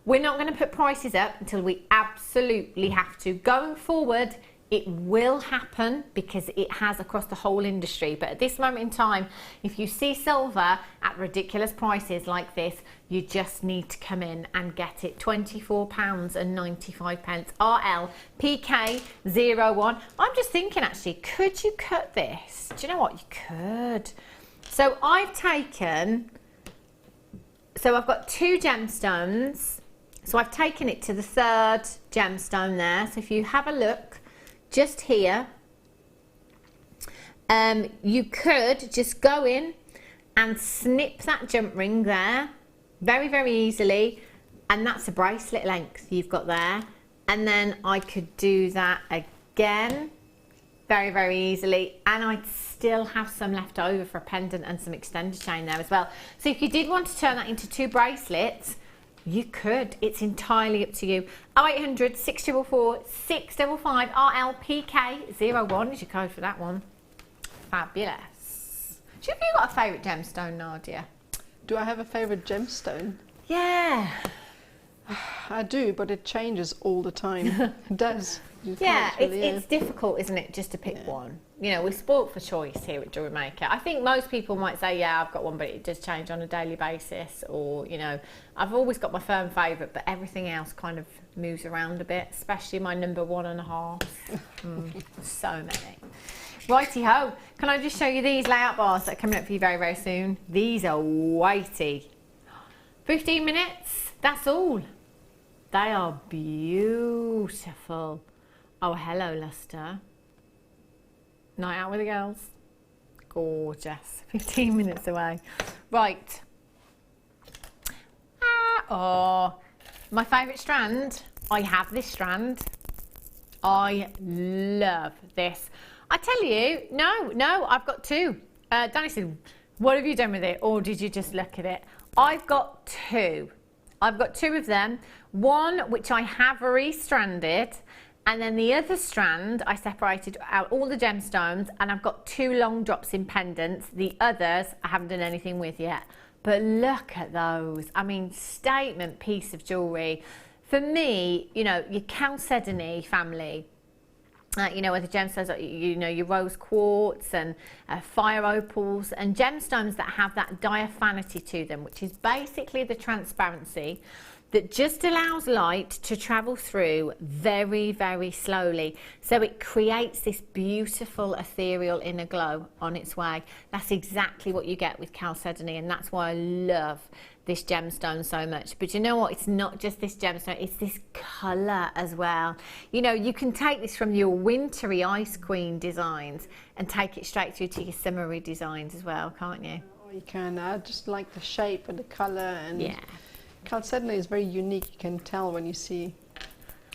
We're not going to put prices up until we absolutely have to. Going forward, it will happen because it has across the whole industry. But at this moment in time, if you see silver at ridiculous prices like this, you just need to come in and get it. £24.95. RLPK01. I'm just thinking actually, could you cut this? Do you know what? You could. So I've taken, so I've got 2 gemstones. So I've taken it to the 3rd gemstone there. So if you have a look, just here, you could just go in and snip that jump ring there very, very easily, and that's a bracelet length you've got there. And then I could do that again very, very easily, and I'd still have some left over for a pendant and some extended chain there as well. So if you did want to turn that into 2 bracelets, you could. It's entirely up to you. 0800 644 655 RLPK01 is your code for that one. Fabulous. Do you think you've got a favourite gemstone, Nadia? Do I have a favourite gemstone? Yeah. I do, but it changes all the time. It does. Yeah, it's difficult, isn't it, just to pick one. You know, we're spoilt for choice here at Jewellery Maker. I think most people might say, yeah, I've got one, but it does change on a daily basis. Or, you know, I've always got my firm favourite, but everything else kind of moves around a bit, especially my number 1.5. So many. Righty-ho. Can I just show you these layout bars that are coming up for you very, very soon? These are weighty. 15 minutes, that's all. They are beautiful. Oh, hello, Luster. Night out with the girls. Gorgeous. 15 minutes away. Right. Oh, my favourite strand. I have this strand. I love this. I tell you, no, I've got 2. Danny said, what have you done with it? Or did you just look at it? I've got 2. I've got 2 of them. One which I have re-stranded, and then the other strand I separated out all the gemstones, and I've got 2 long drops in pendants. The others I haven't done anything with yet. But look at those. I mean, statement piece of jewellery. For me, you know, your Chalcedony family, you know, where the gemstones are, you know, your rose quartz and fire opals and gemstones that have that diaphanity to them, which is basically the transparency that just allows light to travel through very, very slowly. So it creates this beautiful ethereal inner glow on its way. That's exactly what you get with chalcedony, and that's why I love this gemstone so much. But you know what? It's not just this gemstone, it's this colour as well. You know, you can take this from your wintry Ice Queen designs and take it straight through to your summery designs as well, can't you? Oh, you can. I just like the shape and the colour, and yeah. Chalcedony is very unique. You can tell when you see.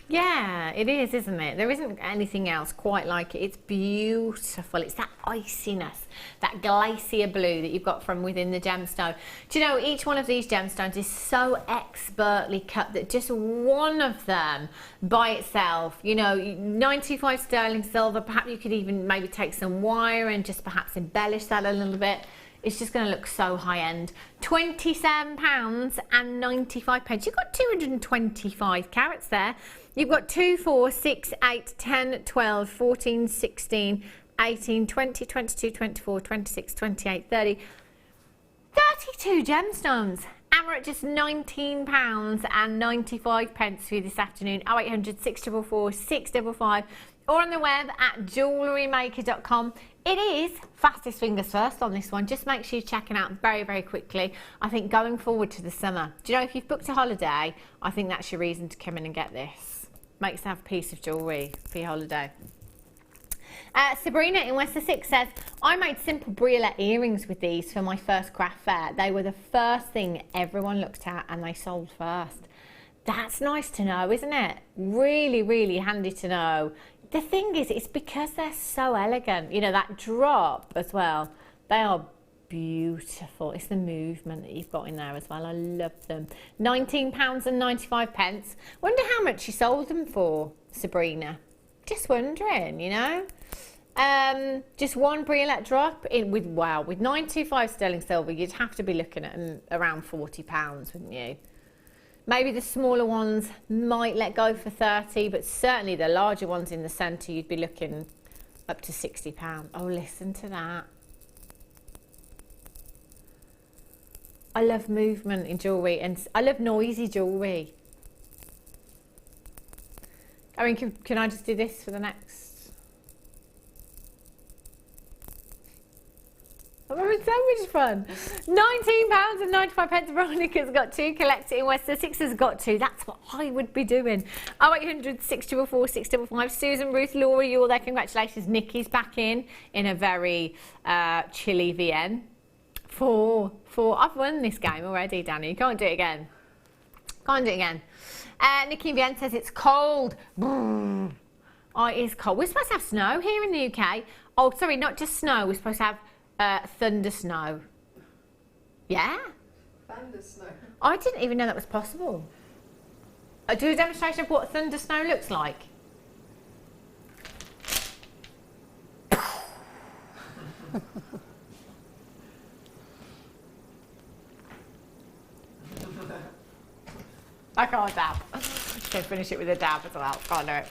Yeah, it is, isn't it? There isn't anything else quite like it. It's beautiful. It's that iciness, that glacier blue that you've got from within the gemstone. Do you know, each one of these gemstones is so expertly cut that just one of them by itself, you know, 925 sterling silver, perhaps you could even maybe take some wire and just perhaps embellish that a little bit. It's just going to look so high-end. £27.95. You've got 225 carats there. You've got 2, 4, 6, 8, 10, 12, 14, 16, 18, 20, 22, 24, 26, 28, 30, 32 gemstones. And we're at just £19.95 for you this afternoon. 0800 644 655. Or on the web at JewelleryMaker.com. It is fastest fingers first on this one. Just make sure you check it out very, very quickly. I think going forward to the summer, do you know, if you've booked a holiday, I think that's your reason to come in and get this. Makes to have a piece of jewellery for your holiday. Sabrina in West Sussex says, I made simple briolet earrings with these for my first craft fair. They were the first thing everyone looked at and they sold first. That's nice to know, isn't it? Really, really handy to know. The thing is, it's because they're so elegant. You know, that drop as well, they are beautiful. It's the movement that you've got in there as well. I love them. £19.95. Wonder how much you sold them for, Sabrina. Just wondering, you know. Just one briolet drop in with, wow, with 925 sterling silver, you'd have to be looking at around £40, wouldn't you? Maybe the smaller ones might let go for 30, but certainly the larger ones in the centre, you'd be looking up to £60. Oh, listen to that. I love movement in jewellery, and I love noisy jewellery. I mean, can I just do this for the next? I'm having so much fun. £19.95. Veronica's got 2. Collector in West Sussex has got 2. That's what I would be doing. 0800 644 655. Susan, Ruth, Laura, you all there. Congratulations. Nikki's back in a very chilly VN. 4. I've won this game already, Danny. You can't do it again. Can't do it again. Nikki in VN says it's cold. Oh, it is cold. We're supposed to have snow here in the UK. Oh, sorry, not just snow. We're supposed to have thunder snow. Yeah? Thunder snow. I didn't even know that was possible. Do a demonstration of what thunder snow looks like. I can't dab. So finish it with a dab as well. Can't do it.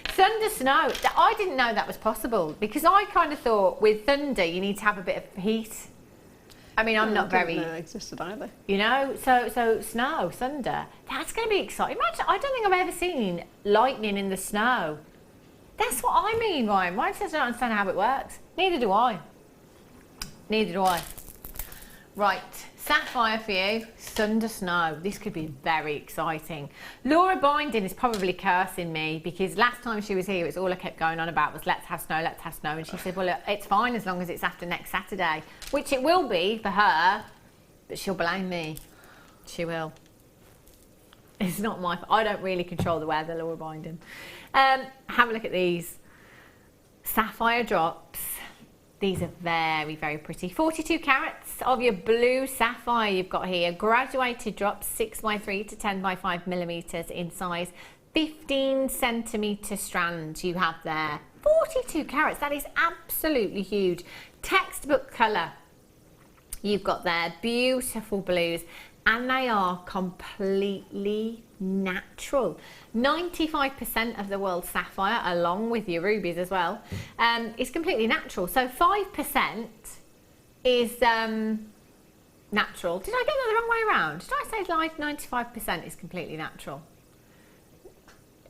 Thunder snow. I didn't know that was possible, because I kind of thought with thunder you need to have a bit of heat. I mean, I'm not very. I didn't know it existed either. You know, so snow, thunder. That's going to be exciting. Imagine, I don't think I've ever seen lightning in the snow. That's what I mean, Ryan. Ryan says I don't understand how it works. Neither do I. Neither do I. Right. Sapphire for you, thunder snow. This could be very exciting. Laura Binding is probably cursing me, because last time she was here, it's all I kept going on about was let's have snow, let's have snow. And she said, well, look, it's fine as long as it's after next Saturday, which it will be for her, but she'll blame me. She will. It's not my fault. I don't really control the weather, Laura Binding. Have a look at these. Sapphire drops. These are very, very pretty. 42 carats of your blue sapphire you've got here. Graduated drops, 6x3 to 10x5 millimetres in size. 15 centimetre strands you have there. 42 carats, that is absolutely huge. Textbook colour you've got there. Beautiful blues. And they are completely natural. 95% of the world's sapphire, along with your rubies as well, is completely natural. So 5% is natural. Did I get that the wrong way around? Did I say like 95% is completely natural?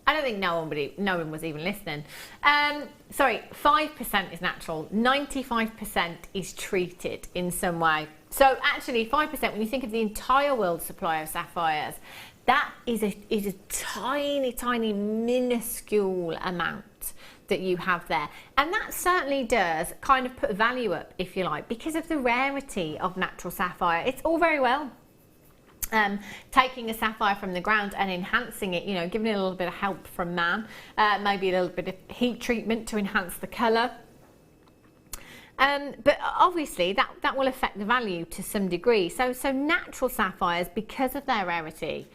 I don't think no one was even listening. Sorry, 5% is natural. 95% is treated in some way. So actually 5%, when you think of the entire world supply of sapphires, that is a tiny, tiny, minuscule amount that you have there. And that certainly does kind of put value up, if you like, because of the rarity of natural sapphire. It's all very well taking a sapphire from the ground and enhancing it, you know, giving it a little bit of help from man, maybe a little bit of heat treatment to enhance the colour. But obviously that will affect the value to some degree. So natural sapphires, because of their rarity,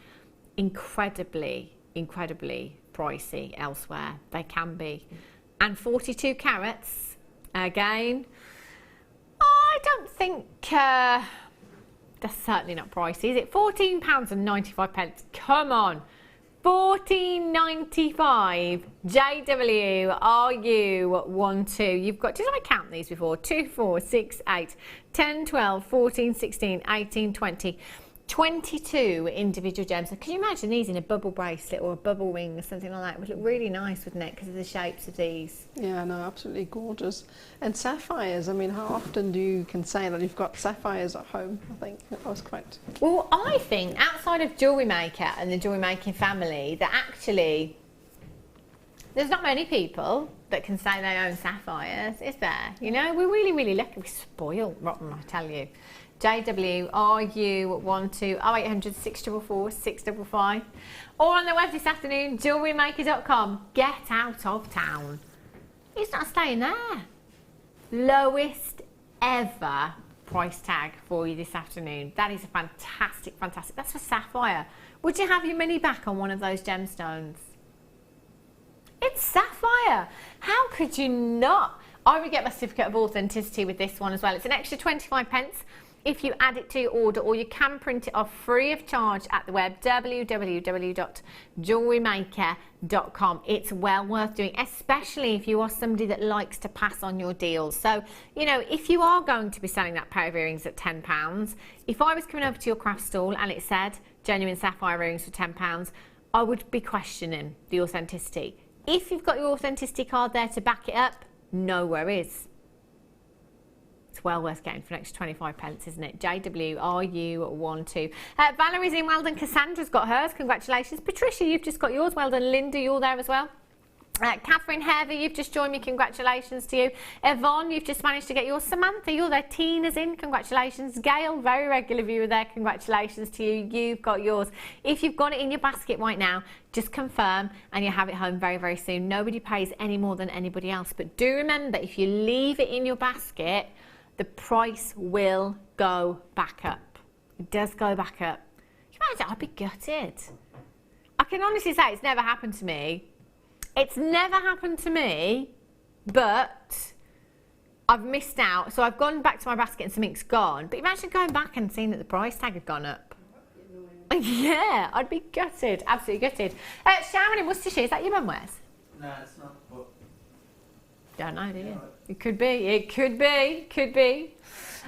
incredibly pricey elsewhere. They can be. And 42 carats, again, I don't think that's certainly not pricey, is it? £14.95. Come on. £14.95. JWRU12. You've got, did I count these before? 2, 4, 6, 8, 10, 12, 14, 16, 18, 20. 22 individual gems. So can you imagine these in a bubble bracelet or a bubble ring or something like that? It would look really nice, wouldn't it, because of the shapes of these? Yeah, no, absolutely gorgeous. And sapphires, I mean, how often do you can say that you've got sapphires at home? I think that was quite... Well, I think outside of Jewellery Maker and the jewellery making family, that actually there's not many people that can say they own sapphires, is there? You know, we're really lucky. We're spoiled rotten, I tell you. JWRU12 0800 644 655, or on the web this afternoon, JewelleryMaker.com. Get out of town. He's not staying there. Lowest ever price tag for you this afternoon. That is a fantastic. That's for sapphire. Would you have your money back on one of those gemstones? It's sapphire. How could you not? I would get my certificate of authenticity with this one as well. It's an extra 25p. If you add it to your order, or you can print it off free of charge at the web, www.JewelleryMaker.com. It's well worth doing, especially if you are somebody that likes to pass on your deals. So, you know, if you are going to be selling that pair of earrings at £10, if I was coming over to your craft stall and it said genuine sapphire earrings for £10, I would be questioning the authenticity. If you've got your authenticity card there to back it up, no worries. It's well worth getting for an extra 25p, isn't it? JWRU12. Valerie's in, well done. Cassandra's got hers, congratulations. Patricia, you've just got yours, well done. Linda, you're there as well. Catherine Heather, you've just joined me, congratulations to you. Yvonne, you've just managed to get yours. Samantha, you're there. Tina's in, congratulations. Gail, very regular viewer there, congratulations to you. You've got yours. If you've got it in your basket right now, just confirm and you'll have it home very soon. Nobody pays any more than anybody else, but do remember, if you leave it in your basket, the price will go back up. It does go back up. Can you imagine? I'd be gutted. I can honestly say it's never happened to me. It's never happened to me, but I've missed out. So I've gone back to my basket and something's gone. But imagine going back and seeing that the price tag had gone up. Yeah, I'd be gutted. Absolutely gutted. Sharon in Worcestershire, is that your mum wears? No, it's not. But don't know, do you? It could be. It could be. Could be.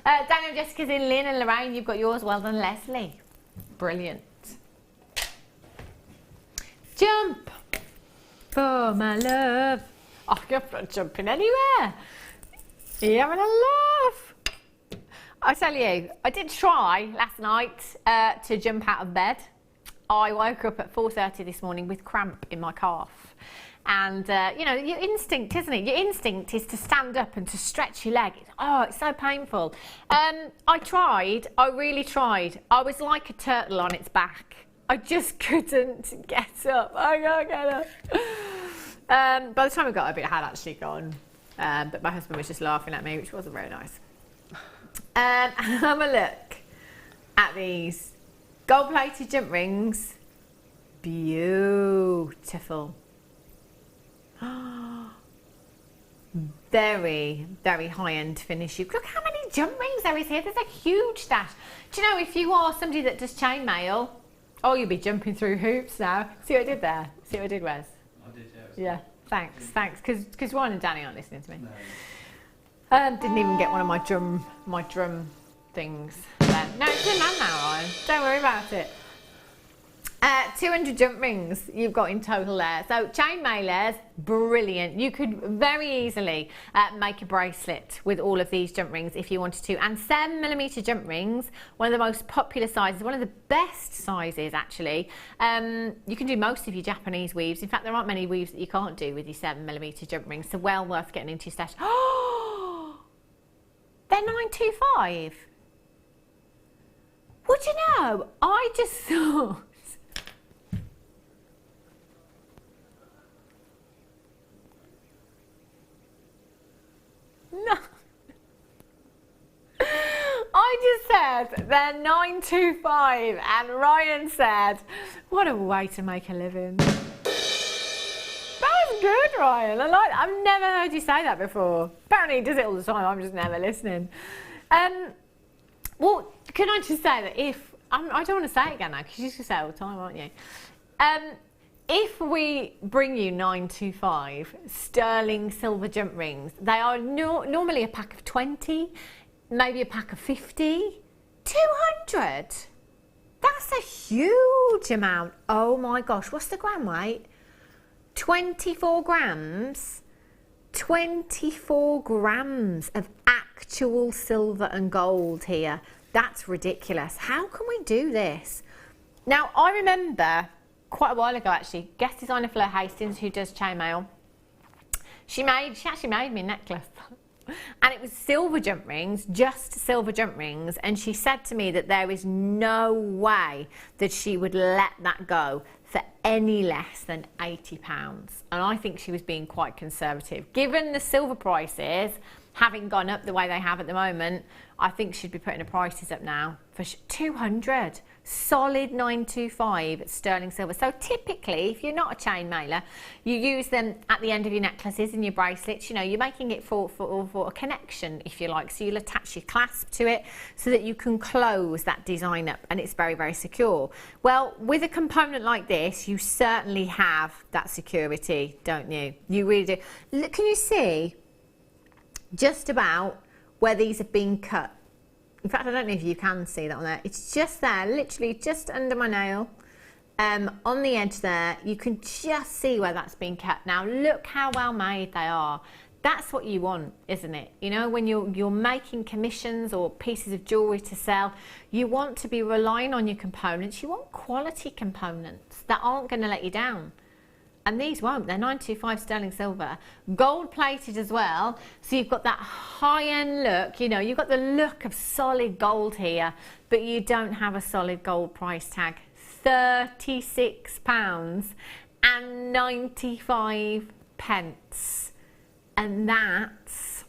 Daniel, Jessica's in. Lynn and Lorraine, you've got yours. Well done, Leslie. Brilliant. Jump for my love. Oh, you're not jumping anywhere. You're having a laugh. I tell you, I did try last night to jump out of bed. I woke up at 4:30 this morning with cramp in my calf. And, you know, your instinct, isn't it? Your instinct is to stand up and to stretch your leg. Oh, it's so painful. I tried. I really tried. I was like a turtle on its back. I just couldn't get up. I can't get up. By the time I got up, it had actually gone. But my husband was just laughing at me, which wasn't very nice. Have a look at these gold-plated jump rings. Beautiful. Very high-end finish. Look how many jump rings there is here. There's a huge stash. Do you know, if you are somebody that does chainmail, oh, you'll be jumping through hoops now. See what I did there? See what I did, Wes? I did, yeah. Thanks. Because Ryan and Danny aren't listening to me. No. Didn't even get one of my drum things there. then. No, it's in hand now, Ryan. Don't worry about it. 200 jump rings you've got in total there. So chain mailers, brilliant. You could very easily make a bracelet with all of these jump rings if you wanted to. And 7mm jump rings, one of the most popular sizes, one of the best sizes actually. You can do most of your Japanese weaves. In fact, there aren't many weaves that you can't do with your 7mm jump rings, so well worth getting into your stash. Oh, they're 925. Would you know, I just thought, no. I just said they're 925 and Ryan said, what a way to make a living. That was good, Ryan. I like that. I've never heard you say that before. Apparently he does it all the time, I'm just never listening. Well, can I just say that if, I don't want to say it again now because you used to say it all the time, aren't you? If we bring you 925 sterling silver jump rings, they are normally a pack of 20, maybe a pack of 50, 200. That's a huge amount. Oh my gosh, what's the gram weight? 24 grams. 24 grams of actual silver and gold here. That's ridiculous. How can we do this? Now, I remember quite a while ago actually, guest designer Fleur Hastings, who does chainmail, she actually made me a necklace and it was silver jump rings, just silver jump rings, and she said to me that there is no way that she would let that go for any less than £80, and I think she was being quite conservative. Given the silver prices having gone up the way they have at the moment, I think she'd be putting the prices up now for 200. Solid 925 sterling silver. So typically, if you're not a chain mailer, you use them at the end of your necklaces and your bracelets. You know, you're making it for a connection, if you like. So you'll attach your clasp to it so that you can close that design up, and it's very, very secure. Well, with a component like this, you certainly have that security, don't you? You really do. Look, can you see just about where these have been cut? In fact, I don't know if you can see that on there. It's just there, literally just under my nail. On the edge there, you can just see where that's been cut. Now, look how well made they are. That's what you want, isn't it? You know, when you're making commissions or pieces of jewellery to sell, you want to be relying on your components. You want quality components that aren't going to let you down. And these won't. They're 925 sterling silver, gold plated as well. So you've got that high-end look. You know, you've got the look of solid gold here, but you don't have a solid gold price tag. £36.95. And that's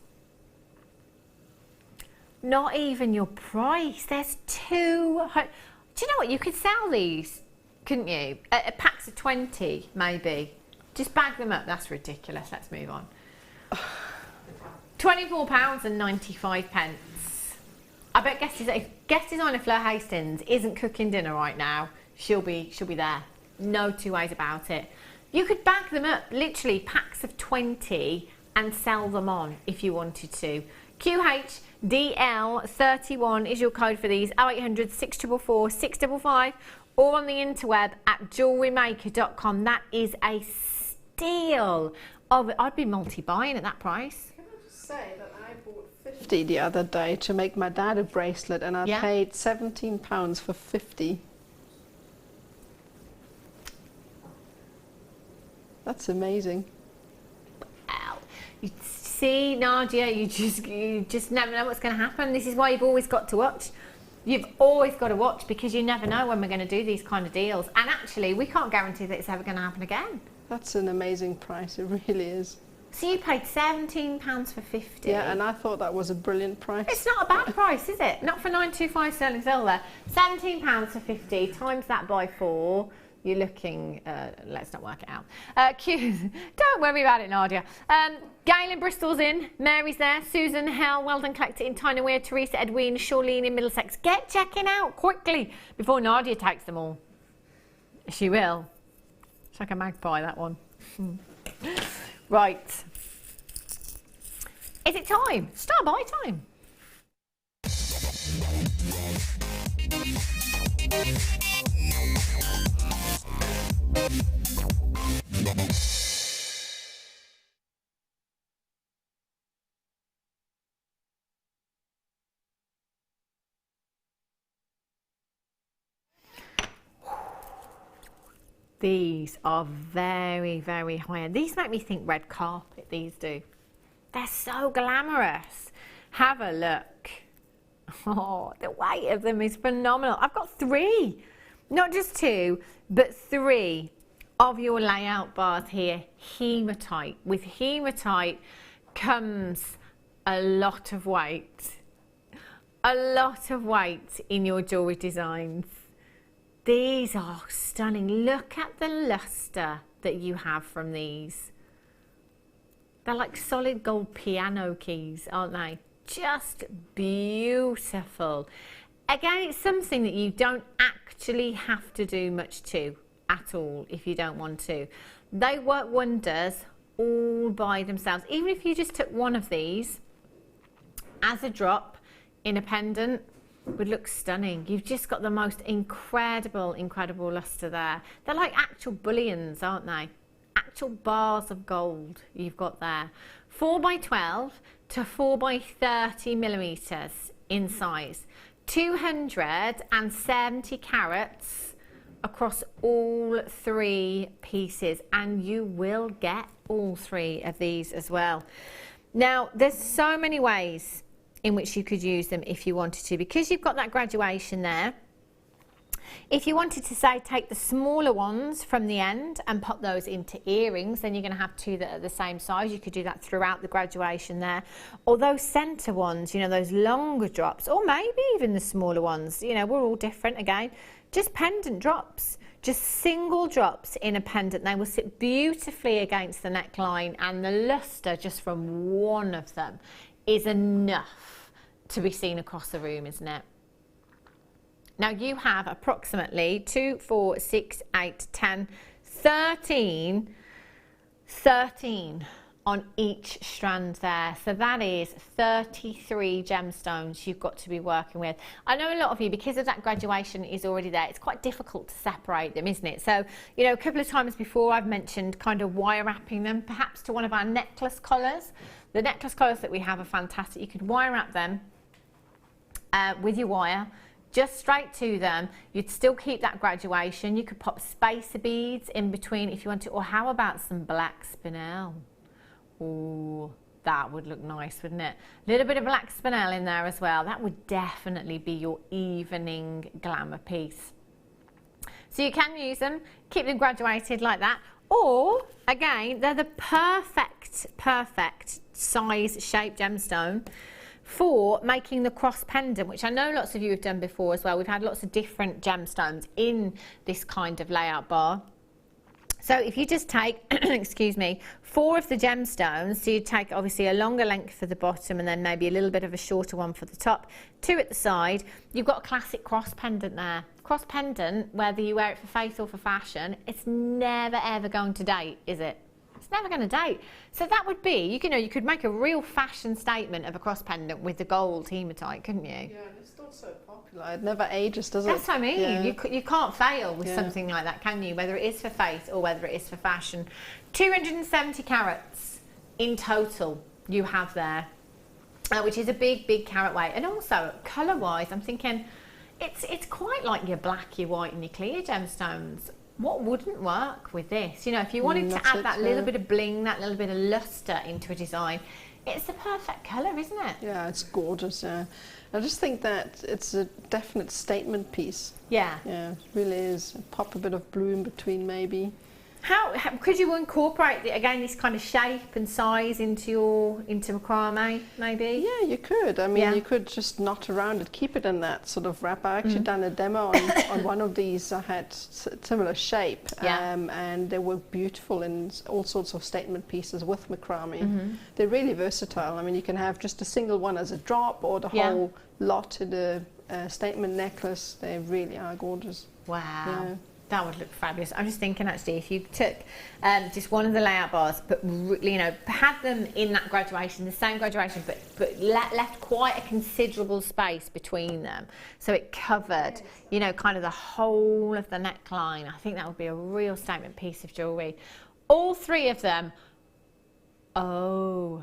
not even your price. There's 200. Do you know what? You could sell these, couldn't you? Packs of 20, maybe. Just bag them up. That's ridiculous. Let's move on. £24.95. I bet if guest designer Fleur Hastings isn't cooking dinner right now, she'll be there. No two ways about it. You could bag them up, literally packs of 20, and sell them on if you wanted to. QHDL31 is your code for these. 0800 644 655. Or on the interweb at JewelleryMaker.com. That is a steal. I'd be multi-buying at that price. Can I just say that I bought 50 the other day to make my dad a bracelet, and I paid £17 for 50. That's amazing. Well, you see, Nadia, you just never know what's going to happen. This is why you've always got to watch. You've always got to watch, because you never know when we're going to do these kind of deals. And actually, we can't guarantee that it's ever going to happen again. That's an amazing price. It really is. So you paid £17 for 50. Yeah, and I thought that was a brilliant price. It's not a bad price, is it? Not for 925 sterling silver. £17 for 50, times that by 4. You're looking, let's not work it out. Don't worry about it, Nadia. Gail in Bristol's in, Mary's there, Susan, Hell, Weldon collected in Tyne-Weir, Teresa, Edwin, Charlene in Middlesex. Get checking out quickly before Nadia takes them all. She will. It's like a magpie, that one. Right. Is it time? Start by time. These are very, very high-end. These make me think red carpet, these do. They're so glamorous. Have a look. Oh, the weight of them is phenomenal. I've got 3, not just 2, but 3 of your layout bars here, hematite. With hematite comes a lot of weight. A lot of weight in your jewellery designs. These are stunning. Look at the luster that you have from these. They're like solid gold piano keys, aren't they? Just beautiful. Again, it's something that you don't actually have to do much to at all if you don't want to. They work wonders all by themselves. Even if you just took one of these as a drop in a pendant, would look stunning. You've just got the most incredible luster there. They're like actual bullions, aren't they? Actual bars of gold you've got there. 4x12 to 4x30 millimeters in size. 270 carats across all 3 pieces, and you will get all 3 of these as well. Now, there's so many ways in which you could use them if you wanted to, because you've got that graduation there. If you wanted to, say, take the smaller ones from the end and pop those into earrings, then you're going to have 2 that are the same size. You could do that throughout the graduation there. Or those centre ones, you know, those longer drops, or maybe even the smaller ones, you know, we're all different again. Just pendant drops, just single drops in a pendant. They will sit beautifully against the neckline, and the luster just from one of them is enough to be seen across the room, isn't it? Now you have approximately 2, 4, 6, 8, 10, 13 on each strand there. So that is 33 gemstones you've got to be working with. I know a lot of you, because of that graduation is already there, it's quite difficult to separate them, isn't it? So, you know, a couple of times before I've mentioned kind of wire wrapping them, perhaps to one of our necklace collars. The necklace collars that we have are fantastic. You could wire wrap them with your wire, just straight to them. You'd still keep that graduation. You could pop spacer beads in between if you want to, or how about some black spinel? Ooh, that would look nice, wouldn't it? A little bit of black spinel in there as well. That would definitely be your evening glamour piece. So you can use them, keep them graduated like that, or again, they're the perfect size shape gemstone for making the cross pendant, which I know lots of you have done before as well. We've had lots of different gemstones in this kind of layout bar. So if you just take, excuse me, 4 of the gemstones, so you take obviously a longer length for the bottom and then maybe a little bit of a shorter one for the top, 2 at the side, you've got a classic cross pendant there. Cross pendant, whether you wear it for faith or for fashion, it's never ever going to date, is it? It's never going to date. So that would be, you know, you could make a real fashion statement of a cross pendant with the gold hematite, couldn't you? Yeah, it's not so popular. It never ages, does it? That's what I mean. Yeah. You can't fail with something like that, can you? Whether it is for faith or whether it is for fashion. 270 carats in total you have there, which is a big carat weight. And also, colour-wise, I'm thinking it's quite like your black, your white and your clear gemstones. What wouldn't work with this? You know, if you wanted to add that little bit of bling, that little bit of luster into a design, it's the perfect colour, isn't it? Yeah, it's gorgeous. Yeah, I just think that it's a definite statement piece. Yeah. Yeah, it really is. Pop a bit of blue in between, maybe. How could you incorporate again this kind of shape and size into macrame, maybe? Yeah, you could. I mean, you could just knot around it, keep it in that sort of wrap. I actually done a demo on one of these. I had similar shape, and they were beautiful in all sorts of statement pieces with macrame. They're really versatile. I mean, you can have just a single one as a drop, or the whole lot in a statement necklace. They really are gorgeous. Wow. Yeah. That would look fabulous. I'm just thinking actually, if you took just one of the layout bars, but you know, had them in that graduation, the same graduation, but left quite a considerable space between them, so it covered, you know, kind of the whole of the neckline. I think that would be a real statement piece of jewellery. All three of them. Oh,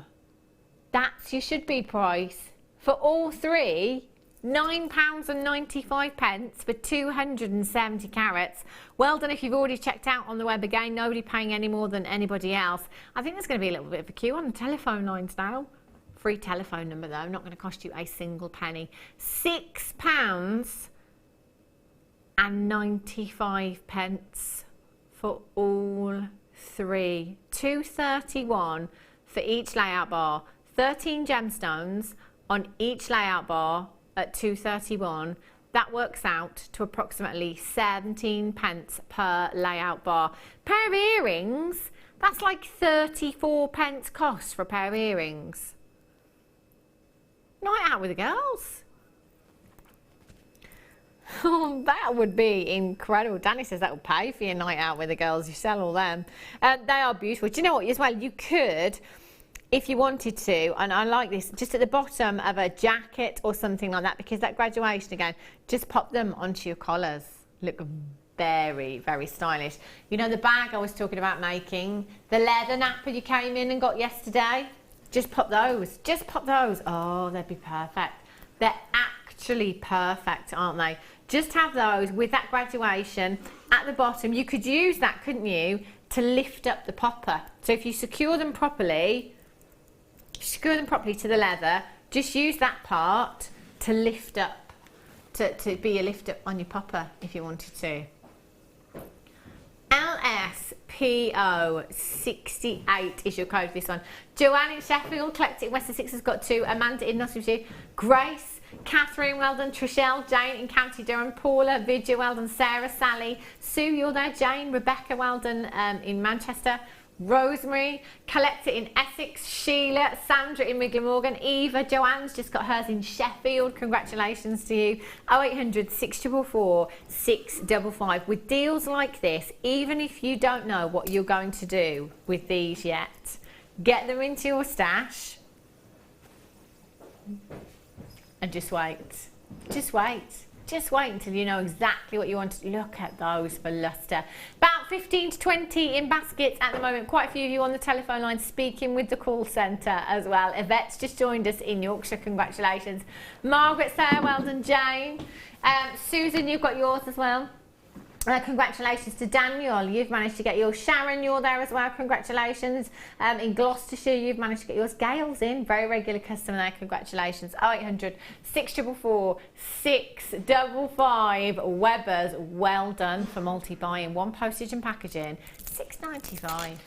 that's your should be price for all three. £9.95 for 270 carats. Well done if you've already checked out on the web. Again, nobody paying any more than anybody else. I think there's going to be a little bit of a queue on the telephone lines now. Free telephone number though, not going to cost you a single penny. £6.95 for all three. 231 for each layout bar. 13 gemstones on each layout bar at 231. That works out to approximately 17 pence per layout bar. Pair of earrings, that's like 34 pence cost for a pair of earrings. Night out with the girls. Oh, that would be incredible. Danny says that would pay for your night out with the girls. You sell all them. They are beautiful. Do you know what, as well, you could, if you wanted to, and I like this, just at the bottom of a jacket or something like that, because that graduation again, just pop them onto your collars. Look very, very stylish. You know the bag I was talking about making, the leather napper you came in and got yesterday? Just pop those. Just pop those. Oh, they'd be perfect. They're actually perfect, aren't they? Just have those with that graduation at the bottom. You could use that, couldn't you, to lift up the popper. So if you secure them properly to the leather, just use that part to lift up, to be a lift up on your popper if you wanted to. LSPO68 is your code for this one. Joanne in Sheffield, Collect It in West Sussex has got 2. Amanda in Nottinghamshire. Grace, Catherine, well done. Trishelle, Jane in County Durham. Paula, Vidya, well done. Sarah, Sally, Sue, you're there. Jane, Rebecca, well done in Manchester. Rosemary, Collect It in Essex. Sheila, Sandra in Wiggler Morgan. Eva, Joanne's just got hers in Sheffield. Congratulations to you. 0800 644 655. With deals like this, even if you don't know what you're going to do with these yet, get them into your stash and just wait. Just wait. Just wait until you know exactly what you want to look at those for lustre. About 15 to 20 in baskets at the moment. Quite a few of you on the telephone line speaking with the call centre as well. Yvette's just joined us in Yorkshire. Congratulations. Margaret's there. Well done, Jane. Susan, you've got yours as well. Congratulations to Daniel, you've managed to get yours. Sharon, you're there as well, congratulations. In Gloucestershire, you've managed to get yours. Gail's in, very regular customer there, congratulations. 0800 644 655. Weber's, well done for multi-buying. 1 postage and packaging, £6.95.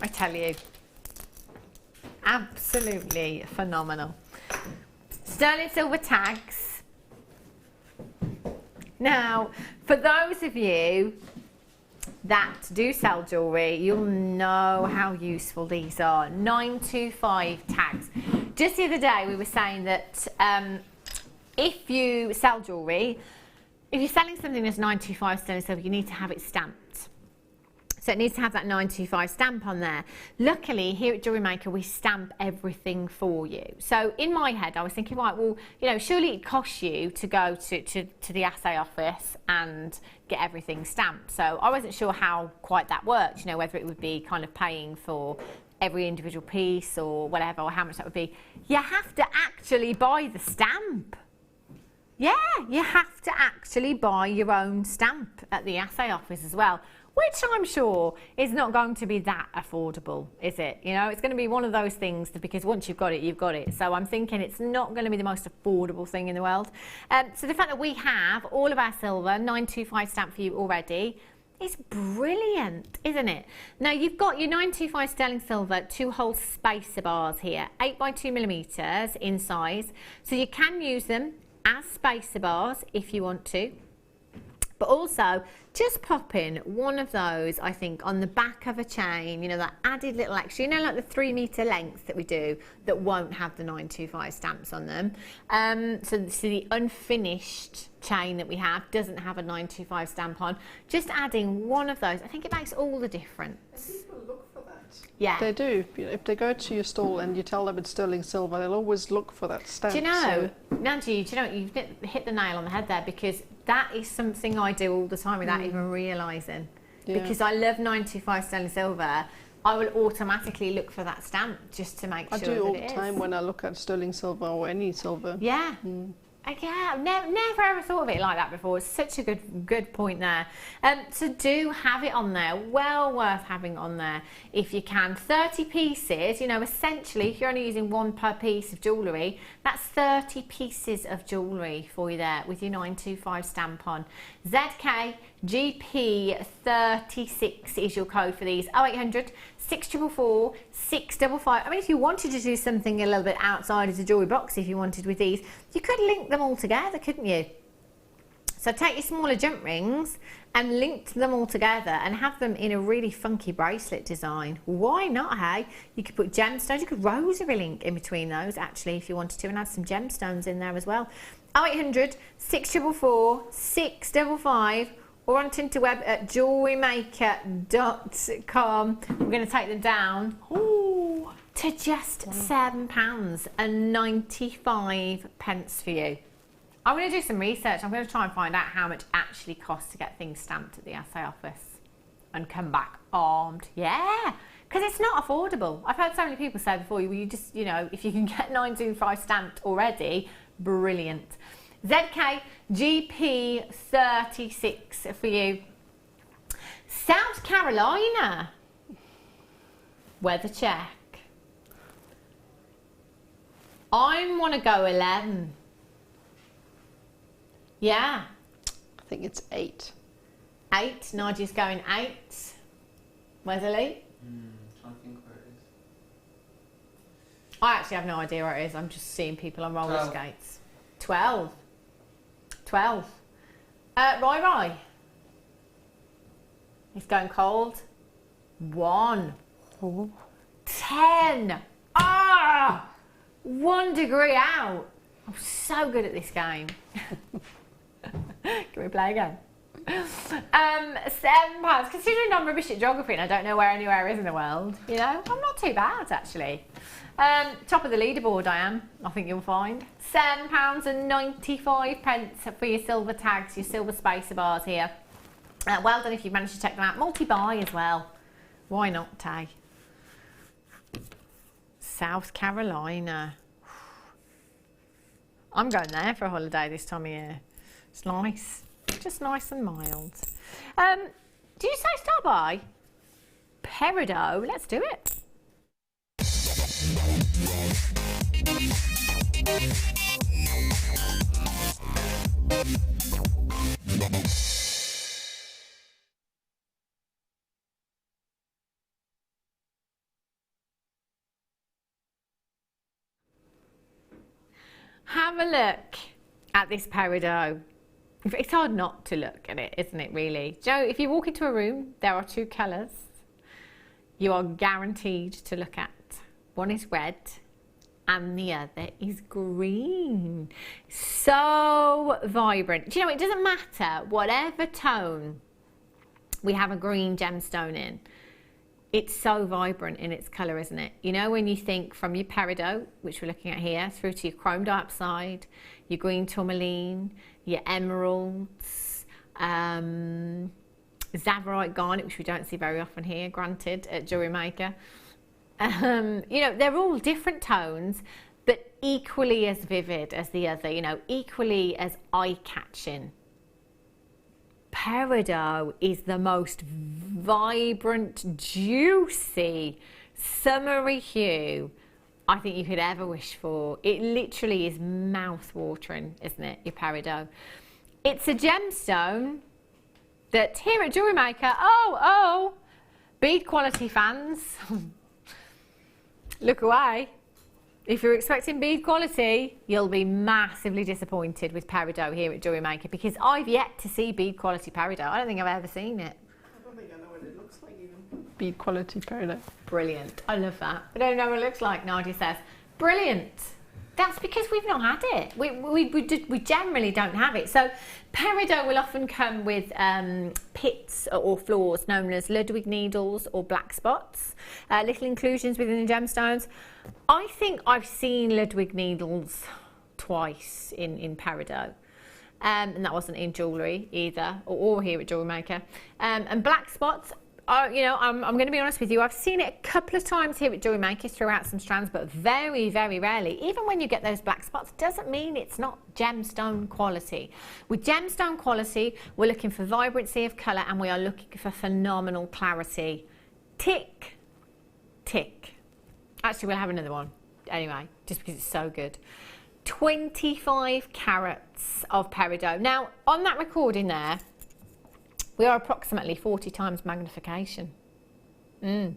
I tell you, absolutely phenomenal. Sterling silver tags. Now, for those of you that do sell jewellery, you'll know how useful these are. 925 tags. Just the other day we were saying that if you sell jewellery, if you're selling something that's 925 sterling silver, you need to have it stamped. So it needs to have that 925 stamp on there. Luckily, here at Jewellery Maker, we stamp everything for you. So in my head, I was thinking, right, well, you know, surely it costs you to go to the assay office and get everything stamped. So I wasn't sure how quite that worked, you know, whether it would be kind of paying for every individual piece or whatever, or how much that would be. You have to actually buy the stamp. Yeah, you have to actually buy your own stamp at the assay office as well, which I'm sure is not going to be that affordable, is it? You know, it's going to be one of those things that, because once you've got it, you've got it. So I'm thinking it's not going to be the most affordable thing in the world. So the fact that we have all of our silver 925 stamp for you already is brilliant, isn't it? Now you've got your 925 sterling silver 2-hole spacer bars here, 8x2mm in size. So you can use them as spacer bars if you want to. But also, just pop in one of those, I think, on the back of a chain, you know, that added little extra, you know, like the 3 metre lengths that we do that won't have the 925 stamps on them. So the unfinished chain that we have doesn't have a 925 stamp on. Just adding one of those, I think it makes all the difference. People look for that. Yeah. They do. If they go to your stall and you tell them it's sterling silver, they'll always look for that stamp. Do you know, Nancy, do you know, you've hit the nail on the head there, because that is something I do all the time without even realising. Yeah. Because I love 925 sterling silver, I will automatically look for that stamp just to make sure I do all the time when I look at sterling silver or any silver. Yeah. Yeah, I've never ever thought of it like that before. It's such a good point there. So do have it on there. Well worth having on there if you can. 30 pieces, you know, essentially if you're only using 1 per piece of jewellery, that's 30 pieces of jewellery for you there with your 925 stamp on. ZKGP36 is your code for these. 0800 644 655. I mean, if you wanted to do something a little bit outside of the jewellery box, if you wanted with these, you could link them all together, couldn't you? So take your smaller jump rings and link them all together and have them in a really funky bracelet design. Why not, hey? You could put gemstones, you could rosary link in between those actually if you wanted to, and add some gemstones in there as well. 0800 644 655 or on Tinterweb at JewelleryMaker.com. We're going to take them down to just £7.95 for you. I'm going to do some research. I'm going to try and find out how much it actually costs to get things stamped at the assay office and come back armed. Yeah, because it's not affordable. I've heard so many people say before, you just, you know, if you can get 925 stamped already, brilliant. ZKGP36 for you. South Carolina. Weather check. I want to go 11. Yeah. I think it's 8. 8. Nadia's going 8. Weatherly? Trying to think where it is. I actually have no idea where it is. I'm just seeing people on roller skates. 12. 12. Roy. It's going cold. 1. 10. Ah! 1 degree out. I'm so good at this game. Can we play again? £7. Considering I'm rubbish at geography and I don't know where anywhere is in the world, you know, I'm not too bad actually. Top of the leaderboard I am, I think you'll find. £7.95 for your silver tags, your silver spacer bars here. Well done if you've managed to check them out. Multi-buy as well. Why not, Tay? South Carolina. I'm going there for a holiday this time of year. It's nice. Just nice and mild. Do you say start by? Peridot. Let's do it. Have a look at this peridot. It's hard not to look at it, isn't it, really? Joe, if you walk into a room, there are 2 colours you are guaranteed to look at. One is red and the other is green. So vibrant. Do you know, it doesn't matter whatever tone we have a green gemstone in. It's so vibrant in its colour, isn't it? You know, when you think from your peridot, which we're looking at here, through to your chrome diopside, your green tourmaline, your emeralds, Zavarite garnet, which we don't see very often here, granted, at Jewellery Maker. You know, they're all different tones, but equally as vivid as the other, you know, equally as eye-catching. Peridot is the most vibrant, juicy, summery hue I think you could ever wish for. It literally is mouth-watering, isn't it, your peridot? It's a gemstone that here at Jewellery Maker, bead quality fans, look away. If you're expecting bead quality, you'll be massively disappointed with peridot here at Jewellery Maker, because I've yet to see bead quality peridot. I don't think I've ever seen it. I don't think I know what it looks like even. Bead quality peridot. Brilliant. I love that. I don't know what it looks like, Nadia says. Brilliant. That's because we've not had it. We generally don't have it. So peridot will often come with pits or flaws known as Ludwig needles or black spots, little inclusions within the gemstones. I think I've seen Ludwig needles twice in peridot. And that wasn't in jewellery either, or here at Jewellery Maker. And black spots, you know, I'm going to be honest with you, I've seen it a couple of times here at Jewellery Maker throughout some strands, but very, very rarely. Even when you get those black spots, doesn't mean it's not gemstone quality. With gemstone quality, we're looking for vibrancy of colour, and we are looking for phenomenal clarity. Tick, tick. Actually, we'll have another one anyway, just because it's so good. 25 carats of peridot. Now, on that recording there, we are approximately 40 times magnification. I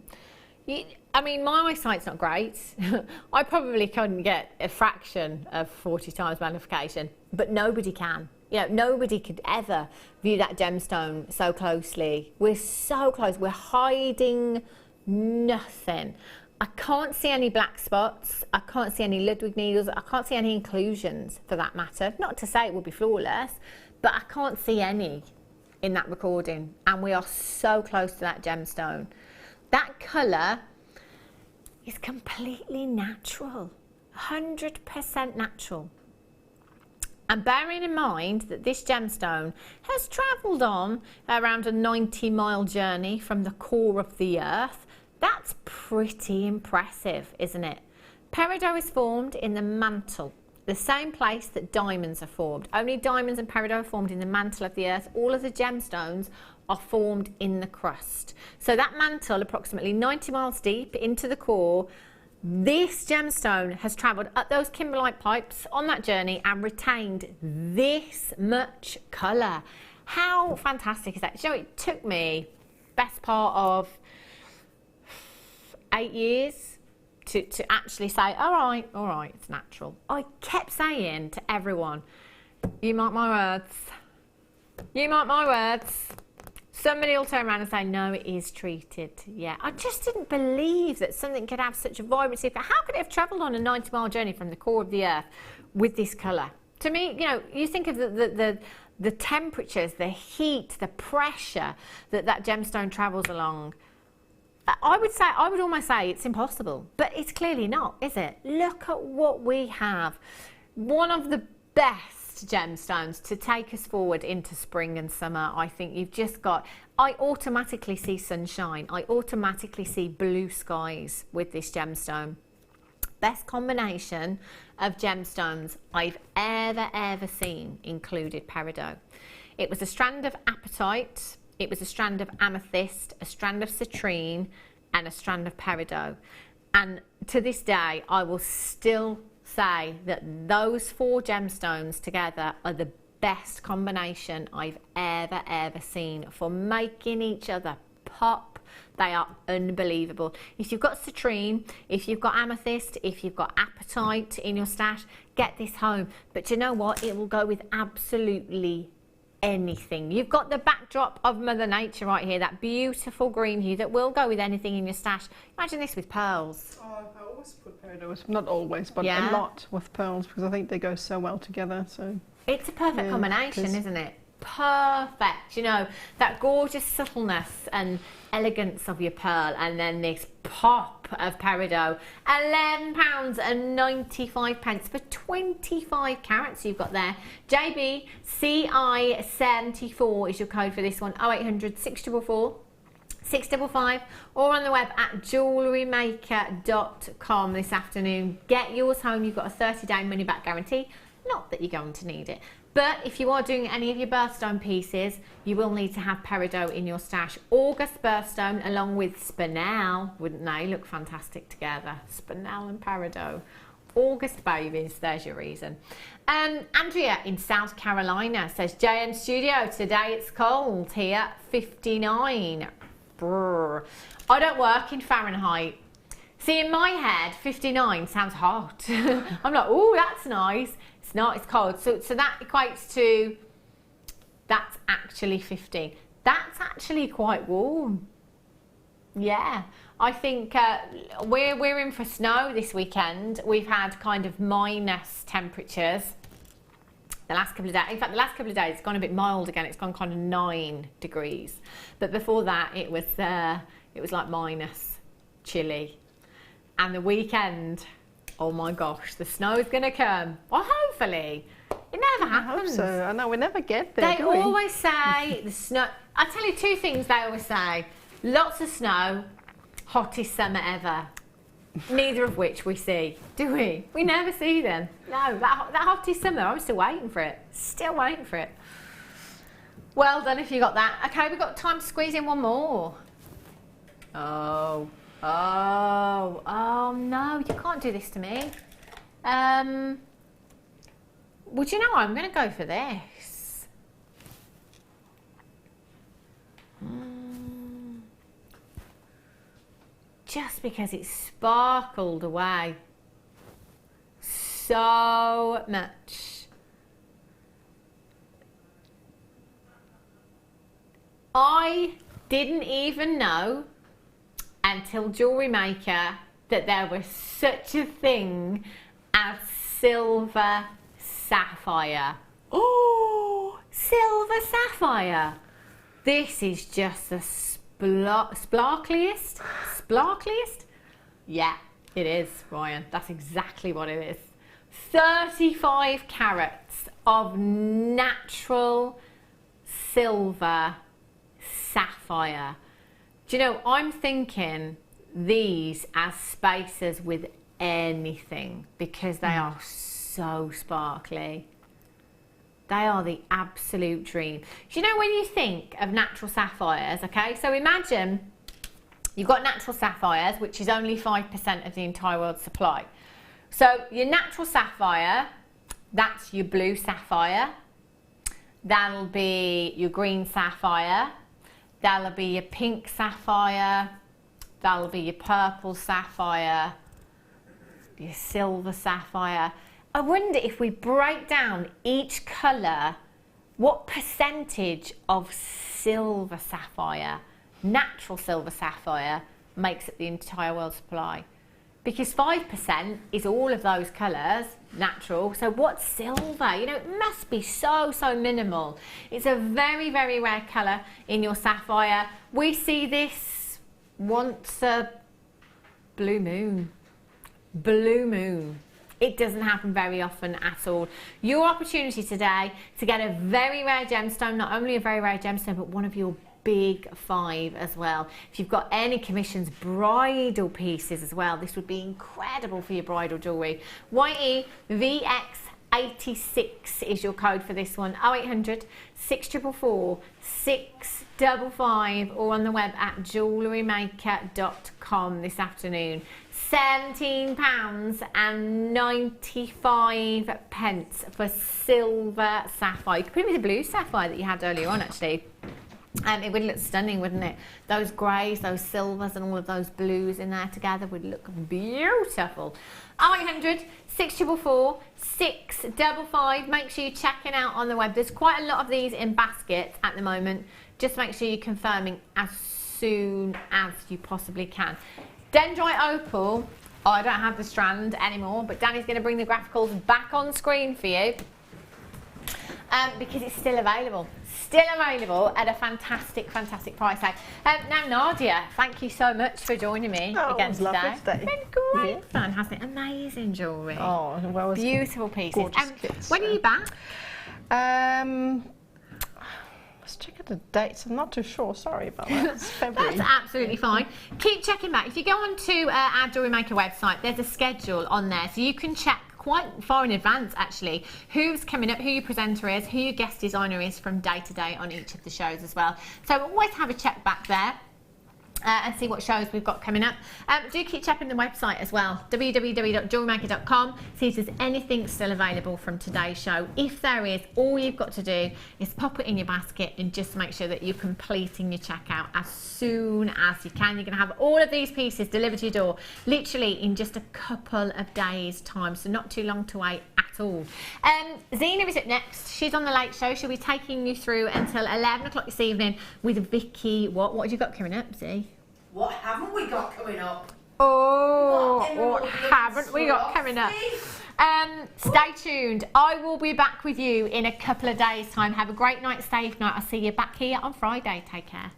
mean, my eyesight's not great. I probably couldn't get a fraction of 40 times magnification, but nobody can. You know, nobody could ever view that gemstone so closely. We're so close. We're hiding nothing. I can't see any black spots. I can't see any Ludwig needles. I can't see any inclusions, for that matter. Not to say it would be flawless, but I can't see any in that recording, and we are so close to that gemstone. That colour is completely natural, 100% natural. And bearing in mind that this gemstone has travelled on around a 90-mile journey from the core of the earth, that's pretty impressive, isn't it? Peridot is formed in the mantle, the same place that diamonds are formed. Only diamonds and peridot are formed in the mantle of the earth. All of the gemstones are formed in the crust. So that mantle, approximately 90 miles deep into the core, this gemstone has travelled up those kimberlite pipes on that journey and retained this much colour. How fantastic is that? You know, it took me best part of 8 years to actually say, all right, it's natural. I kept saying to everyone, you mark my words, you mark my words. Somebody will turn around and say, no, it is treated. Yeah, I just didn't believe that something could have such a vibrancy. How could it have travelled on a 90-mile journey from the core of the earth with this colour? To me, you know, you think of the temperatures, the heat, the pressure that gemstone travels along. I would almost say it's impossible, but it's clearly not, is it? Look at what we have. One of the best gemstones to take us forward into spring and summer. I think you've just got, I automatically see sunshine. I automatically see blue skies with this gemstone. Best combination of gemstones I've ever seen included peridot. It was a strand of apatite, it was a strand of amethyst, a strand of citrine, and a strand of peridot. And to this day, I will still say that those 4 gemstones together are the best combination I've ever seen for making each other pop. They are unbelievable. If you've got citrine, if you've got amethyst, if you've got apatite in your stash, get this home. But you know what? It will go with absolutely anything. You've got the backdrop of Mother Nature right here, that beautiful green hue that will go with anything in your stash. Imagine this with pearls. Oh, I always put peridot, not always, but a lot with pearls, because I think they go so well together. So it's a perfect combination, isn't it? Perfect. You know, that gorgeous subtleness and elegance of your pearl, and then this pop of peridot. £11.95 for 25 carats you've got there. JBCI74 is your code for this one. 0800 644 655, or on the web at JewelleryMaker.com this afternoon. Get yours home. You've got a 30-day money-back guarantee. Not that you're going to need it, but if you are doing any of your birthstone pieces, you will need to have peridot in your stash. August birthstone along with spinel, wouldn't they look fantastic together? Spinel and peridot. August babies, there's your reason. Andrea in South Carolina says, JM Studio, today it's cold here, 59. Brr. I don't work in Fahrenheit, See, in my head, 59 sounds hot. I'm like, oh, that's nice. It's not, it's cold. So that equates to, that's actually 15. That's actually quite warm. Yeah, I think we're in for snow this weekend. We've had kind of minus temperatures the last couple of days. In fact, the last couple of days it's gone a bit mild again. It's gone kind of 9 degrees. But before that, it was like minus, chilly. And the weekend, oh my gosh, the snow is going to come. Well, hopefully. It never happens. I hope so. I know, we never get there, They always say the snow. I tell you 2 things they always say. Lots of snow, hottest summer ever. Neither of which we see, do we? We never see them. No, that hottest summer, I'm still waiting for it. Still waiting for it. Well done if you got that. Okay, we've got time to squeeze in one more. Oh no, you can't do this to me. Would you know, I'm going to go for this. Just because it sparkled away so much. I didn't even know until Jewellery Maker that there was such a thing as silver sapphire. Oh, silver sapphire. This is just the sparkliest? Yeah, it is, Ryan. That's exactly what it is. 35 carats of natural silver sapphire. Do you know, I'm thinking these as spacers with anything because they are so sparkly. They are the absolute dream. Do you know, when you think of natural sapphires, okay, so imagine you've got natural sapphires, which is only 5% of the entire world's supply. So your natural sapphire, that's your blue sapphire. That'll be your green sapphire. That'll be your pink sapphire. That'll be your purple sapphire. Your silver sapphire. I wonder if we break down each colour, what percentage of silver sapphire, natural silver sapphire, makes up the entire world's supply. Because 5% is all of those colours, natural. So what's silver? You know, it must be so minimal. It's a very, very rare colour in your sapphire. We see this once a blue moon. Blue moon. It doesn't happen very often at all. Your opportunity today to get a very rare gemstone, not only a very rare gemstone, but one of your big 5 as well. If you've got any commissions, bridal pieces as well, this would be incredible for your bridal jewellery. YEVX86 is your code for this one. 0800 644 655 or on the web at JewelleryMaker.com this afternoon. £17.95 for silver sapphire. You could put it with the blue sapphire that you had earlier on, actually. It would look stunning, wouldn't it? Those greys, those silvers and all of those blues in there together would look beautiful. 0800 644 655. Make sure you're checking out on the web. There's quite a lot of these in baskets at the moment. Just make sure you're confirming as soon as you possibly can. Dendrite Opal. Oh, I don't have the strand anymore, but Danny's going to bring the graphicals back on screen for you because it's still available. Still available at a fantastic price tag. Now, Nadia, thank you so much for joining me again today. It's been great fun, hasn't it? Amazing jewellery. Oh, well, beautiful pieces. Kits, when are you back? Let's check out the dates. I'm not too sure. Sorry about that. It's February. That's absolutely fine. Keep checking back. If you go on to our Jewellery Maker website, there's a schedule on there, so you can check quite far in advance actually who's coming up, who your presenter is, who your guest designer is from day to day on each of the shows as well. So always have a check back there. and see what shows we've got coming up. Do keep checking the website as well, www.jewellerymaker.com. See if there's anything still available from today's show. If there is, all you've got to do is pop it in your basket and just make sure that you're completing your checkout as soon as you can. You're going to have all of these pieces delivered to your door literally in just a couple of days' time, so not too long to wait at all. Zena is up next. She's on the Late Show. She'll be taking you through until 11 o'clock this evening with Vicky. What have you got coming up, Z? What haven't we got coming up? Oh, what haven't we got coming up? Stay tuned. I will be back with you in a couple of days' time. Have a great night, safe night. I'll see you back here on Friday. Take care.